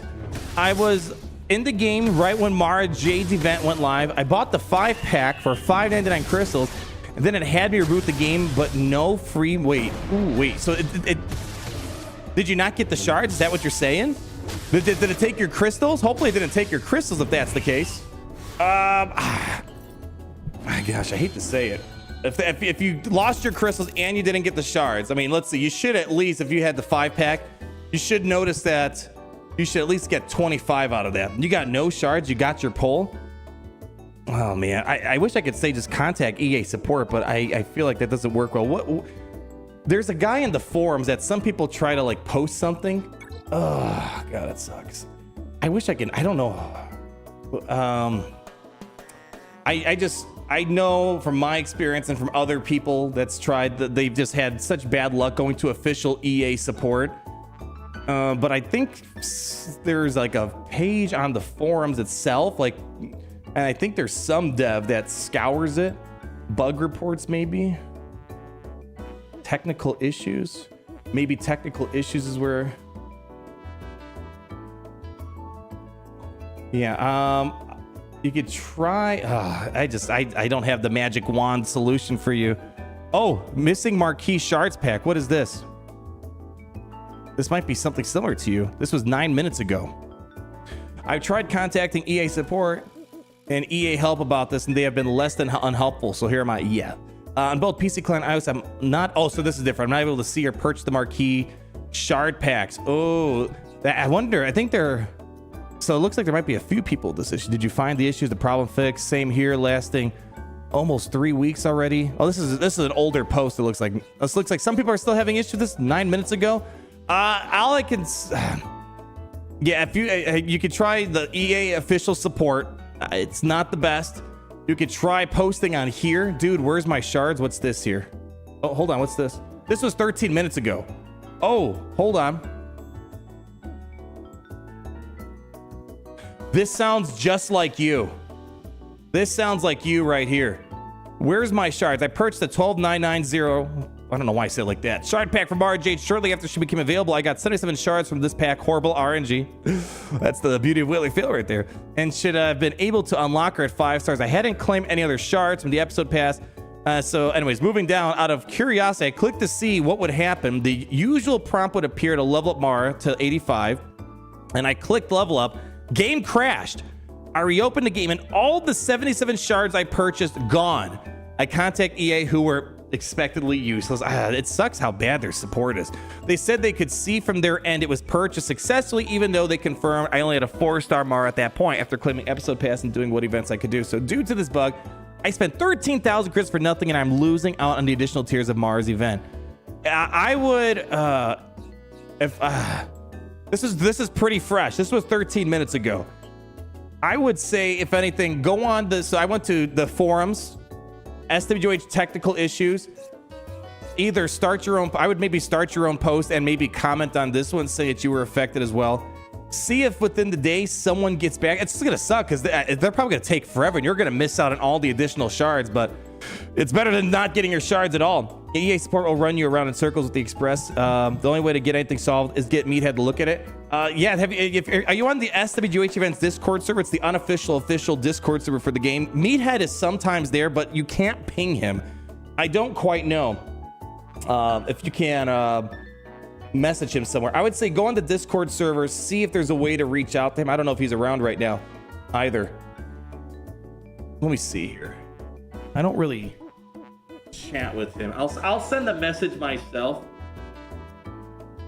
in the game right when Mara Jade's event went live. I bought the 5-pack for 599 crystals. And then it had me reboot the game, but no free. Wait. So did you not get the shards? Is that what you're saying? Did it take your crystals? Hopefully it didn't take your crystals if that's the case. My gosh, I hate to say it. If you lost your crystals and you didn't get the shards, I mean, let's see. You should at least, if you had the 5-pack, you should notice that you should at least get 25 out of that. You got no shards. You got your pull. Oh man, I wish I could say just contact EA support, but I feel like that doesn't work well. There's a guy in the forums that some people try to post something. Oh god, it sucks. I wish I can. I don't know. I know from my experience and from other people that's tried that they've just had such bad luck going to official EA support. But I think there's a page on the forums itself, and I think there's some dev that scours it. Bug reports, maybe. Technical issues. Maybe technical issues is where... Yeah, you could try... I don't have the magic wand solution for you. Oh, missing Marquee shards pack. What is this? This might be something similar to you. This was 9 minutes ago. I've tried contacting EA support and EA help about this, and they have been less than unhelpful. So here am I. Yeah. On both PC Client and iOS, I'm not... Oh, so this is different. I'm not able to see or purchase the Marquee shard packs. Oh, I wonder. I think they're... So it looks like there might be a few people with this issue. Did you find the issue, the problem fixed? Same here, lasting almost 3 weeks already. Oh, this is an older post. It looks like... This looks like some people are still having issues with this 9 minutes ago. All I can... Yeah, if you could try the EA official support. It's not the best. You could try posting on here. Dude, where's my shards? What's this here? Oh, hold on. What's this? This was 13 minutes ago. Oh, hold on. This sounds just like you. This sounds like you right here. Where's my shards? I purchased a 12990. I don't know why I said it like that. Shard pack from Jade shortly after she became available. I got 77 shards from this pack. Horrible RNG. That's the beauty of Willie Phil right there. And should have been able to unlock her at 5 stars. I hadn't claimed any other shards from the episode pass. So anyways, moving down, out of curiosity, I clicked to see what would happen. The usual prompt would appear to level up Mara to 85. And I clicked level up. Game crashed. I reopened the game and all the 77 shards I purchased gone. I contact EA, who were expectedly useless. It sucks how bad their support is. They said they could see from their end it was purchased successfully, even though they confirmed I only had a 4-star Mara at that point after claiming episode pass and doing what events I could do. So due to this bug, I spent 13,000 crits for nothing, and I'm losing out on the additional tiers of Mara's event. I would, if this is pretty fresh. This was 13 minutes ago. I would say, if anything, go on this. So I went to the forums, SWGoH technical issues. Either start your own. I would maybe start your own post and maybe comment on this one, say that you were affected as well. See if within the day someone gets back. It's just gonna suck because they're probably gonna take forever, and you're gonna miss out on all the additional shards. But it's better than not getting your shards at all. EA support will run you around in circles with the Express. The only way to get anything solved is get Meathead to look at it. Yeah, are you on the SWGoH events Discord server? It's the unofficial official Discord server for the game. Meathead is sometimes there, but you can't ping him. I don't quite know if you can message him somewhere. I would say go on the Discord server, see if there's a way to reach out to him. I don't know if he's around right now either. Let me see here. I don't really chat with him. I'll send a message myself.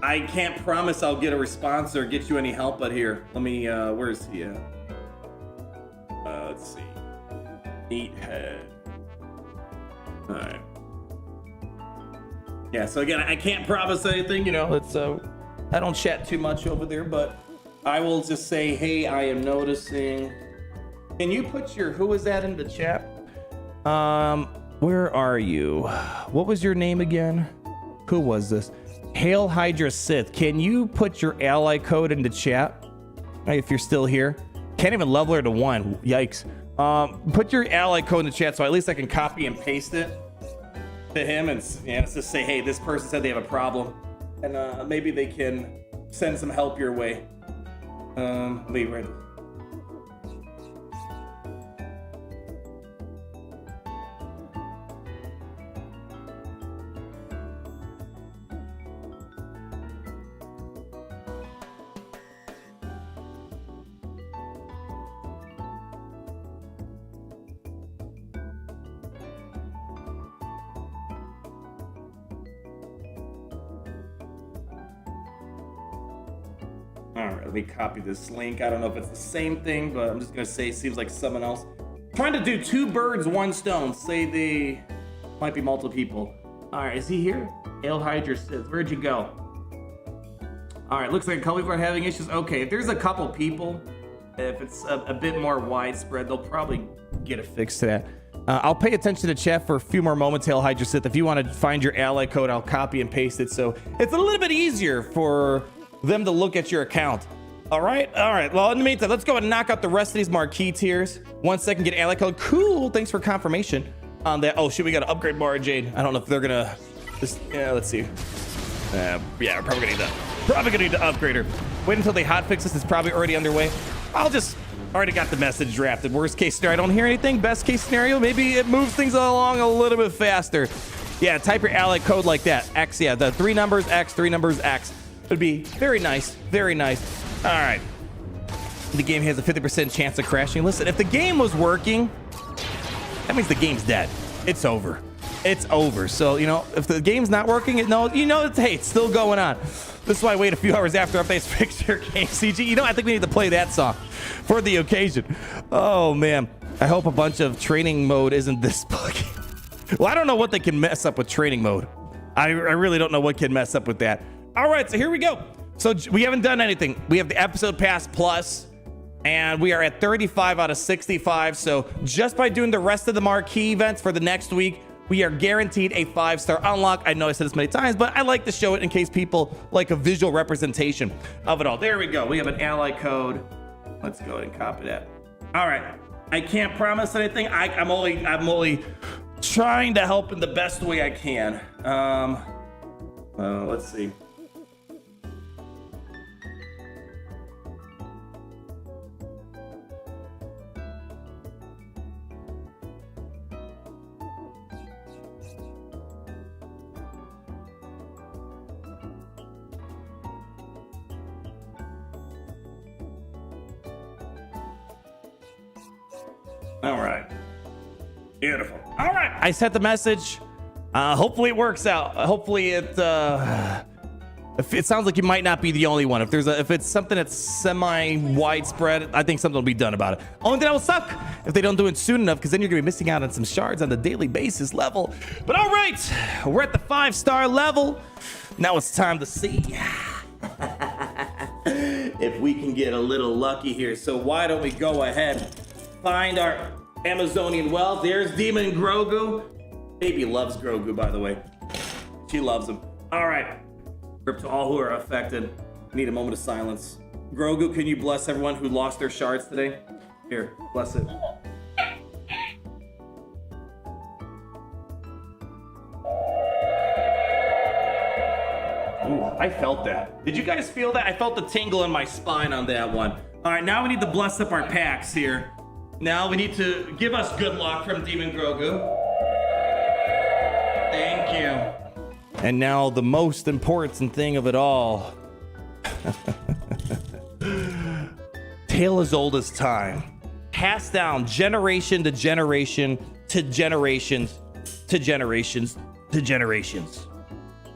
I can't promise I'll get a response or get you any help, but here, let me, where's he at? Let's see. Meathead. All right. Yeah, so again, I can't promise anything, you know, it's, I don't chat too much over there, but I will just say, hey, I am noticing. Can you put your, who is that in the chat? Where are you? What was your name again? Who was this? Hail Hydra Sith. Can you put your ally code into chat? If you're still here. Can't even level her to 1. Yikes. Put your ally code in the chat so at least I can copy and paste it to him, and yeah, let's just say, hey, this person said they have a problem, and maybe they can send some help your way. Leave right. All right, let me copy this link. I don't know if it's the same thing, but I'm just gonna say it seems like someone else. Trying to do 2 birds, 1 stone. Say they might be multiple people. All right, is he here? Hail Hydra Sith, where'd you go? All right, looks like a couple people are having issues. Okay, if there's a couple people, if it's a bit more widespread, they'll probably get a fix to that. I'll pay attention to chat for a few more moments, Hail Hydra Sith. If you want to find your ally code, I'll copy and paste it so it's a little bit easier for them to look at your account. All right. Well, in the meantime, let's go and knock out the rest of these marquee tiers. 1 second, get ally code. Cool. Thanks for confirmation on that. Oh, shoot, we got to upgrade Mara Jade. I don't know if they're gonna just, yeah, let's see. Yeah, we're probably gonna need to upgrade her. Wait until they hotfix this. It's probably already underway. Already got the message drafted. Worst case scenario, I don't hear anything. Best case scenario, maybe it moves things along a little bit faster. Yeah, type your ally code like that. X, yeah, the 3 numbers X, 3 numbers X. Would be very nice, very nice. All right. The game has a 50% chance of crashing. Listen, if the game was working, that means the game's dead. It's over. It's over. So, you know, if the game's not working, it's still going on. This is why I wait a few hours after updates to fix your game, CG. You know, I think we need to play that song for the occasion. Oh, man. I hope a bunch of training mode isn't this buggy. Well, I don't know what they can mess up with training mode. I really don't know what can mess up with that. All right, so here we go. So we haven't done anything. We have the episode pass plus, and we are at 35 out of 65. So just by doing the rest of the marquee events for the next week, we are guaranteed a 5-star unlock. I know I said this many times, but I like to show it in case people like a visual representation of it all. There we go. We have an ally code. Let's go ahead and copy that. All right. I can't promise anything. I'm only trying to help in the best way I can. Let's see. All right. Beautiful. All right. I sent the message. Hopefully it works out. Hopefully it sounds like you might not be the only one. If it's something that's semi-widespread, I think something will be done about it. Only thing that will suck if they don't do it soon enough, because then you're gonna be missing out on some shards on the daily basis level. But all right, we're at the 5-star level. Now it's time to see if we can get a little lucky here. So why don't we go ahead, find our Amazonian wealth. There's Demon Grogu. Baby loves Grogu, by the way. She loves him. All right. Rip to all who are affected. Need a moment of silence. Grogu, can you bless everyone who lost their shards today? Here, bless it. Ooh, I felt that. Did you guys feel that? I felt the tingle in my spine on that one. All right, now we need to bless up our packs here. Now we need to give us good luck from Demon Grogu. Thank you. And now the most important thing of it all. Tale as old as time. Passed down generation to generation to generations to generations to generations.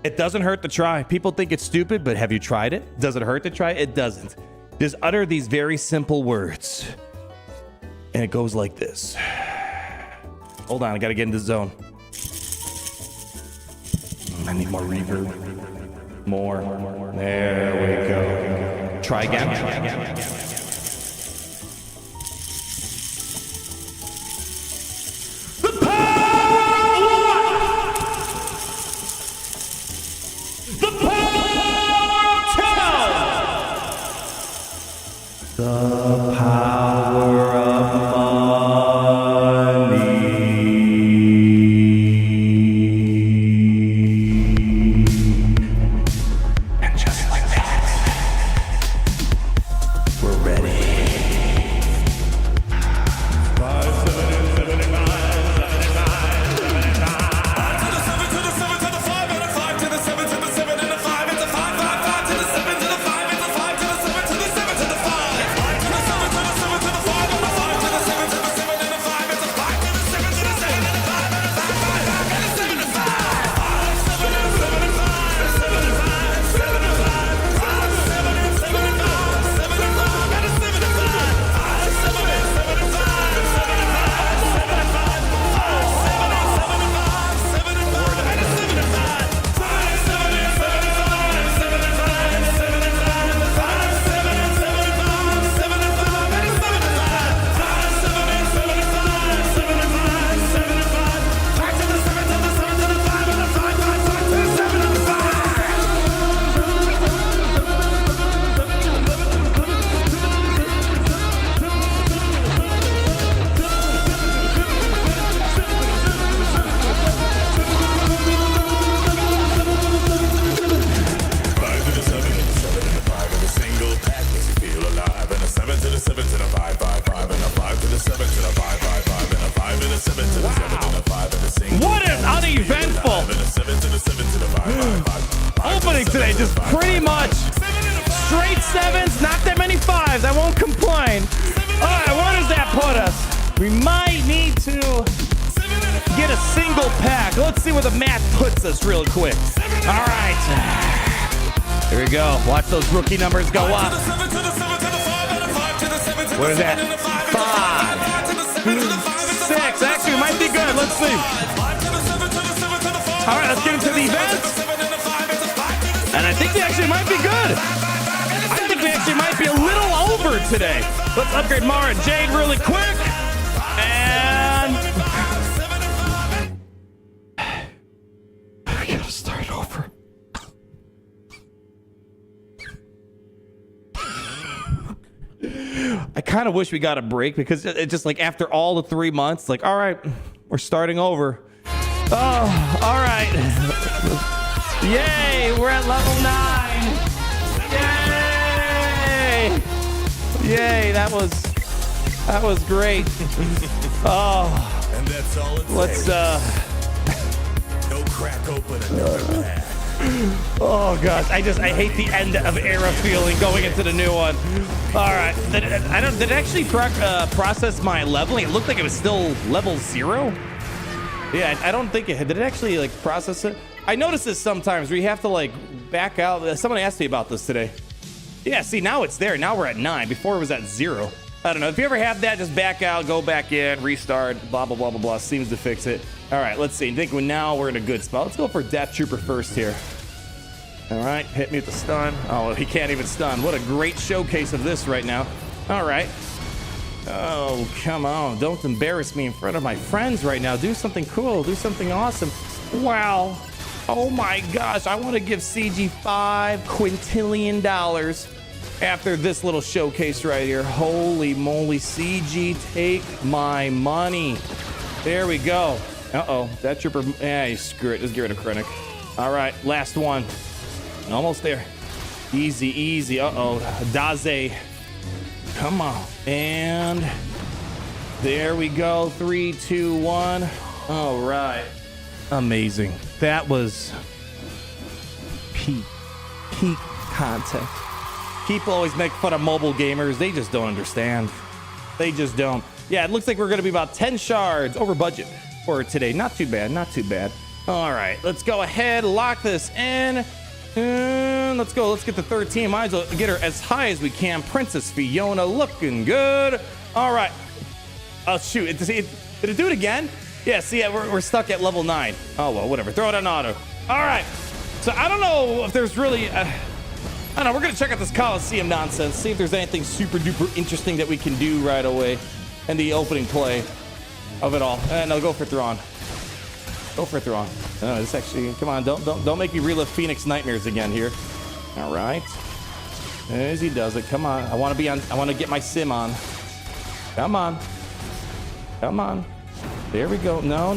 It doesn't hurt to try. People think it's stupid, but have you tried it? Does it hurt to try? It doesn't. Just utter these very simple words. And it goes like this. Hold on, I gotta get in the zone. I need more reverb. More. There we go. Try again. The power! The power! The power of today. Just pretty much straight sevens, not that many fives. I won't complain. All right, where does that put us? We might need to get a single pack. Let's see where the math puts us real quick. All right. Here we go. Watch those rookie numbers go up. What is that? 5, 6. Actually, it might be good. Let's see. All right, let's get into the events. And I think they actually might be good. I think we actually might be a little over today. Let's upgrade Mara and Jade really quick. And we gotta start over. I kind of wish we got a break because it just like after all the 3 months, like, all right, we're starting over. Oh, all right. Yay, we're at level 9. Yay! Yay, that was great. Oh, And that's all it let's Go crack open another pack. oh gosh, I hate the end of era feeling going into the new one. All right, did it actually process my leveling? It looked like it was still level 0. Yeah, I don't think it did. It actually like process it? I notice this sometimes where you have to like back out. Someone asked me about this today. Yeah, see, now it's there. Now we're at 9. Before it was at 0. I don't know. If you ever have that, just back out, go back in, restart, blah, blah, blah, blah, blah. Seems to fix it. All right, let's see. I think now we're in a good spot. Let's go for Death Trooper first here. All right, hit me with the stun. Oh, he can't even stun. What a great showcase of this right now. All right. Oh, come on. Don't embarrass me in front of my friends right now. Do something cool. Do something awesome. Wow. Oh my gosh. I want to give CG $5 quintillion after this little showcase right here. Holy moly. CG, take my money. There we go. Uh-oh. That trooper. Yeah, screw it. Just get rid of Krennic. All right. Last one. Almost there. Easy, easy. Uh-oh. Daze. Come on. And there we go. 3, 2, 1. All right. Amazing. That was peak content. People always make fun of mobile gamers. They just don't understand. They just don't. Yeah, it looks like we're going to be about 10 shards over budget for today. Not too bad. Not too bad. All right. Let's go ahead. Lock this in. And let's go. Let's get the 13. Might as well get her as high as we can. Princess Fiona looking good. All right. Oh, shoot. Did it do it again? Yeah, see, we're stuck at level 9. Oh, well, whatever. Throw it on auto. All right. So I don't know if there's really... I don't know. We're going to check out this Coliseum nonsense. See if there's anything super duper interesting that we can do right away in the opening play of it all. No, go for Thrawn. Go for Thrawn. No, this actually, come on, don't make me relive Phoenix nightmares again here. All right. As he does it, come on. I want to get my sim on. Come on. Come on. There we go. No.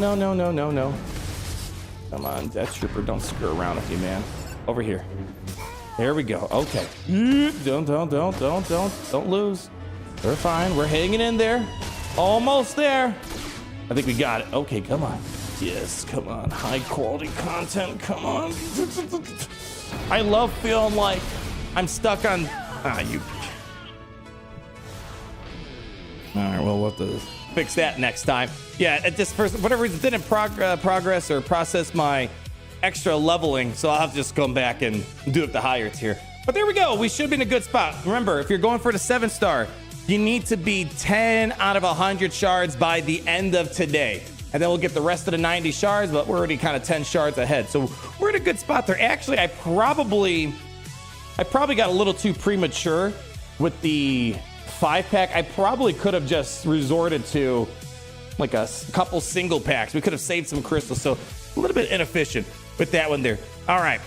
Come on, Death Trooper, don't screw around with you, man. Over here. There we go. Okay. Don't lose. We're fine. We're hanging in there. Almost there. I think we got it. Okay, come on. Yes, come on. High quality content. Come on. I love feeling like I'm stuck on. You. All right. Well, we'll have to fix that next time. Yeah, it just for whatever reason didn't progress or process my extra leveling, so I'll have to just come back and do it the higher tier. But there we go. We should be in a good spot. Remember, if you're going for the 7-star, you need to be 10 out of 100 shards by the end of today. And then we'll get the rest of the 90 shards, but we're already kind of 10 shards ahead. So we're in a good spot there. Actually, I probably got a little too premature with the 5-pack. I probably could have just resorted to like a couple single packs. We could have saved some crystals. So a little bit inefficient with that one there. All right,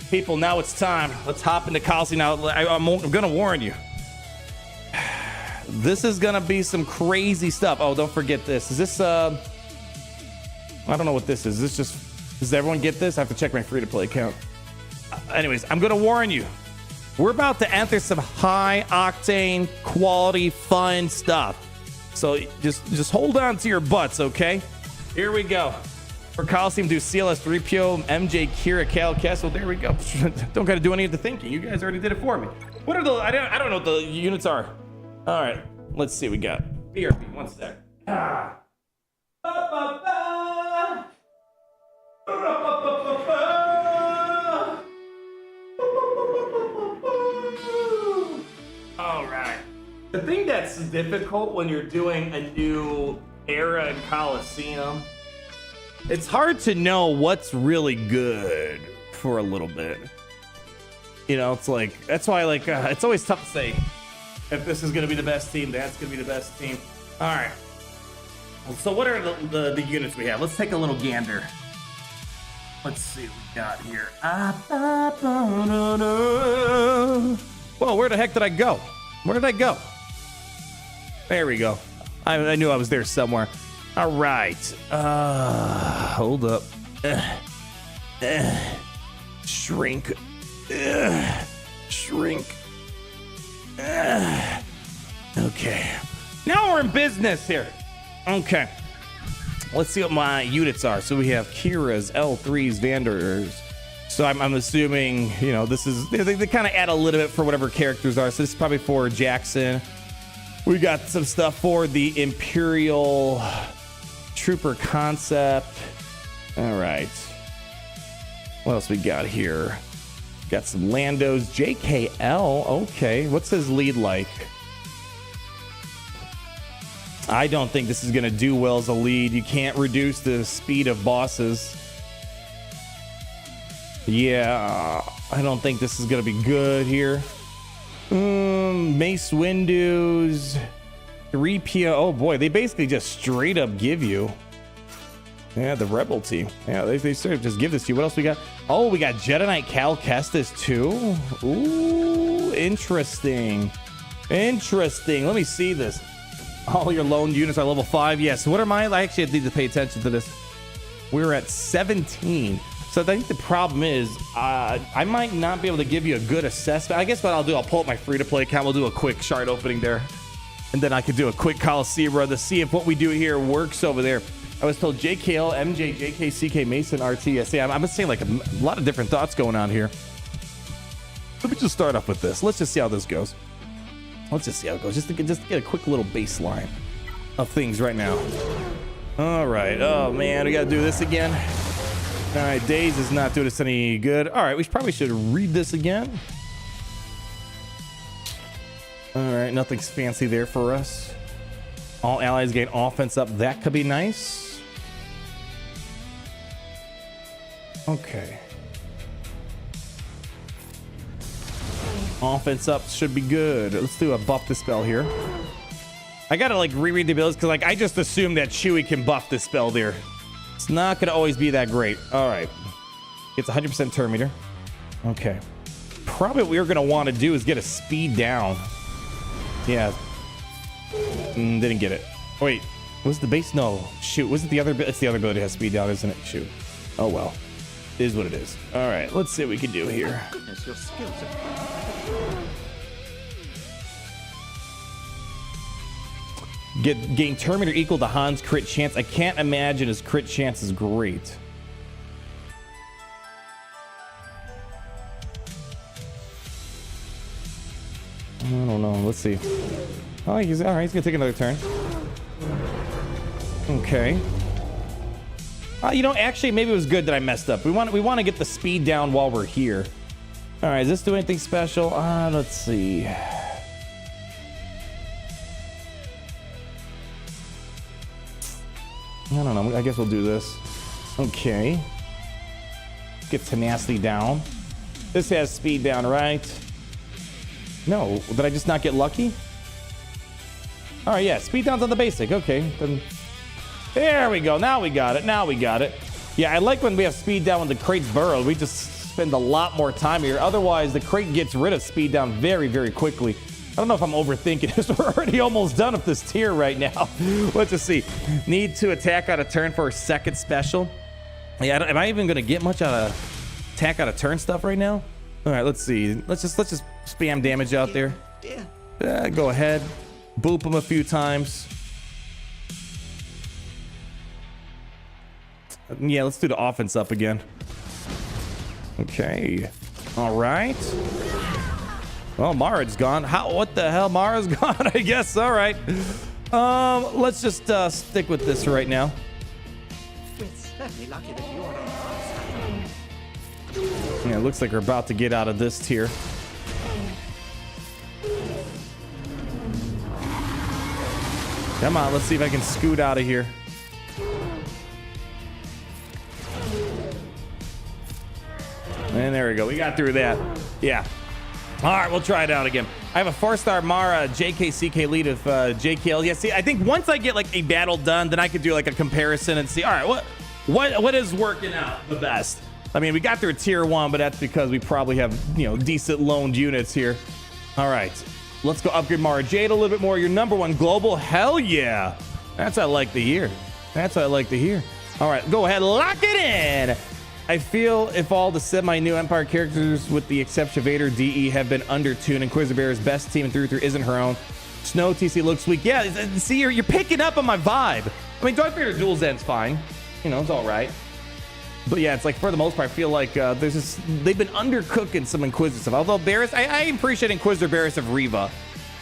people, now it's time. Let's hop into Coliseum. Now, I'm going to warn you. This is going to be some crazy stuff. Oh, don't forget this. Is this... I don't know what this is. Does everyone get this? I have to check my free-to-play account. Anyways, I'm going to warn you. We're about to enter some high-octane, quality, fun stuff. So just hold on to your butts, okay? Here we go. For Coliseum, do CLS 3PO, MJ, Kira, Cal, Castle. There we go. Don't got to do any of the thinking. You guys already did it for me. What are the... I don't know what the units are. All right. Let's see what we got. BRB, one sec. All right. The thing that's difficult when you're doing a new era in Coliseum, it's hard to know what's really good for a little bit. You know, it's like, that's why, like, it's always tough to say if this is going to be the best team, that's going to be the best team. All right. So what are the units we have? Let's take a little gander. Let's see what we got here. Well, where the heck did I go? Where did I go? There we go. I knew I was there somewhere. All right. Hold up. Shrink. Shrink. Okay. Now we're in business here. Okay. Let's see what my units are. So we have Kira's, L3s, Vanders. So I'm assuming, you know, this is, they kind of add a little bit for whatever characters are. So this is probably for Jackson. We got some stuff for the Imperial Trooper concept. All right. What else we got here? Got some Landos. JKL. Okay. What's his lead like? I don't think this is going to do well as a lead. You can't reduce the speed of bosses. Yeah, I don't think this is going to be good here. Mace Windows. 3PO. Oh boy, they basically just straight up give you. Yeah, the Rebel team. Yeah, they sort of just give this to you. What else we got? Oh, we got Jedi Knight Cal Kestis too. Ooh, interesting. Interesting. Let me see this. All your lone units are level 5. Yes. What are mine? I actually need to pay attention to this. We're at 17. So I think the problem is I might not be able to give you a good assessment. I guess what I'll do, I'll pull up my free-to-play account. We'll do a quick shard opening there. And then I could do a quick Coliseum run to see if what we do here works over there. I was told JKL, MJ, JK, CK, Mason, RT. I'm saying like a lot of different thoughts going on here. Let me just start off with this. Let's just see how this goes. Let's just see how it goes. Just to get a quick little baseline of things right now. All right. Oh, man. We got to do this again. All right. Days is not doing us any good. All right. We probably should read this again. All right. Nothing's fancy there for us. All allies gain offense up. That could be nice. Okay. Offense up should be good. Let's do a buff dispel here. I gotta like reread the abilities because like I just assumed that Chewie can buff this spell there. It's not gonna always be that great. All right, it's 100% turn meter. Okay, probably what we're gonna want to do is get a speed down. Yeah, didn't get it. Oh, wait, was the base? No, shoot, was it the other? It's the other ability that has speed down, isn't it? Shoot. Oh well, it is what it is. All right, let's see what we can do here. Goodness, your skills are... Gain turn meter equal to Han's crit chance. I can't imagine his crit chance is great. I don't know. Let's see. Oh, he's all right. He's gonna take another turn. Okay. You know, actually, maybe it was good that I messed up. We want to get the speed down while we're here. All right. Does this do anything special? Let's see. I don't know. I guess we'll do this. Okay. Get tenacity down. This has speed down, right? No. Did I just not get lucky? All right, yeah. Speed down's on the basic. Okay. Then there we go. Now we got it. Now we got it. Yeah, I like when we have speed down when the crate's burrowed. We just spend a lot more time here. Otherwise, the crate gets rid of speed down very, very quickly. I don't know if I'm overthinking this. We're already almost done with this tier right now. Let's just see. Need to attack out of turn for a second special. Yeah, am I even going to get much out of attack out of turn stuff right now? All right, let's see. Let's just spam damage out there. Go ahead. Boop him a few times. Yeah, let's do the offense up again. Okay. All right. Well, Mara's gone. What the hell? Mara's gone, I guess. All right. Let's just stick with this right now. We're certainly lucky that you are on our side. Yeah, it looks like we're about to get out of this tier. Come on, let's see if I can scoot out of here. And there we go. We got through that. Yeah. All right, we'll try it out again. I have a 4-star Mara JKCK lead of JKL. Yeah, see, I think once I get like a battle done, then I could do like a comparison and see, all right, what is working out the best? I mean, we got through tier 1, but that's because we probably have, you know, decent loaned units here. All right, let's go upgrade Mara Jade a little bit more. Your number 1 global, hell yeah. That's what I like to hear. That's what I like to hear. All right, go ahead, lock it in. I feel if all the semi-new Empire characters, with the exception of Vader, DE, have been undertuned, and Quizzer best team through isn't her own. Snow TC looks weak. Yeah, see, you're picking up on my vibe. I mean, Darth Vader Dual Zen's fine. You know, it's all right. But yeah, it's like for the most part, I feel like they've been undercooking some Inquisitor stuff. Although Barris, I appreciate Inquisitor Barris of Reva.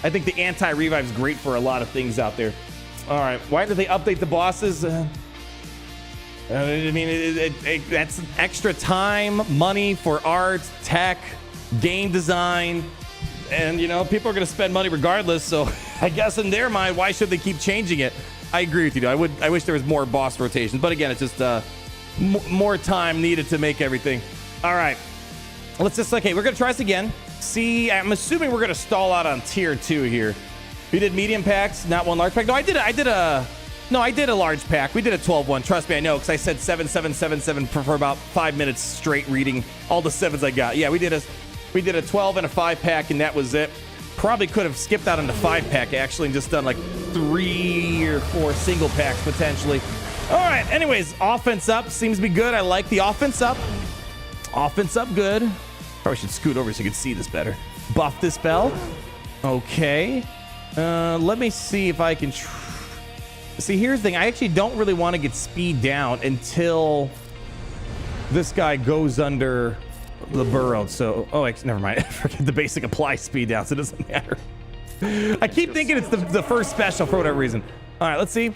I think the anti-revive is great for a lot of things out there. All right, why did they update the bosses? I mean, that's extra time, money for art, tech, game design, and you know, people are going to spend money regardless. So I guess in their mind, why should they keep changing it? I agree with you, though. I wish there was more boss rotations, but again, it's just more time needed to make everything. All right, let's just okay. We're going to try this again. See, I'm assuming we're going to stall out on tier 2 here. We did medium packs, not 1 large pack. No, I did a large pack. We did a 12-1. Trust me, I know, because I said 7, 7, 7, 7 for about 5 minutes straight, reading all the 7s I got. Yeah, we did a 12 and a 5 pack, and that was it. Probably could have skipped out on the 5 pack actually, and just done like 3 or 4 single packs potentially. All right. Anyways, offense up seems to be good. I like the offense up. Offense up, good. Probably should scoot over so you can see this better. Buff this spell. Okay. Let me see if I can. See, here's the thing. I actually don't really want to get speed down until this guy goes under the burrow. So, oh, actually, never mind. Forget the basic apply speed down, so it doesn't matter. I keep thinking it's the first special for whatever reason. All right, let's see.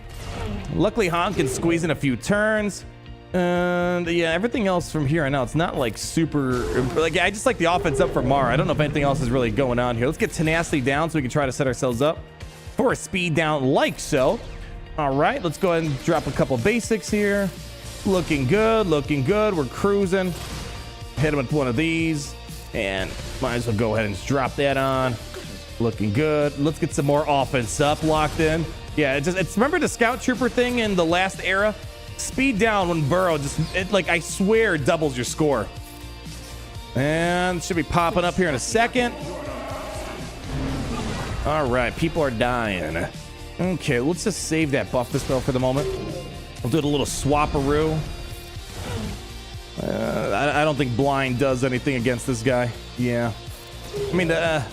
Luckily, Han can squeeze in a few turns. And yeah, everything else from here on out, it's not like super. Like, I just like the offense up for Mara. I don't know if anything else is really going on here. Let's get tenacity down so we can try to set ourselves up for a speed down like so. All right, let's go ahead and drop a couple basics here. Looking good, looking good. We're cruising. Hit him with one of these, and might as well go ahead and just drop that on. Looking good. Let's get some more offense up locked in. Yeah, it's remember the Scout Trooper thing in the last era? Speed down when burrow, like I swear doubles your score. And should be popping up here in a second. All right, people are dying. Okay, let's just save that buff dispel for the moment. We'll do a little swapperoo. I don't think blind does anything against this guy. Yeah. I mean, yeah.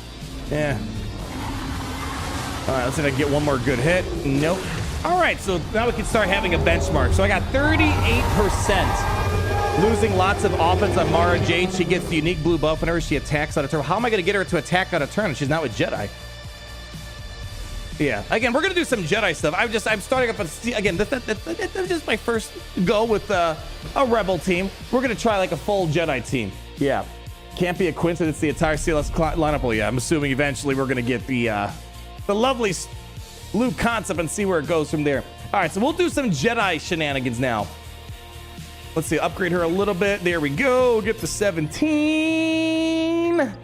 All right, let's see if I can get one more good hit. Nope. All right, so now we can start having a benchmark. So I got 38%. Losing lots of offense on Mara Jade. She gets the unique blue buff whenever she attacks on a turn. How am I going to get her to attack on a turn if she's not with Jedi? Yeah, again, we're going to do some Jedi stuff. I'm starting up, again, that's just my first go with a Rebel team. We're going to try like a full Jedi team. Yeah. Can't be a coincidence the entire CLS lineup. Well, yeah, I'm assuming eventually we're going to get the lovely Luke concept and see where it goes from there. All right, so we'll do some Jedi shenanigans now. Let's see, upgrade her a little bit. There we go. Get the 17.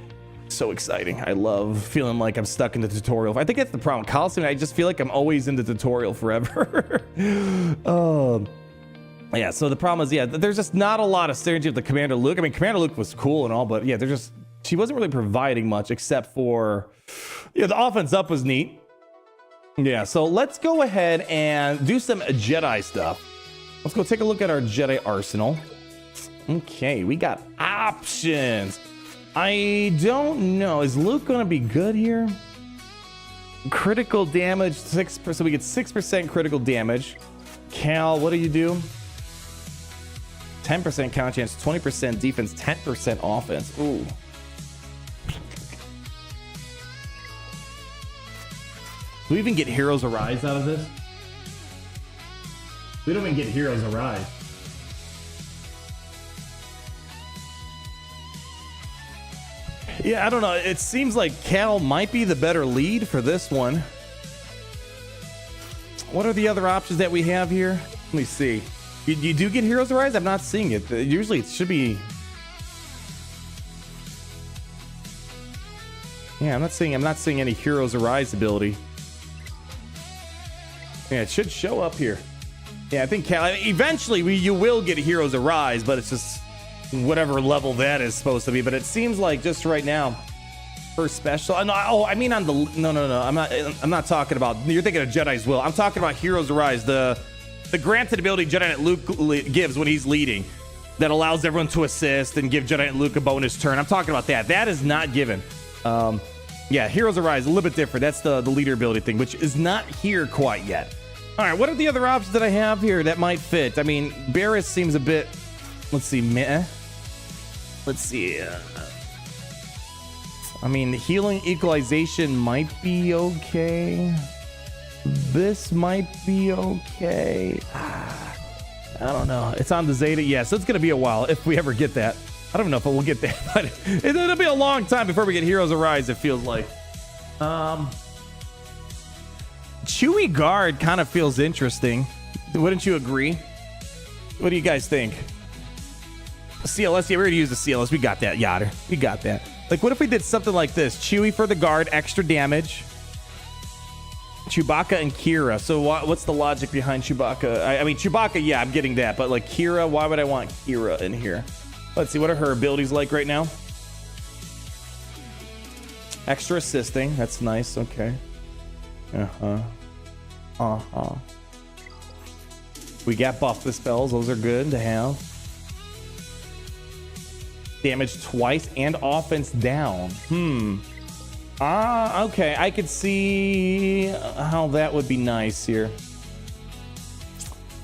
So exciting. I love feeling like I'm stuck in the tutorial. I think that's the problem. Coliseum, I just feel like I'm always in the tutorial forever. Yeah, so the problem is, yeah, there's just not a lot of synergy with the Commander Luke. I mean, Commander Luke was cool and all, but yeah, she wasn't really providing much except for, yeah, the offense up was neat. Yeah, so let's go ahead and do some Jedi stuff. Let's go take a look at our Jedi arsenal. Okay, we got options. I don't know. Is Luke going to be good here? Critical damage, 6%. So we get 6% critical damage. Cal, what do you do? 10% count chance, 20% defense, 10% offense. Ooh. Do we even get Heroes Arise out of this? We don't even get Heroes Arise. Yeah, I don't know. It seems like Cal might be the better lead for this one. What are the other options that we have here? Let me see. You do get Heroes Arise? I'm not seeing it. Usually it should be Yeah, I'm not seeing any Heroes Arise ability. Yeah, it should show up here. Yeah, I think eventually you will get a Heroes Arise, but it's just whatever level that is supposed to be. But it seems like just right now, for special. No, oh, I mean on the no. I'm not talking about. You're thinking of Jedi's Will. I'm talking about Heroes Arise, the granted ability Jedi Knight Luke gives when he's leading, that allows everyone to assist and give Jedi Knight Luke a bonus turn. I'm talking about that. That is not given. Yeah, Heroes Arise, a little bit different. That's the leader ability thing, which is not here quite yet. All right, what are the other options that I have here that might fit? I mean, Barris seems a bit, let's see, meh. Let's see. I mean, healing equalization might be okay. This might be okay. I don't know. It's on the Zeta. Yeah, so it's going to be a while if we ever get that. I don't know if we'll get that, but it'll be a long time before we get Heroes Arise, it feels like. Chewie Guard kind of feels interesting. Wouldn't you agree? What do you guys think? CLS, yeah, we already used the CLS. We got that, Yoder. We got that. Like, what if we did something like this? Chewie for the guard, extra damage. Chewbacca and Kira. So what's the logic behind Chewbacca? I mean, Chewbacca, yeah, I'm getting that. But, like, Kira, why would I want Kira in here? Let's see, what are her abilities like right now? Extra assisting. That's nice. Okay. We got buff the spells. Those are good to have. Damage twice and offense down. Okay. I could see how that would be nice here.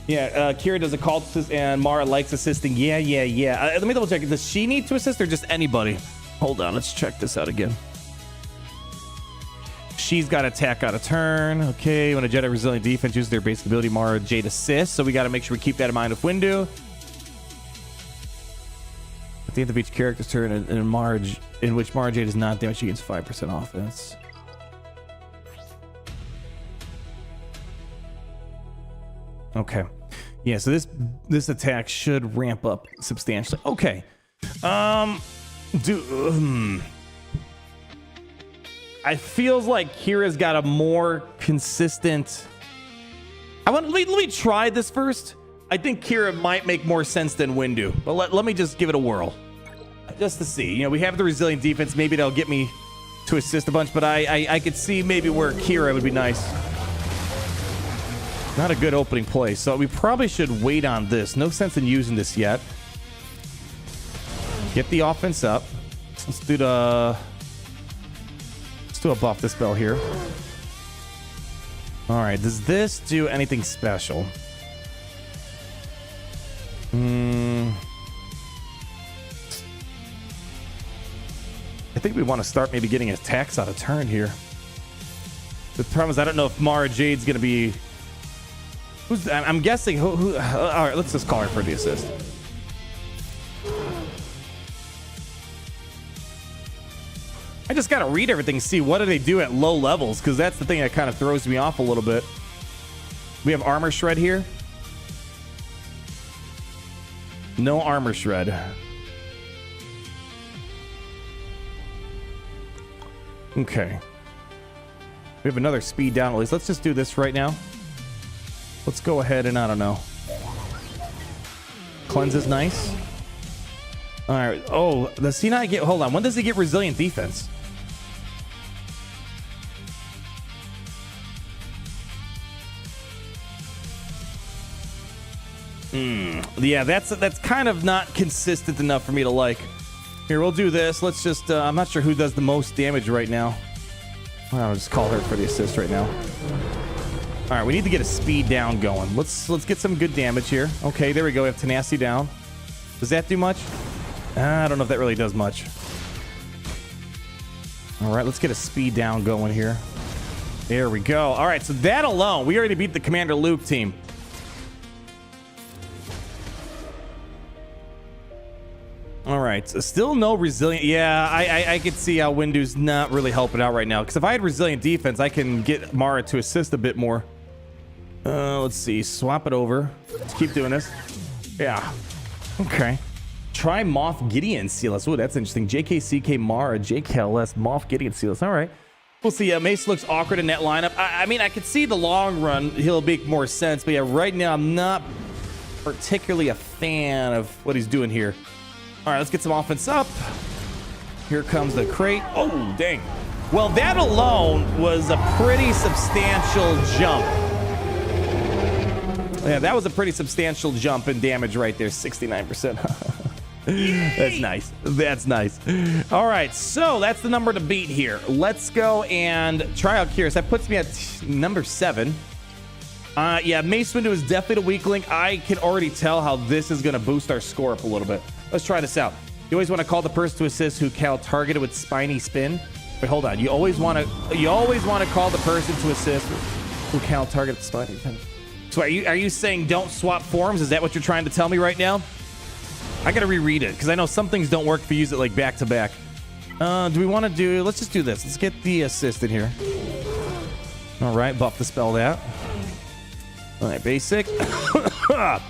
Yeah, Kira does a call to assist and Mara likes assisting. Yeah. Let me double check. Does she need to assist or just anybody? Hold on. Let's check this out again. She's got attack out of turn. Okay, when a Jedi resilient defense uses their basic ability, Mara Jade assists. So we got to make sure we keep that in mind with Windu. At the end of each character's turn, in which Mara Jade is not damaged, she gains 5% offense. Okay. Yeah, so this attack should ramp up substantially. Okay. I feels like Kira's got a more consistent. Let me try this first. I think Kira might make more sense than Windu, but let me just give it a whirl, just to see. You know, we have the resilient defense. Maybe that'll get me to assist a bunch, but I could see maybe where Kira would be nice. Not a good opening play, so we probably should wait on this. No sense in using this yet. Get the offense up. Let's do a buff the spell here. All right, does this do anything special? I think we want to start maybe getting attacks out of turn here. The problem is I don't know if Mara Jade's going to be... I'm guessing who all right, let's just call her for the assist. I just gotta read everything, see what do they do at low levels, because that's the thing that kind of throws me off a little bit. We have armor shred here. No armor shred. Okay. We have another speed down at least. Let's just do this right now. Let's go ahead and I don't know. Cleanse is nice. All right. Oh, does he not get... Hold on. When does he get resilient defense? Yeah, that's kind of not consistent enough for me to like. Here, we'll do this. Let's just... I'm not sure who does the most damage right now. I'll just call her for the assist right now. All right, we need to get a speed down going. Let's get some good damage here. Okay, there we go. We have tenacity down. Does that do much? I don't know if that really does much. All right, let's get a speed down going here. There we go. All right, so that alone, we already beat the Commander Luke team. All right, so still no resilient. Yeah, I could see how Windu's not really helping out right now. Because if I had resilient defense, I can get Mara to assist a bit more. Let's see. Swap it over. Let's keep doing this. Yeah. Okay. Try Moff Gideon CLS. Oh, that's interesting. JKCK Mara, JKLS, Moff Gideon CLS. All right. We'll see. Mace looks awkward in that lineup. I mean, I could see the long run. He'll make more sense. But yeah, right now, I'm not particularly a fan of what he's doing here. All right, let's get some offense up. Here comes the crate. Oh, dang. Well, that alone was a pretty substantial jump. Yeah, that was a pretty substantial jump in damage right there. 69%. That's nice. That's nice. All right, so that's the number to beat here. Let's go and try out Curious. That puts me at number 7. Yeah, Mace Windu is definitely the weak link. I can already tell how this is going to boost our score up a little bit. Let's try this out. You always want to call the person to assist who Cal targeted with spiny spin. Wait, hold on. You always want to call the person to assist who Cal targeted with spiny spin. So are you saying don't swap forms? Is that what you're trying to tell me right now? I gotta reread it because I know some things don't work if you use it like back to back. Do we want to do? Let's just do this. Let's get the assist in here. All right, buff the spell that. All right, basic. All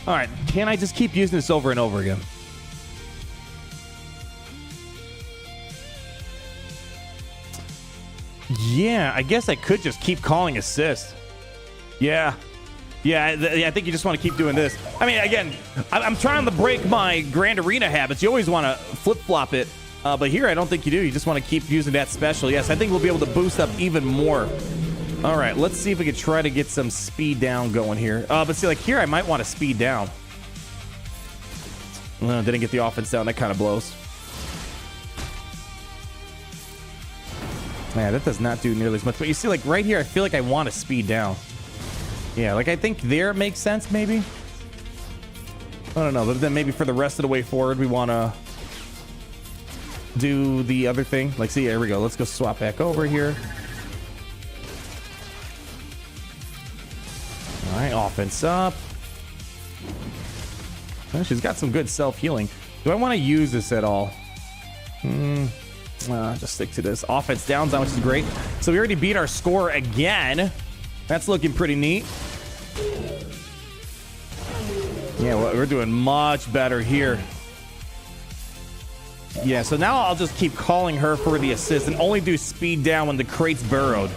right, can I just keep using this over and over again? Yeah, I guess I could just keep calling assist. Yeah. Yeah, I think you just want to keep doing this. I mean, again, I'm trying to break my Grand Arena habits. You always want to flip-flop it. But here, I don't think you do. You just want to keep using that special. Yes, I think we'll be able to boost up even more. All right, let's see if we can try to get some speed down going here. But see, like here, I might want to speed down. Didn't get the offense down. That kind of blows. Man, that does not do nearly as much. But you see, like right here, I feel like I want to speed down. Yeah, like I think there makes sense, maybe. I don't know, but then maybe for the rest of the way forward, we want to do the other thing. Like, see, here we go. Let's go swap back over here. All right, offense up. Well, she's got some good self-healing. Do I want to use this at all? Just stick to this. Offense down, which is great. So we already beat our score again. That's looking pretty neat. Yeah, well, we're doing much better here. Yeah, so now I'll just keep calling her for the assist and only do speed down when the crate's burrowed.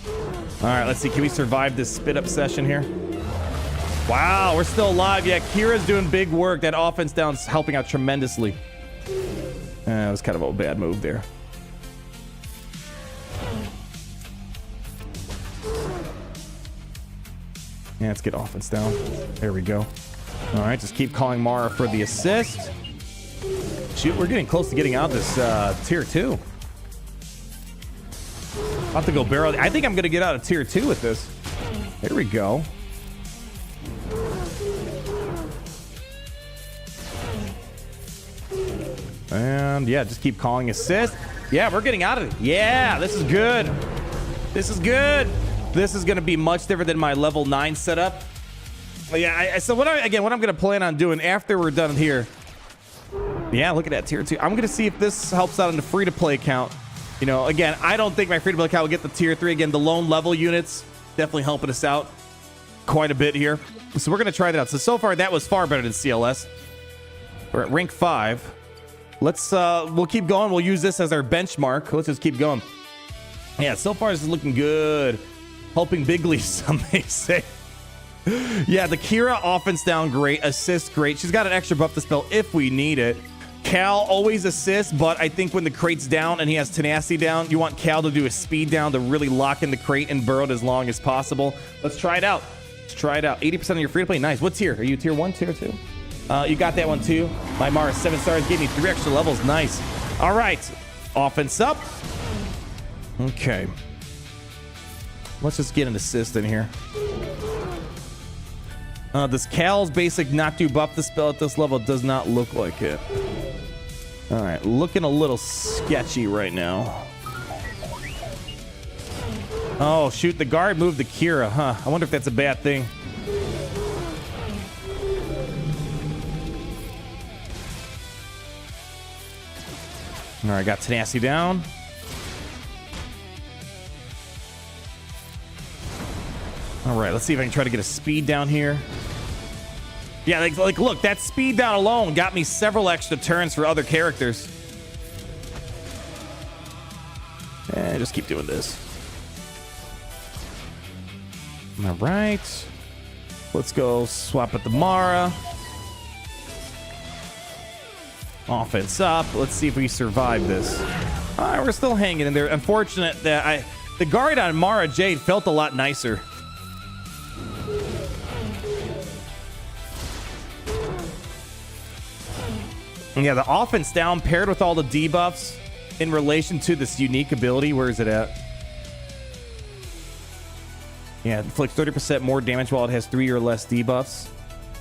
All right, let's see. Can we survive this spit up session here? Wow, we're still alive. Yeah, Kira's doing big work. That offense down's helping out tremendously. That was kind of a bad move there. Yeah, let's get offense down. There we go. All right, just keep calling Mara for the assist. Shoot, we're getting close to getting out this tier 2. I'll have to go barrel. I think I'm going to get out of tier 2 with this. There we go. And yeah, just keep calling assist. Yeah, we're getting out of it. Yeah, this is good. This is good. This is going to be much different than my level 9 setup. Yeah, so what I'm going to plan on doing after we're done here. Yeah, look at that tier 2. I'm going to see if this helps out in the free-to-play account. You know, again, I don't think my free-to-play account will get the tier 3. Again, the lone level units definitely helping us out quite a bit here. So we're going to try that out. So far, that was far better than CLS. We're at rank 5. Let's, we'll keep going. We'll use this as our benchmark. Let's just keep going. Yeah, so far, this is looking good. Helping bigly, some may say. Yeah, the Kira offense down great, assist great. She's got an extra buff to spell if we need it. Cal always assists, but I think when the crate's down and he has tenacity down, you want Cal to do a speed down to really lock in the crate and burrow it as long as possible. Let's try it out. Let's try it out. 80% of your free to play. Nice. What tier? Are you tier 1, tier 2? You got that one too. My Mara 7 stars gave me 3 extra levels. Nice. All right. Offense up. Okay. Let's just get an assist in here. Does Cal's basic not do buff the spell at this level? It does not look like it. All right, looking a little sketchy right now. Oh, shoot, the guard moved to Kira, huh? I wonder if that's a bad thing. All right, got tenacity down. All right, let's see if I can try to get a speed down here. Yeah, like look, that speed down alone got me several extra turns for other characters. And just keep doing this. All right. Let's go swap at the Mara. Offense up. Let's see if we survive this. All right, we're still hanging in there. Unfortunate that the guard on Mara Jade felt a lot nicer. Yeah, the offense down paired with all the debuffs in relation to this unique ability. Where is it at? Yeah, it inflicts 30% more damage while it has 3 or less debuffs.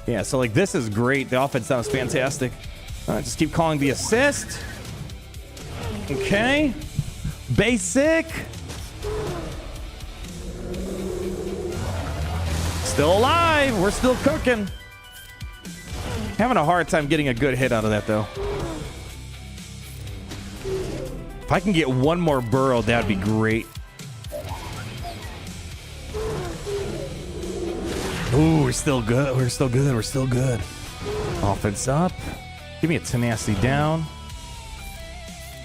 Yeah, so like this is great. The offense down is fantastic. Just keep calling the assist. Okay. Basic. Still alive. We're still cooking. Having a hard time getting a good hit out of that, though. If I can get one more burrow, that'd be great. Ooh, we're still good. We're still good. We're still good. Offense up. Give me a tenacity down.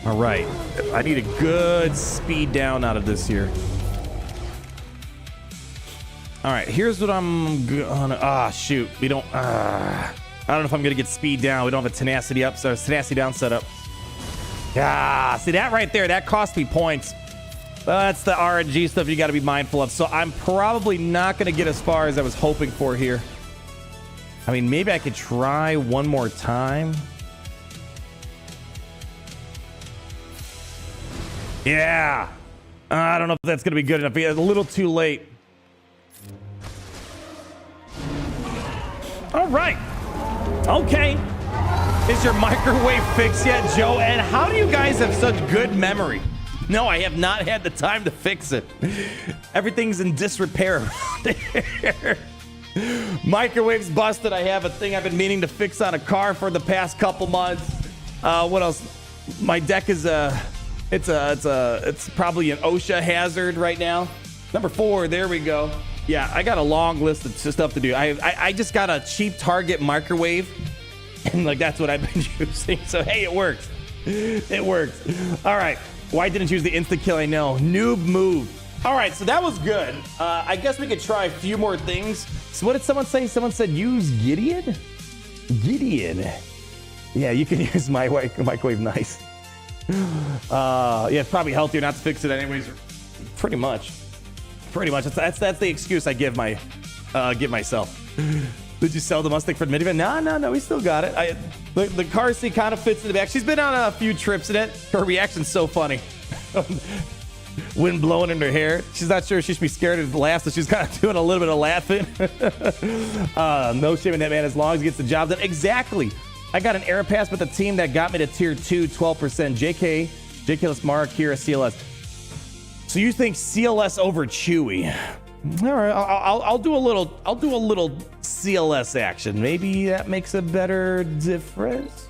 All right. I need a good speed down out of this here. All right. Here's what I'm gonna. Ah, shoot. We don't. I don't know if I'm gonna get speed down. We don't have a tenacity up, so tenacity down setup. Ah, see that right there? That cost me points. That's the RNG stuff you got to be mindful of. So I'm probably not gonna get as far as I was hoping for here. I mean, maybe I could try one more time. Yeah. I don't know if that's going to be good enough. It's a little too late. All right. Okay. Is your microwave fixed yet, Joe? And how do you guys have such good memory? No, I have not had the time to fix it. Everything's in disrepair. Microwave's busted. I have a thing I've been meaning to fix on a car for the past couple months. What else? My deck is it's probably an OSHA hazard right now. Number 4, there we go. Yeah, I got a long list of stuff to do. I just got a cheap Target microwave, and like that's what I've been using. So hey, it works. It works. All right. Why didn't you use the insta kill? I know. Noob move. All right, so that was good. I guess we could try a few more things. So what did someone say? Someone said use Gideon? Gideon. Yeah, you can use my microwave. Nice. Yeah, it's probably healthier not to fix it anyways. Pretty much. That's the excuse I give myself. Did you sell the Mustang for the minivan? No, we still got it. The car seat kind of fits in the back. She's been on a few trips in it. Her reaction's so funny. Wind blowing in her hair. She's not sure she should be scared of the laugh, so she's kind of doing a little bit of laughing. No shame in that, man, as long as he gets the job done. Exactly. I got an air pass with the team that got me to tier 2, 12%. JK, Marquee, CLS. So you think CLS over Chewie? All right, I'll do a little CLS action. Maybe that makes a better difference.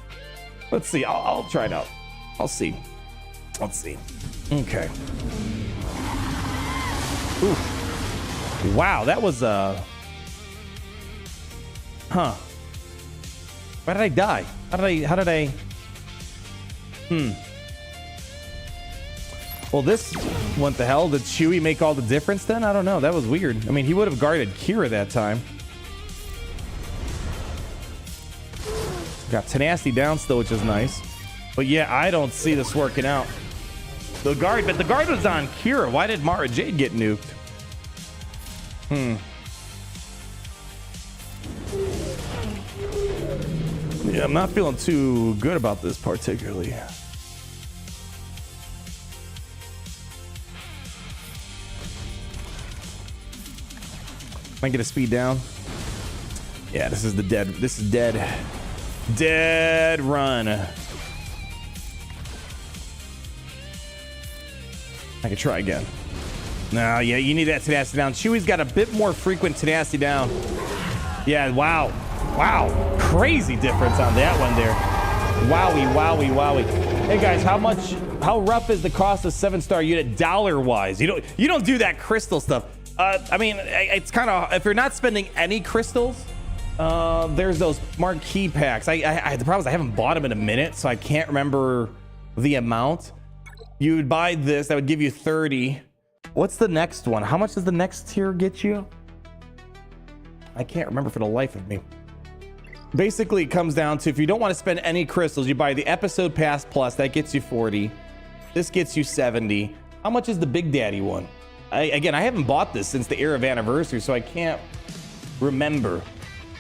Let's see. I'll try it out. I'll see. Let's see. Okay. Ooh. Wow, that was huh. Why did I die? How did I? Well, this, what the hell? Did Chewie make all the difference then? I don't know. That was weird. I mean, he would have guarded Kira that time. Got tenacity down still, which is nice. But yeah, I don't see this working out. The guard was on Kira. Why did Mara Jade get nuked? Yeah, I'm not feeling too good about this particularly. Might get a speed down. Yeah, this is dead run. I can try again. No, yeah, you need that tenacity down. Chewie's got a bit more frequent tenacity down. Yeah, wow. Crazy difference on that one there. Wowie. Hey guys, how rough is the cost of 7-star unit dollar-wise? You don't do that crystal stuff. I mean, it's kind of, if you're not spending any crystals, There's those Marquee packs. The problem is I haven't bought them in a minute, so I can't remember the amount. You would buy this, that would give you 30. What's the next one? How much does the next tier get you? I can't remember for the life of me. Basically, it comes down to if you don't want to spend any crystals, you buy the Episode Pass Plus. That gets you 40. This gets you 70. How much is the Big Daddy one? Again, I haven't bought this since the Era of Anniversary, so I can't remember.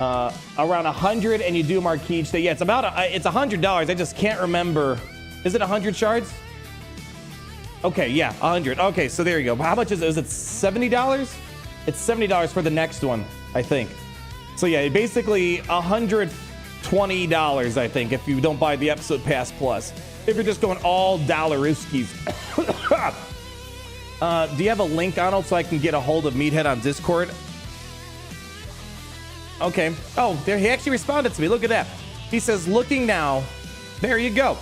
Around 100, and you do Marquee each day. Yeah, it's $100. I just can't remember. Is it 100 shards? Okay, yeah, 100. Okay, so there you go. How much is it? Is it $70? It's $70 for the next one, I think. So yeah, basically $120, I think, if you don't buy the Episode Pass Plus. If you're just going all dollariskis. Do you have a link, Arnold, so I can get a hold of Meathead on Discord? Okay. Oh, there, he actually responded to me. Look at that. He says, looking now. There you go.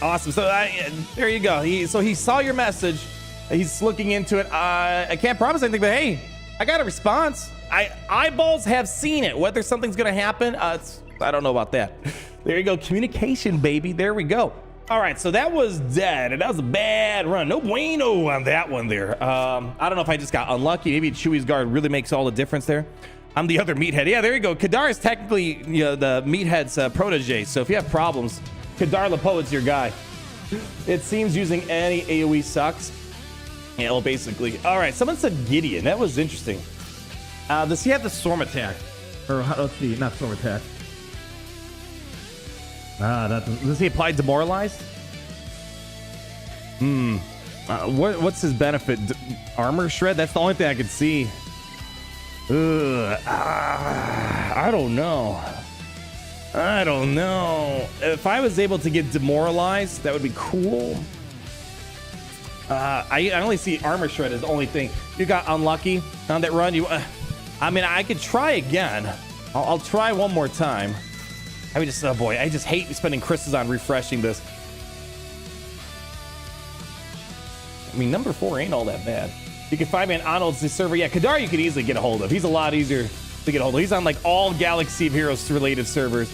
Awesome. So there you go. So he saw your message. He's looking into it. I can't promise anything, but hey, I got a response. Eyeballs have seen it. Whether something's going to happen, I don't know about that. There you go. Communication, baby. There we go. All right, so that was dead, and that was a bad run. No bueno on that one there. I don't know if I just got unlucky. Maybe Chewie's guard really makes all the difference there. I'm the other Meathead. Yeah, there you go. Kadar is technically, you know, the Meathead's protege, so if you have problems, Kadar Lepoe's your guy. It seems using any AoE sucks. Yeah, well, basically. All right, someone said Gideon. That was interesting. Does he have the Storm Attack? Or, let's see, not Storm Attack. Does he apply Demoralized? What's his benefit? Armor Shred? That's the only thing I could see. I don't know. If I was able to get Demoralized, that would be cool. I only see Armor Shred as the only thing. You got unlucky on that run. I mean, I could try again. I'll try one more time. Oh boy, I just hate spending crystals on refreshing this. I mean, number 4 ain't all that bad. You can find me on Arnold's server. Yeah, Kadar you could easily get a hold of. He's a lot easier to get a hold of. He's on like all Galaxy of Heroes related servers.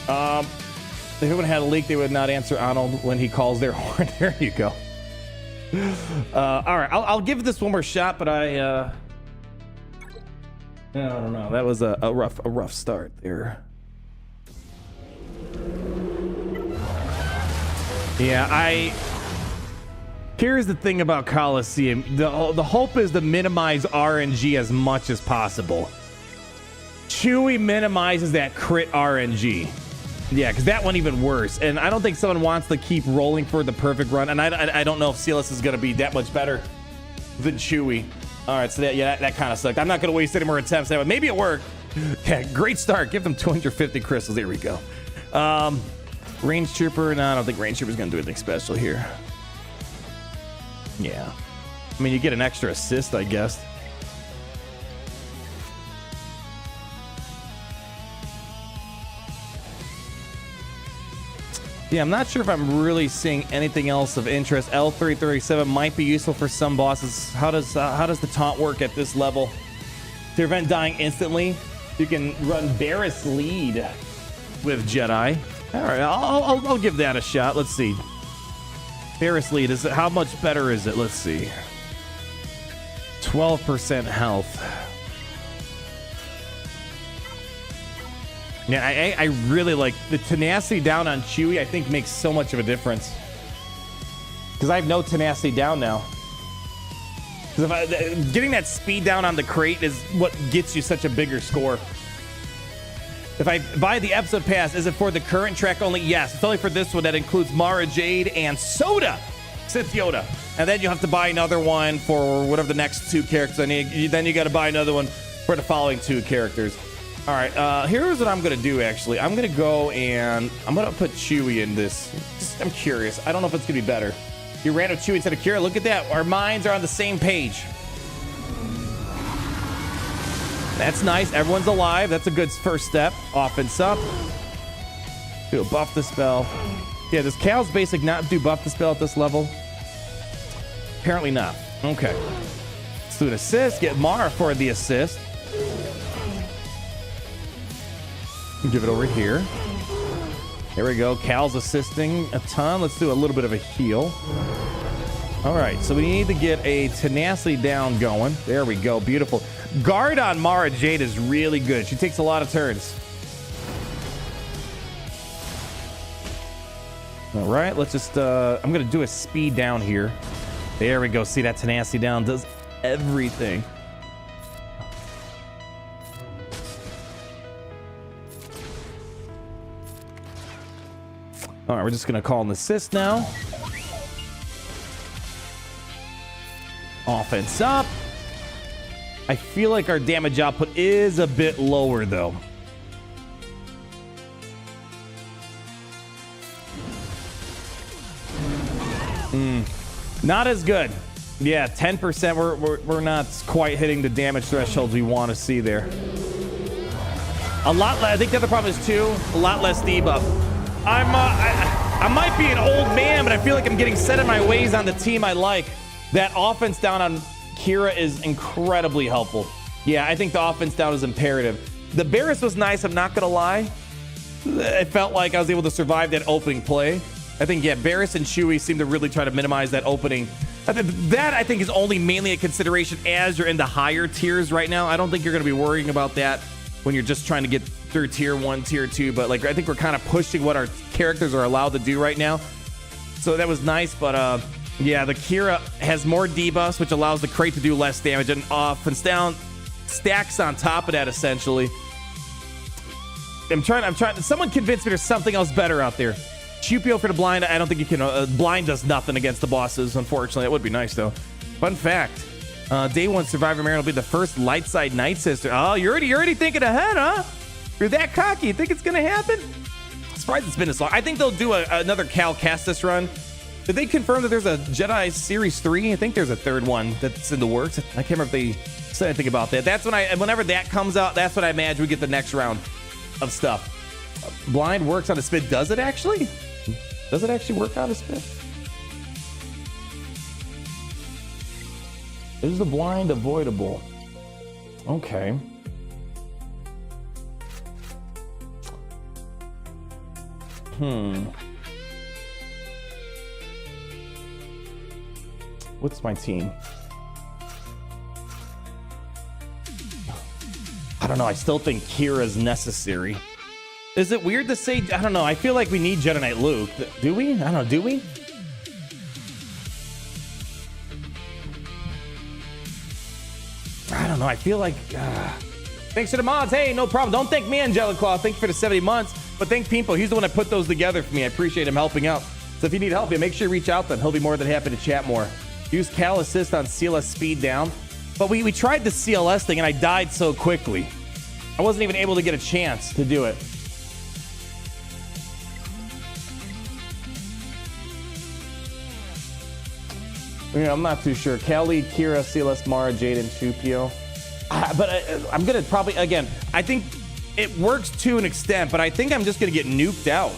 If anyone had a leak, they would not answer Arnold when he calls their horn. There you go. All right, I'll give this one more shot, but I don't know. That was a rough start there. Yeah, here's the thing about Coliseum. The hope is to minimize RNG as much as possible. Chewie minimizes that crit RNG. Yeah, because that one even worse. And I don't think someone wants to keep rolling for the perfect run. And I don't know if CLS is going to be that much better than Chewie. All right, so that kind of sucked. I'm not going to waste any more attempts. Maybe it worked. Yeah, great start. Give them 250 crystals. There we go. Range Trooper. No, I don't think Range Trooper's going to do anything special here. Yeah. I mean, you get an extra assist, I guess. Yeah, I'm not sure if I'm really seeing anything else of interest. L337 might be useful for some bosses. How does the taunt work at this level? To prevent dying instantly, you can run Barris lead with Jedi. All right, I'll give that a shot. Let's see. Barris lead, how much better is it? Let's see. 12% health. Yeah, I really like the tenacity down on Chewie. I think makes so much of a difference because I have no tenacity down now. Because getting that speed down on the crate is what gets you such a bigger score. If I buy the episode pass, is it for the current track only? Yes, it's only for this one. That includes Mara Jade and Soda, Sith Yoda. And then you have to buy another one for whatever the next 2 characters I need. Then you got to buy another one for the following 2 characters. All right, here's what I'm going to do, actually. I'm going to go and I'm going to put Chewie in this. I'm curious. I don't know if it's going to be better. You ran with Chewie instead of Kira. Look at that. Our minds are on the same page. That's nice. Everyone's alive. That's a good first step. Offense up. Do a buff the spell. Yeah, does Cal's basic not do buff the spell at this level? Apparently not. Okay. Let's do an assist. Get Mara for the assist. Give it over here. There we go. Cal's assisting a ton. Let's do a little bit of a heal. All right, so we need to get a tenacity down going. There we go. Beautiful. Guard on Mara Jade is really good. She takes a lot of turns. All right, let's just, I'm going to do a speed down here. There we go. See that tenacity down does everything. All right, we're just going to call an assist now. Offense up. I feel like our damage output is a bit lower, though. Not as good. Yeah, 10%. We're not quite hitting the damage thresholds we want to see there. A lot less. I think the other problem is too a lot less debuff. I might be an old man, but I feel like I'm getting set in my ways on the team I like. That offense down on Kira is incredibly helpful. Yeah, I think the offense down is imperative. The Barris was nice. I'm not gonna lie. It felt like I was able to survive that opening play. I think, yeah, Barris and Chewie seem to really try to minimize that opening. That, I think, is only mainly a consideration as you're in the higher tiers right now. I don't think you're going to be worrying about that when you're just trying to get through tier 1, tier 2. But, like, I think we're kind of pushing what our characters are allowed to do right now. So that was nice. But, yeah, the Kira has more debuffs, which allows the crate to do less damage. And offense down stacks on top of that, essentially. I'm trying. Someone convince me there's something else better out there. QPO for the blind. I don't think you can. Blind does nothing against the bosses, unfortunately. It would be nice, though. Fun fact. Day 1 Survivor Marion will be the first light side Night Sister. Oh, you're already thinking ahead, huh? You're that cocky. You think it's going to happen? I'm surprised it's been this long. I think they'll do another Cal Kestis run. Did they confirm that there's a Jedi Series 3? I think there's a third one that's in the works. I can't remember if they said anything about that. That's whenever that comes out, that's when I imagine we get the next round of stuff. Blind works on a spin. Does it actually? Does it actually work on a spin? Is the blind avoidable? Okay. What's my team? I don't know. I still think Kira's necessary. Is it weird to say? I don't know. I feel like we need Jedi Knight Luke. Do we? I don't know. Do we? I don't know. I feel like... Thanks for the mods. Hey, no problem. Don't thank me, Angelic Claw. Thank you for the 70 months. But thank Pimpo. He's the one that put those together for me. I appreciate him helping out. So if you need help, yeah, make sure you reach out to him. He'll be more than happy to chat more. Use Cal Assist on CLS speed down. But we tried the CLS thing, and I died so quickly. I wasn't even able to get a chance to do it. Yeah, I'm not too sure. Callie, Kira, CLS, Mara, Jade, and Chupio. But I'm going to probably, again, I think it works to an extent, but I think I'm just going to get nuked out.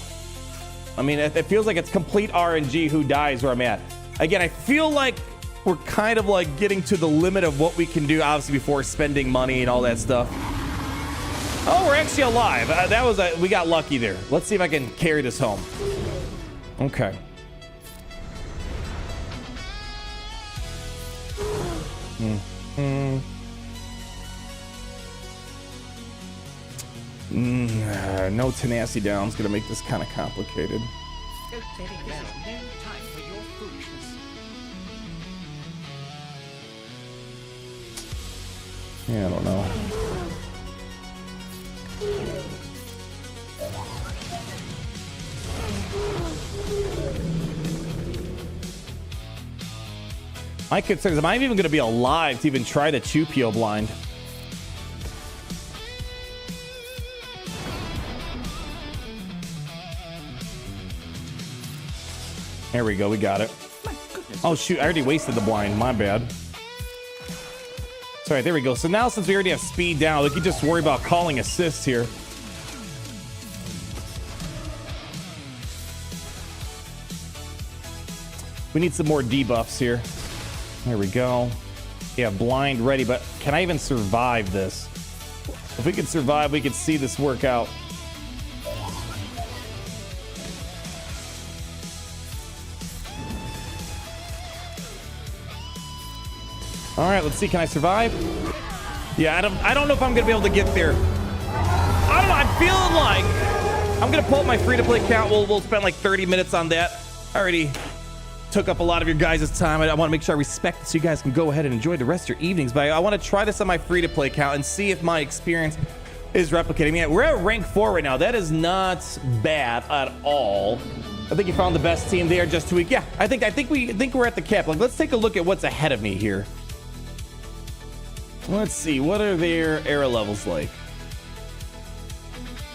I mean, it feels like it's complete RNG who dies where I'm at. Again, I feel like we're kind of like getting to the limit of what we can do, obviously, before spending money and all that stuff. Oh, we're actually alive. We got lucky there. Let's see if I can carry this home. Okay. No tenacity down is going to make this kind of complicated. Yeah, I don't know. My concern is, am I even going to be alive to even try the Chupio blind? There we go. We got it. Oh, shoot. I already wasted the blind. My bad. Sorry. There we go. So now, since we already have speed down, we can just worry about calling assists here. We need some more debuffs here. There we go. Yeah, blind ready, but can I even survive this? If we can survive, we can see this work out. All right, let's see. Can I survive? Yeah, I don't know if I'm gonna be able to get there. I don't know. I'm feeling like I'm gonna pull up my free-to-play account. We'll spend like 30 minutes on that. I already took up a lot of your guys' time. I want to make sure I respect it so you guys can go ahead and enjoy the rest of your evenings. But I want to try this on my free-to-play account and see if my experience is replicating. Yeah, we're at rank 4 right now. That is not bad at all. I think you found the best team there just 2 weeks. Yeah, I think we're at the cap. Like, let's take a look at what's ahead of me here. Let's see, what are their era levels like?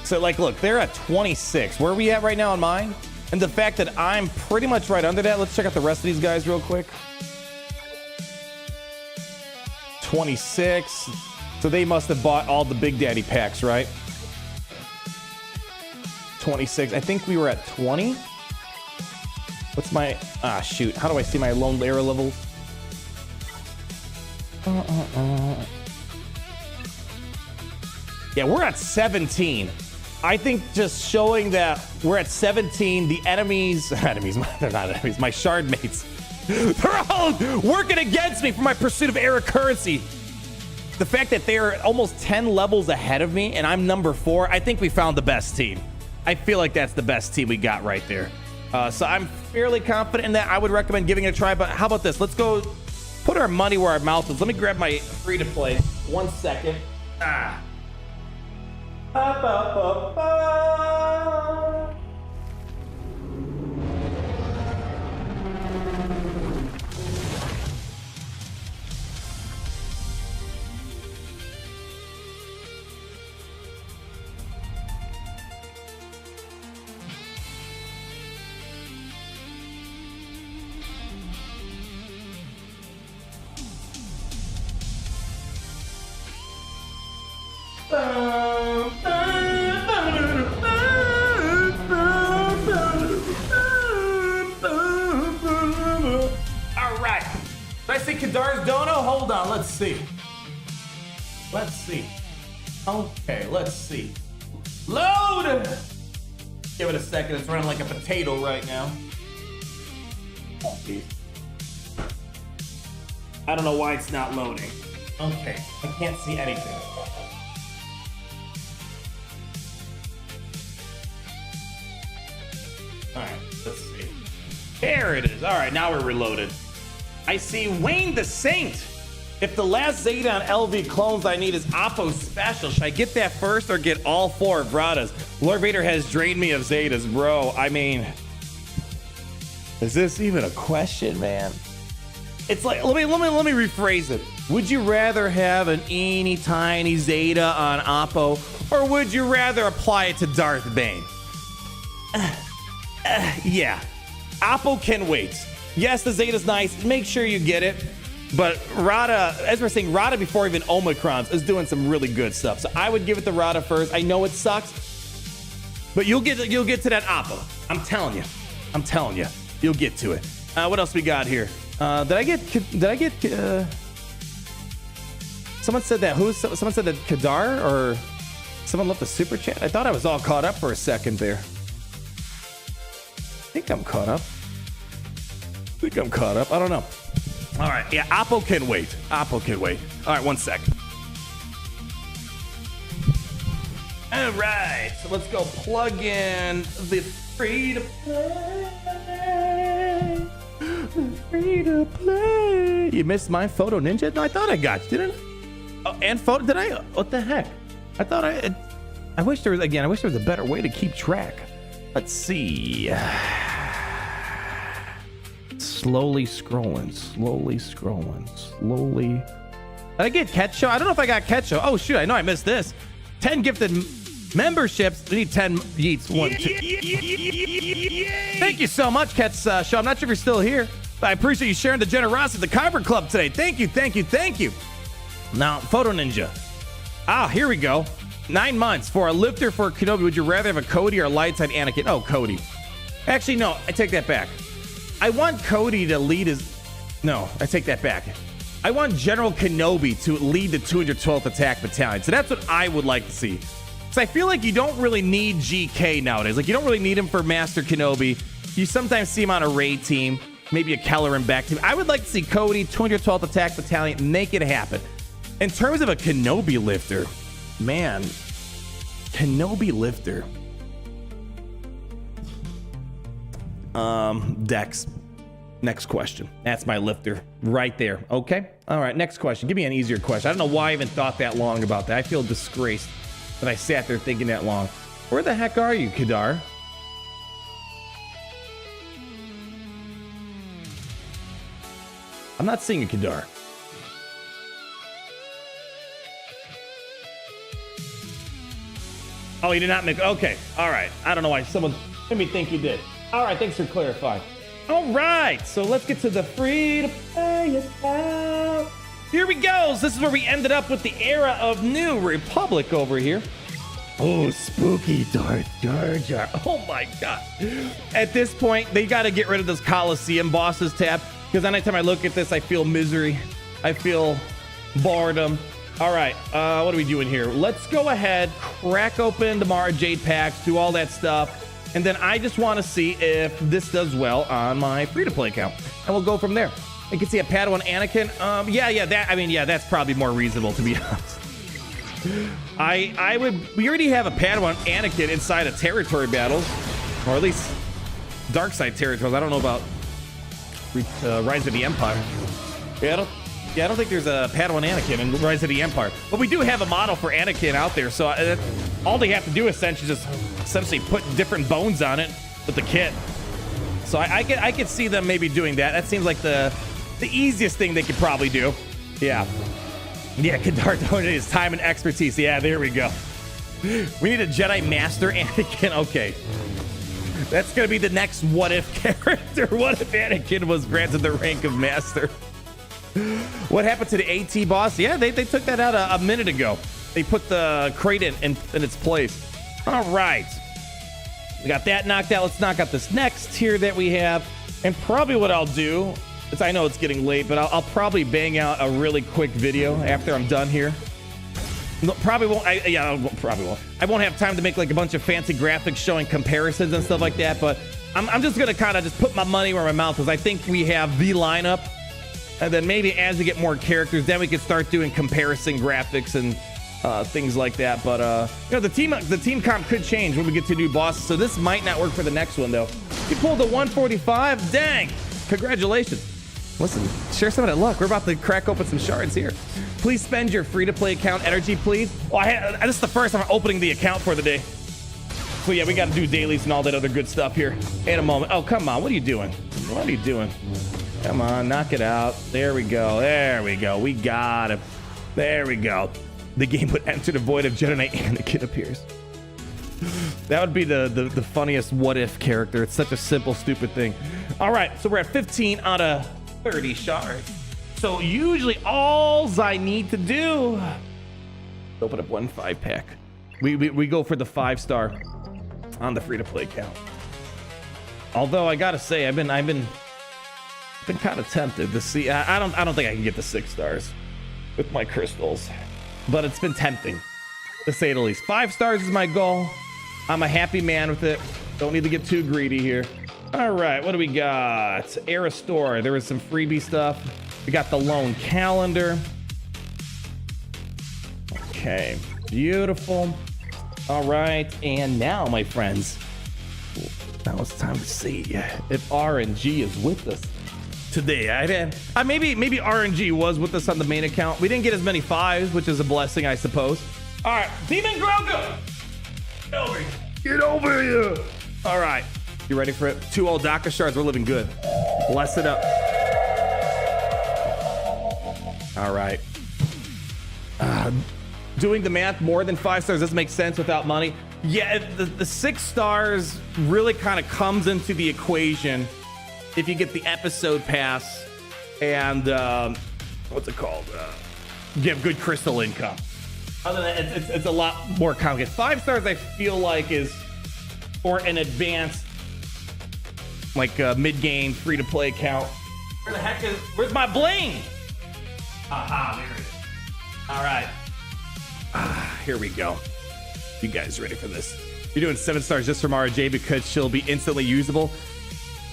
So, like, look, they're at 26. Where are we at right now on mine? And the fact that I'm pretty much right under that. Let's check out the rest of these guys real quick. 26. So they must have bought all the Big Daddy packs, right? 26. I think we were at 20. What's my... Ah, shoot. How do I see my lone era levels? Yeah, we're at 17. I think just showing that we're at 17, the enemies, they're not enemies, my shard mates, they're all working against me for my pursuit of era currency. The fact that they're almost 10 levels ahead of me and I'm number 4, I think we found the best team. I feel like that's the best team we got right there. So I'm fairly confident in that. I would recommend giving it a try, but how about this? Let's go put our money where our mouth is. Let me grab my free-to-play. 1 second. Kadar's Dono? Hold on, let's see. Let's see. Okay, let's see. Load! Give it a second, it's running like a potato right now. I don't know why it's not loading. Okay, I can't see anything. Alright, let's see. There it is. Alright, now we're reloaded. I see Wayne the Saint. If the last Zeta on LV clones I need is Oppo Special, should I get that first or get all 4 of Rotta's? Lord Vader has drained me of Zetas, bro. I mean, is this even a question, man? It's like, let me rephrase it. Would you rather have an eeny tiny Zeta on Oppo, or would you rather apply it to Darth Bane? Yeah, Oppo can wait. Yes, the Zeta's nice. Make sure you get it. But Rotta, as we're saying, Rotta before even Omicrons is doing some really good stuff. So I would give it to Rotta first. I know it sucks, but you'll get to that Oppo. I'm telling you, you'll get to it. What else we got here? Did I get? Someone said that. Someone said that Kadar, or someone left a super chat. I thought I was all caught up for a second there. I think I'm caught up. I don't know. All right. Yeah, Oppo can wait. All right, 1 second. All right. So let's go plug in the free-to-play. You missed my Photo Ninja? No, I thought I got you, didn't I? Oh, and photo? Did I? What the heck? I thought I wish there was a better way to keep track. Let's see. Slowly scrolling. Did I get Ketcho? I don't know if I got Ketcho. Oh, shoot. I know I missed this. 10 gifted memberships. We need 10 yeets. 1, 2. Thank you so much, Ketch Show. I'm not sure if you're still here, but I appreciate you sharing the generosity of the Kyber Club today. Thank you. Now, Photo Ninja. Here we go. 9 months for a lifter for Kenobi. Would you rather have a Cody or a light side Anakin? Oh, Cody. Actually, no. I take that back. I want Cody to lead his... No, I take that back. I want General Kenobi to lead the 212th Attack Battalion. So that's what I would like to see. Because I feel like you don't really need GK nowadays. Like, you don't really need him for Master Kenobi. You sometimes see him on a raid team. maybe a Keller and back team. I would like to see Cody, 212th Attack Battalion, make it happen. In terms of a Kenobi lifter, man, Kenobi lifter. Dex. Next question. That's my lifter right there. Okay. All right. Next question. Give me an easier question. I don't know why I even thought that long about that. I feel disgraced that I sat there thinking that long. Where the heck are you, Kadar? I'm not seeing a Kadar. Oh, you did not make. Okay. All right. I don't know why someone made me think you did. All right. Thanks for clarifying. All right. So let's get to the free to play account. Here we go. So this is where we ended up with the era of New Republic over here. Oh, spooky Darth Jar Jar. Oh my God. At this point, they got to get rid of this Coliseum bosses tab, because anytime I look at this, I feel misery. I feel boredom. All right. What are we doing here? Let's go ahead, crack open the Mara Jade packs, do all that stuff. And then I just want to see if this does well on my free-to-play account. And we'll go from there. You can see a Padawan Anakin. Yeah, that's probably more reasonable, to be honest. We already have a Padawan Anakin inside of territory battles, or at least dark side territories. I don't know about Rise of the Empire. I don't think there's a Padawan Anakin in Rise of the Empire, but we do have a model for Anakin out there. So all they have to do is essentially put different bones on it with the kit. So I could see them maybe doing that. That seems like the easiest thing they could probably do. Yeah, Kadar donated time and expertise. Yeah, there we go. We need a Jedi Master Anakin. Okay. That's going to be the next what if character. What if Anakin was granted the rank of Master? What happened to the AT boss? Yeah, they took that out a minute ago. They put the crate in its place. All right. We got that knocked out. Let's knock out this next tier that we have. And probably what I'll do is, I know it's getting late, but I'll probably bang out a really quick video after I'm done here. No, probably won't. Probably won't. I won't have time to make like a bunch of fancy graphics showing comparisons and stuff like that. But I'm just going to kind of just put my money where my mouth is. I think we have the lineup. And then maybe as we get more characters, then we can start doing comparison graphics and things like that. But the team comp could change when we get to new bosses. So this might not work for the next one though. You pulled a 145. Dang! Congratulations. Listen, share some of that luck. We're about to crack open some shards here. Please spend your free-to-play account energy, please. Well, this is the first time I'm opening the account for the day. So yeah, we got to do dailies and all that other good stuff here in a moment. Oh, come on. What are you doing? What are you doing? Come on, knock it out. There we go. There we go. We got it. There we go. The game would enter the void of Jedi Knight Anakin appears. That would be the funniest what-if character. It's such a simple, stupid thing. All right, so we're at 15 out of 30 shards. So usually all I need to do, open up 1 5-pack. We go for the 5-star on the free-to-play account. Although I gotta say, I've been kind of tempted to see. I don't think I can get the 6 stars with my crystals, but it's been tempting to say the least. 5 stars is my goal. I'm a happy man with it. Don't need to get too greedy here. All right, what do we got? Era Store. There was some freebie stuff. We got the loan calendar. Okay, beautiful. All right, and now, my friends, now it's time to see if RNG is with us today. Maybe RNG was with us on the main account. We didn't get as many 5s, which is a blessing, I suppose. All right, Demon Grogu, get over here. All right, you ready for it? 2 old Daka shards. We're living good. Bless it up. All right. Doing the math, more than 5 stars doesn't make sense without money. Yeah, the 6 stars really kind of comes into the equation if you get the episode pass and what's it called? You have good crystal income. Other than that, it's a lot more complicated. 5 stars, I feel like, is for an advanced, like mid-game free-to-play account. Where's my bling? Aha, there it is. All right. Here we go. You guys ready for this? You're doing 7 stars just for Mara Jade because she'll be instantly usable.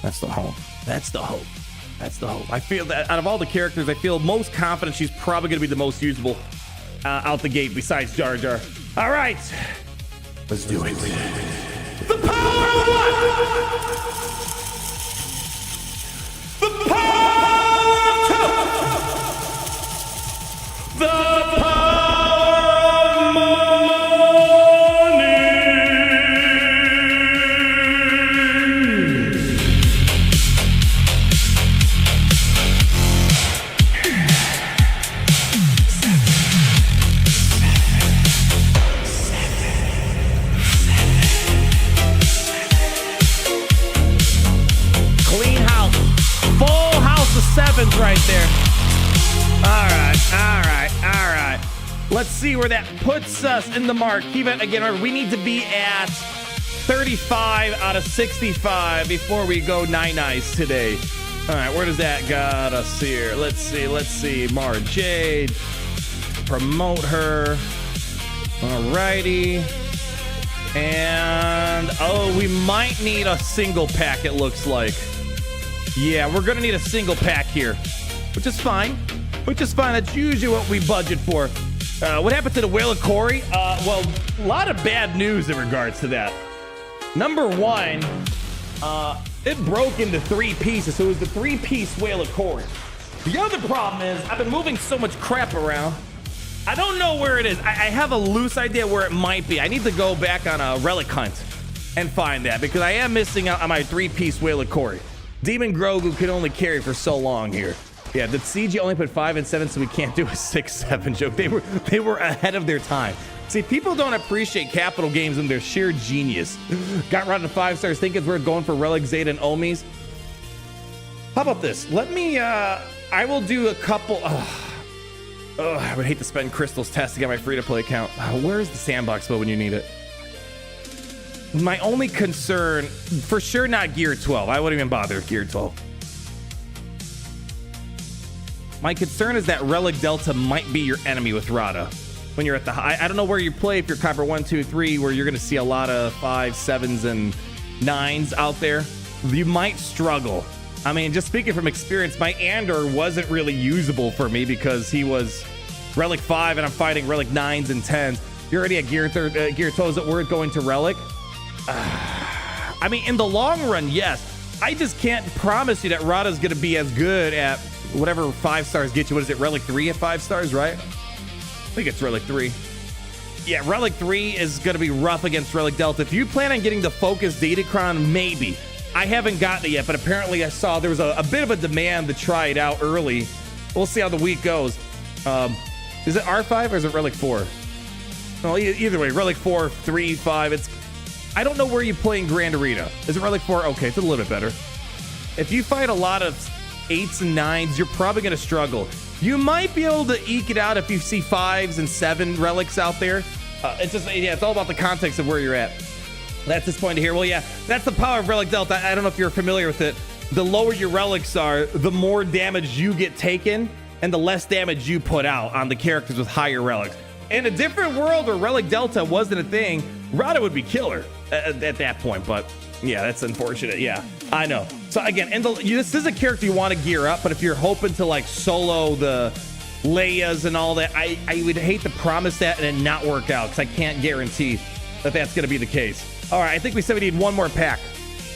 That's the hope. That's the hope. That's the hope. I feel that out of all the characters, I feel most confident she's probably going to be the most usable out the gate besides Jar Jar. All right. Let's do it. The power of what? The power of two. The power of money. Clean house. Full house of sevens right there. All right. Let's see where that puts us in the Marquee. Again, remember, we need to be at 35 out of 65 before we go nice today. All right, where does that got us here? Let's see. Jade. Promote her. All righty. And, we might need a single pack, it looks like. Yeah, we're going to need a single pack here, which is fine. That's usually what we budget for. What happened to the Whale of Corey? Well, a lot of bad news in regards to that. Number one, it broke into 3 pieces, so it was the 3-piece Whale of Corey. The other problem is I've been moving so much crap around. I don't know where it is. I have a loose idea where it might be. I need to go back on a relic hunt and find that because I am missing out on my 3-piece Whale of Corey. Demon Grogu can only carry for so long here. Yeah, the CG only put 5 and 7, so we can't do a 6-7 joke. They were ahead of their time. See, people don't appreciate Capital Games and their sheer genius. Got Rotta to 5 stars. Think it's worth going for Relic, Zeta, and Omis. How about this? Let me, I will do a couple. I would hate to spend crystals testing on my free-to-play account. Where's the sandbox mode when you need it? My only concern, for sure not Gear 12. I wouldn't even bother with Gear 12. My concern is that Relic Delta might be your enemy with Rotta. When you're at the high, I don't know where you play, if you're Copper 1, 2, 3, where you're going to see a lot of 5, 7s, and 9s out there. You might struggle. I mean, just speaking from experience, my Andor wasn't really usable for me because he was Relic 5 and I'm fighting Relic 9s and 10s. You're already at Gear 12. Is it worth going to Relic? I mean, in the long run, yes. I just can't promise you that Rotta's going to be as good at whatever 5 stars get you. What is it, Relic 3 at 5 stars, right? I think it's Relic 3. Yeah, Relic 3 is going to be rough against Relic Delta. If you plan on getting the Focus Datacron, maybe. I haven't gotten it yet, but apparently I saw there was a bit of a demand to try it out early. We'll see how the week goes. Is it R5 or is it Relic 4? Well, either way, Relic 4, 3, 5. I don't know where you play in Grand Arena. Is it Relic 4? Okay, it's a little bit better. If you fight a lot of 8s and 9s, you're probably going to struggle. You might be able to eke it out if you see 5s and 7 relics out there. It's all about the context of where you're at. That's this point here. Well, yeah, that's the power of Relic Delta. I don't know if you're familiar with it. The lower your relics are, the more damage you get taken and the less damage you put out on the characters with higher relics. In a different world where Relic Delta wasn't a thing, Rotta would be killer at that point. But yeah, that's unfortunate. Yeah, I know. So again, this is a character you want to gear up, but if you're hoping to like solo the Leias and all that, I would hate to promise that and it not work out because I can't guarantee that that's going to be the case. All right, I think we said we need one more pack.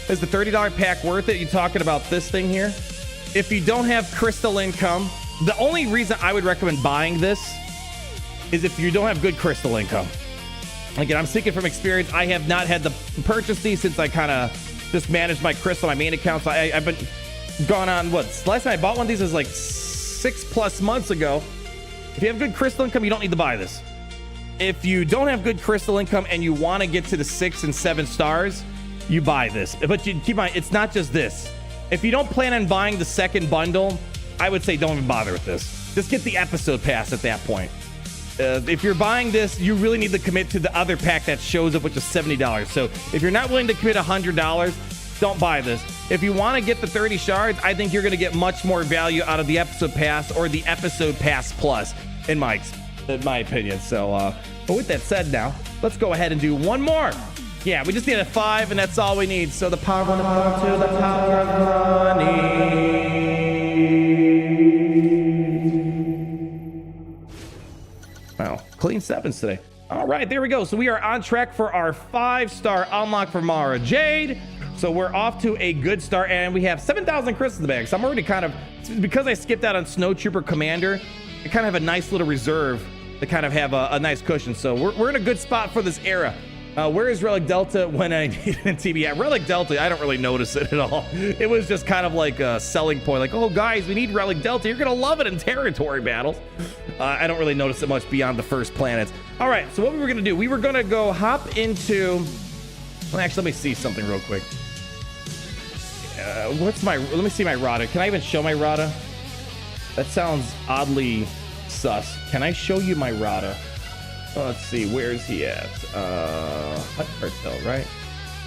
Is the $30 pack worth it? You talking about this thing here? If you don't have crystal income, the only reason I would recommend buying this is if you don't have good crystal income. Again, I'm speaking from experience. I have not had to purchase these since I kind of just managed my crystal, my main account. So I've been gone on, last time I bought one of these was like 6+ months ago. If you have good crystal income, you don't need to buy this. If you don't have good crystal income and you want to get to the 6 and 7 stars, you buy this. But you keep in mind, it's not just this. If you don't plan on buying the second bundle, I would say don't even bother with this. Just get the episode pass at that point. If you're buying this, you really need to commit to the other pack that shows up, which is $70. So if you're not willing to commit $100, don't buy this. If you want to get the 30 shards, I think you're going to get much more value out of the episode pass or the episode pass plus, in my opinion. So, but with that said now, let's go ahead and do one more. Yeah, we just need a 5, and that's all we need. So the power of 1, the power of 2, the power of money. 7s today. All right, there we go. So we are on track for our 5-star unlock for Mara Jade. So we're off to a good start, and we have 7,000 crystals in the bag. So I'm already kind of, because I skipped out on Snowtrooper Commander, I kind of have a nice little reserve to kind of have a nice cushion. So we're in a good spot for this era. Where is Relic Delta when I need it in TB? Relic Delta, I don't really notice it at all. It was just kind of like a selling point. Like, oh, guys, we need Relic Delta. You're going to love it in territory battles. I don't really notice it much beyond the first planets. All right, so what we were going to do, we were going to go hop into... Well, actually, let me see something real quick. Let me see my Rotta. Can I even show my Rotta? That sounds oddly sus. Can I show you my Rotta? Let's see, where's he at? Hut Cartel, right?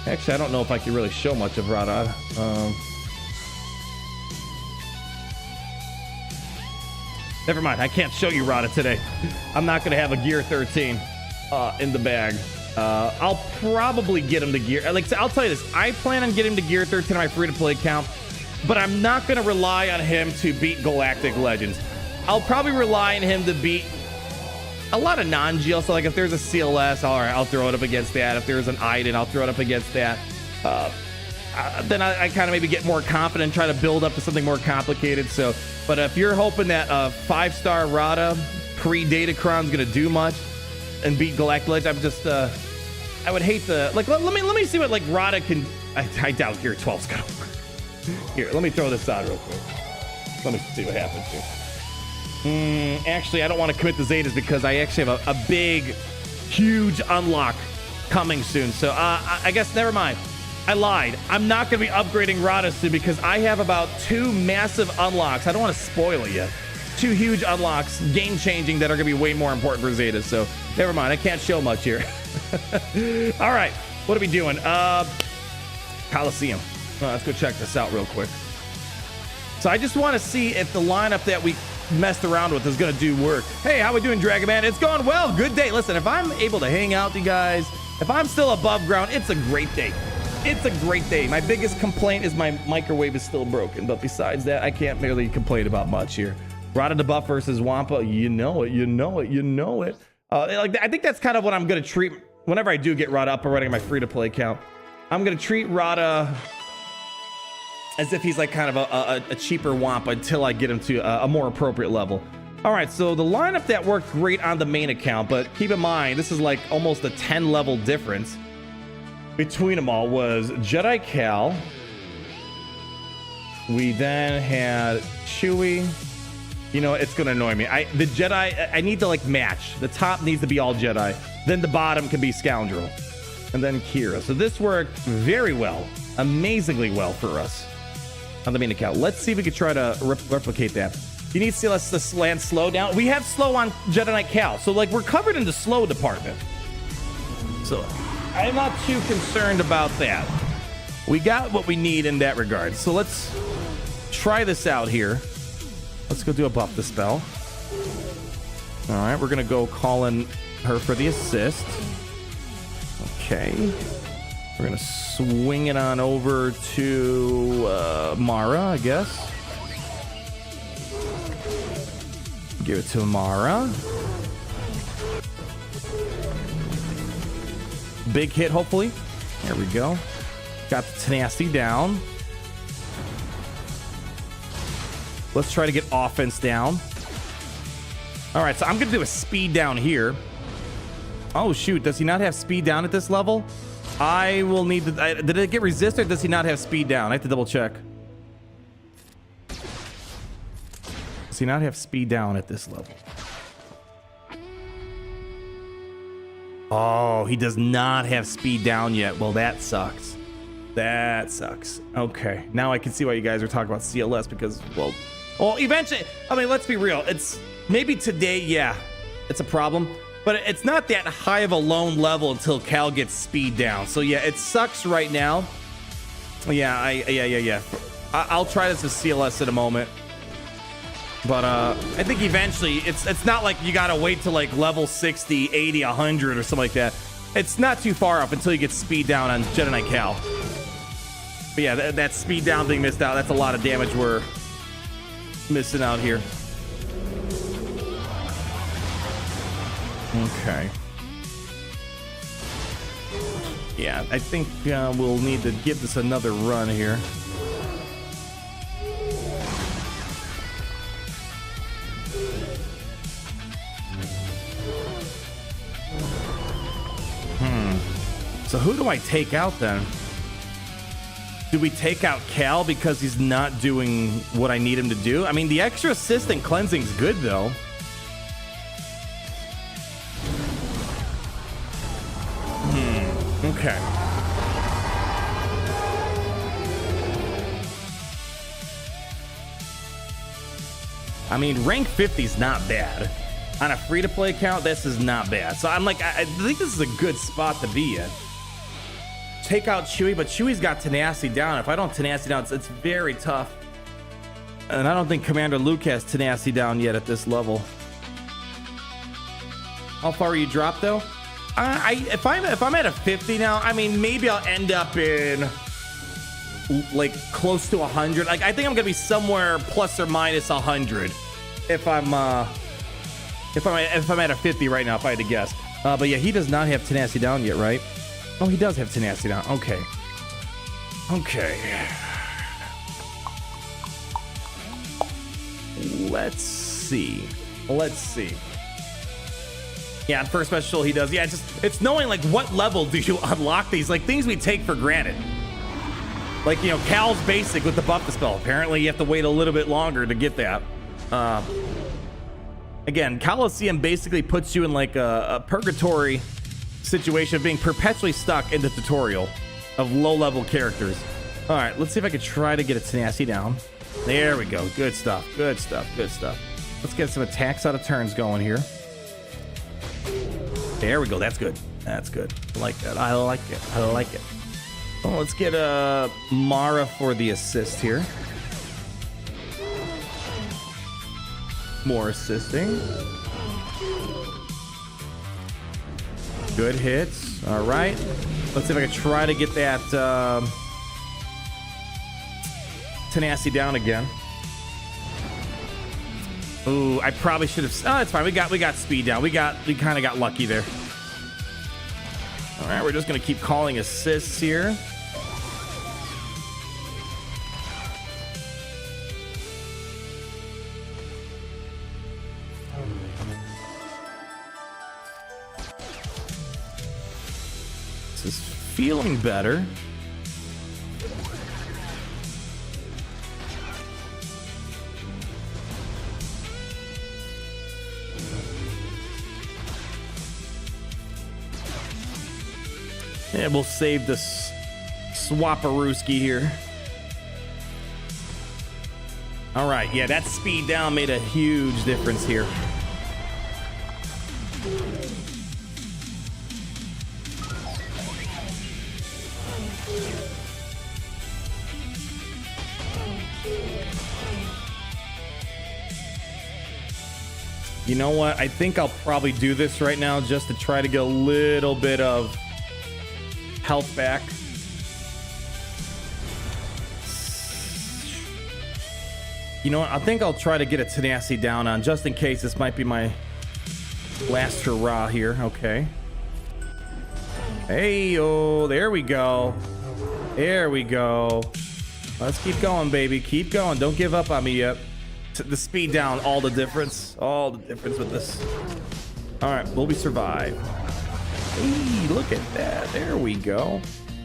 Actually, I don't know if I can really show much of Rotta. Never mind, I can't show you Rotta today. I'm not gonna have a Gear 13 in the bag. I'll probably get him to Gear. Like, I'll tell you this, I plan on getting him to Gear 13 on my free-to-play account, but I'm not gonna rely on him to beat Galactic Legends. I'll probably rely on him to beat a lot of non-GL, so like if there's a CLS, all right, I'll throw it up against that. If there's an Iden, I'll throw it up against that. Then I kind of maybe get more confident and try to build up to something more complicated. So, but if you're hoping that 5-star Rotta pre-Datacron's gonna do much and beat Galactic Legends, I'm just I would hate the like. Let me see what like Rotta can. I doubt Gear 12's gonna work. Here, let me throw this out real quick. Let me see what happens here. Actually, I don't want to commit to Zetas because I actually have a big, huge unlock coming soon. So I guess never mind. I lied. I'm not going to be upgrading Rotta soon because I have about 2 massive unlocks. I don't want to spoil it yet. 2 huge unlocks, game-changing, that are going to be way more important for Zetas. So never mind. I can't show much here. All right. What are we doing? Coliseum. Let's go check this out real quick. So I just want to see if the lineup that we messed around with is gonna do work. Hey, how we doing, Dragon Man? It's going well. Good day. Listen, if I'm able to hang out with you guys, if I'm still above ground, it's a great day. It's a great day. My biggest complaint is my microwave is still broken, but besides that, I can't really complain about much here. Rotta debuff versus Wampa, you know it. Like, I think that's kind of what I'm gonna treat whenever I do get Rotta up and running on my free-to-play account. I'm gonna treat Rotta as if he's like kind of a cheaper Wampa until I get him to a more appropriate level. All right, so the lineup that worked great on the main account, but keep in mind, this is like almost a 10 level difference between them all, was Jedi Cal. We then had Chewie. You know, it's gonna annoy me. The Jedi, I need to like match. The top needs to be all Jedi. Then the bottom can be Scoundrel. And then Kira. So this worked very well, amazingly well for us on the main account. Let's see if we can try to replicate that. You need to see us land slow down. We have slow on Jedi Knight Cal, so like we're covered in the slow department. So I'm not too concerned about that. We got what we need in that regard. So let's try this out here. Let's go do a buff the spell. All right, we're gonna go call in her for the assist. Okay. We're gonna swing it on over to Mara, I guess. Give it to Mara. Big hit, hopefully. There we go. Got the tenacity down. Let's try to get offense down. All right, so I'm gonna do a speed down here. Oh shoot, does he not have speed down at this level? I will need to... did it get resist or does he not have speed down? I have to double check. Does he not have speed down at this level? Oh, he does not have speed down yet. Well, that sucks. That sucks. Okay, now I can see why you guys are talking about CLS because, well, eventually, I mean, let's be real. It's maybe today, yeah, it's a problem. But it's not that high of a lone level until Cal gets speed down. So yeah, it sucks right now. Yeah, yeah. I'll try this with CLS in a moment. But I think eventually, it's not like you gotta wait till like level 60, 80, 100 or something like that. It's not too far off until you get speed down on Jedi Knight Cal. But yeah, that speed down being missed out, that's a lot of damage we're missing out here. Okay. Yeah, I think we'll need to give this another run here. So who do I take out then? Do we take out Cal because he's not doing what I need him to do? I mean, the extra assist and cleansing's good though. Okay. I mean, rank 50 is not bad. On a free-to-play account, this is not bad. So I'm like, I think this is a good spot to be in. Take out Chewie, but Chewie's got tenacity down. If I don't tenacity down, it's very tough. And I don't think Commander Luke has tenacity down yet at this level. How far are you dropped though? If I'm at a 50 now, I mean, maybe I'll end up in like close to 100. Like I think I'm gonna be somewhere plus or minus 100 if I'm at a 50 right now, if I had to guess. But yeah, he does not have tenacity down yet, right? Oh, he does have tenacity down. Okay. Okay. Let's see. Let's see. Yeah, first special he does. Yeah, it's knowing like what level do you unlock these, like things we take for granted. Like, you know, Cal's basic with the buff the spell. Apparently you have to wait a little bit longer to get that. Again, Coliseum basically puts you in like a purgatory situation of being perpetually stuck in the tutorial of low-level characters. All right, let's see if I can try to get a tenacity down. There we go. Good stuff. Good stuff. Good stuff. Let's get some attacks out of turns going here. There we go. That's good. That's good. I like that. I like it. I like it. Oh, let's get Mara for the assist here. More assisting. Good hits. All right. Let's see if I can try to get that tenacity down again. Ooh, I probably should have. Oh, it's fine. We got speed down. We kind of got lucky there. All right, we're just gonna keep calling assists here. This is feeling better. Yeah, we'll save this Swaparooski here. All right, yeah, that speed down made a huge difference here. You know what? I think I'll probably do this right now just to try to get a little bit of health back. You know what? I think I'll try to get a tenacity down on just in case this might be my last hurrah here. Okay. Hey, oh, there we go. There we go. Let's keep going, baby. Keep going. Don't give up on me yet. The speed down, all the difference. All the difference with this. All right, will we survive? Hey, look at that. There we go.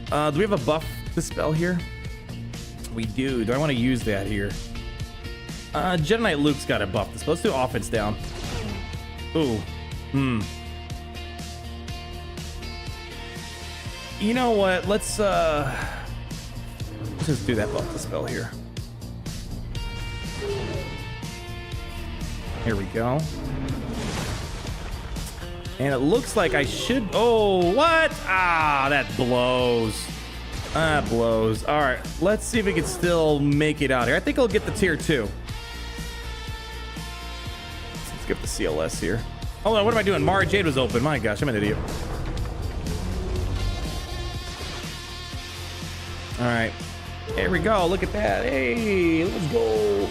Do we have a buff to spell here? We do. Do I want to use that here? Jedi Knight Luke's got a buff to spell. Let's do offense down. Ooh. You know what? Let's just do that buff to spell here. Here we go. And it looks like I should... Oh, what? Ah, that blows. That blows. All right, let's see if we can still make it out here. I think I'll get the tier 2. Let's get the CLS here. Hold on, what am I doing? Mara Jade was open. My gosh, I'm an idiot. All right. There we go. Look at that. Hey, let's go.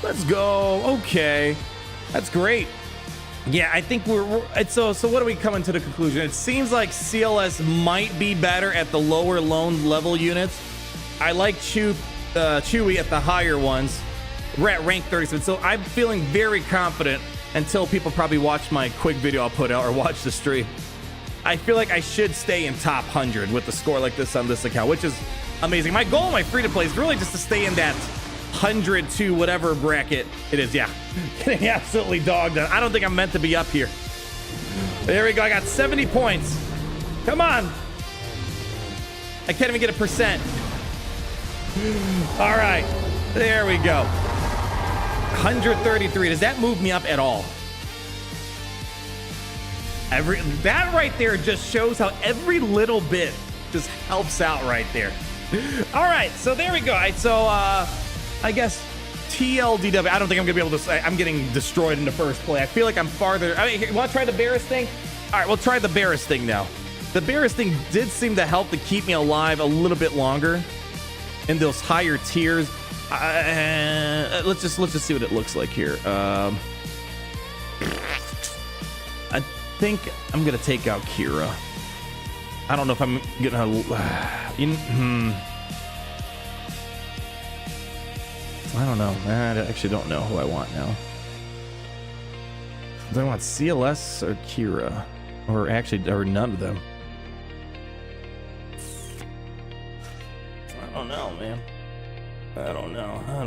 Let's go. Okay. That's great. Yeah, I think so what are we coming to the conclusion? It seems like CLS might be better at the lower loan level units. I like Chewie at the higher ones. We're at rank 37, so I'm feeling very confident until people probably watch my quick video I'll put out or watch the stream. I feel like I should stay in top 100 with a score like this on this account, which is amazing. My goal in my free-to-play is really just to stay in that 100 to whatever bracket it is. Yeah, getting absolutely dogged on. I don't think I'm meant to be up here. There we go. I got 70 points. Come on. I can't even get a percent. All right. There we go. 133. Does that move me up at all? That right there just shows how every little bit just helps out right there. All right. So there we go. All right, so I guess TLDW. I don't think I'm gonna be able to say I'm getting destroyed in the first play. I feel like I'm farther. I mean, you want to try the Barris thing? All right, we'll try the Barris thing now. The Barris thing did seem to help to keep me alive a little bit longer in those higher tiers. Let's just see what it looks like here. I think I'm gonna take out Kira. I don't know if I'm gonna. I don't know. I actually don't know who I want now. Do I want CLS or Kira? Or actually, or none of them? I don't know, man. I don't know. I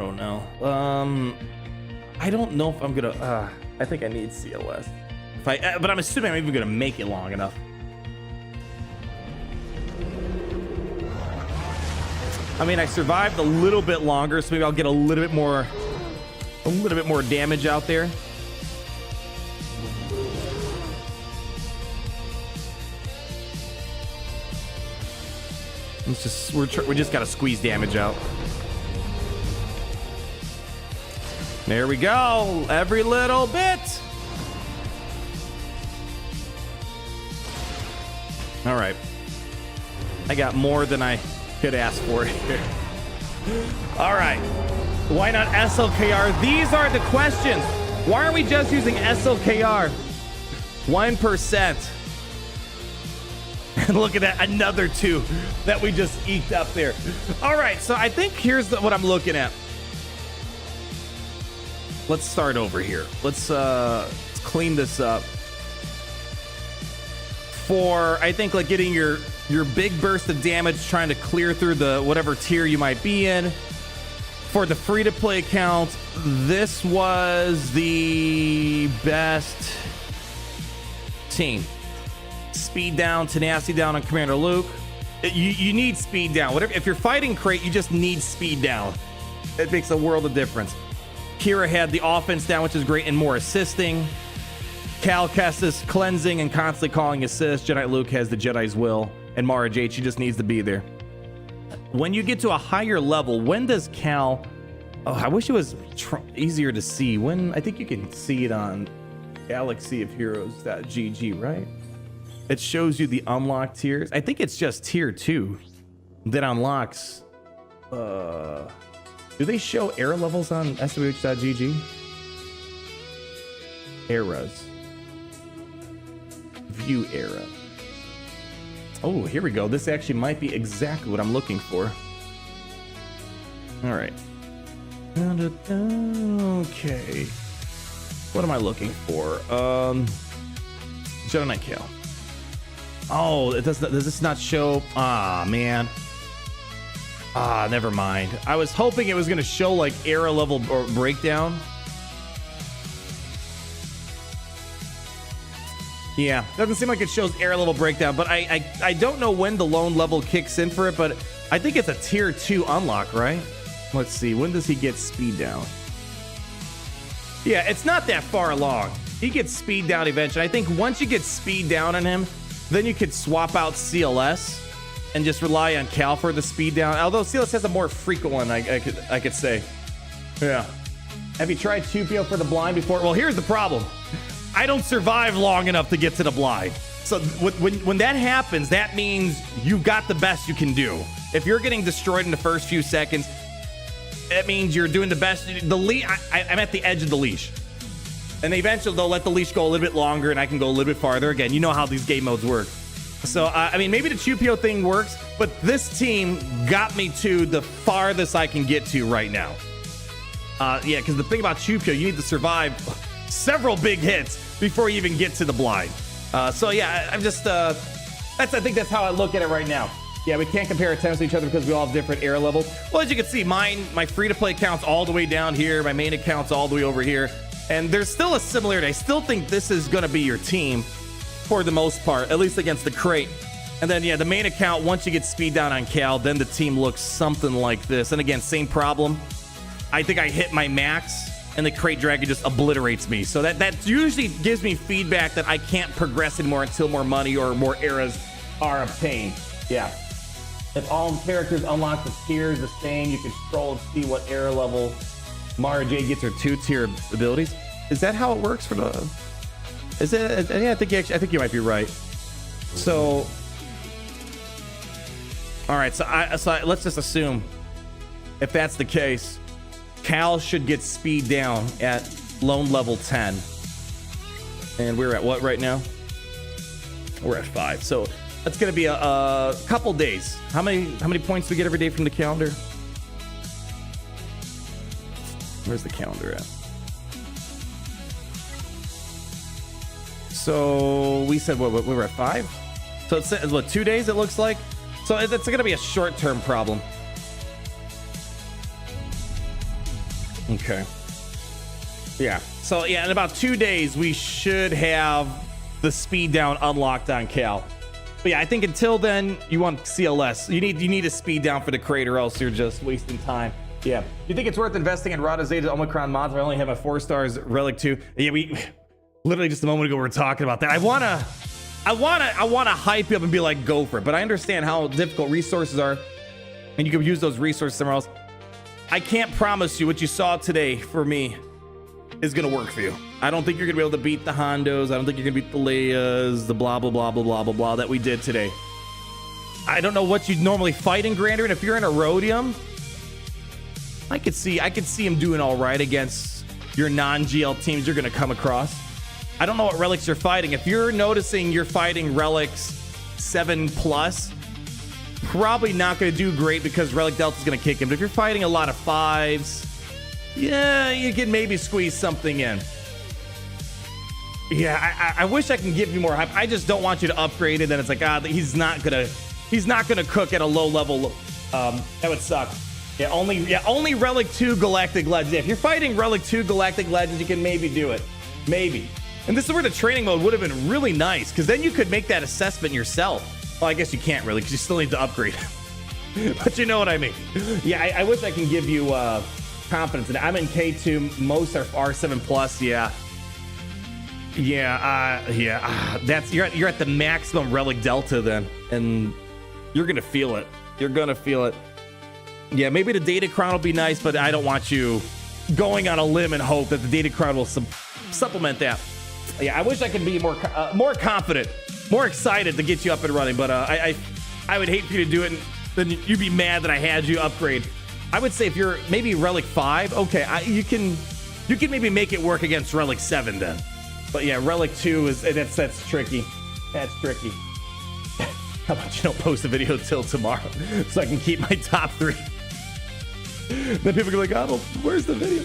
don't know if I'm gonna. I think I need CLS. But I'm assuming I'm even gonna make it long enough. I mean, I survived a little bit longer, so maybe I'll get a little bit more damage out there. Let's just we just gotta squeeze damage out. There we go. Every little bit. All right. I got more than I could ask for here. All right. Why not SLKR? These are the questions. Why aren't we just using SLKR? 1%. And look at that, another 2 that we just eked up there. All right, so I think here's what I'm looking at. Let's start over here. Let's clean this up. For, I think, like getting your big burst of damage, trying to clear through the whatever tier you might be in. For the free-to-play account, this was the best team. Speed down, tenacity down on Commander Luke. You need speed down. Whatever. If you're fighting crate, you just need speed down. It makes a world of difference. Kira had the offense down, which is great, and more assisting. Cal Kestis cleansing and constantly calling assists. Jedi Luke has the Jedi's will. And Mara Jade, she just needs to be there. When you get to a higher level, when does Cal... Oh, I wish it was easier to see. When I think you can see it on galaxyofheroes.gg, right? It shows you the unlocked tiers. I think it's just tier 2 that unlocks... Do they show era levels on SWGoH.gg? Eras. View era. Oh, here we go. This actually might be exactly what I'm looking for. All right. Okay. What am I looking for? Jedi Knight Kale. Oh, does this not show? Ah, man. Ah, never mind. I was hoping it was going to show like era level or breakdown. Yeah, doesn't seem like it shows era level breakdown, but I don't know when the lone level kicks in for it, but I think it's a tier 2 unlock, right? Let's see, when does he get speed down? Yeah, it's not that far along. He gets speed down eventually. I think once you get speed down on him, then you could swap out CLS and just rely on Cal for the speed down. Although CLS has a more frequent one, I could say. Yeah. Have you tried 2PO for the blind before? Well, here's the problem. I don't survive long enough to get to the blind. So when that happens, that means you got the best you can do. If you're getting destroyed in the first few seconds, that means you're doing the best. I'm at the edge of the leash. And eventually they'll let the leash go a little bit longer and I can go a little bit farther. Again, you know how these game modes work. So, I mean, maybe the Chupio thing works, but this team got me to the farthest I can get to right now. Yeah, because the thing about Chupio, you need to survive several big hits before you even get to the blind. So yeah, I'm just, I think that's how I look at it right now. Yeah, we can't compare attempts to each other because we all have different air levels. Well, as you can see, my free-to-play account's all the way down here. My main account's all the way over here. And there's still a similarity. I still think this is going to be your team for the most part, at least against the crate. And then, yeah, the main account, once you get speed down on Cal, then the team looks something like this. And again, same problem. I think I hit my max, and the crate dragon just obliterates me. So that usually gives me feedback that I can't progress anymore until more money or more eras are obtained. Yeah. If all characters unlock the tiers the same, you can scroll and see what era level Mara Jade gets her 2-tier abilities. Is that how it works for the? Is it? Yeah, I think you might be right. So, all right. So let's just assume if that's the case, Cal should get speed down at lone level 10, and we're at what right now? We're at 5. So that's gonna be a couple days. How many points do we get every day from the calendar? Where's the calendar at? So we said what we were at 5. So it's what, 2 days it looks like. So it's going to be a short-term problem. Okay. Yeah. So yeah, in about 2 days we should have the speed down unlocked on Cal. But yeah, I think until then you want CLS. You need a speed down for the crate, or else you're just wasting time. Yeah. You think it's worth investing in Rotta Zeta Omicron mods? I only have a 4 stars Relic 2. Yeah, we literally just a moment ago we were talking about that. I wanna hype you up and be like, go for it. But I understand how difficult resources are, and you can use those resources somewhere else. I can't promise you what you saw today for me is gonna work for you. I don't think you're gonna be able to beat the Hondos. I don't think you're gonna beat the Leias, the blah blah blah blah blah blah blah that we did today. I don't know what you'd normally fight in Grander, and if you're in a Rhodium, I could see him doing all right against your non-GL teams you're gonna come across. I don't know what relics you're fighting. If you're noticing you're fighting relics 7+, probably not going to do great because Relic Delta is going to kick him. But if you're fighting a lot of 5s, yeah, you can maybe squeeze something in. Yeah, I wish I can give you more hype. I just don't want you to upgrade it. Then it's like, he's not gonna cook at a low level. That would suck. Yeah, only Relic 2 Galactic Legends. Yeah, if you're fighting Relic 2 Galactic Legends, you can maybe do it. Maybe. And this is where the training mode would have been really nice, because then you could make that assessment yourself. Well, I guess you can't really, because you still need to upgrade. But you know what I mean. Yeah, I wish I can give you confidence. And I'm in K2. Most are R7+. Yeah. That's you're at the maximum Relic Delta then, and you're gonna feel it. Yeah, maybe the Data Crown will be nice, but I don't want you going on a limb and hope that the Data Crown will supplement that. Yeah, I wish I could be more confident, more excited to get you up and running, but I would hate for you to do it, and then you'd be mad that I had you upgrade. I would say if you're maybe Relic 5, okay, you can maybe make it work against Relic 7 then. But yeah, Relic 2 that's tricky. That's tricky. How about you don't post a video till tomorrow so I can keep my top 3? Then people go like, oh, where's the video?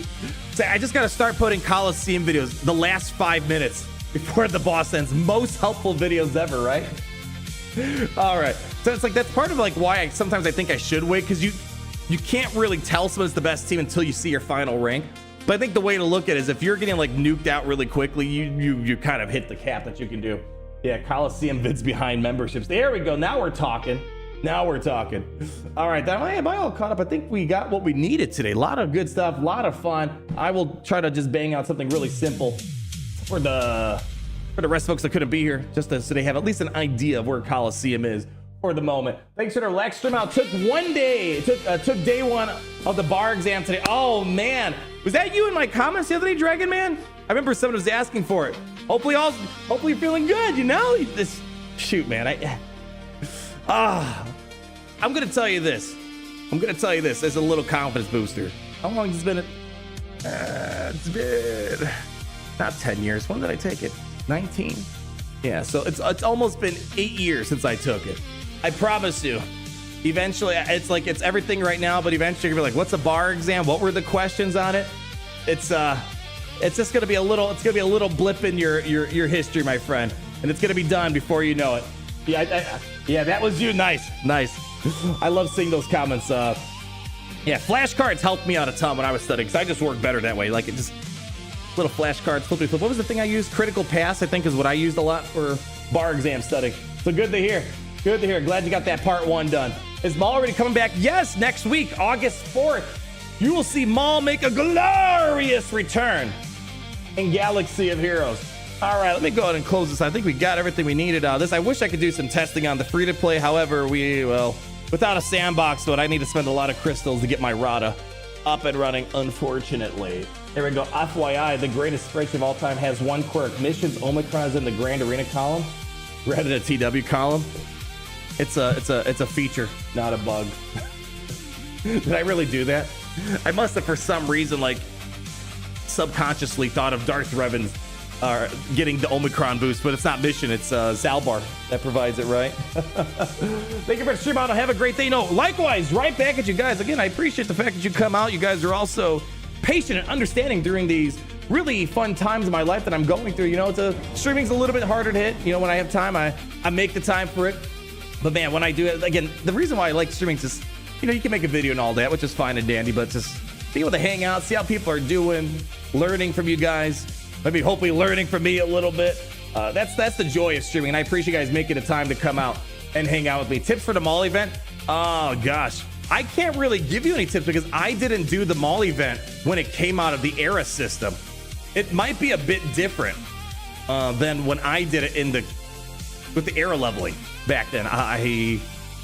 So I just got to start putting Coliseum videos the last 5 minutes before the boss ends. Most helpful videos ever, right? All right. So it's like, that's part of like why sometimes I think I should wait, because you can't really tell someone's the best team until you see your final rank. But I think the way to look at it is if you're getting like nuked out really quickly, you kind of hit the cap that you can do. Yeah, Coliseum vids behind memberships. There we go. Now we're talking. All right, am I all caught up? I think we got what we needed today. A lot of good stuff, a lot of fun. I will try to just bang out something really simple for the rest of folks that couldn't be here, just so they have at least an idea of where Coliseum is for the moment. Thanks for the Lex stream out. Took 1 day. It took day 1 of the bar exam today. Oh man, was that you in my comments the other day, Dragon Man? I remember someone was asking for it. Hopefully you're feeling good. You know, shoot, man. I'm gonna tell you this. As a little confidence booster. How long has it been? It's been not 10 years. When did I take it? 19? Yeah, so it's almost been 8 years since I took it. I promise you. Eventually, it's like it's everything right now, but eventually you're gonna be like, what's a bar exam? What were the questions on it? It's just gonna be a little blip in your history, my friend. And it's gonna be done before you know it. Yeah, that was you. Nice. I love seeing those comments. Yeah, flashcards helped me out a ton when I was studying, because I just work better that way. Like, it just little flashcards, flip. What was the thing I used? Critical pass, I think, is what I used a lot for bar exam studying. So good to hear. Good to hear. Glad you got that part 1 done. Is Maul already coming back? Yes, next week, August 4th. You will see Maul make a glorious return in Galaxy of Heroes. All right, let me go ahead and close this. I think we got everything we needed out of this. I wish I could do some testing on the free-to-play. However, without a sandbox, I need to spend a lot of crystals to get my Rotta up and running, unfortunately. There we go. FYI, the greatest spreadsheet of all time has 1 quirk. Missions Omicron is in the Grand Arena column. Read it a TW column. It's a feature, not a bug. Did I really do that? I must have, for some reason, like, subconsciously thought of Darth Revan's getting the Omicron boost, but it's not mission. It's Zalbar that provides it, right? Thank you for the stream out. Have a great day. No, likewise, right back at you guys. Again, I appreciate the fact that you come out. You guys are also patient and understanding during these really fun times in my life that I'm going through. You know, streaming's a little bit harder to hit. You know, when I have time, I make the time for it. But man, when I do it, again, the reason why I like streaming is just, you know, you can make a video and all that, which is fine and dandy, but just be able to hang out, see how people are doing, learning from you guys, maybe hopefully learning from me a little bit. That's the joy of streaming, and I appreciate you guys making the time to come out and hang out with me. Tips for the mall event? Oh gosh, I can't really give you any tips because I didn't do the mall event when it came out of the era system. It might be a bit different than when I did it with the era leveling back then.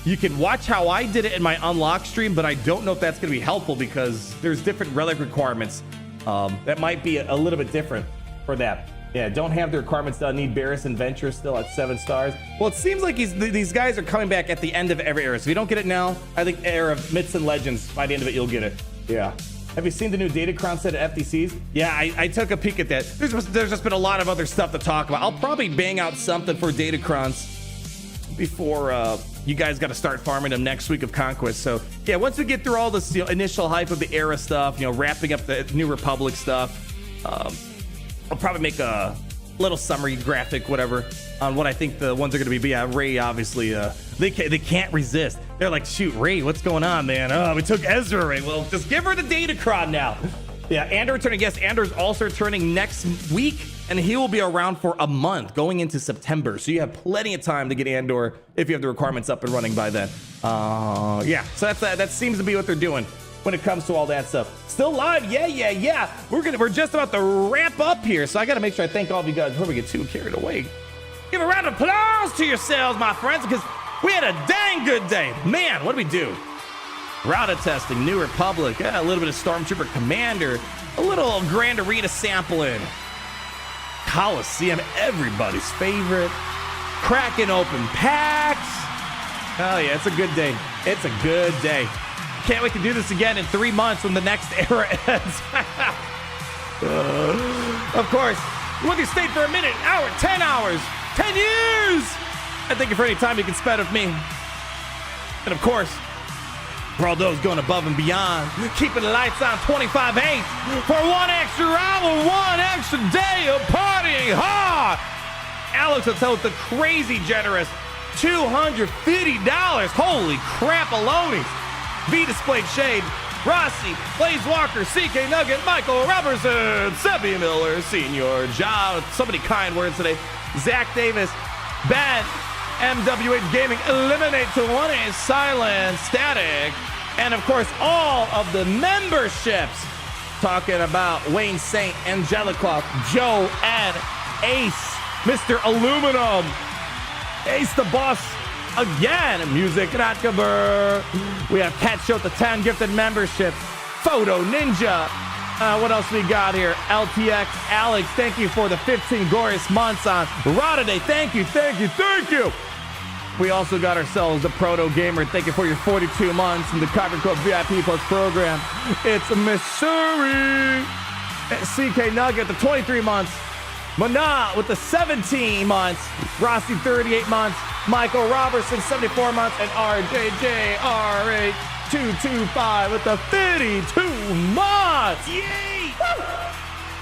You can watch how I did it in my unlock stream, but I don't know if that's going to be helpful because there's different relic requirements that might be a little bit different for that. Yeah, don't have the requirements done. Need Barris and Venture still at 7 stars. Well, it seems like these guys are coming back at the end of every era. So if you don't get it now, I think era of Myths and Legends, by the end of it, you'll get it. Yeah. Have you seen the new Datacron set at FTCs? Yeah, I took a peek at that. There's just been a lot of other stuff to talk about. I'll probably bang out something for Datacrons before you guys got to start farming them next week of Conquest. So yeah, once we get through all this initial hype of the era stuff, wrapping up the New Republic stuff, I'll probably make a little summary graphic, whatever, on what I think the ones are going to be. But yeah, Rey, obviously, they can't resist. They're like, shoot, Rey, what's going on, man? Oh, we took Ezra Rey. Well, just give her the Datacron now. Yeah, Andor returning. Yes, Andor's also returning next week, and he will be around for a month going into September. So you have plenty of time to get Andor if you have the requirements up and running by then. Yeah, so that seems to be what they're doing when it comes to all that stuff. Still live, yeah. We're just about to wrap up here, so I got to make sure I thank all of you guys before we get too carried away. Give a round of applause to yourselves, my friends, because we had a dang good day. Man, what did we do? Rotta testing, New Republic, a little bit of Stormtrooper Commander, a little Grand Arena sampling, Coliseum, everybody's favorite, cracking open packs. Oh yeah, it's a good day. It's a good day. Can't wait to do this again in 3 months when the next era ends. Of course, whether you stayed for a minute, hour, 10 hours, 10 years, I thank you for any time you can spend with me. And of course, for all those going above and beyond, keeping the lights on 25/8 for 1 extra hour, 1 extra day of partying hard. Alex Hotel with the crazy generous $250. Holy crap-a-lonies. V Displayed Shade, Rossi, Blaze Walker, CK Nugget, Michael Robertson, Sebby Miller, Senior John, so many kind words today. Zach Davis, Ben, MWH Gaming, Eliminate to 1A, Silent, Static, and of course all of the memberships. Talking about Wayne Saint, Angelica, Joe, Ed, Ace, Mr. Aluminum, Ace the Boss, again, Music Ratkaber. We have Cat Show at the 10 gifted memberships. Photo Ninja. What else we got here? LTX Alex, thank you for the 15 glorious months on Rotta Day. Thank you. We also got ourselves the Proto Gamer. Thank you for your 42 months in the Cover Code VIP Plus program. It's Missouri. CK Nugget, the 23 months. Mana with the 17 months. Rossi, 38 months. Michael Robertson, 74 months. And RJJR8225 with the 52 months. Yay! Woo!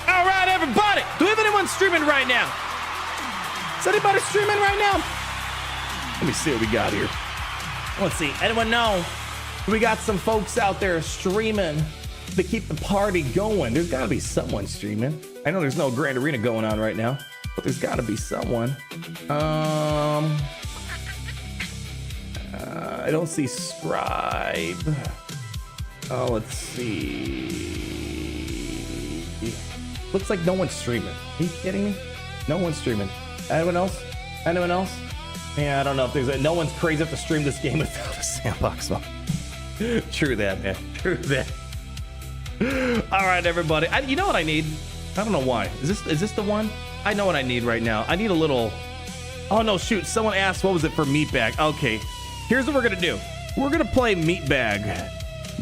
All right, everybody. Do we have anyone streaming right now? Is anybody streaming right now? Let me see what we got here. Let's see. Anyone know? We got some folks out there streaming to keep the party going. There's got to be someone streaming. I know there's no Grand Arena going on right now, but there's got to be someone. I don't see Scribe. Oh, let's see. Looks like no one's streaming. Are you kidding me? No one's streaming. Anyone else? Anyone else? Yeah, I don't know if there's no one's crazy enough to stream this game without a sandbox mode. True that, man. True that. All right, everybody. You know what I need? I don't know why. Is this the one? I know what I need right now. I need a little. Oh no, shoot! Someone asked what was it for Meatbag. Okay, here's what we're gonna do. We're gonna play Meatbag,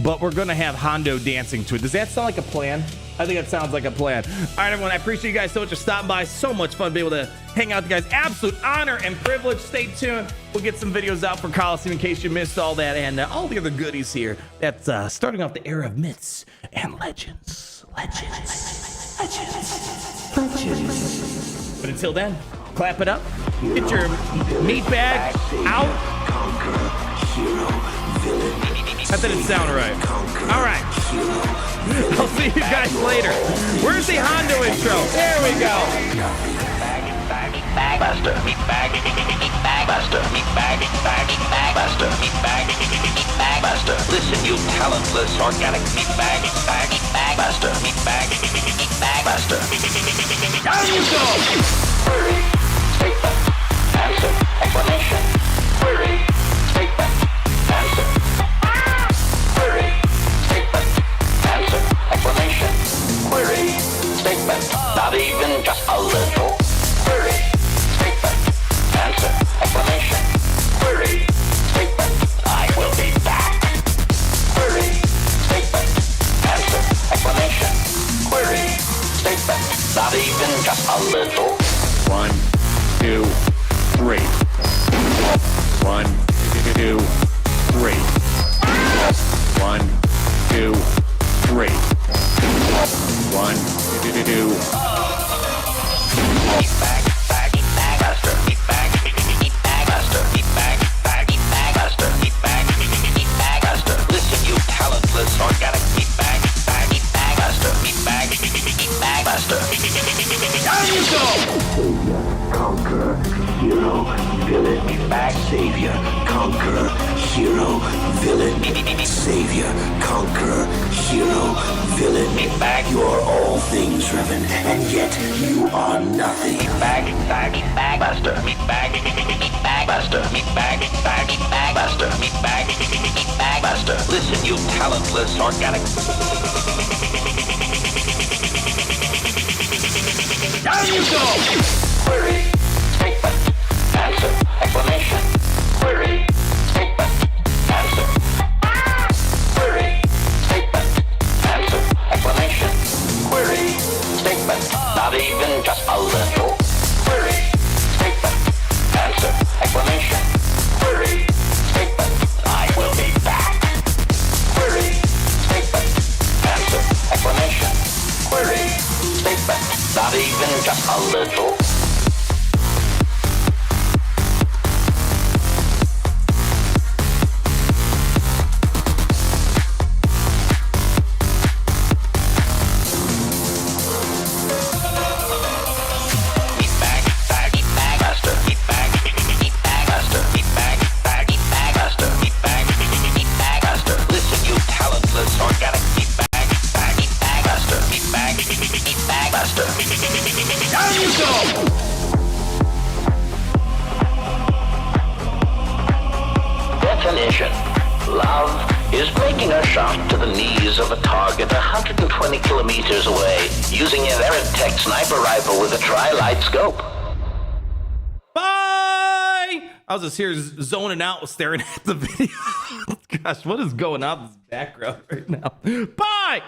but we're gonna have Hondo dancing to it. Does that sound like a plan? I think that sounds like a plan. All right, everyone. I appreciate you guys so much for stopping by. So much fun to be able to hang out with you guys. Absolute honor and privilege. Stay tuned. We'll get some videos out for Coliseum in case you missed all that and all the other goodies here. That's starting off the era of myths and legends. Legends. But until then, clap it up. Get your meat bag out. That didn't sound right. All right. I'll see you guys later. Where's the Hondo intro? There we go. Buster, meat bag, Buster, meat bag, Buster, meat bag, Buster. Listen, you talentless organic meat bag, Buster, meat bag, Buster. Down you go. Query, statement, answer, explanation. Query, statement, answer. Query, statement, answer, explanation. Query, statement, not even just a little. Query, statement, answer, explanation. Query, statement, I will be back. Query, statement, answer, explanation. Query, statement, not even just a little. 1, 2, 3. 1, 2, 3. 1, 2, 3. 1, 2. Meat bag, Buster, meat bag, Buster, meat bag, Buster, meat bag, Buster. Listen, you talentless organic meat bag, Buster, meat bag, Buster. Down you go. Conquer, hero, villain, Meat bag, savior, conqueror, hero, villain, savior, conqueror, hero, villain. meat bag, You're all things, Revan, and yet you are nothing. meat bag, Buster, meat bag, Buster, meat bag, Buster, meat bag, Buster. Listen, you talentless organic. Down you go. Query, statement, answer, explanation. Query, statement, answer. Query, statement, answer, explanation. Query, statement, not even just a little. Query, statement, answer, explanation. Query, statement, I will be back. Query, statement, answer, explanation. Query, statement, not even just a little. Definition. Love is making a shot to the knees of a target 120 kilometers away using an Erentech sniper rifle with a tri-light scope. Bye! I was just here zoning out, staring at the video. Gosh, what is going on in this background right now? Bye!